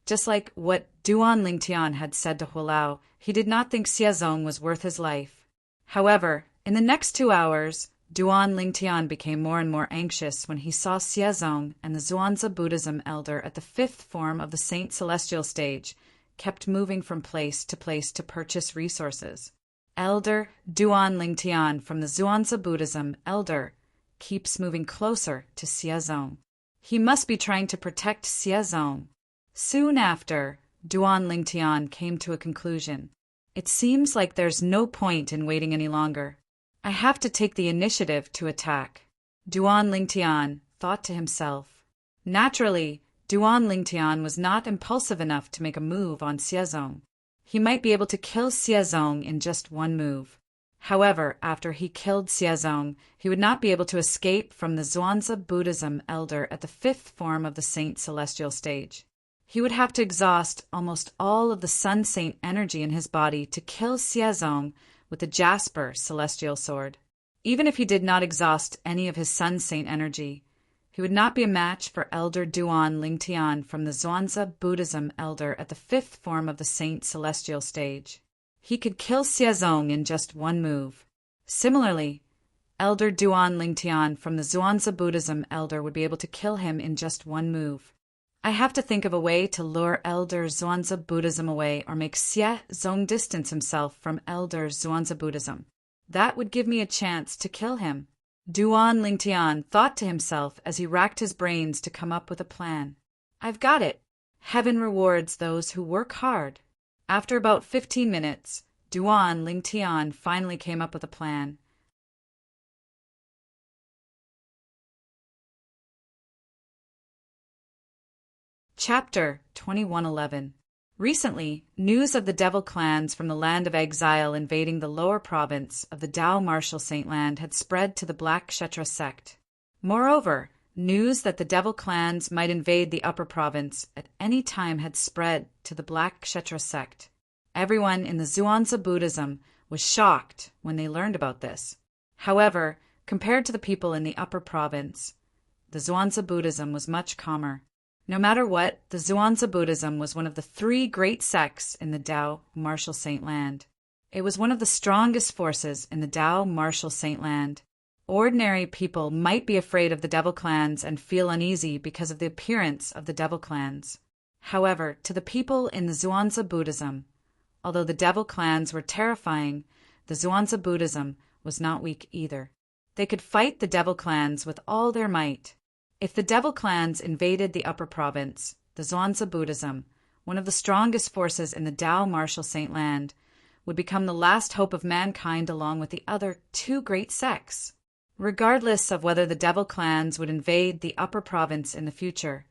Just like what Duan Lingtian had said to Hualao, he did not think Xiezong was worth his life. However, in the next 2 hours, Duan Lingtian became more and more anxious when he saw Xiezong and the Zhuangzi Buddhism elder at the fifth form of the Saint Celestial stage kept moving from place to purchase resources. Elder Duan Lingtian from the Zhuangzi Buddhism elder keeps moving closer to Xiezong. He must be trying to protect Xiezong. Soon after, Duan Lingtian came to a conclusion. It seems like there's no point in waiting any longer. I have to take the initiative to attack. Duan Lingtian thought to himself. Naturally, Duan Lingtian was not impulsive enough to make a move on Xiezong. He might be able to kill Xiezong in just one move. However, after he killed Xiezong, he would not be able to escape from the Zhuangzi Buddhism elder at the fifth form of the Saint Celestial stage. He would have to exhaust almost all of the Sun Saint energy in his body to kill Xiezong with the Jasper Celestial Sword. Even if he did not exhaust any of his Sun Saint energy, he would not be a match for Elder Duan Lingtian from the Zhuangzi Buddhism elder at the fifth form of the Saint Celestial stage. He could kill Xiezong in just one move. Similarly, Elder Duan Lingtian from the Zhuangzi Buddhism elder would be able to kill him in just one move. I have to think of a way to lure Elder Zhuangzi Buddhism away or make Xiezong distance himself from Elder Zhuangzi Buddhism. That would give me a chance to kill him. Duan Lingtian thought to himself as he racked his brains to come up with a plan. I've got it. Heaven rewards those who work hard. After about 15 minutes, Duan Lingtian finally came up with a plan. Chapter 2111. Recently, news of the devil clans from the land of exile invading the lower province of the Tao Martial Saint Land had spread to the Black Kshetra sect. Moreover, news that the devil clans might invade the upper province at any time had spread to the Black Kshetra sect. Everyone in the Zhuangzi Buddhism was shocked when they learned about this. However, compared to the people in the upper province, the Zhuangzi Buddhism was much calmer. No matter what, the Zhuangzi Buddhism was one of the 3 great sects in the Tao Martial Saint Land. It was one of the strongest forces in the Tao Martial Saint Land. Ordinary people might be afraid of the devil clans and feel uneasy because of the appearance of the devil clans. However, to the people in the Zhuangzi Buddhism, although the devil clans were terrifying, the Zhuangzi Buddhism was not weak either. They could fight the devil clans with all their might. If the devil clans invaded the upper province, the Zhuangzi Buddhism, one of the strongest forces in the Tao Martial Saint Land, would become the last hope of mankind along with the other 2 great sects. Regardless of whether the devil clans would invade the upper province in the future,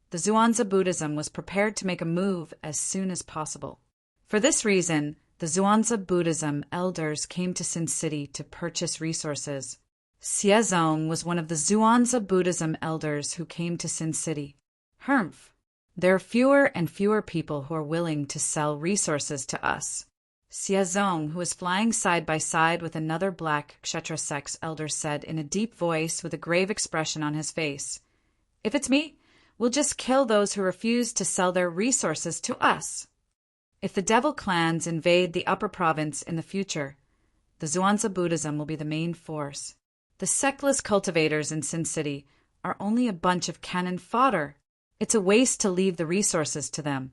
the Zhuangzi Buddhism was prepared to make a move as soon as possible. For this reason, the Zhuangzi Buddhism elders came to Sin City to purchase resources. Xiezong was one of the Zhuangzi Buddhism elders who came to Sin City. Humph. There are fewer and fewer people who are willing to sell resources to us. Xiezong, who was flying side by side with another Black Kshetra sect's elder, said in a deep voice with a grave expression on his face, "If it's me, we'll just kill those who refuse to sell their resources to us." If the devil clans invade the upper province in the future, the Zhuangzi Buddhism will be the main force. The sectless cultivators in Sin City are only a bunch of cannon fodder. It's a waste to leave the resources to them.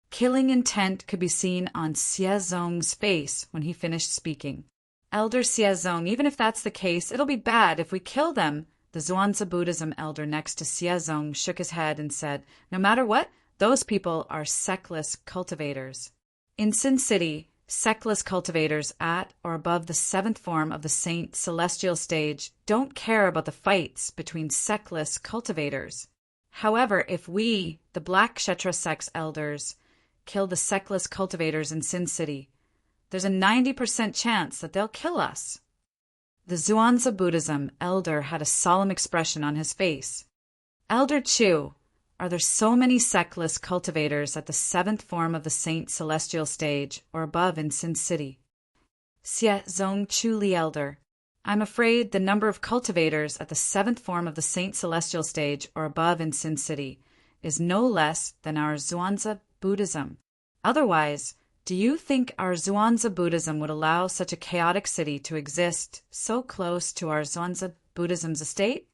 Killing intent could be seen on Xiezong's face when he finished speaking. Elder Xiezong, even if that's the case, it'll be bad if we kill them. The Zhuangzi Buddhism elder next to Xiezong shook his head and said, "No matter what, Those people are sectless cultivators. In Sin City, sectless cultivators at or above the seventh form of the saint celestial stage don't care about the fights between sectless cultivators. However, if we, the Black Kshetra sect's elders, kill the sectless cultivators in Sin City, there's a 90% chance that they'll kill us. The Zhuangzi Buddhism elder had a solemn expression on his face. Elder Chu, are there so many sectless cultivators at the seventh form of the saint celestial stage or above in Sin City? Xie Zong Chu Li Elder, I'm afraid the number of cultivators at the seventh form of the saint celestial stage or above in Sin City is no less than our Zhuangzi Buddhism. Otherwise, do you think our Zhuangzi Buddhism would allow such a chaotic city to exist so close to our Zhuangzi Buddhism's estate?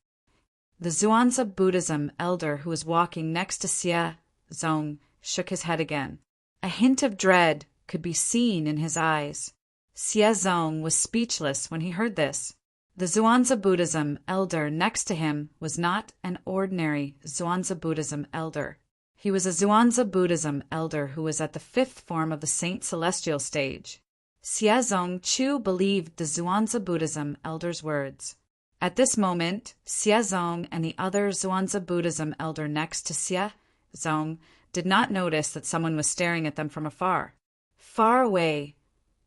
The Zhuangzi Buddhism elder who was walking next to Xie Zong shook his head again. A hint of dread could be seen in his eyes. Xie Zong was speechless when he heard this. The Zhuangzi Buddhism elder next to him was not an ordinary Zhuangzi Buddhism elder. He was a Zhuangzi Buddhism elder who was at the fifth form of the saint celestial stage. Xie Zong Chu believed the Zhuangzi Buddhism elder's words. At this moment, Xie Zong and the other Zhuangzi Buddhism elder next to Xie Zong did not notice that someone was staring at them from afar. Far away,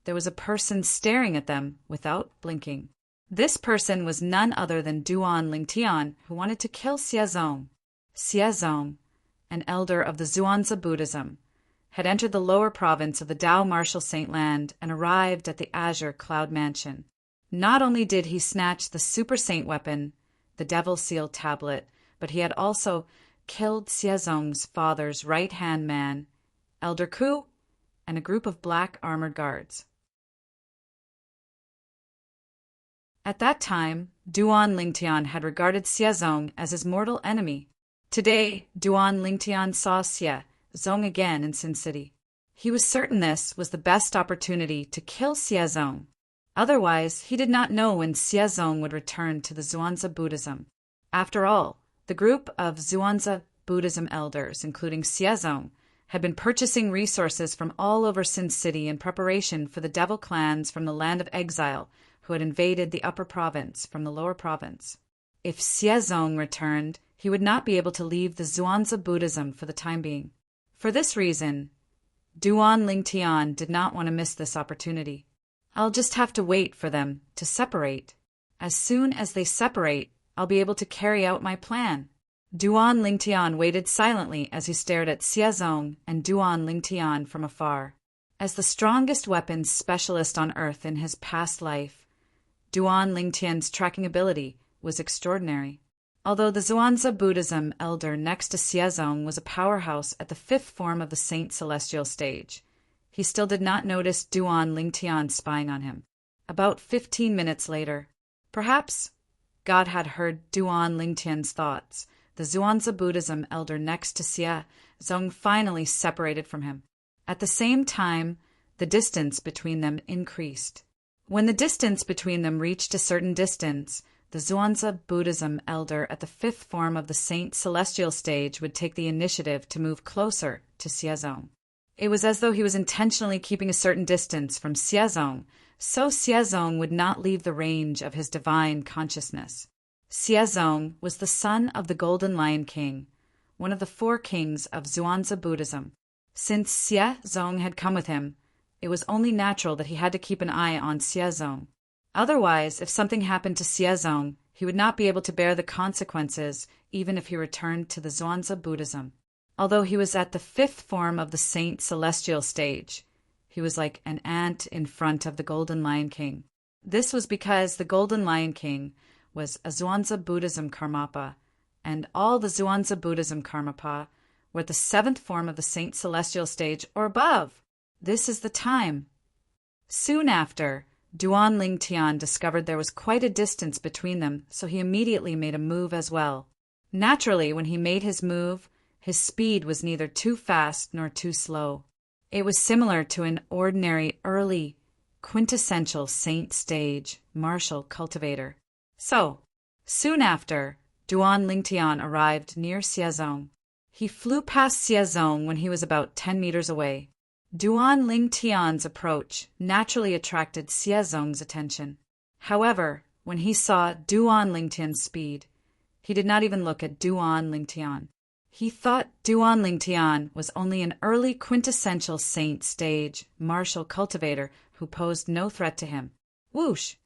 there was a person staring at them without blinking. This person was none other than Duan Lingtian, who wanted to kill Xie Zong. Xie Zong, an elder of the Zhuangzi Buddhism, had entered the lower province of the Tao Martial Saint Land and arrived at the Azure Cloud Mansion. Not only did he snatch the super saint weapon, the Devil Seal tablet, but he had also killed Xie Zong's father's right-hand man, Elder Ku, and a group of black armored guards. At that time, Duan Lingtian had regarded Xie Zong as his mortal enemy. Today, Duan Lingtian saw Xie Zong again in Sin City. He was certain this was the best opportunity to kill Xie Zong. Otherwise, he did not know when Xie Zong would return to the Zhuangzi Buddhism. After all, the group of Zhuangzi Buddhism elders, including Xie Zong, had been purchasing resources from all over Sin City in preparation for the devil clans from the land of exile who had invaded the upper province from the lower province. If Xie Zong returned, he would not be able to leave the Zhuangzi Buddhism for the time being. For this reason, Duan Lingtian did not want to miss this opportunity. I'll just have to wait for them to separate. As soon as they separate, I'll be able to carry out my plan. Duan Lingtian waited silently as he stared at Xie Zong and Duan Lingtian from afar. As the strongest weapons specialist on Earth in his past life, Duan Lingtian's tracking ability was extraordinary. Although the Zhuangzi Buddhism elder next to Xie Zong was a powerhouse at the fifth form of the Saint Celestial stage, he still did not notice Duan Lingtian spying on him. About 15 minutes later, perhaps God had heard Duan Lingtian's thoughts. The Zhuangzi Buddhism elder next to Xie Zong finally separated from him. At the same time, the distance between them increased. When the distance between them reached a certain distance, the Zhuangzi Buddhism elder at the fifth form of the Saint Celestial stage would take the initiative to move closer to Xie Zong. It was as though he was intentionally keeping a certain distance from Xie Zong, so Xie Zong would not leave the range of his divine consciousness. Xie Zong was the son of the Golden Lion King, one of the four kings of Zhuangzi Buddhism. Since Xie Zong had come with him, it was only natural that he had to keep an eye on Xie Zong. Otherwise, if something happened to Xie Zong, he would not be able to bear the consequences even if he returned to the Zhuangzi Buddhism. Although he was at the fifth form of the Saint Celestial stage, he was like an ant in front of the Golden Lion King. This was because the Golden Lion King was a Zhuangzi Buddhism Karmapa, and all the Zhuangzi Buddhism Karmapa were at the seventh form of the Saint Celestial stage or above. This is the time. Soon after, Duan Lingtian discovered there was quite a distance between them, so he immediately made a move as well. Naturally, when he made his move, his speed was neither too fast nor too slow. It was similar to an ordinary, early, quintessential saint stage martial cultivator. So, soon after, Duan Lingtian arrived near Xie Zong. He flew past Xiazong when he was about 10 meters away. Duan Lingtian's approach naturally attracted Xiazong's attention. However, when he saw Duan Lingtian's speed, he did not even look at Duan Lingtian. He thought Duan Lingtian was only an early quintessential saint stage martial cultivator who posed no threat to him. Whoosh!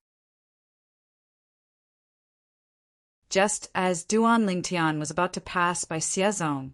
Just as Duan Lingtian was about to pass by Xiazong,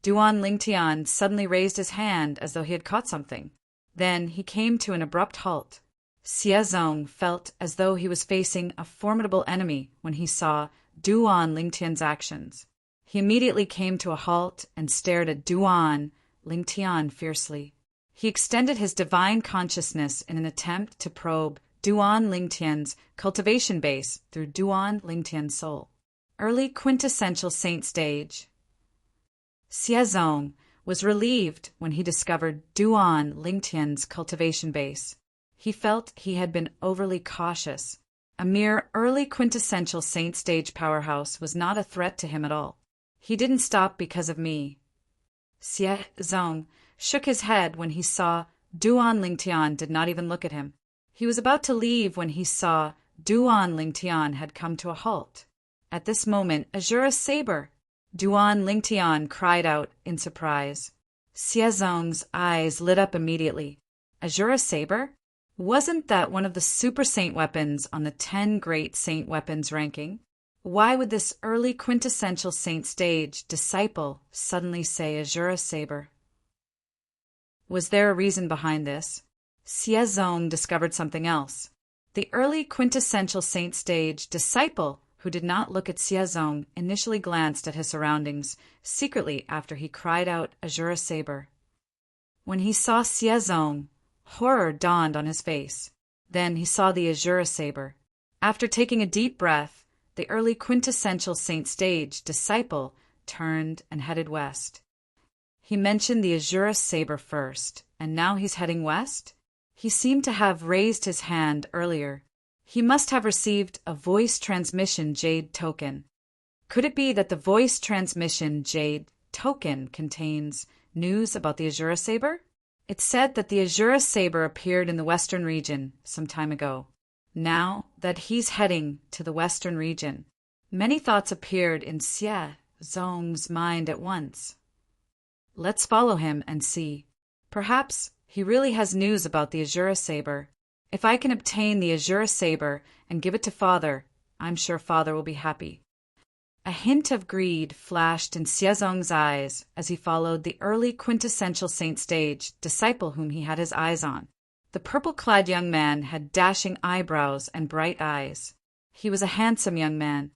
Duan Lingtian suddenly raised his hand as though he had caught something. Then he came to an abrupt halt. Xiazong felt as though he was facing a formidable enemy when he saw Duan Lingtian's actions. He immediately came to a halt and stared at Duan Lingtian fiercely. He extended his divine consciousness in an attempt to probe Duan Lingtian's cultivation base through Duan Lingtian's soul. Early quintessential saint stage. Xiazong was relieved when he discovered Duan Lingtian's cultivation base. He felt he had been overly cautious. A mere early quintessential saint stage powerhouse was not a threat to him at all. He didn't stop because of me. Xiazong shook his head when he saw Duan Lingtian did not even look at him. He was about to leave when he saw Duan Lingtian had come to a halt. At this moment, Azura Saber! Duan Lingtian cried out in surprise. Xiazong's eyes lit up immediately. Azura Saber? Wasn't that one of the super saint weapons on the 10 great saint weapons ranking? Why would this early quintessential saint stage disciple suddenly say Azura Saber? Was there a reason behind this? Xiazong discovered something else. The early quintessential saint stage disciple who did not look at Xiazong initially glanced at his surroundings secretly after he cried out Azura Saber. When he saw Xiazong, horror dawned on his face. Then he saw the Azura Saber. After taking a deep breath, the early quintessential saint stage disciple turned and headed west. He mentioned the Azura Saber first, and now he's heading west? He seemed to have raised his hand earlier. He must have received a voice transmission jade token. Could it be that the voice transmission jade token contains news about the Azura Saber? It said that the Azura Saber appeared in the western region some time ago. Now that he's heading to the western region, many thoughts appeared in Xiazong's mind at once. Let's follow him and see. Perhaps he really has news about the Azura Saber. If I can obtain the Azura Saber and give it to Father, I'm sure Father will be happy. A hint of greed flashed in Xiazong's eyes as he followed the early quintessential saint stage disciple whom he had his eyes on. The purple-clad young man had dashing eyebrows and bright eyes. He was a handsome young man.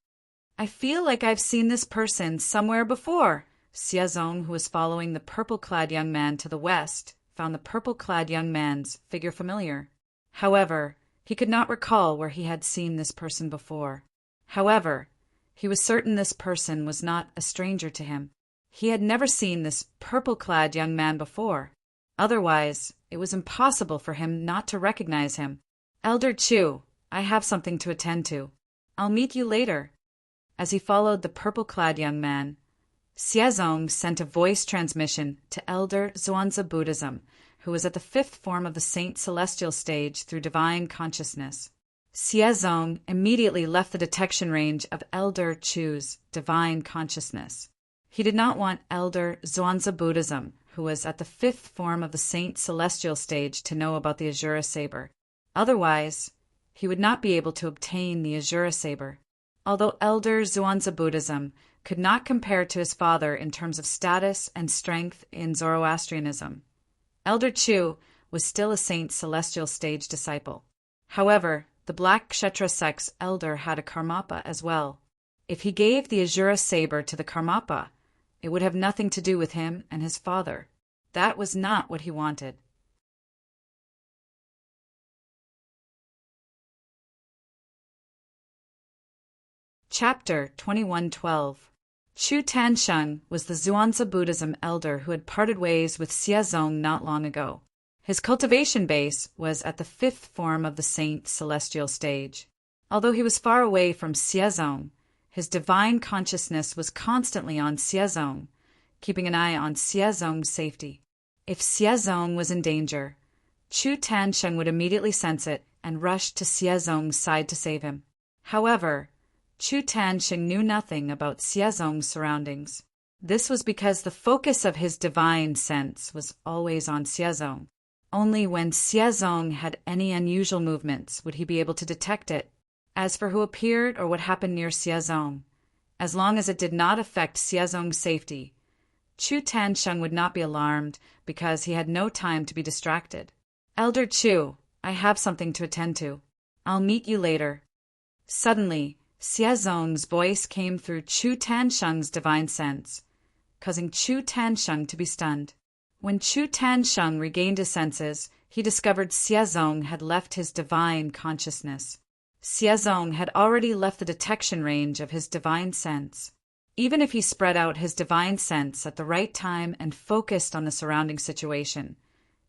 I feel like I've seen this person somewhere before. Xiazong, who was following the purple-clad young man to the west, found the purple-clad young man's figure familiar. However, he could not recall where he had seen this person before. However, he was certain this person was not a stranger to him. He had never seen this purple-clad young man before. Otherwise, it was impossible for him not to recognize him. Elder Chu, I have something to attend to. I'll meet you later. As he followed the purple-clad young man, Xiazong sent a voice transmission to Elder Zhuangzi Buddhism, who was at the 5th form of the Saint Celestial stage through divine consciousness. Xiazong immediately left the detection range of Elder Chu's divine consciousness. He did not want Elder Zhuangzi Buddhism, who was at the 5th form of the Saint Celestial stage, to know about the Azura Saber. Otherwise, he would not be able to obtain the Azura Saber. Although Elder Zhuangzi Buddhism could not compare to his father in terms of status and strength in Zoroastrianism, Elder Chu was still a Saint Celestial stage disciple. However, the Black Kshetra sect's elder had a Karmapa as well. If he gave the Azura Saber to the Karmapa, it would have nothing to do with him and his father. That was not what he wanted. Chapter 2112. Chu Tansheng was the Zhuangzi Buddhism elder who had parted ways with Xiazong not long ago. His cultivation base was at the 5th form of the Saint Celestial stage. Although he was far away from Xiazong, his divine consciousness was constantly on Xiazong, keeping an eye on Xiezong's safety. If Xiezong was in danger, Chu Tansheng would immediately sense it and rush to Xiezong's side to save him. However, Chu Tansheng knew nothing about Xiezong's surroundings. This was because the focus of his divine sense was always on Xiezong. Only when Xiezong had any unusual movements would he be able to detect it. As for who appeared or what happened near Xiezong, as long as it did not affect Xiezong's safety, Chu Tansheng would not be alarmed because he had no time to be distracted. Elder Chu, I have something to attend to. I'll meet you later. Suddenly, Xiezong's voice came through Chu Tansheng's divine sense, causing Chu Tansheng to be stunned. When Chu Tansheng regained his senses, he discovered Xiezong had left his divine consciousness. Xiezong had already left the detection range of his divine sense. Even if he spread out his divine sense at the right time and focused on the surrounding situation,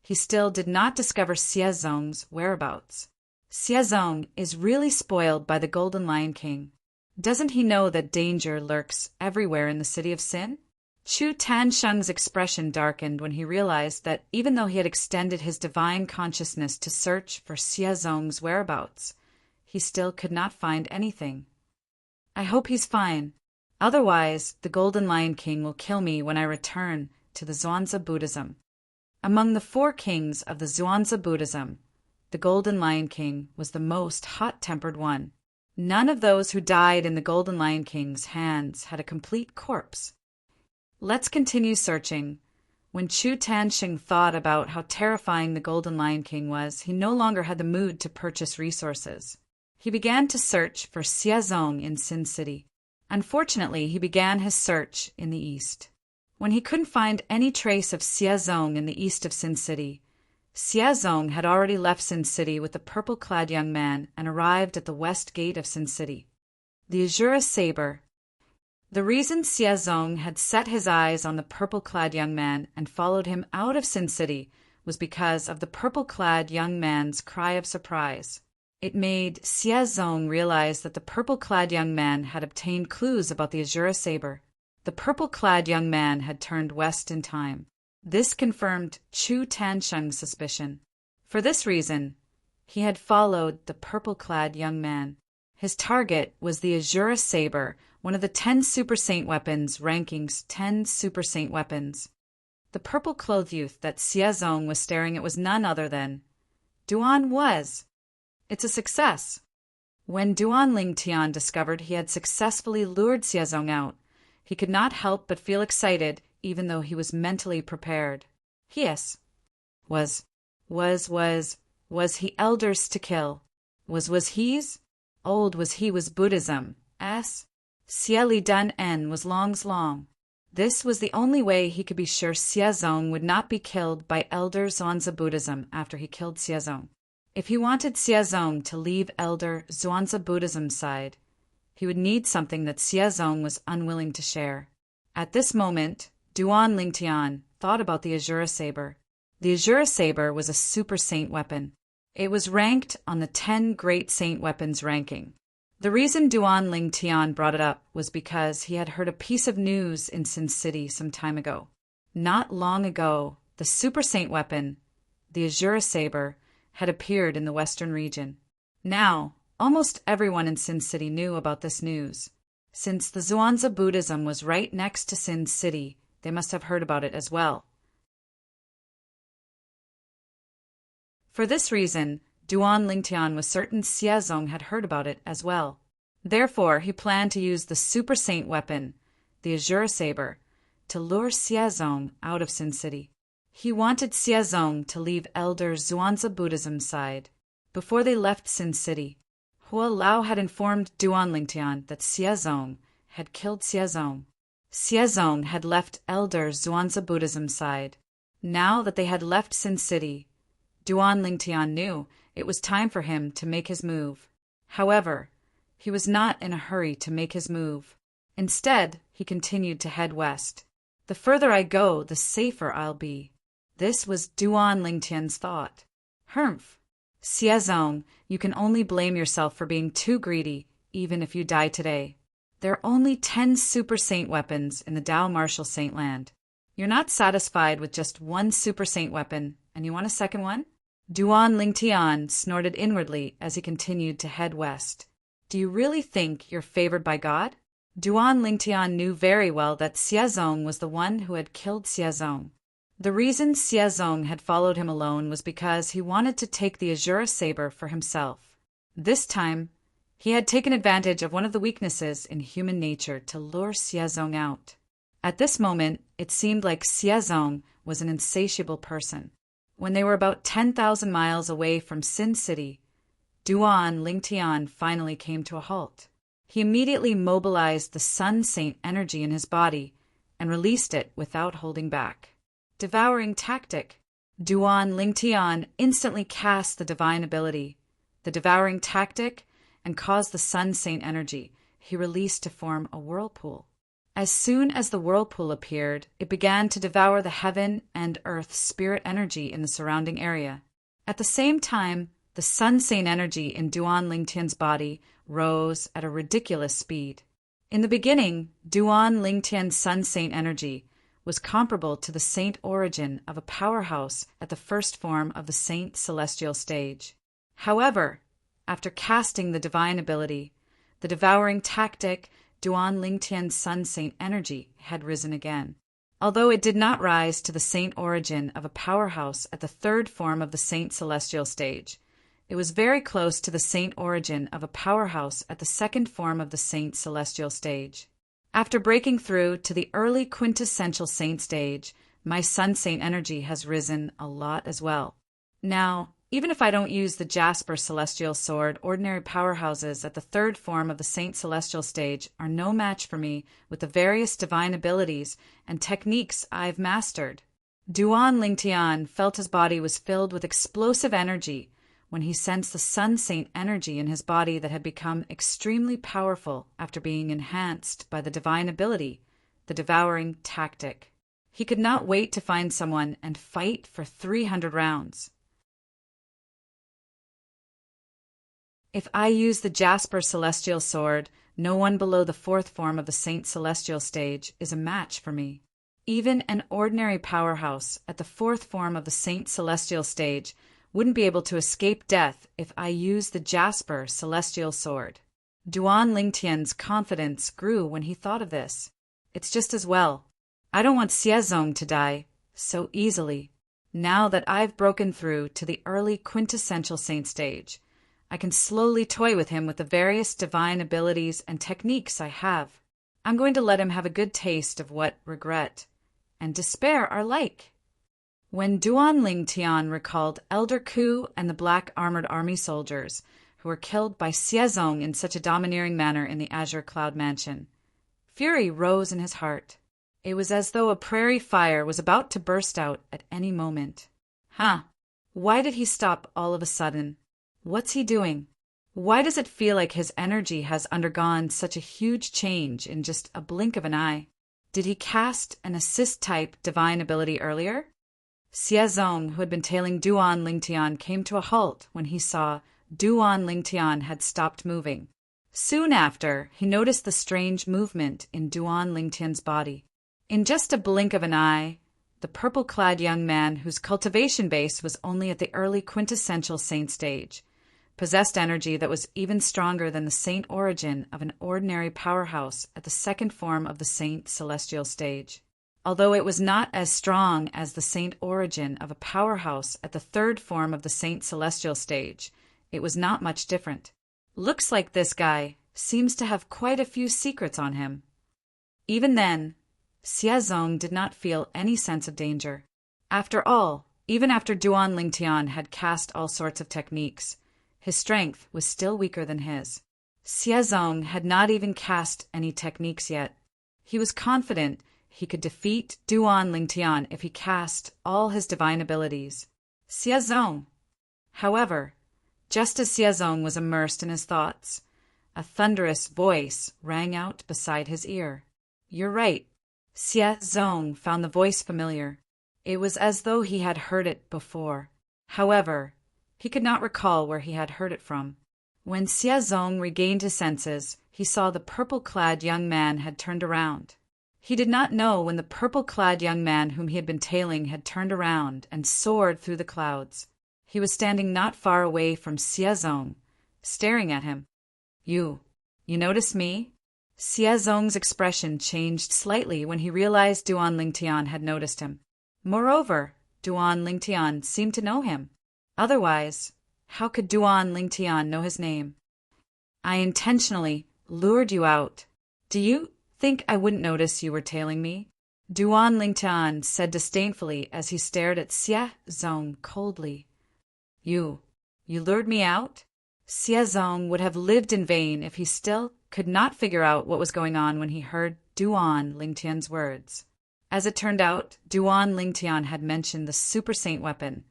he still did not discover Xiezong's whereabouts. Xiezong is really spoiled by the Golden Lion King. Doesn't he know that danger lurks everywhere in the city of sin? Chu Tansheng's expression darkened when he realized that even though he had extended his divine consciousness to search for Xiezong's whereabouts, he still could not find anything. I hope he's fine. Otherwise, the Golden Lion King will kill me when I return to the Zhuangzi Buddhism. Among the 4 kings of the Zhuangzi Buddhism, the Golden Lion King was the most hot-tempered one. None of those who died in the Golden Lion King's hands had a complete corpse. Let's continue searching. When Chu Tansheng thought about how terrifying the Golden Lion King was, he no longer had the mood to purchase resources. He began to search for Xiezong in Sin City. Unfortunately, he began his search in the east. When he couldn't find any trace of Xiezong in the east of Sin City, Xiezong had already left Sin City with the purple-clad young man and arrived at the west gate of Sin City. The Azure Saber. The reason Xiezong had set his eyes on the purple-clad young man and followed him out of Sin City was because of the purple-clad young man's cry of surprise. It made Xiezong realize that the purple-clad young man had obtained clues about the Azure Saber. The purple-clad young man had turned west in time. This confirmed Chu Tansheng's suspicion. For this reason, he had followed the purple-clad young man. His target was the Azure Saber, one of the 10 Super Saint weapons, rankings 10 Super Saint weapons. The purple-clothed youth that Xiezong was staring at was none other than Duan was. It's a success. When Duan Lingtian discovered he had successfully lured Xiezong out, he could not help but feel excited, even though he was mentally prepared. Yes. Was he elders to kill? Was he's? Old was he was Buddhism. Xieli Dun En was Long's long. This was the only way he could be sure Xiezong would not be killed by Elder Zhuangzi Buddhism after he killed Xiezong. If he wanted Xiezong to leave Elder Zhuangzi Buddhism's side, he would need something that Xiezong was unwilling to share. At this moment, Duan Lingtian thought about the Azure Saber. The Azure Saber was a Super Saint weapon. It was ranked on the 10 Great Saint Weapons ranking. The reason Duan Lingtian brought it up was because he had heard a piece of news in Sin City some time ago. Not long ago, the Super Saint weapon, the Azure Saber, had appeared in the western region. Now, almost everyone in Sin City knew about this news. Since the Zhuangzi Buddhism was right next to Sin City, they must have heard about it as well. For this reason, Duan Lingtian was certain Xiezong had heard about it as well. Therefore, he planned to use the Super Saint weapon, the Azure Saber, to lure Xiezong out of Sin City. He wanted Xiezong to leave Elder Zhuangzi Buddhism's side. Before they left Sin City, Hua Lao had informed Duan Lingtian that Xiezong had killed Xiezong. Xiezong had left Elder Zhuangzi Buddhism's side. Now that they had left Sin City, Duan Lingtian knew it was time for him to make his move. However, he was not in a hurry to make his move. Instead, he continued to head west. The further I go, the safer I'll be. This was Duan Lingtian's thought. Humph. Xiezong, you can only blame yourself for being too greedy, even if you die today. There are only 10 Super Saint weapons in the Tao Martial Saint Land. You're not satisfied with just one super saint weapon, and you want a second one? Duan Lingtian snorted inwardly as he continued to head west. Do you really think you're favored by God? Duan Lingtian knew very well that Xiazong was the one who had killed Xiazong. The reason Xiazong had followed him alone was because he wanted to take the Azura saber for himself. This time, he had taken advantage of one of the weaknesses in human nature to lure Xiazong out. At this moment, it seemed like Xiazong was an insatiable person. When they were about 10,000 miles away from Sin City, Duan Lingtian finally came to a halt. He immediately mobilized the Sun Saint energy in his body and released it without holding back. Devouring tactic. Duan Lingtian instantly cast the divine ability, the devouring tactic, and caused the Sun Saint energy he released to form a whirlpool. As soon as the whirlpool appeared, it began to devour the heaven and earth spirit energy in the surrounding area. At the same time, the Sun Saint energy in Duan Lingtian's body rose at a ridiculous speed. In the beginning, Duan Lingtian's Sun Saint energy was comparable to the saint origin of a powerhouse at the first form of the saint celestial stage. However, after casting the divine ability, the devouring tactic, Duan Lingtian's Sun Saint energy had risen again. Although it did not rise to the saint origin of a powerhouse at the third form of the saint celestial stage, it was very close to the saint origin of a powerhouse at the second form of the saint celestial stage. After breaking through to the early quintessential saint stage, my Sun Saint energy has risen a lot as well. Now, even if I don't use the Jasper Celestial Sword, ordinary powerhouses at the third form of the Saint Celestial stage are no match for me with the various divine abilities and techniques I've mastered. Duan Lingtian felt his body was filled with explosive energy when he sensed the Sun Saint energy in his body that had become extremely powerful after being enhanced by the divine ability, the devouring tactic. He could not wait to find someone and fight for 300 rounds. If I use the Jasper Celestial Sword, no one below the fourth form of the Saint Celestial stage is a match for me. Even an ordinary powerhouse at the fourth form of the Saint Celestial stage wouldn't be able to escape death if I use the Jasper Celestial Sword. Duan Lingtian's confidence grew when he thought of this. It's just as well. I don't want Xiazong to die so easily. Now that I've broken through to the early quintessential saint stage, I can slowly toy with him with the various divine abilities and techniques I have. I'm going to let him have a good taste of what regret and despair are like. When Duan Lingtian recalled Elder Ku and the black armored army soldiers who were killed by Xiazong in such a domineering manner in the Azure Cloud Mansion, fury rose in his heart. It was as though a prairie fire was about to burst out at any moment. Why did he stop all of a sudden? What's he doing? Why does it feel like his energy has undergone such a huge change in just a blink of an eye? Did he cast an assist-type divine ability earlier? Xiazong, who had been tailing Duan Lingtian, came to a halt when he saw Duan Lingtian had stopped moving. Soon after, he noticed the strange movement in Duan Lingtian's body. In just a blink of an eye, the purple-clad young man, whose cultivation base was only at the early quintessential saint stage, possessed energy that was even stronger than the saint origin of an ordinary powerhouse at the second form of the saint celestial stage. Although it was not as strong as the saint origin of a powerhouse at the third form of the saint celestial stage, it was not much different. Looks like this guy seems to have quite a few secrets on him. Even then, Xiazong did not feel any sense of danger. After all, even after Duan Lingtian had cast all sorts of techniques, his strength was still weaker than his. Xiazong had not even cast any techniques yet. He was confident he could defeat Duan Lingtian if he cast all his divine abilities. Xiazong! However, just as Xiazong was immersed in his thoughts, a thunderous voice rang out beside his ear. You're right. Xiazong found the voice familiar. It was as though he had heard it before. However, he could not recall where he had heard it from. When Xiazong regained his senses, he saw the purple-clad young man had turned around. He did not know when the purple-clad young man whom he had been tailing had turned around and soared through the clouds. He was standing not far away from Xiezong, staring at him. You notice me? Xiezong's expression changed slightly when he realized Duan Lingtian had noticed him. Moreover, Duan Lingtian seemed to know him. Otherwise, how could Duan Lingtian know his name? I intentionally lured you out. Do you think I wouldn't notice you were tailing me? Duan Lingtian said disdainfully as he stared at Xiezong coldly. You lured me out? Xiezong would have lived in vain if he still could not figure out what was going on when he heard Duan Lingtian's words. As it turned out, Duan Lingtian had mentioned the Super Saint weapon,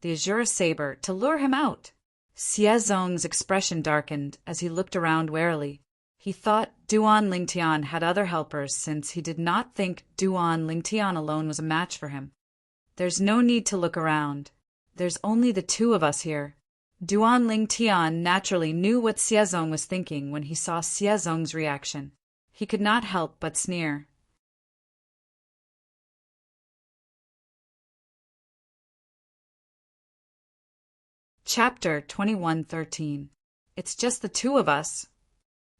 the Azure Saber, to lure him out. Xiezong's expression darkened as he looked around warily. He thought Duan Lingtian had other helpers since he did not think Duan Lingtian alone was a match for him. There's no need to look around. There's only the two of us here. Duan Lingtian naturally knew what Xiezong was thinking when he saw Xiezong's reaction. He could not help but sneer. Chapter 21:13. It's just the two of us.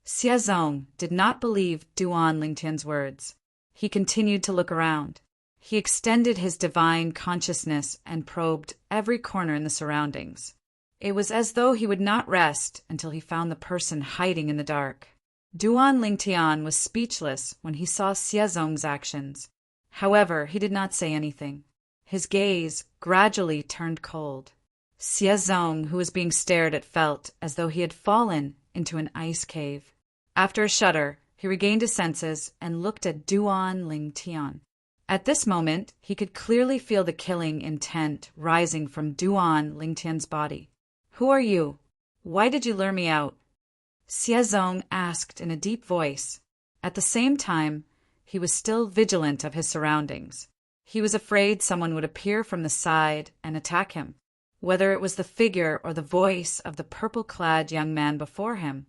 Xiezong did not believe Duan Lingtian's words. He continued to look around. He extended his divine consciousness and probed every corner in the surroundings. It was as though he would not rest until he found the person hiding in the dark. Duan Lingtian was speechless when he saw Xiezong's actions. However, he did not say anything. His gaze gradually turned cold. Xiezong, who was being stared at, felt as though he had fallen into an ice cave. After a shudder, he regained his senses and looked at Duan Lingtian. At this moment, he could clearly feel the killing intent rising from Duan Lingtian's body. Who are you? Why did you lure me out? Xiezong asked in a deep voice. At the same time, he was still vigilant of his surroundings. He was afraid someone would appear from the side and attack him. Whether it was the figure or the voice of the purple-clad young man before him,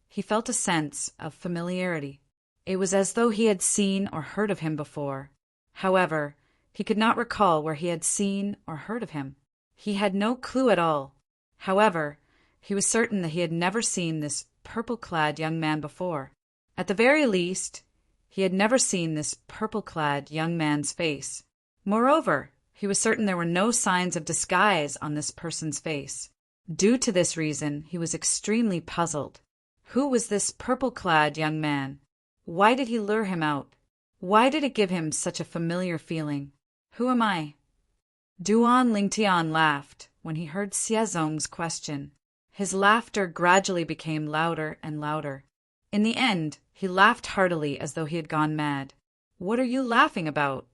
he felt a sense of familiarity. It was as though he had seen or heard of him before. However, he could not recall where he had seen or heard of him. He had no clue at all. However, he was certain that he had never seen this purple-clad young man before. At the very least, he had never seen this purple-clad young man's face. Moreover, he was certain there were no signs of disguise on this person's face. Due to this reason, he was extremely puzzled. Who was this purple-clad young man? Why did he lure him out? Why did it give him such a familiar feeling? Who am I? Duan Lingtian laughed when he heard Xiezong's question. His laughter gradually became louder and louder. In the end, he laughed heartily as though he had gone mad. What are you laughing about?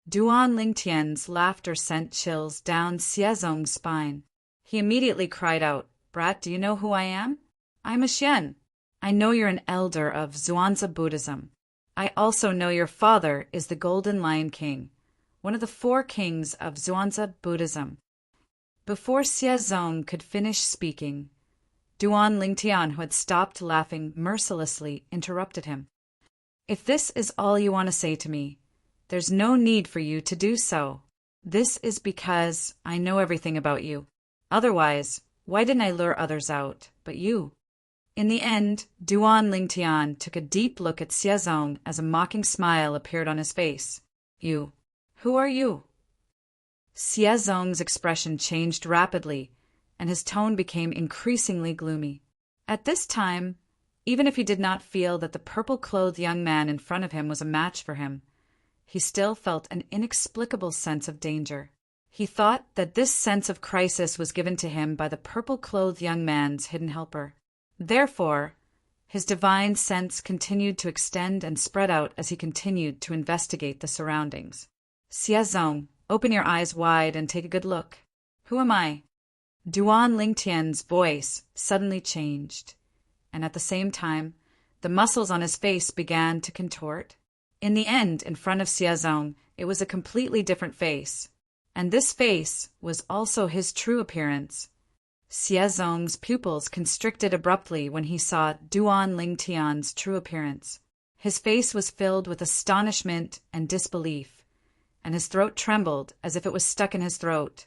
Duan Lingtian's laughter sent chills down Xiezong's spine. He immediately cried out, Brat, do you know who I am? I'm a Xian. I know you're an elder of Zhuangzi Buddhism. I also know your father is the Golden Lion King, one of the 4 kings of Zhuangzi Buddhism. Before Xiezong could finish speaking, Duan Lingtian, who had stopped laughing mercilessly, interrupted him. If this is all you want to say to me, there's no need for you to do so. This is because I know everything about you. Otherwise, why didn't I lure others out, but you? In the end, Duan Lingtian took a deep look at Xiezong as a mocking smile appeared on his face. You. Who are you? Xiezong's expression changed rapidly, and his tone became increasingly gloomy. At this time, even if he did not feel that the purple-clothed young man in front of him was a match for him, he still felt an inexplicable sense of danger. He thought that this sense of crisis was given to him by the purple-clothed young man's hidden helper. Therefore, his divine sense continued to extend and spread out as he continued to investigate the surroundings. Xiezong, open your eyes wide and take a good look. Who am I? Duan Lingtian's voice suddenly changed, and at the same time, the muscles on his face began to contort. In the end, in front of Xiezong, it was a completely different face, and this face was also his true appearance. Xiezong's pupils constricted abruptly when he saw Duan Lingtian's true appearance. His face was filled with astonishment and disbelief, and his throat trembled as if it was stuck in his throat,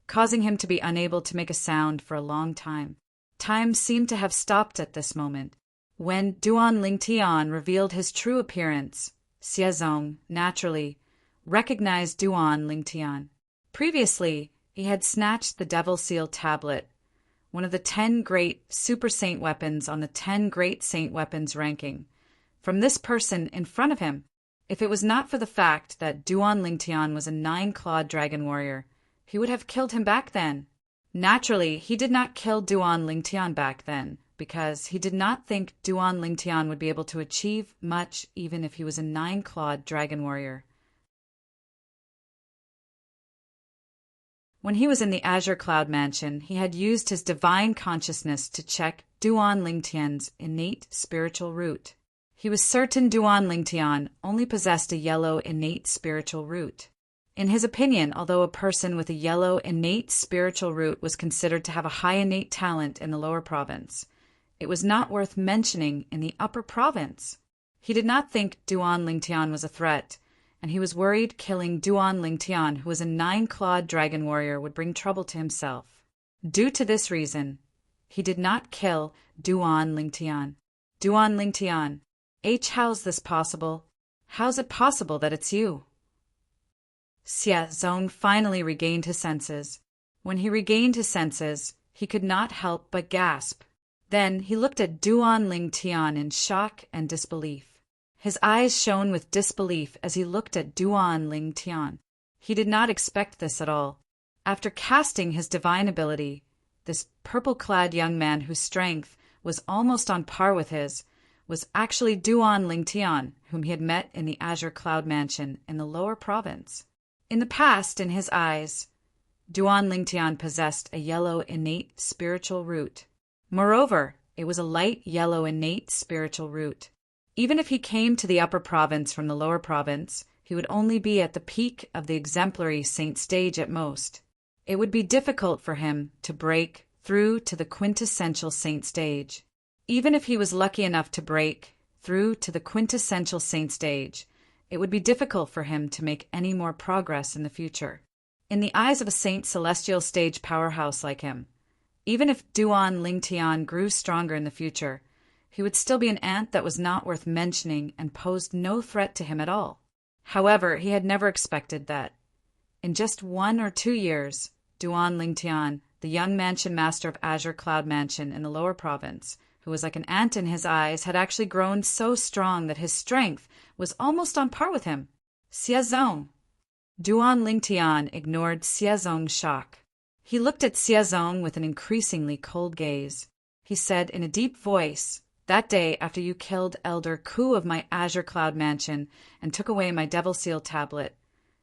causing him to be unable to make a sound for a long time. Time seemed to have stopped at this moment. When Duan Lingtian revealed his true appearance, Xiazong, naturally, recognized Duan Lingtian. Previously, he had snatched the Devil Seal tablet, one of the 10 great super saint weapons on the 10 great saint weapons ranking, from this person in front of him. If it was not for the fact that Duan Lingtian was a 9-clawed dragon warrior, he would have killed him back then. Naturally, he did not kill Duan Lingtian back then, because he did not think Duan Lingtian would be able to achieve much even if he was a 9-clawed dragon warrior. When he was in the Azure Cloud Mansion, he had used his divine consciousness to check Duan Lingtian's innate spiritual root. He was certain Duan Lingtian only possessed a yellow innate spiritual root. In his opinion, although a person with a yellow innate spiritual root was considered to have a high innate talent in the lower province, it was not worth mentioning in the upper province. He did not think Duan Lingtian was a threat, and he was worried killing Duan Lingtian, who was a 9-clawed dragon warrior, would bring trouble to himself. Due to this reason, he did not kill Duan Lingtian. Duan Lingtian, how's this possible? How's it possible that it's you? Xiazong finally regained his senses. When he regained his senses, he could not help but gasp. Then he looked at Duan Lingtian in shock and disbelief. His eyes shone with disbelief as he looked at Duan Lingtian. He did not expect this at all. After casting his divine ability, this purple-clad young man whose strength was almost on par with his was actually Duan Lingtian, whom he had met in the Azure Cloud Mansion in the lower province. In the past, in his eyes, Duan Lingtian possessed a yellow innate spiritual root. Moreover, it was a light yellow innate spiritual root. Even if he came to the upper province from the lower province, he would only be at the peak of the exemplary saint stage at most. It would be difficult for him to break through to the quintessential saint stage. Even if he was lucky enough to break through to the quintessential saint stage, it would be difficult for him to make any more progress in the future. In the eyes of a saint celestial stage powerhouse like him, even if Duan Lingtian grew stronger in the future, he would still be an ant that was not worth mentioning and posed no threat to him at all. However, he had never expected that. In just 1 or 2 years, Duan Lingtian, the young mansion master of Azure Cloud Mansion in the lower province, who was like an ant in his eyes, had actually grown so strong that his strength was almost on par with him. Xiazong! Duan Lingtian ignored Xiazong's shock. He looked at Xiazong with an increasingly cold gaze. He said in a deep voice, "That day after you killed Elder Ku of my Azure Cloud Mansion and took away my Devil Seal tablet,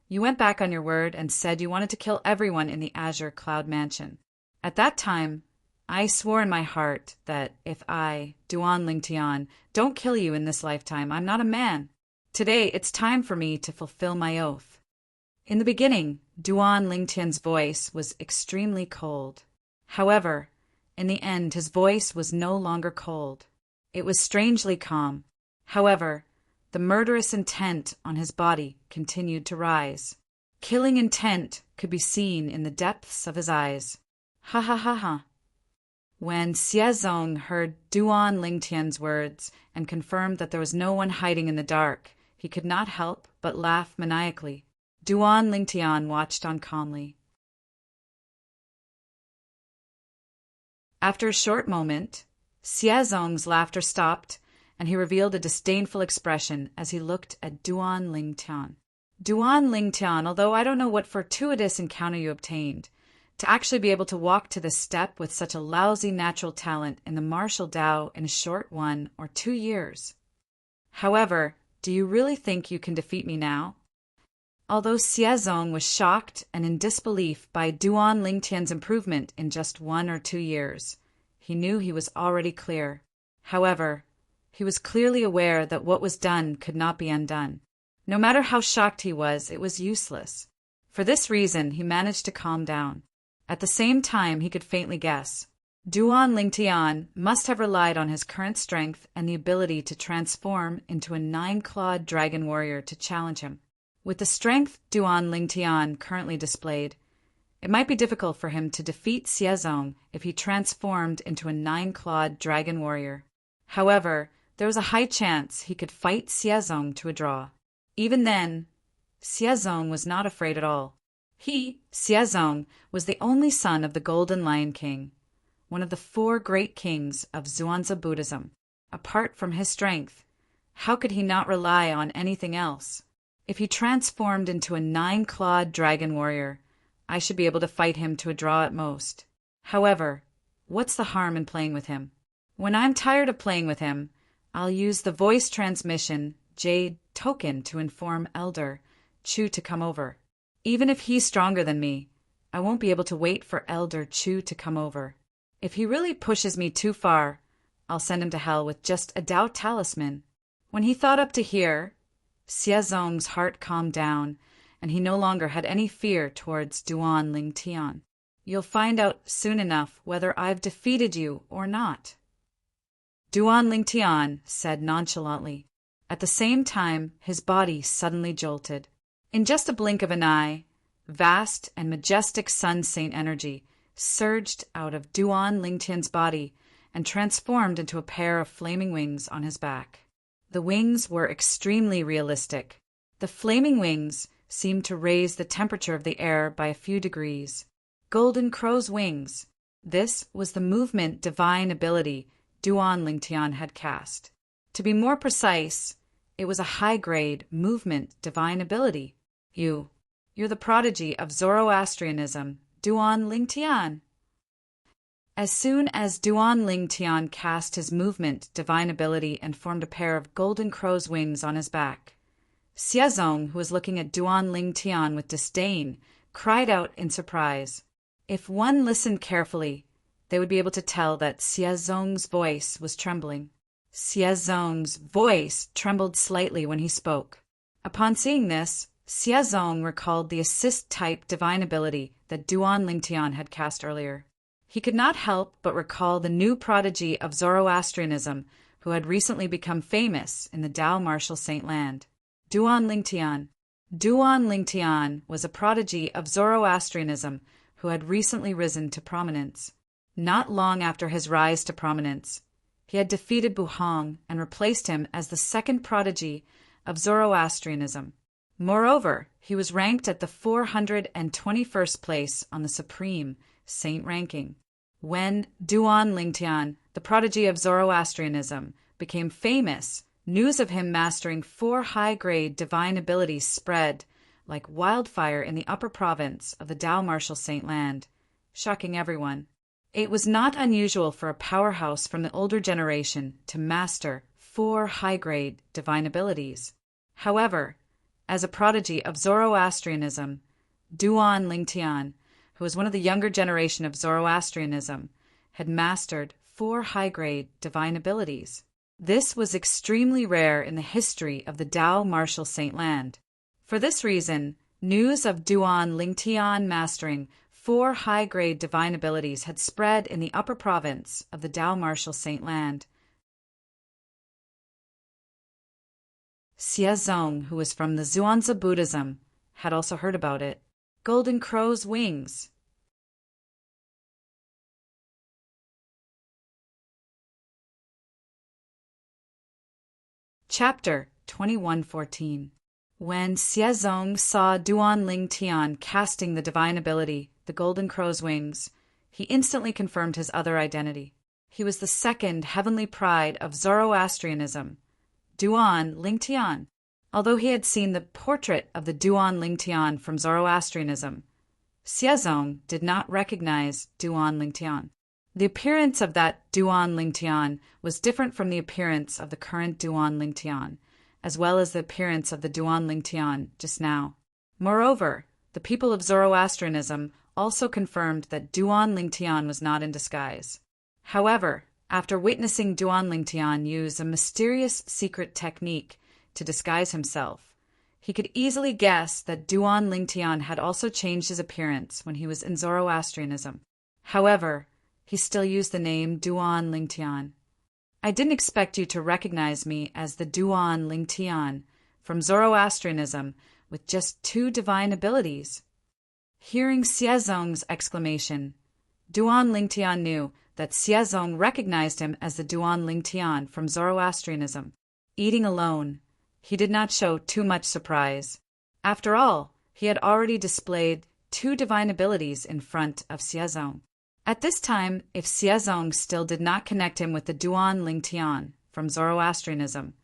you went back on your word and said you wanted to kill everyone in the Azure Cloud Mansion. At that time, I swore in my heart that if I, Duan Lingtian, don't kill you in this lifetime, I'm not a man. Today, it's time for me to fulfill my oath." In the beginning, Duan Lingtian's voice was extremely cold. However, in the end, his voice was no longer cold. It was strangely calm. However, the murderous intent on his body continued to rise. Killing intent could be seen in the depths of his eyes. Ha ha ha ha. When Xiazong heard Duan Lingtian's words and confirmed that there was no one hiding in the dark, he could not help but laugh maniacally. Duan Lingtian watched on calmly. After a short moment, Xiazong's laughter stopped, and he revealed a disdainful expression as he looked at Duan Lingtian. Duan Lingtian, although I don't know what fortuitous encounter you obtained, to actually be able to walk to this step with such a lousy natural talent in the martial Tao in a short 1 or 2 years. However, do you really think you can defeat me now? Although Xiazong was shocked and in disbelief by Duan Lingtian's improvement in just 1 or 2 years, he knew he was already clear. However, he was clearly aware that what was done could not be undone. No matter how shocked he was, it was useless. For this reason, he managed to calm down. At the same time, he could faintly guess. Duan Lingtian must have relied on his current strength and the ability to transform into a 9-clawed dragon warrior to challenge him. With the strength Duan Lingtian currently displayed, it might be difficult for him to defeat Xiezong if he transformed into a 9-clawed dragon warrior. However, there was a high chance he could fight Xiezong to a draw. Even then, Xiezong was not afraid at all. He, Xiezong, was the only son of the Golden Lion King, one of the 4 great kings of Zhuangzi Buddhism. Apart from his strength, how could he not rely on anything else? If he transformed into a 9-clawed dragon warrior, I should be able to fight him to a draw at most. However, what's the harm in playing with him? When I'm tired of playing with him, I'll use the voice transmission Jade token to inform Elder Chu to come over. Even if he's stronger than me, I won't be able to wait for Elder Chu to come over. If he really pushes me too far, I'll send him to hell with just a Tao talisman. When he thought up to here, Xiezong's heart calmed down, and he no longer had any fear towards Duan Lingtian. You'll find out soon enough whether I've defeated you or not, Duan Lingtian said nonchalantly. At the same time, his body suddenly jolted. In just a blink of an eye, vast and majestic sun saint energy surged out of Duan Lingtian's body and transformed into a pair of flaming wings on his back. The wings were extremely realistic. The flaming wings seemed to raise the temperature of the air by a few degrees. Golden crow's wings. This was the movement divine ability Duan Lingtian had cast. To be more precise, it was a high-grade movement divine ability. You're the prodigy of Zoroastrianism, Duan Lingtian. As soon as Duan Lingtian cast his movement divine ability and formed a pair of golden crow's wings on his back, Xiezong, who was looking at Duan Lingtian with disdain, cried out in surprise. If one listened carefully, they would be able to tell that Xiezong's voice was trembling. Xiezong's voice trembled slightly when he spoke. Upon seeing this, Xiezong recalled the assist-type divine ability that Duan Lingtian had cast earlier. He could not help but recall the new prodigy of Zoroastrianism who had recently become famous in the Tao martial saint land. Duan Lingtian. Duan Lingtian was a prodigy of Zoroastrianism who had recently risen to prominence. Not long after his rise to prominence, he had defeated Buhong and replaced him as the second prodigy of Zoroastrianism. Moreover, he was ranked at the 421st place on the Supreme Saint ranking. When Duan Lingtian, the prodigy of Zoroastrianism, became famous, news of him mastering 4 high-grade divine abilities spread like wildfire in the upper province of the Tao martial saint land, shocking everyone. It was not unusual for a powerhouse from the older generation to master 4 high-grade divine abilities. However, as a prodigy of Zoroastrianism, Duan Lingtian, who was one of the younger generation of Zoroastrianism, had mastered 4 high-grade divine abilities. This was extremely rare in the history of the Tao martial saint land. For this reason, news of Duan Lingtian mastering 4 high-grade divine abilities had spread in the upper province of the Tao martial saint land. Xiezong, who was from the Zhuangzi Buddhism, had also heard about it. Golden crow's wings. Chapter 2114. When Xiezong saw Duan Lingtian casting the divine ability, the golden crow's wings, he instantly confirmed his other identity. He was the second heavenly pride of Zoroastrianism, Duan Lingtian. Although he had seen the portrait of the Duan Lingtian from Zoroastrianism, Xiezong did not recognize Duan Lingtian. The appearance of that Duan Lingtian was different from the appearance of the current Duan Lingtian, as well as the appearance of the Duan Lingtian just now. Moreover, the people of Zoroastrianism also confirmed that Duan Lingtian was not in disguise. However, after witnessing Duan Lingtian use a mysterious secret technique to disguise himself, he could easily guess that Duan Lingtian had also changed his appearance when he was in Zoroastrianism. However, he he still used the name Duan Lingtian. I didn't expect you to recognize me as the Duan Lingtian from Zoroastrianism with just 2 divine abilities. Hearing Xiezong's exclamation, Duan Lingtian knew that Xiezong recognized him as the Duan Lingtian from Zoroastrianism. Eating alone, he did not show too much surprise. After all, he had already displayed 2 divine abilities in front of Xiezong. At this time, if Xiezong still did not connect him with the Duan Lingtian from Zoroastrianism,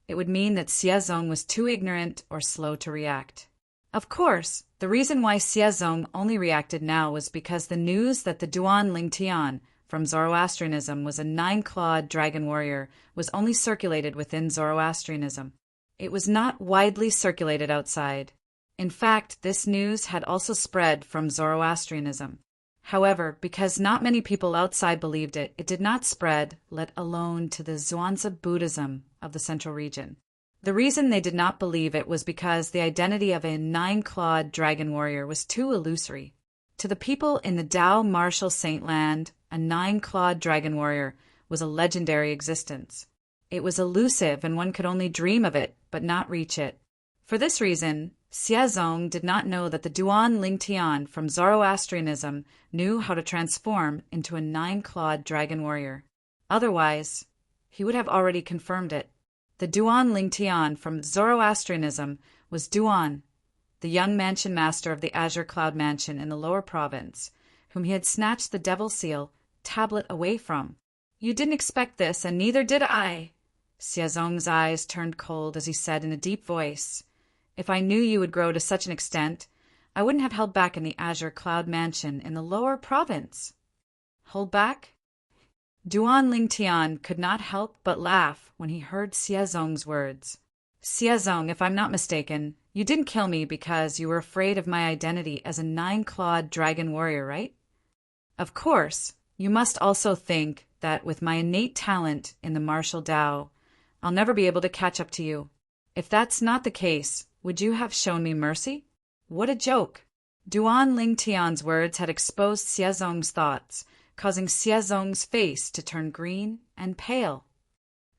it would mean that Xiezong was too ignorant or slow to react. Of course, the reason why Xiezong only reacted now was because the news that the Duan Lingtian from Zoroastrianism was a 9-clawed dragon warrior was only circulated within Zoroastrianism. It was not widely circulated outside. In fact, this news had also spread from Zoroastrianism. However, because not many people outside believed it, it did not spread, let alone to the Zhuangzi Buddhism of the central region. The reason they did not believe it was because the identity of a 9-clawed dragon warrior was too illusory. To the people in the Dao Martial Saint Land, a 9-clawed dragon warrior was a legendary existence. It was elusive and one could only dream of it, but not reach it. For this reason, Xiezong did not know that the Duan Lingtian from Zoroastrianism knew how to transform into a 9-clawed dragon warrior. Otherwise, he would have already confirmed it. The Duan Lingtian from Zoroastrianism was Duan, the young mansion master of the Azure Cloud Mansion in the lower province, whom he had snatched the Devil Seal tablet away from. You didn't expect this, and neither did I. Xiezong's eyes turned cold as he said in a deep voice, If I knew you would grow to such an extent, I wouldn't have held back in the Azure Cloud Mansion in the lower province. Hold back? Duan Lingtian could not help but laugh when he heard Xiezong's words. Xiezong, if I'm not mistaken, you didn't kill me because you were afraid of my identity as a 9-clawed dragon warrior, right? Of course, you must also think that with my innate talent in the martial Dao, I'll never be able to catch up to you. If that's not the case, would you have shown me mercy? What a joke! Duan Lingtian's words had exposed Xiezong's thoughts, causing Xiezong's face to turn green and pale.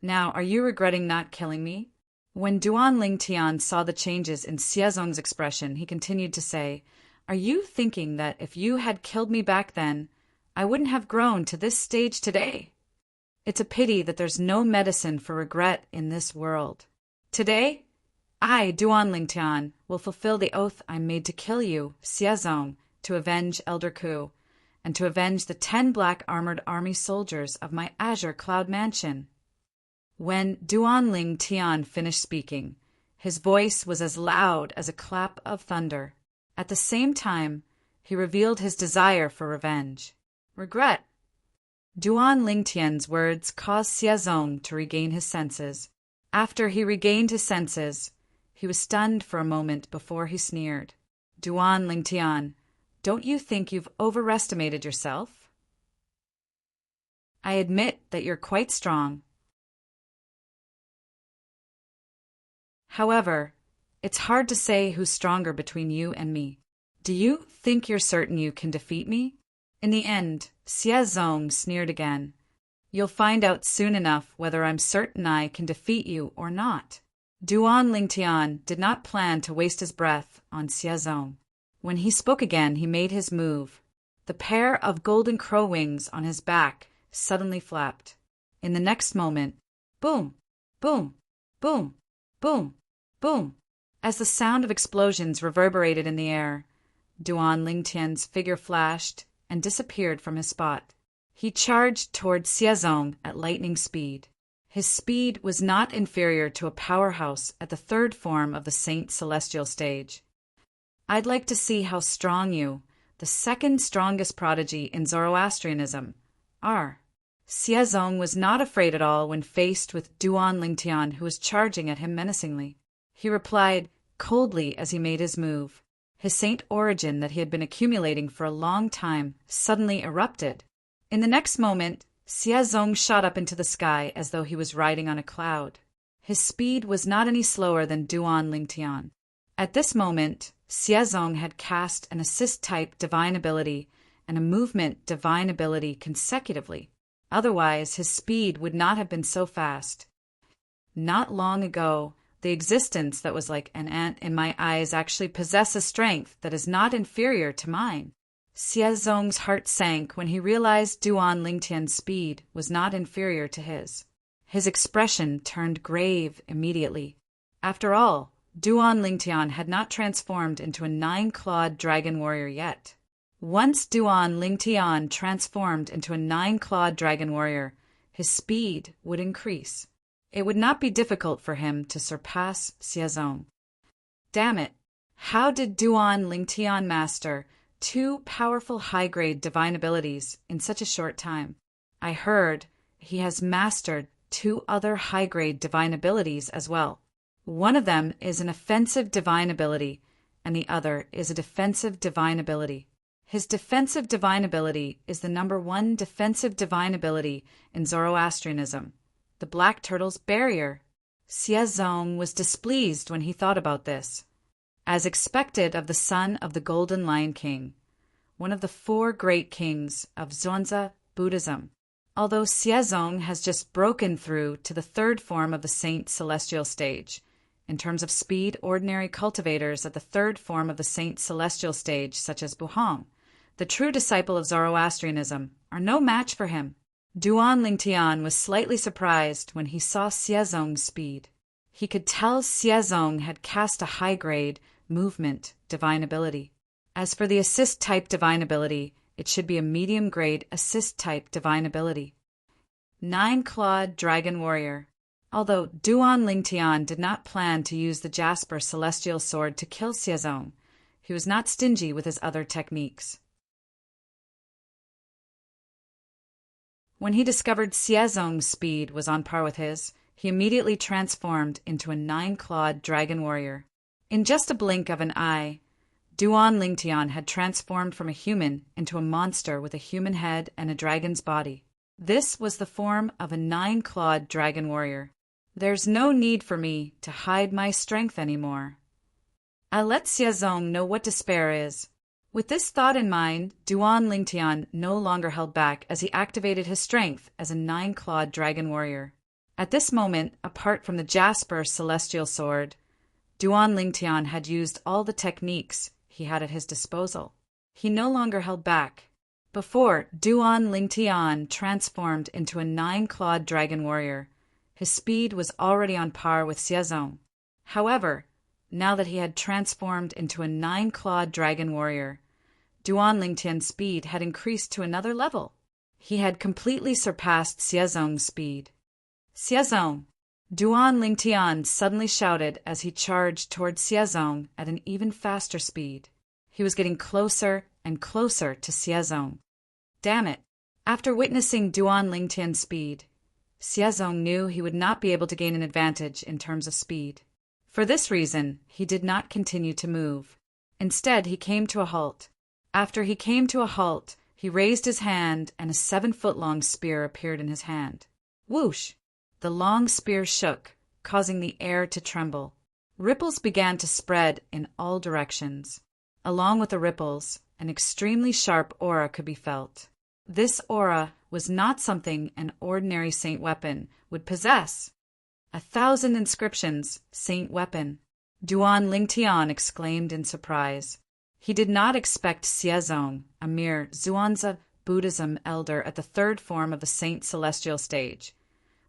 Now, are you regretting not killing me? When Duan Lingtian saw the changes in Xiezong's expression, he continued to say, Are you thinking that if you had killed me back then, I wouldn't have grown to this stage today? It's a pity that there's no medicine for regret in this world. Today, I, Duan Lingtian, will fulfill the oath I made to kill you, Xiezong, to avenge Elder Ku, and to avenge the 10 black armored army soldiers of my Azure Cloud Mansion. When Duan Lingtian finished speaking, his voice was as loud as a clap of thunder. At the same time, he revealed his desire for revenge. Regret. Duan Lingtian's words caused Xiezong to regain his senses. After he regained his senses, he was stunned for a moment before he sneered. Duan Lingtian, don't you think you've overestimated yourself? I admit that you're quite strong. However, it's hard to say who's stronger between you and me. Do you think you're certain you can defeat me? In the end, Xiezong sneered again. You'll find out soon enough whether I'm certain I can defeat you or not. Duan Lingtian did not plan to waste his breath on Xiezong. When he spoke again, he made his move. The pair of golden crow wings on his back suddenly flapped. In the next moment, boom, boom, boom, boom, boom. As the sound of explosions reverberated in the air, Duan Lingtian's figure flashed and disappeared from his spot. He charged toward Xiezong at lightning speed. His speed was not inferior to a powerhouse at the 3rd form of the Saint Celestial stage. I'd like to see how strong you, the 2nd strongest prodigy in Zoroastrianism, are. Xiezong was not afraid at all when faced with Duan Lingtian, who was charging at him menacingly. He replied coldly as he made his move. His saint origin that he had been accumulating for a long time suddenly erupted. In the next moment, Xiezong shot up into the sky as though he was riding on a cloud. His speed was not any slower than Duan Lingtian. At this moment, Xiezong had cast an assist-type divine ability and a movement divine ability consecutively. Otherwise, his speed would not have been so fast. Not long ago, the existence that was like an ant in my eyes actually possessed a strength that is not inferior to mine. Xiezong's heart sank when he realized Duan Lingtian's speed was not inferior to his. His expression turned grave immediately. After all, Duan Lingtian had not transformed into a 9-clawed dragon warrior yet. Once Duan Lingtian transformed into a 9-clawed dragon warrior, his speed would increase. It would not be difficult for him to surpass Xiezong. Damn it! How did Duan Lingtian master 2 powerful high-grade divine abilities in such a short time? I heard he has mastered 2 other high-grade divine abilities as well. One of them is an offensive divine ability, and the other is a defensive divine ability. His defensive divine ability is the number 1 defensive divine ability in Zoroastrianism, the Black Turtle's Barrier. Xiezong was displeased when he thought about this. As expected of the son of the Golden Lion King, one of the 4 great kings of Zhuangzi Buddhism, although Xiezong has just broken through to the 3rd form of the Saint Celestial stage. In terms of speed, ordinary cultivators at the 3rd form of the Saint Celestial stage, such as Buhong, the true disciple of Zoroastrianism, are no match for him. Duan Lingtian was slightly surprised when he saw Xiezong's speed. He could tell Xiezong had cast a high-grade, movement, divine ability. As for the assist-type divine ability, it should be a medium-grade assist-type divine ability. 9-clawed dragon warrior. Although Duan Lingtian did not plan to use the Jasper celestial sword to kill Xiezong, he was not stingy with his other techniques. When he discovered Xiezong's speed was on par with his, he immediately transformed into a 9-clawed dragon warrior. In just a blink of an eye, Duan Lingtian had transformed from a human into a monster with a human head and a dragon's body. This was the form of a 9-clawed dragon warrior. There's no need for me to hide my strength anymore. I'll let Xiezong know what despair is. With this thought in mind, Duan Lingtian no longer held back as he activated his strength as a 9-clawed dragon warrior. At this moment, apart from the Jasper celestial sword, Duan Lingtian had used all the techniques he had at his disposal. He no longer held back. Before Duan Lingtian transformed into a 9-clawed dragon warrior, his speed was already on par with Xiezong. However, now that he had transformed into a 9-clawed dragon warrior, Duan Lingtian's speed had increased to another level. He had completely surpassed Xiezong's speed. Xiezong! Duan Lingtian suddenly shouted as he charged toward Xiezong at an even faster speed. He was getting closer and closer to Xiezong. Damn it! After witnessing Duan Lingtian's speed, Xiezong knew he would not be able to gain an advantage in terms of speed. For this reason, he did not continue to move. Instead, he came to a halt. After he came to a halt, he raised his hand and a 7-foot-long spear appeared in his hand. Whoosh! The long spear shook, causing the air to tremble. Ripples began to spread in all directions. Along with the ripples, an extremely sharp aura could be felt. This aura was not something an ordinary saint weapon would possess. 1,000 inscriptions, saint weapon. Duan Lingtian exclaimed in surprise. He did not expect Xiezong, a mere Zhuangzi Buddhism elder at the 3rd form of the Saint Celestial stage,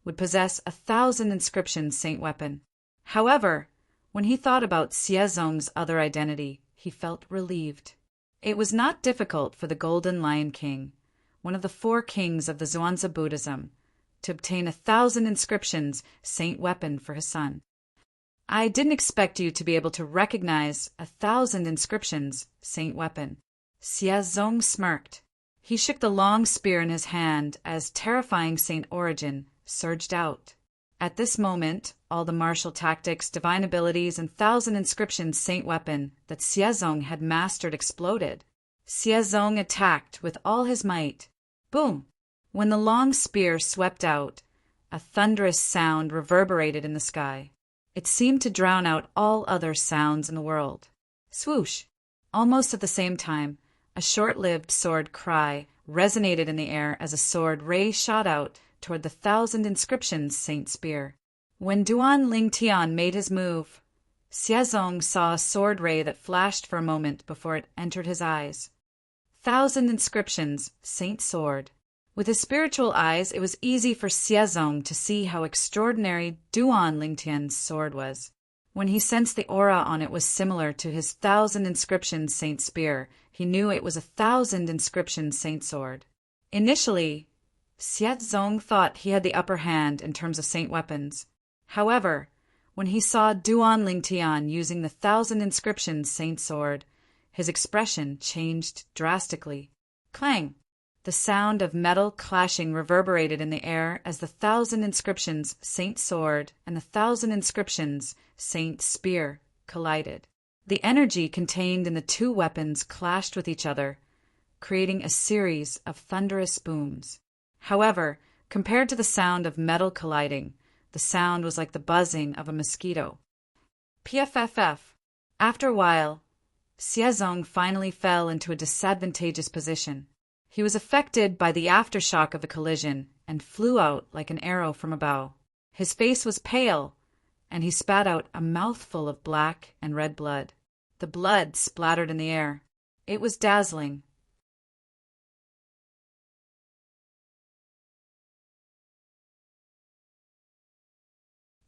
would possess 1,000 inscriptions saint weapon. However, when he thought about Xiezong's other identity, he felt relieved. It was not difficult for the Golden Lion King, one of the 4 kings of the Zhuangzi Buddhism, to obtain 1,000 inscriptions saint weapon for his son. I didn't expect you to be able to recognize 1,000 inscriptions, saint weapon. Xiezong smirked. He shook the long spear in his hand as terrifying Saint Origin surged out. At this moment, all the martial tactics, divine abilities, and 1,000 inscriptions saint weapon that Xiezong had mastered exploded. Xiezong attacked with all his might. Boom! When the long spear swept out, a thunderous sound reverberated in the sky. It seemed to drown out all other sounds in the world. Swoosh! Almost at the same time, A short-lived sword cry resonated in the air as a sword ray shot out toward the 1,000 inscriptions Saint Spear. When Duan Lingtian made his move, Xiazong saw a sword ray that flashed for a moment before it entered his eyes. 1,000 inscriptions, Saint Sword. With his spiritual eyes, it was easy for Xiazong to see how extraordinary Duan Lingtian's sword was. When he sensed the aura on it was similar to his 1,000 inscriptions Saint Spear, he knew it was a 1,000 inscriptions Saint Sword. Initially, Xiazong thought he had the upper hand in terms of saint weapons. However, when he saw Duan Lingtian using the 1,000 inscriptions Saint Sword, his expression changed drastically. Clang! The sound of metal clashing reverberated in the air as the 1,000 inscriptions Saint Sword and the 1,000 inscriptions Saint Spear collided. The energy contained in the two weapons clashed with each other, creating a series of thunderous booms. However, compared to the sound of metal colliding, the sound was like the buzzing of a mosquito. PFFF. After a while, Xiazong finally fell into a disadvantageous position. He was affected by the aftershock of the collision and flew out like an arrow from a bow. His face was pale, and he spat out a mouthful of black and red blood. The blood splattered in the air. It was dazzling.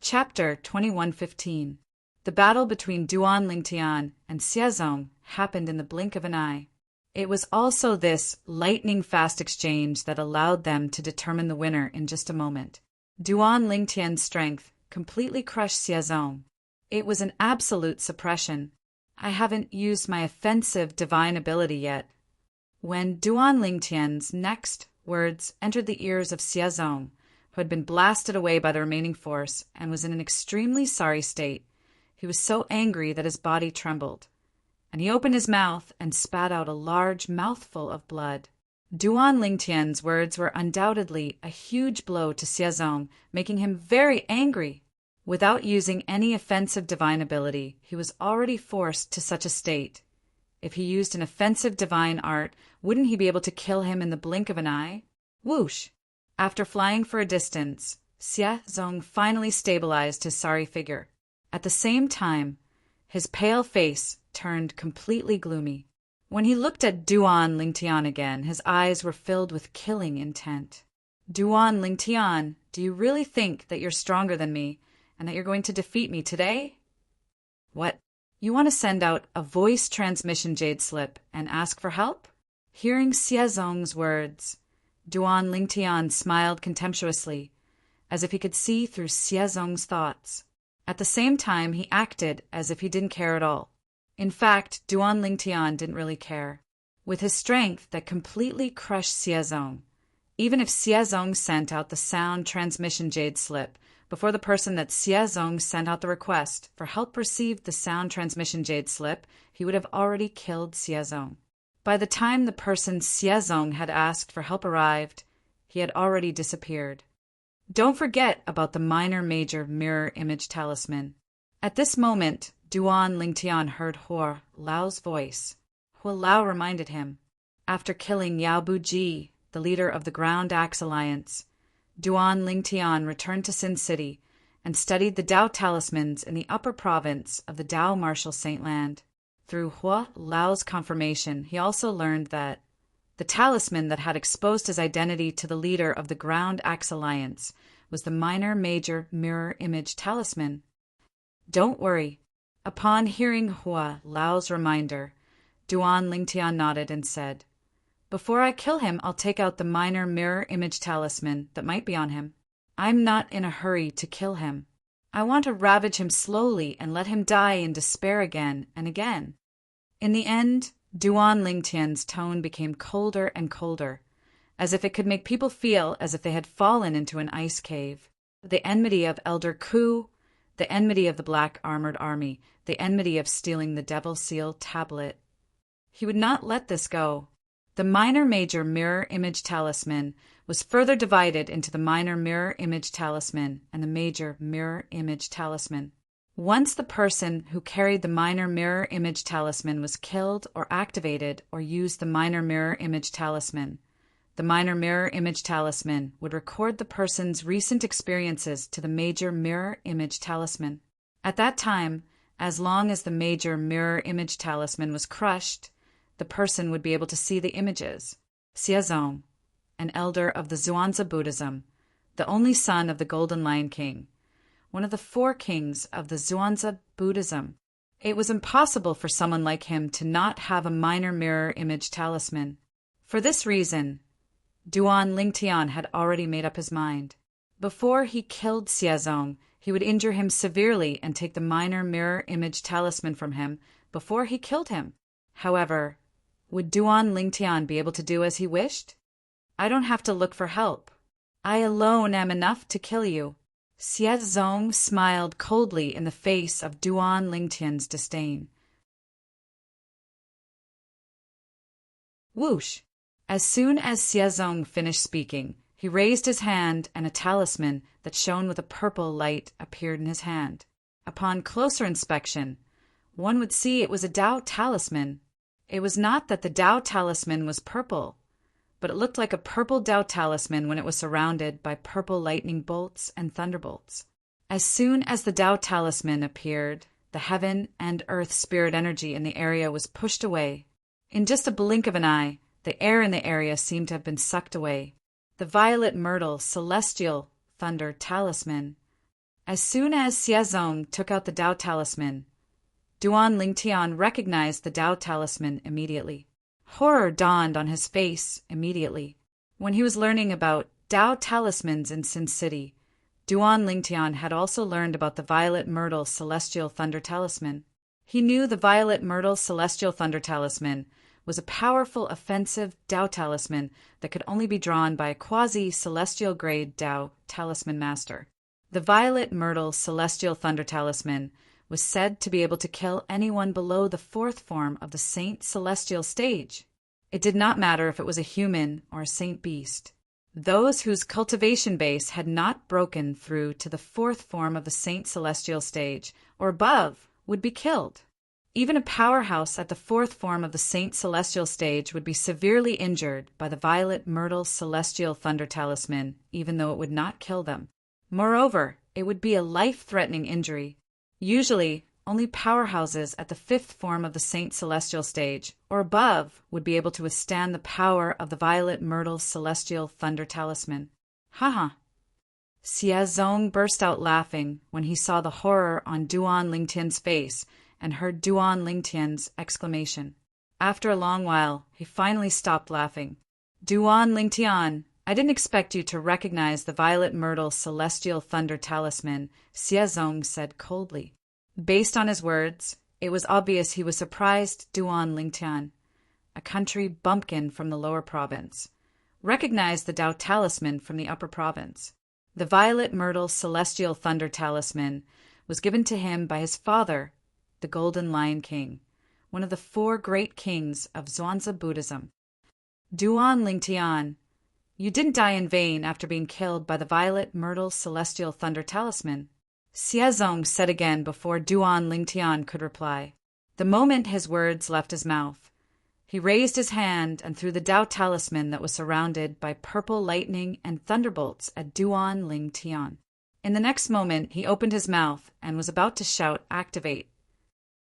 Chapter 2115. The battle between Duan Lingtian and Xiazong happened in the blink of an eye. It was also this lightning-fast exchange that allowed them to determine the winner in just a moment. Duan Lingtian's strength completely crushed Xiazong. It was an absolute suppression. I haven't used my offensive divine ability yet. When Duan Lingtian's next words entered the ears of Xiazong, who had been blasted away by the remaining force and was in an extremely sorry state, he was so angry that his body trembled, and he opened his mouth and spat out a large mouthful of blood. Duan Lingtian's words were undoubtedly a huge blow to Xiazong, making him very angry. Without using any offensive divine ability, he was already forced to such a state. If he used an offensive divine art, wouldn't he be able to kill him in the blink of an eye? Whoosh! After flying for a distance, Xiazong finally stabilized his sorry figure. At the same time, his pale face turned completely gloomy. When he looked at Duan Lingtian again, his eyes were filled with killing intent. Duan Lingtian, do you really think that you're stronger than me and that you're going to defeat me today? What? You want to send out a voice transmission jade slip and ask for help? Hearing Xiazong's words, Duan Lingtian smiled contemptuously, as if he could see through Xiazong's thoughts. At the same time, he acted as if he didn't care at all. In fact, Duan Lingtian didn't really care. With his strength that completely crushed Xiazong, even if Xiazong sent out the sound transmission jade slip before the person that Xiazong sent out the request for help received the sound transmission jade slip, he would have already killed Xiazong. By the time the person Xiazong had asked for help arrived, he had already disappeared. Don't forget about the minor-major mirror image talisman. At this moment, Duan Lingtian heard Hua Lao's voice. Hua Lao reminded him. After killing Yao Buji, the leader of the Ground Axe Alliance, Duan Lingtian returned to Sin City and studied the Dao talismans in the upper province of the Dao Martial Saint Land. Through Hua Lao's confirmation, he also learned that the talisman that had exposed his identity to the leader of the Ground Axe Alliance was the minor-major mirror image talisman. Don't worry. Upon hearing Hua Lao's reminder, Duan Lingtian nodded and said, Before I kill him, I'll take out the minor mirror image talisman that might be on him. I'm not in a hurry to kill him. I want to ravage him slowly and let him die in despair again and again. In the end, Duan Lingtian's tone became colder and colder, as if it could make people feel as if they had fallen into an ice cave. The enmity of Elder Ku, the enmity of the Black Armored Army, the enmity of stealing the Devil Seal tablet. He would not let this go. The minor-major mirror image talisman was further divided into the minor mirror image talisman and the major mirror image talisman. Once the person who carried the minor mirror image talisman was killed or activated or used the minor mirror image talisman, the minor mirror image talisman would record the person's recent experiences to the major mirror image talisman. At that time, as long as the major mirror image talisman was crushed, the person would be able to see the images. Xiazong, an elder of the Zhuangzi Buddhism, the only son of the Golden Lion King, one of the 4 kings of the Zhuangzi Buddhism. It was impossible for someone like him to not have a minor mirror image talisman. For this reason, Duan Lingtian had already made up his mind. Before he killed Xiazong, he would injure him severely and take the minor mirror image talisman from him before he killed him. However, would Duan Lingtian be able to do as he wished? I don't have to look for help. I alone am enough to kill you. Xiazong smiled coldly in the face of Duan Lingtian's disdain. Whoosh! As soon as Xiazong finished speaking, he raised his hand and a talisman that shone with a purple light appeared in his hand. Upon closer inspection, one would see it was a Tao talisman. It was not that the Tao talisman was purple, but it looked like a purple Tao talisman when it was surrounded by purple lightning bolts and thunderbolts. As soon as the Tao talisman appeared, the heaven and earth spirit energy in the area was pushed away. In just a blink of an eye, the air in the area seemed to have been sucked away. The violet myrtle celestial thunder talisman. As soon as Xiazong took out the Tao talisman, Duan Lingtian recognized the Tao talisman immediately. Horror dawned on his face immediately. When he was learning about Tao talismans in Sin City, Duan Lingtian had also learned about the violet myrtle celestial thunder talisman. He knew the violet myrtle celestial thunder talisman was a powerful offensive Tao talisman that could only be drawn by a quasi-celestial grade Tao talisman master. The violet myrtle celestial thunder talisman was said to be able to kill anyone below the 4th form of the saint celestial stage. It did not matter if it was a human or a saint beast. Those whose cultivation base had not broken through to the 4th form of the saint celestial stage or above would be killed. Even a powerhouse at the 4th form of the saint celestial stage would be severely injured by the violet myrtle celestial thunder talisman, even though it would not kill them. Moreover, it would be a life-threatening injury. Usually, only powerhouses at the 5th form of the saint celestial stage or above would be able to withstand the power of the violet myrtle celestial thunder talisman. Haha! Xiazong burst out laughing when he saw the horror on Duan Lingtian's face and heard Duan Lingtian's exclamation. After a long while, he finally stopped laughing. Duan Lingtian, I didn't expect you to recognize the violet myrtle celestial thunder talisman, Xiazong said coldly. Based on his words, it was obvious he was surprised Duan Lingtian, a country bumpkin from the lower province, recognized the Tao talisman from the upper province. The violet myrtle celestial thunder talisman was given to him by his father, the Golden Lion King, one of the 4 great kings of Zhuangzi Buddhism. Duan Lingtian, you didn't die in vain after being killed by the violet myrtle celestial thunder talisman, Xiazong said again before Duan Lingtian could reply. The moment his words left his mouth, he raised his hand and threw the Tao talisman that was surrounded by purple lightning and thunderbolts at Duan Lingtian. In the next moment, he opened his mouth and was about to shout, "Activate."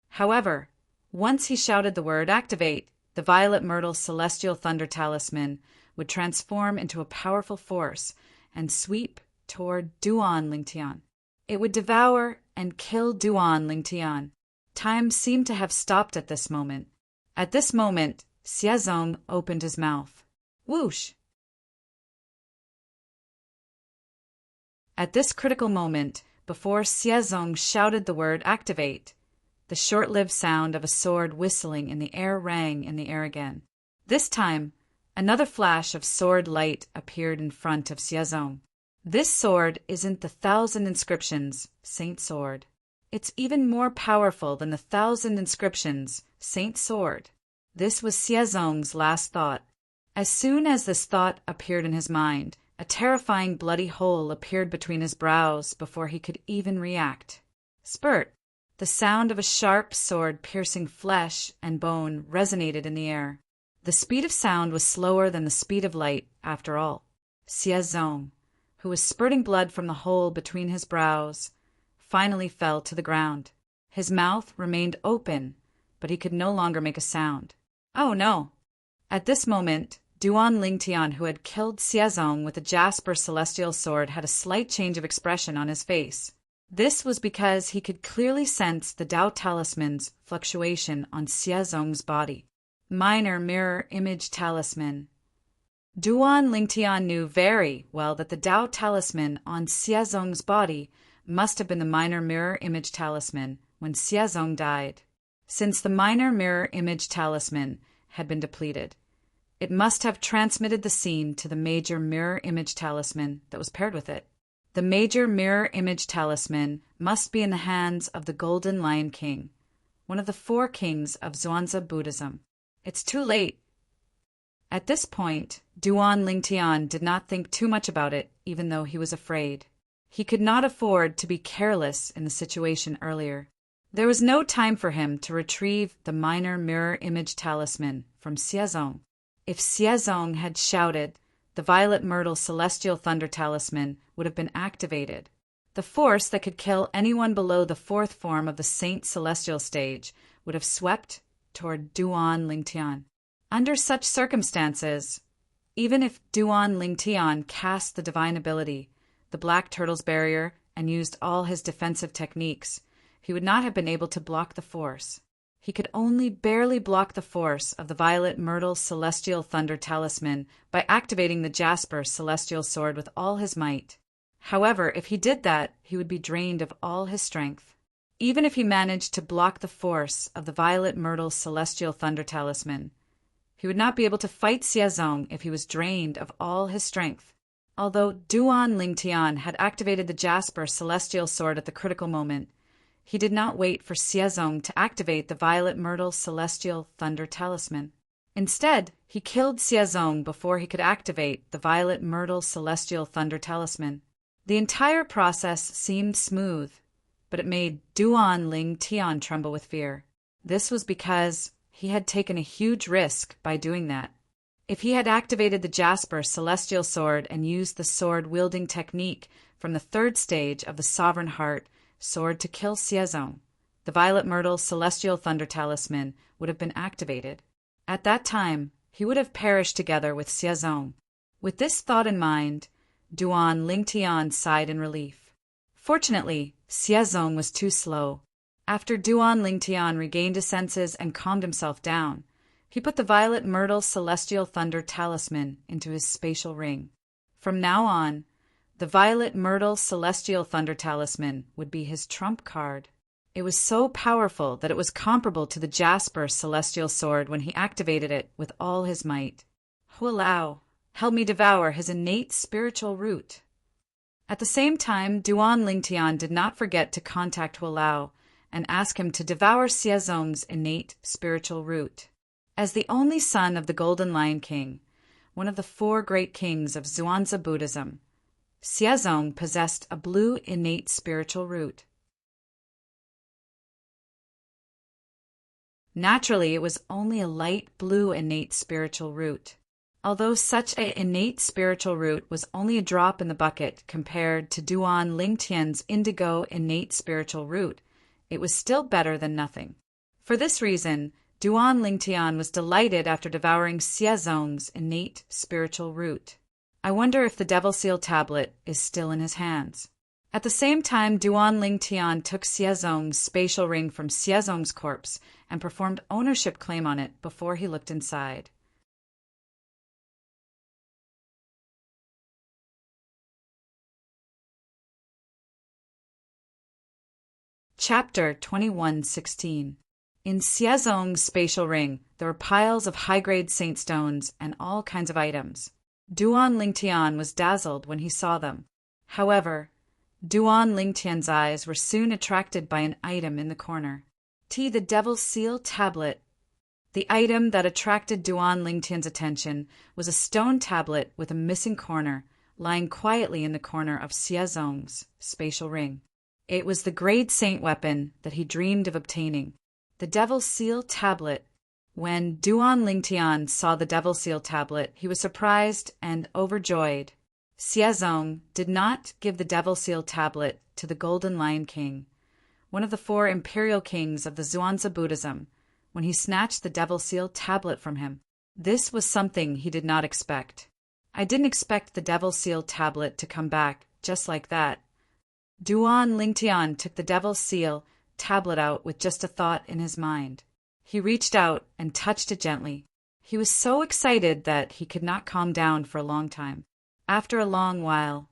However, once he shouted the word "activate," the violet myrtle celestial thunder talisman would transform into a powerful force and sweep toward Duan Lingtian. It would devour and kill Duan Lingtian. Time seemed to have stopped at this moment. At this moment, Xiazong opened his mouth. Whoosh! At this critical moment, before Xiazong shouted the word "activate," the short-lived sound of a sword whistling in the air rang in the air again. This time, another flash of sword light appeared in front of Xiazong. This sword isn't the 1,000 inscriptions, Saint Sword. It's even more powerful than the 1,000 inscriptions, Saint Sword. This was Xiazong's last thought. As soon as this thought appeared in his mind, a terrifying bloody hole appeared between his brows before he could even react. Spurt! The sound of a sharp sword piercing flesh and bone resonated in the air. The speed of sound was slower than the speed of light, after all. Xiezong, who was spurting blood from the hole between his brows, finally fell to the ground. His mouth remained open, but he could no longer make a sound. Oh no! At this moment, Duan Lingtian, who had killed Xiezong with the jasper celestial sword, had a slight change of expression on his face. This was because he could clearly sense the Tao Talisman's fluctuation on Xiezong's body. Minor mirror image talisman. Duan Lingtian knew very well that the Tao Talisman on Xiezong's body must have been the minor mirror image talisman when Xiezong died. Since the minor mirror image talisman had been depleted, it must have transmitted the scene to the major mirror image talisman that was paired with it. The major mirror image talisman must be in the hands of the Golden Lion King, one of the 4 kings of Zhuangzi Buddhism. It's too late. At this point, Duan Lingtian did not think too much about it, even though he was afraid. He could not afford to be careless in the situation earlier. There was no time for him to retrieve the minor mirror image talisman from Xiezong. If Xiezong had shouted, the violet myrtle celestial thunder talisman would have been activated. The force that could kill anyone below the 4th form of the Saint Celestial stage would have swept toward Duan Lingtian. Under such circumstances, even if Duan Lingtian cast the divine ability, the Black Turtle's barrier, and used all his defensive techniques, he would not have been able to block the force. He could only barely block the force of the violet myrtle celestial thunder talisman by activating the jasper celestial sword with all his might. However, if he did that, he would be drained of all his strength. Even if he managed to block the force of the violet myrtle celestial thunder talisman, he would not be able to fight Xiezong if he was drained of all his strength. Although Duan Lingtian had activated the jasper celestial sword at the critical moment, he did not wait for Xiezong to activate the violet myrtle celestial thunder talisman. Instead, he killed Xiezong before he could activate the violet myrtle celestial thunder talisman. The entire process seemed smooth, but it made Duan Lingtian tremble with fear. This was because he had taken a huge risk by doing that. If he had activated the jasper celestial sword and used the sword-wielding technique from the 3rd stage of the Sovereign Heart sword to kill Xiezong, the violet myrtle celestial thunder talisman would have been activated. At that time, he would have perished together with Xiezong. With this thought in mind, Duan Lingtian sighed in relief. Fortunately, Xiezong was too slow. After Duan Lingtian regained his senses and calmed himself down, he put the violet myrtle celestial thunder talisman into his spatial ring. From now on, the violet myrtle celestial thunder talisman would be his trump card. It was so powerful that it was comparable to the jasper celestial sword when he activated it with all his might. Hualao helped me devour his innate spiritual root. At the same time, Duan Lingtian did not forget to contact Hualao and ask him to devour Xiezong's innate spiritual root. As the only son of the Golden Lion King, one of the 4 great kings of Zhuangzi Buddhism, Xiezong possessed a blue innate spiritual root. Naturally, it was only a light blue innate spiritual root. Although such an innate spiritual root was only a drop in the bucket compared to Duan Lingtian's indigo innate spiritual root, it was still better than nothing. For this reason, Duan Lingtian was delighted after devouring Xiezong's innate spiritual root. I wonder if the Devil Seal tablet is still in his hands. At the same time, Duan Lingtian took Xiezong's spatial ring from Xiezong's corpse and performed ownership claim on it before he looked inside. Chapter 21:16. In Xiezong's spatial ring, there were piles of high-grade saint stones and all kinds of items. Duan Lingtian was dazzled when he saw them. However, Duan Lingtian's eyes were soon attracted by an item in the corner. The Devil's Seal tablet. The item that attracted Duan Lingtian's attention was a stone tablet with a missing corner, lying quietly in the corner of Xiezong's spatial ring. It was the great saint weapon that he dreamed of obtaining, the Devil's Seal Tablet. When Duan Lingtian saw the Devil's Seal Tablet, he was surprised and overjoyed. Xiezong did not give the Devil's Seal Tablet to the Golden Lion King, one of the 4 imperial kings of the Zhuangzi Buddhism, when he snatched the Devil's Seal Tablet from him. This was something he did not expect. I didn't expect the Devil's Seal Tablet to come back just like that. Duan Lingtian took the Devil's Seal Tablet out with just a thought in his mind. He reached out and touched it gently. He was so excited that he could not calm down for a long time. After a long while,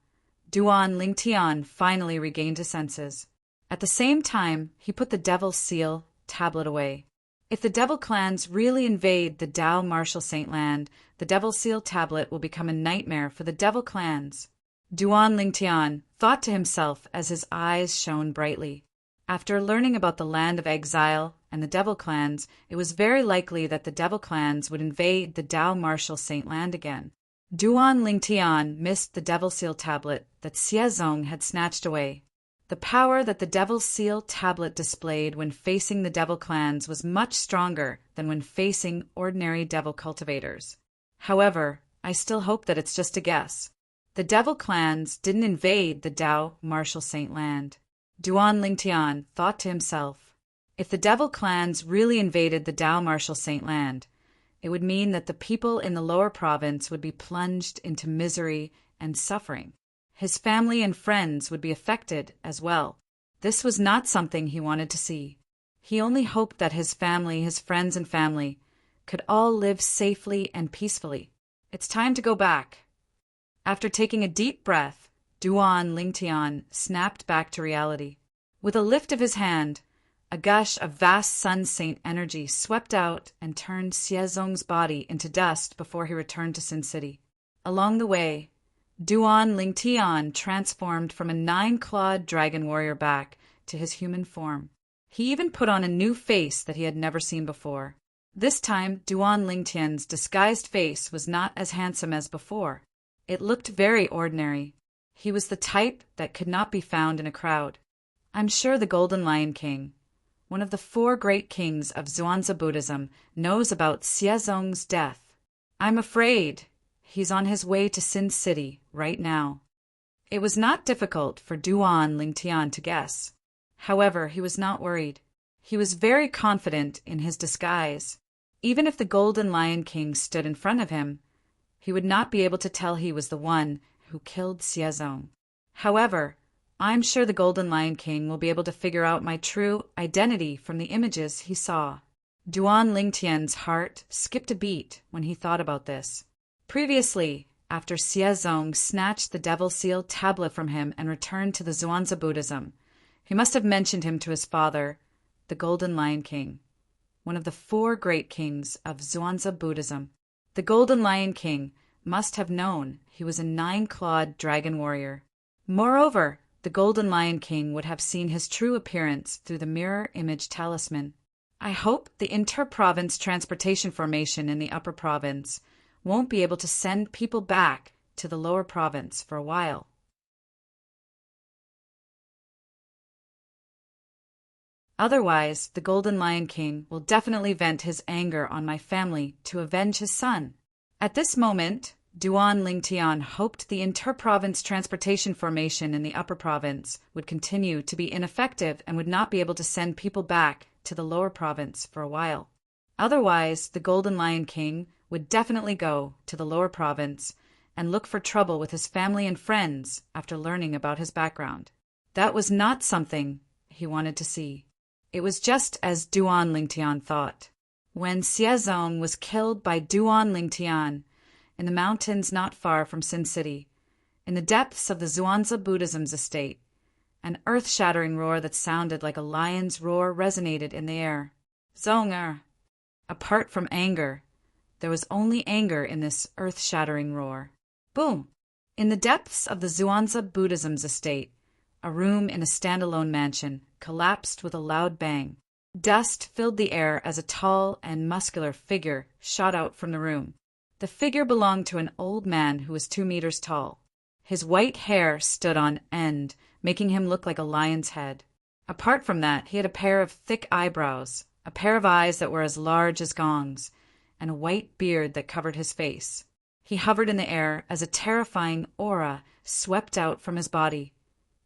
Duan Lingtian finally regained his senses. At the same time, he put the Devil's Seal Tablet away. If the Devil clans really invade the Dao Martial Saint Land, the Devil's Seal Tablet will become a nightmare for the Devil clans. Duan Lingtian thought to himself as his eyes shone brightly. After learning about the Land of Exile and the Devil clans, it was very likely that the Devil clans would invade the Dao Martial Saint Land again. Duan Lingtian missed the Devil's Seal Tablet that Xiezong had snatched away. The power that the Devil's Seal Tablet displayed when facing the Devil clans was much stronger than when facing ordinary Devil cultivators. However, I still hope that it's just a guess. The Devil clans didn't invade the Dao Martial Saint Land. Duan Lingtian thought to himself, if the Devil clans really invaded the Dao Martial Saint Land, it would mean that the people in the lower province would be plunged into misery and suffering. His family and friends would be affected as well. This was not something he wanted to see. He only hoped that his family, his friends and family, could all live safely and peacefully. It's time to go back. After taking a deep breath, Duan Lingtian snapped back to reality. With a lift of his hand, a gush of vast Sun Saint energy swept out and turned Xiezong's body into dust before he returned to Sin City. Along the way, Duan Lingtian transformed from a 9-clawed dragon warrior back to his human form. He even put on a new face that he had never seen before. This time, Duan Lingtian's disguised face was not as handsome as before. It looked very ordinary. He was the type that could not be found in a crowd. I'm sure the Golden Lion King, one of the 4 great kings of Zhuangzi Buddhism, knows about Xiezong's death. I'm afraid he's on his way to Sin City right now. It was not difficult for Duan Lingtian to guess. However, he was not worried. He was very confident in his disguise. Even if the Golden Lion King stood in front of him, he would not be able to tell he was the one who killed Xiezong. However, I'm sure the Golden Lion King will be able to figure out my true identity from the images he saw. Duan Lingtian's heart skipped a beat when he thought about this. Previously, after Xiezong snatched the Devil's Seal Tablet from him and returned to the Zhuangzi Buddhism, he must have mentioned him to his father, the Golden Lion King, one of the 4 great kings of Zhuangzi Buddhism. The Golden Lion King must have known he was a 9-clawed dragon warrior. Moreover, the Golden Lion King would have seen his true appearance through the mirror image talisman. I hope the inter-province transportation formation in the upper province won't be able to send people back to the lower province for a while. Otherwise, the Golden Lion King will definitely vent his anger on my family to avenge his son. At this moment, Duan Lingtian hoped the inter-province transportation formation in the upper province would continue to be ineffective and would not be able to send people back to the lower province for a while. Otherwise, the Golden Lion King would definitely go to the lower province and look for trouble with his family and friends after learning about his background. That was not something he wanted to see. It was just as Duan Lingtian thought. When Xiezong was killed by Duan Lingtian in the mountains not far from Sin City, in the depths of the Zhuangzi Buddhism's estate, an earth-shattering roar that sounded like a lion's roar resonated in the air. Zonger! Apart from anger, there was only anger in this earth-shattering roar. Boom! In the depths of the Zhuangzi Buddhism's estate, a room in a standalone mansion collapsed with a loud bang. Dust filled the air as a tall and muscular figure shot out from the room. The figure belonged to an old man who was 2 meters tall. His white hair stood on end, making him look like a lion's head. Apart from that, he had a pair of thick eyebrows, a pair of eyes that were as large as gongs, and a white beard that covered his face. He hovered in the air as a terrifying aura swept out from his body,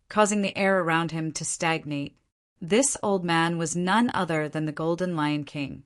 causing the air around him to stagnate. This old man was none other than the Golden Lion King,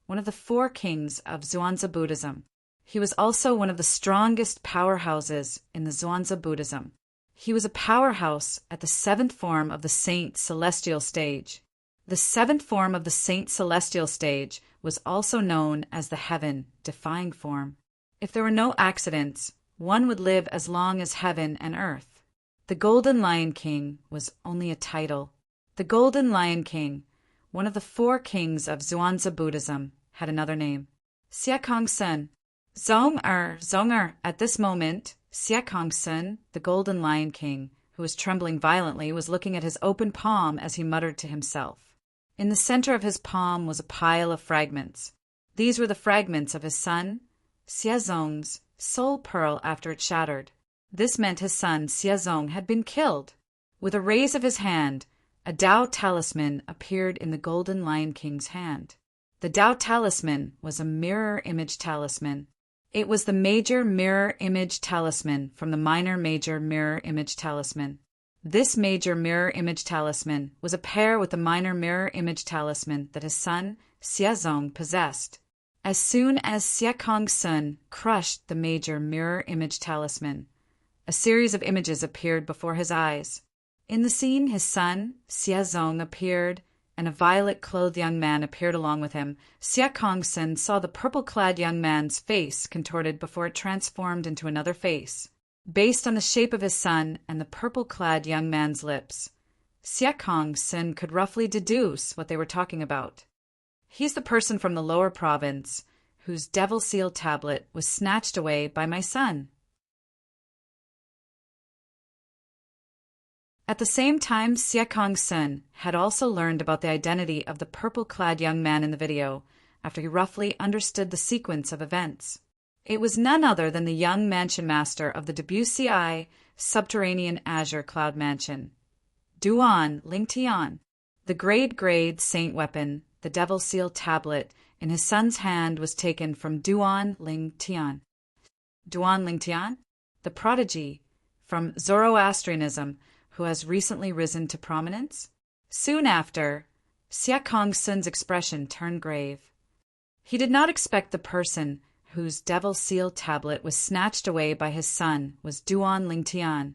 one of the 4 kings of Zhuangzi Buddhism. He was also one of the strongest powerhouses in the Zhuangzi Buddhism. He was a powerhouse at the 7th form of the Saint Celestial Stage. The 7th form of the Saint Celestial Stage was also known as the Heaven-defying form. If there were no accidents, one would live as long as heaven and earth. The Golden Lion King was only a title. The Golden Lion King, one of the 4 kings of Zhuangzi Buddhism, had another name, Xie Kongsun. Zonger. At this moment, Xie Kongsun, the Golden Lion King, who was trembling violently, was looking at his open palm as he muttered to himself. In the center of his palm was a pile of fragments. These were the fragments of his son, Xiezong's soul pearl after it shattered. This meant his son, Xiezong, had been killed. With a raise of his hand, a Tao talisman appeared in the Golden Lion King's hand. The Tao talisman was a mirror image talisman. It was the major mirror image talisman from the minor major mirror image talisman. This major mirror image talisman was a pair with the minor mirror image talisman that his son, Xiezong, possessed. As soon as Xie Kongsun crushed the major mirror image talisman, a series of images appeared before his eyes. In the scene, his son, Xiezong, appeared, and a violet-clothed young man appeared along with him. Xie Kongsun saw the purple-clad young man's face contorted before it transformed into another face. Based on the shape of his son and the purple-clad young man's lips, Xie Kongsun could roughly deduce what they were talking about. He's the person from the lower province whose devil seal tablet was snatched away by my son. At the same time, Xie Kongsun had also learned about the identity of the purple-clad young man in the video after he roughly understood the sequence of events. It was none other than the young mansion master of the Debussy subterranean azure cloud mansion, Duan Lingtian. The grade saint weapon, the devil seal tablet, in his son's hand was taken from Duan Lingtian. Duan Lingtian, the prodigy from Zoroastrianism, who has recently risen to prominence? Soon after, Xie Kongsun's expression turned grave. He did not expect the person whose devil seal tablet was snatched away by his son was Duan Lingtian,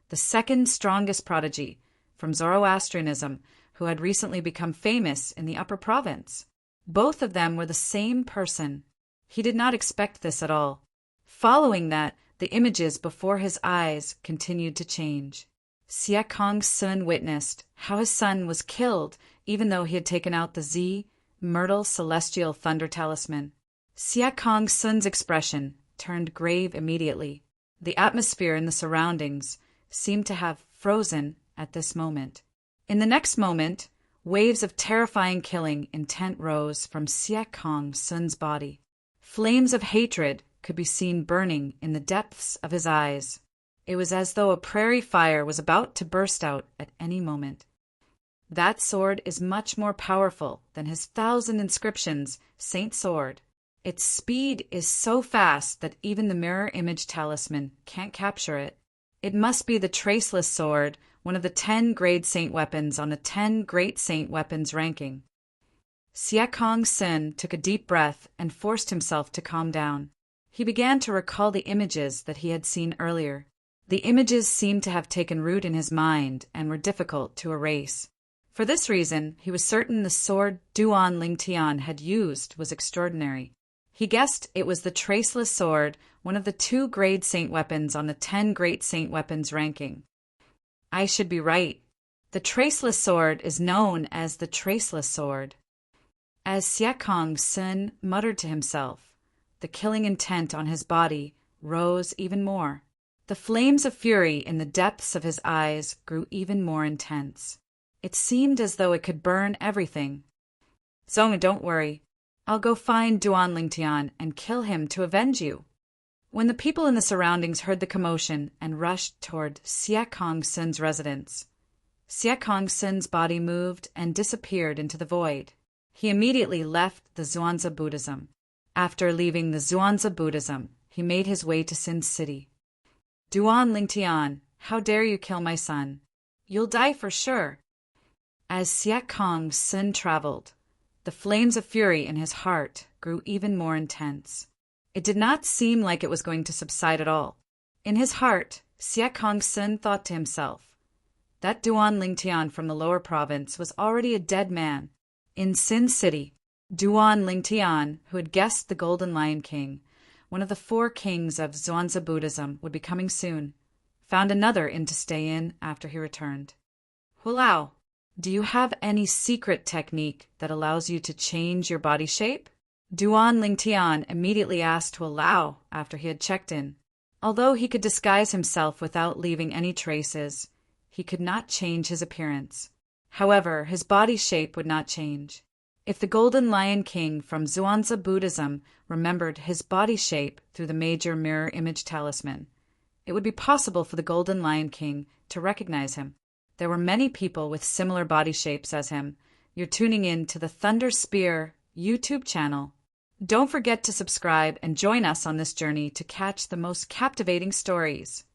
the second strongest prodigy from Zoroastrianism who had recently become famous in the upper province. Both of them were the same person. He did not expect this at all. Following that, the images before his eyes continued to change. Xie Kongsun witnessed how his son was killed even though he had taken out the Myrtle Celestial Thunder Talisman. Xie Kongsun's expression turned grave immediately. The atmosphere in the surroundings seemed to have frozen at this moment. In the next moment, waves of terrifying killing intent rose from Xie Kongsun's body. Flames of hatred could be seen burning in the depths of his eyes. It was as though a prairie fire was about to burst out at any moment. That sword is much more powerful than his 1,000 inscriptions, Saint Sword. Its speed is so fast that even the mirror image talisman can't capture it. It must be the Traceless Sword, one of the 10 grade saint weapons on the 10 great saint weapons ranking. Xie Kongsun took a deep breath and forced himself to calm down. He began to recall the images that he had seen earlier. The images seemed to have taken root in his mind and were difficult to erase. For this reason, he was certain the sword Duan Lingtian had used was extraordinary. He guessed it was the Traceless Sword, one of the 2 grade saint weapons on the 10 great saint weapons ranking. I should be right. The Traceless Sword is known as the Traceless Sword. As Xie Kongsun muttered to himself, the killing intent on his body rose even more. The flames of fury in the depths of his eyes grew even more intense. It seemed as though it could burn everything. Zonga, don't worry. I'll go find Duan Lingtian and kill him to avenge you. When the people in the surroundings heard the commotion and rushed toward Siak Hong Sun's residence, Siak Hong Sun's body moved and disappeared into the void. He immediately left the Zhuangzi Buddhism. After leaving the Zhuangzi Buddhism, he made his way to Sin City. Duan Lingtian, how dare you kill my son? You'll die for sure. As Siak Hong Sun traveled, the flames of fury in his heart grew even more intense. It did not seem like it was going to subside at all. In his heart, Siak Hong Sun thought to himself, that Duan Lingtian from the lower province was already a dead man. In Sin City, Duan Lingtian, who had guessed the Golden Lion King, one of the 4 kings of Zhuangzi Buddhism, would be coming soon, found another inn to stay in after he returned. Hulao, do you have any secret technique that allows you to change your body shape? Duan Lingtian immediately asked Hulao after he had checked in. Although he could disguise himself without leaving any traces, he could not change his appearance. However, his body shape would not change. If the Golden Lion King from Zhuangzi Buddhism remembered his body shape through the major mirror image talisman, it would be possible for the Golden Lion King to recognize him. There were many people with similar body shapes as him. You're tuning in to the Thunder Spear YouTube channel. Don't forget to subscribe and join us on this journey to catch the most captivating stories.